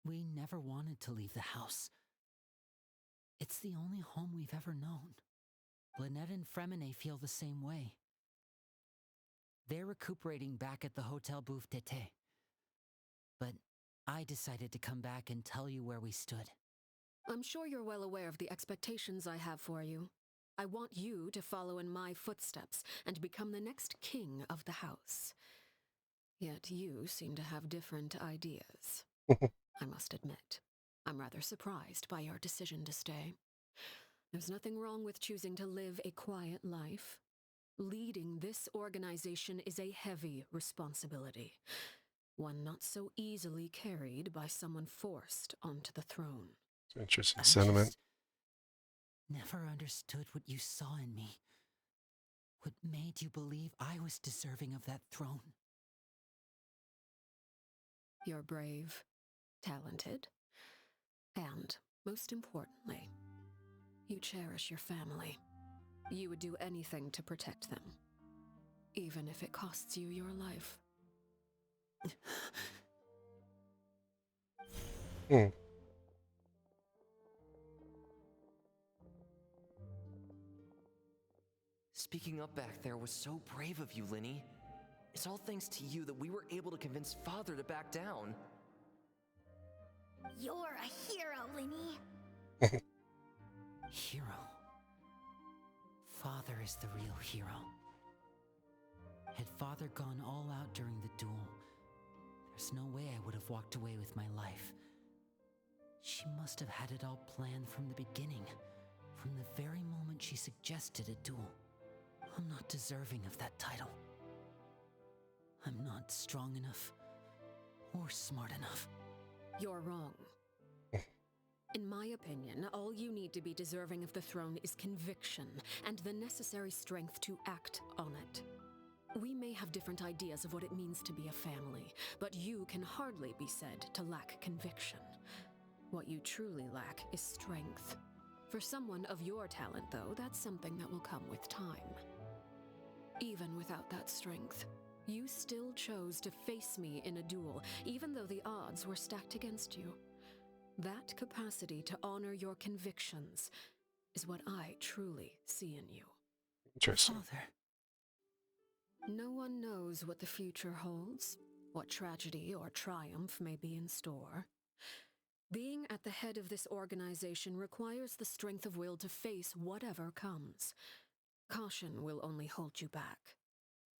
we never wanted to leave the house. It's the only home we've ever known. Lynette and Fremine feel the same way. They're recuperating back at the Hotel Bouffe d'été. But I decided to come back and tell you where we stood. I'm sure you're well aware of the expectations I have for you. I want you to follow in my footsteps and become the next king of the house. Yet you seem to have different ideas. I must admit, I'm rather surprised by your decision to stay. There's nothing wrong with choosing to live a quiet life. Leading this organization is a heavy responsibility, one not so easily carried by someone forced onto the throne. Interesting I sentiment. just never understood what you saw in me. What made you believe I was deserving of that throne? You're brave, talented, and, most importantly, you cherish your family. You would do anything to protect them. even if it costs you your life. Hmm. Speaking up back there was so brave of you, Linny. It's all thanks to you that we were able to convince Father to back down. You're a hero, Linny. Hero. Father is the real hero. Had Father gone all out during the duel, there's no way I would have walked away with my life. She must have had it all planned from the beginning, from the very moment she suggested a duel. I'm not deserving of that title. I'm not strong enough or smart enough. You're wrong. In my opinion, all you need to be deserving of the throne is conviction and the necessary strength to act on it. We may have different ideas of what it means to be a family, but you can hardly be said to lack conviction. What you truly lack is strength. For someone of your talent, though, that's something that will come with time. Even without that strength, you still chose to face me in a duel, even though the odds were stacked against you. That capacity to honor your convictions is what I truly see in you. Interesting. Father. No one knows what the future holds, what tragedy or triumph may be in store. Being at the head of this organization requires the strength of will to face whatever comes. Caution will only hold you back.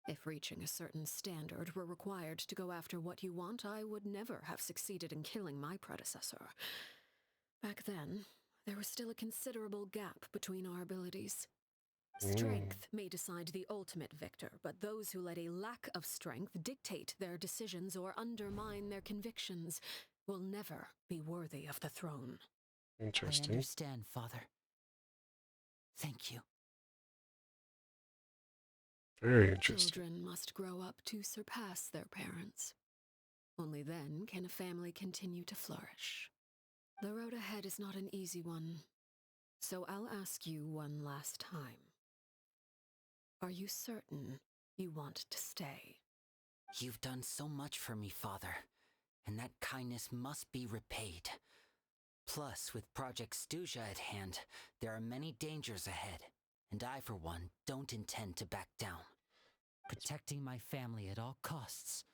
If reaching a certain standard were required to go after what you want, I would never have succeeded in killing my predecessor. Back then, there was still a considerable gap between our abilities. Strength may decide the ultimate victor, but those who let a lack of strength dictate their decisions or undermine their convictions will never be worthy of the throne. Interesting. I understand, Father. Thank you. Very interesting. Children must grow up to surpass their parents. Only then can a family continue to flourish. The road ahead is not an easy one, so I'll ask you one last time. Are you certain you want to stay? You've done so much for me, Father, and that kindness must be repaid. Plus, with Project Stuja at hand, there are many dangers ahead, and I, for one, don't intend to back down. Protecting my family at all costs.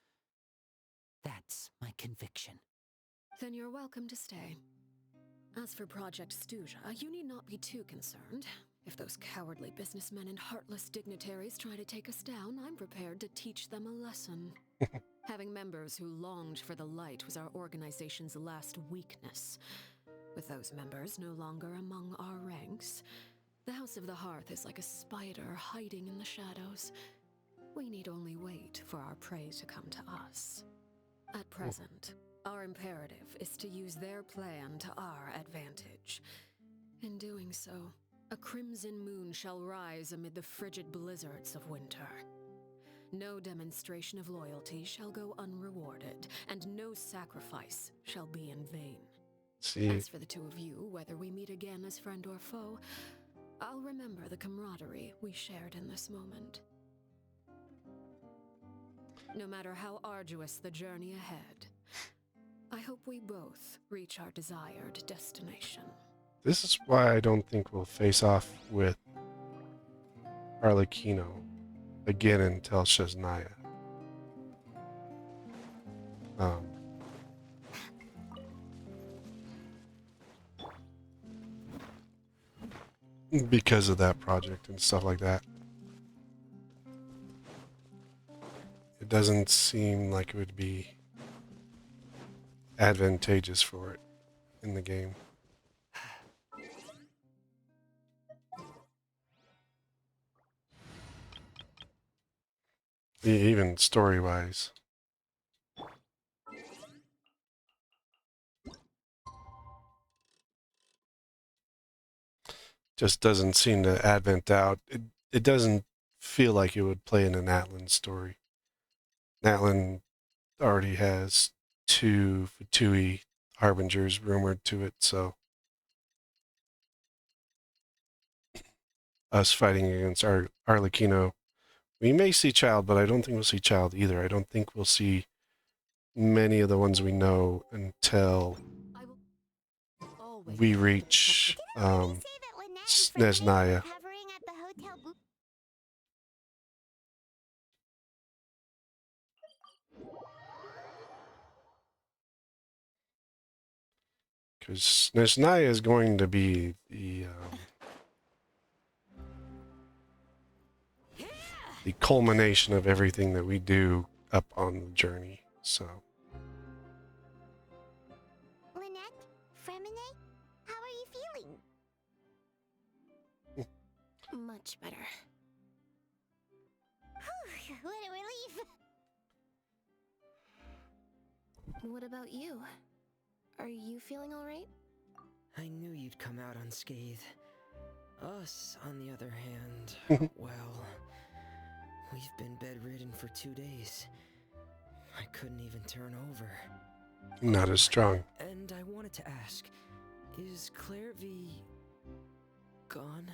That's my conviction. Then you're welcome to stay. As for Project Stuja, you need not be too concerned. If those cowardly businessmen and heartless dignitaries try to take us down, I'm prepared to teach them a lesson. Having members who longed for the light was our organization's last weakness. With those members no longer among our ranks, the House of the Hearth is like a spider hiding in the shadows. We need only wait for our prey to come to us. At present, our imperative is to use their plan to our advantage. In doing so, a crimson moon shall rise amid the frigid blizzards of winter. No demonstration of loyalty shall go unrewarded, and no sacrifice shall be in vain. See, As for the two of you, whether we meet again as friend or foe, I'll remember the camaraderie we shared in this moment. No matter how arduous the journey ahead, I hope we both reach our desired destination. this is why I don't think we'll face off with Arlecchino again until Shaznaya. Because of that project and stuff like that. It doesn't seem like it would be advantageous for it in the game. Even story-wise. Just doesn't seem to advent out. It doesn't feel like it would play in an Atlan story. Atlan already has 2 Fatui Harbingers rumored to it, so us fighting against Arlecchino We may see Child, but I don't think we'll see Child either. I don't think we'll see many of the ones we know until I will always we keep reach Did I really say that Lynette and Fremennik Snezhnaya. were hovering at the hotel booth? Because Snezhnaya is going to be the culmination of everything that we do up on the journey. So, Lynette? Fremennik? How are you feeling? Much better. Whew, what a relief! What about you? Are you feeling alright? I knew you'd come out unscathed. Us, on the other hand, well, we've been bedridden for 2 days. I couldn't even turn over. not as strong. And I wanted to ask, is Claire V gone?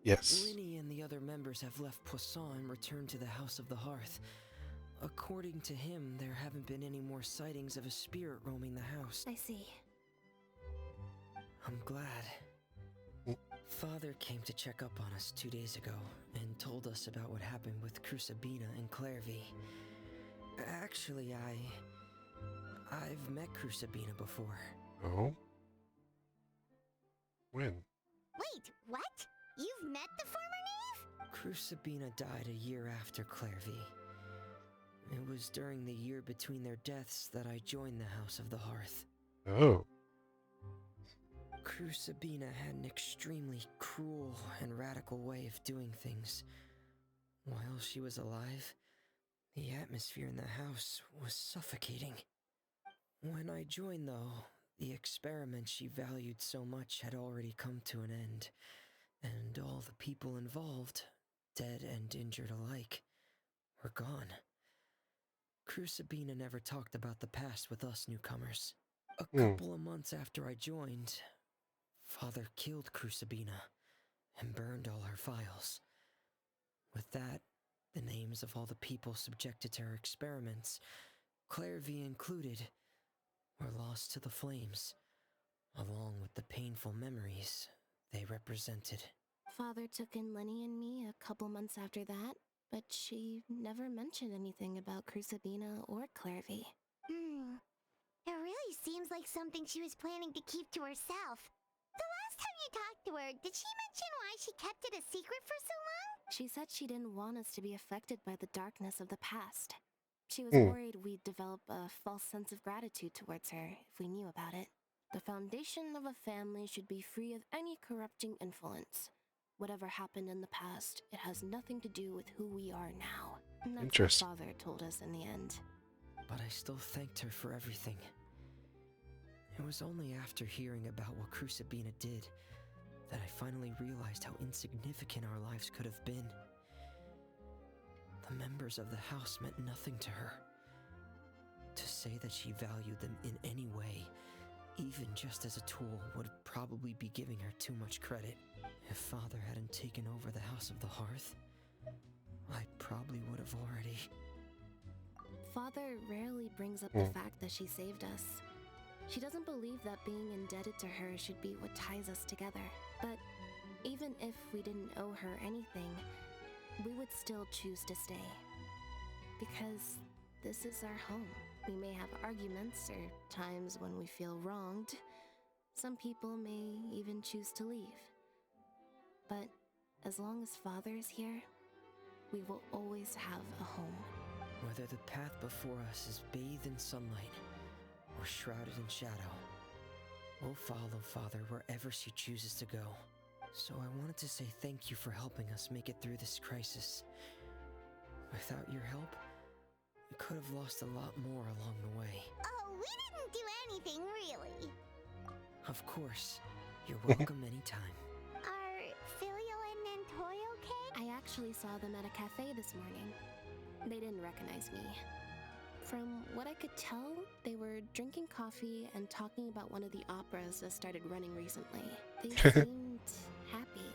Yes. Linny and the other members have left Poisson and returned to the House of the Hearth. According to him, there haven't been any more sightings of a spirit roaming the house. I see. I'm glad. Father came to check up on us 2 days ago and told us about what happened with Crusabina and Clairvy. Actually, I've met Crusabina before. Oh? When? Wait, what? You've met the former knave? Crusabina died a year after Clairvy. It was during the year between their deaths that I joined the House of the Hearth. Oh. Crusabina had an extremely cruel and radical way of doing things. While she was alive, the atmosphere in the house was suffocating. When I joined, though, the experiment she valued so much had already come to an end, and all the people involved, dead and injured alike, were gone. Crusabina never talked about the past with us newcomers. A couple of months after I joined, Father killed Crusabina and burned all her files. With that, the names of all the people subjected to her experiments, Clairvy included, were lost to the flames, along with the painful memories they represented. Father took in Lenny and me a couple months after that, but she never mentioned anything about Crusabina or Clairvy. It really seems like something she was planning to keep to herself. The last time you talked to her, did she mention why she kept it a secret for so long? She said she didn't want us to be affected by the darkness of the past. She was worried we'd develop a false sense of gratitude towards her if we knew about it. The foundation of a family should be free of any corrupting influence. Whatever happened in the past, it has nothing to do with who we are now. And that's what Interesting. Father told us in the end. But I still thanked her for everything. It was only after hearing about what Crusabina did that I finally realized how insignificant our lives could have been. The members of the house meant nothing to her. To say that she valued them in any way, even just as a tool, would probably be giving her too much credit. If Father hadn't taken over the House of the Hearth, I probably would have already... Father rarely brings up the fact that she saved us. She doesn't believe that being indebted to her should be what ties us together. But even if we didn't owe her anything, we would still choose to stay. Because this is our home. We may have arguments or times when we feel wronged. Some people may even choose to leave. But as long as Father is here, we will always have a home. Whether the path before us is bathed in sunlight or shrouded in shadow, we'll follow Father wherever she chooses to go. So I wanted to say thank you for helping us make it through this crisis. Without your help, we could have lost a lot more along the way. Oh, we didn't do anything, really. Of course. You're welcome anytime. Are Filio and Nantoy okay? I actually saw them at a cafe this morning. They didn't recognize me. From what I could tell, they were drinking coffee and talking about one of the operas that started running recently. They seemed happy.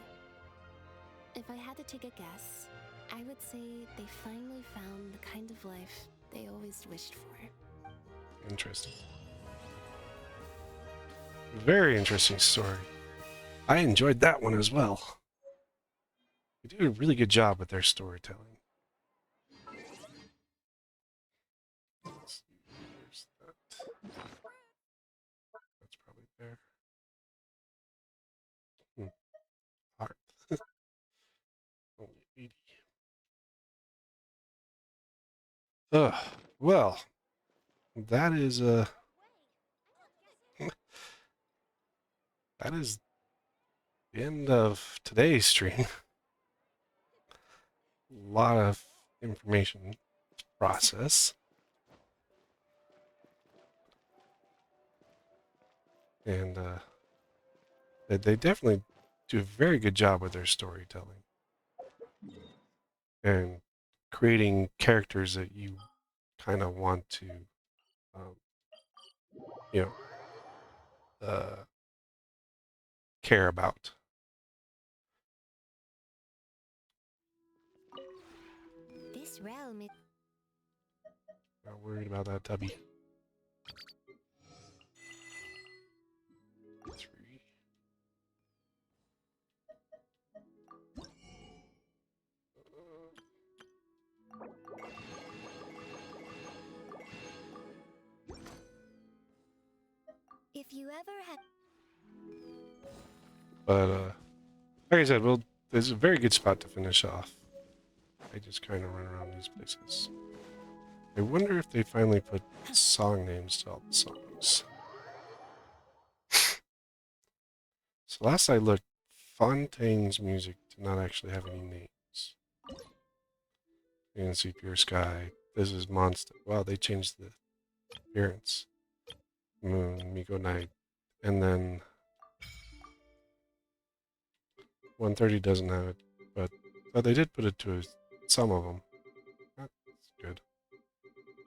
If I had to take a guess, I would say they finally found the kind of life they always wished for. Interesting. Very interesting story. I enjoyed that one as well. They do a really good job with their storytelling. Let's see, where's that? That's probably there. Heart. Only 80. Ugh. Well, that is that is the end of today's stream. A lot of information to process. And they definitely do a very good job with their storytelling and creating characters that you kind of want to, um, you know, care about. This realm is Not worried about that tubby. 3. if you ever had But like I said, well, there's a very good spot to finish off. I just kind of run around these places. I wonder if they finally put song names to all the songs. So last I looked, Fontaine's music did not actually have any names. You can see Pure Sky. This is Monster. Wow, they changed the appearance. Moon, Miko Night. And then 130 doesn't have it, but they did put it to some of them. That's good.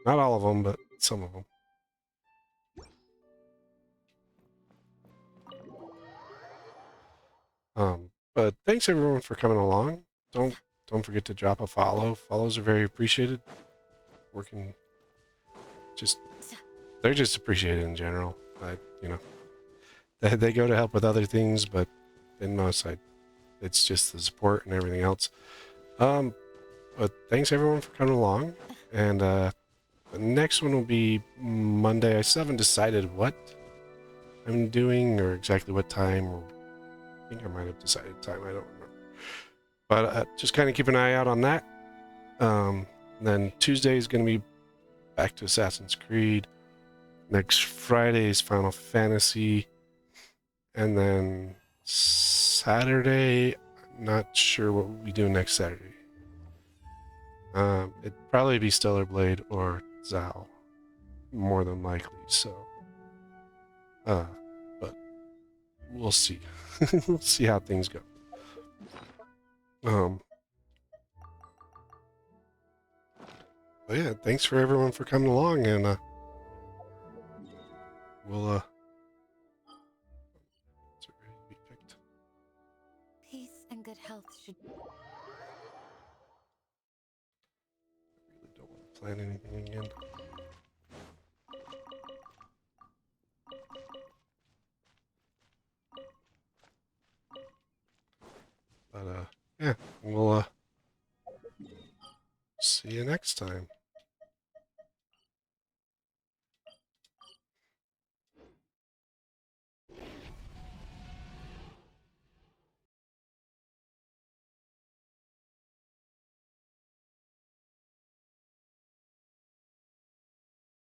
Not all of them, but some of them. But thanks everyone for coming along. Don't forget to drop a follow. Follows are very appreciated. They're just appreciated in general. You know, they go to help with other things, but in most, it's just the support and everything else. But thanks everyone for coming along, and the next one will be Monday. I still haven't decided what I'm doing or exactly what time. Or I think I might have decided time. I don't remember. But just kind of keep an eye out on that. Then Tuesday is going to be back to Assassin's Creed. Next Friday is Final Fantasy. And then Saturday, I'm not sure what we'll be doing next Saturday. It'd probably be Stellar Blade or Zao, more than likely. So, but we'll see. We'll see how things go. But yeah, thanks for everyone for coming along, and we'll it's ready to be picked. peace and good health should I really don't want to plan anything again. But yeah, we'll see you next time.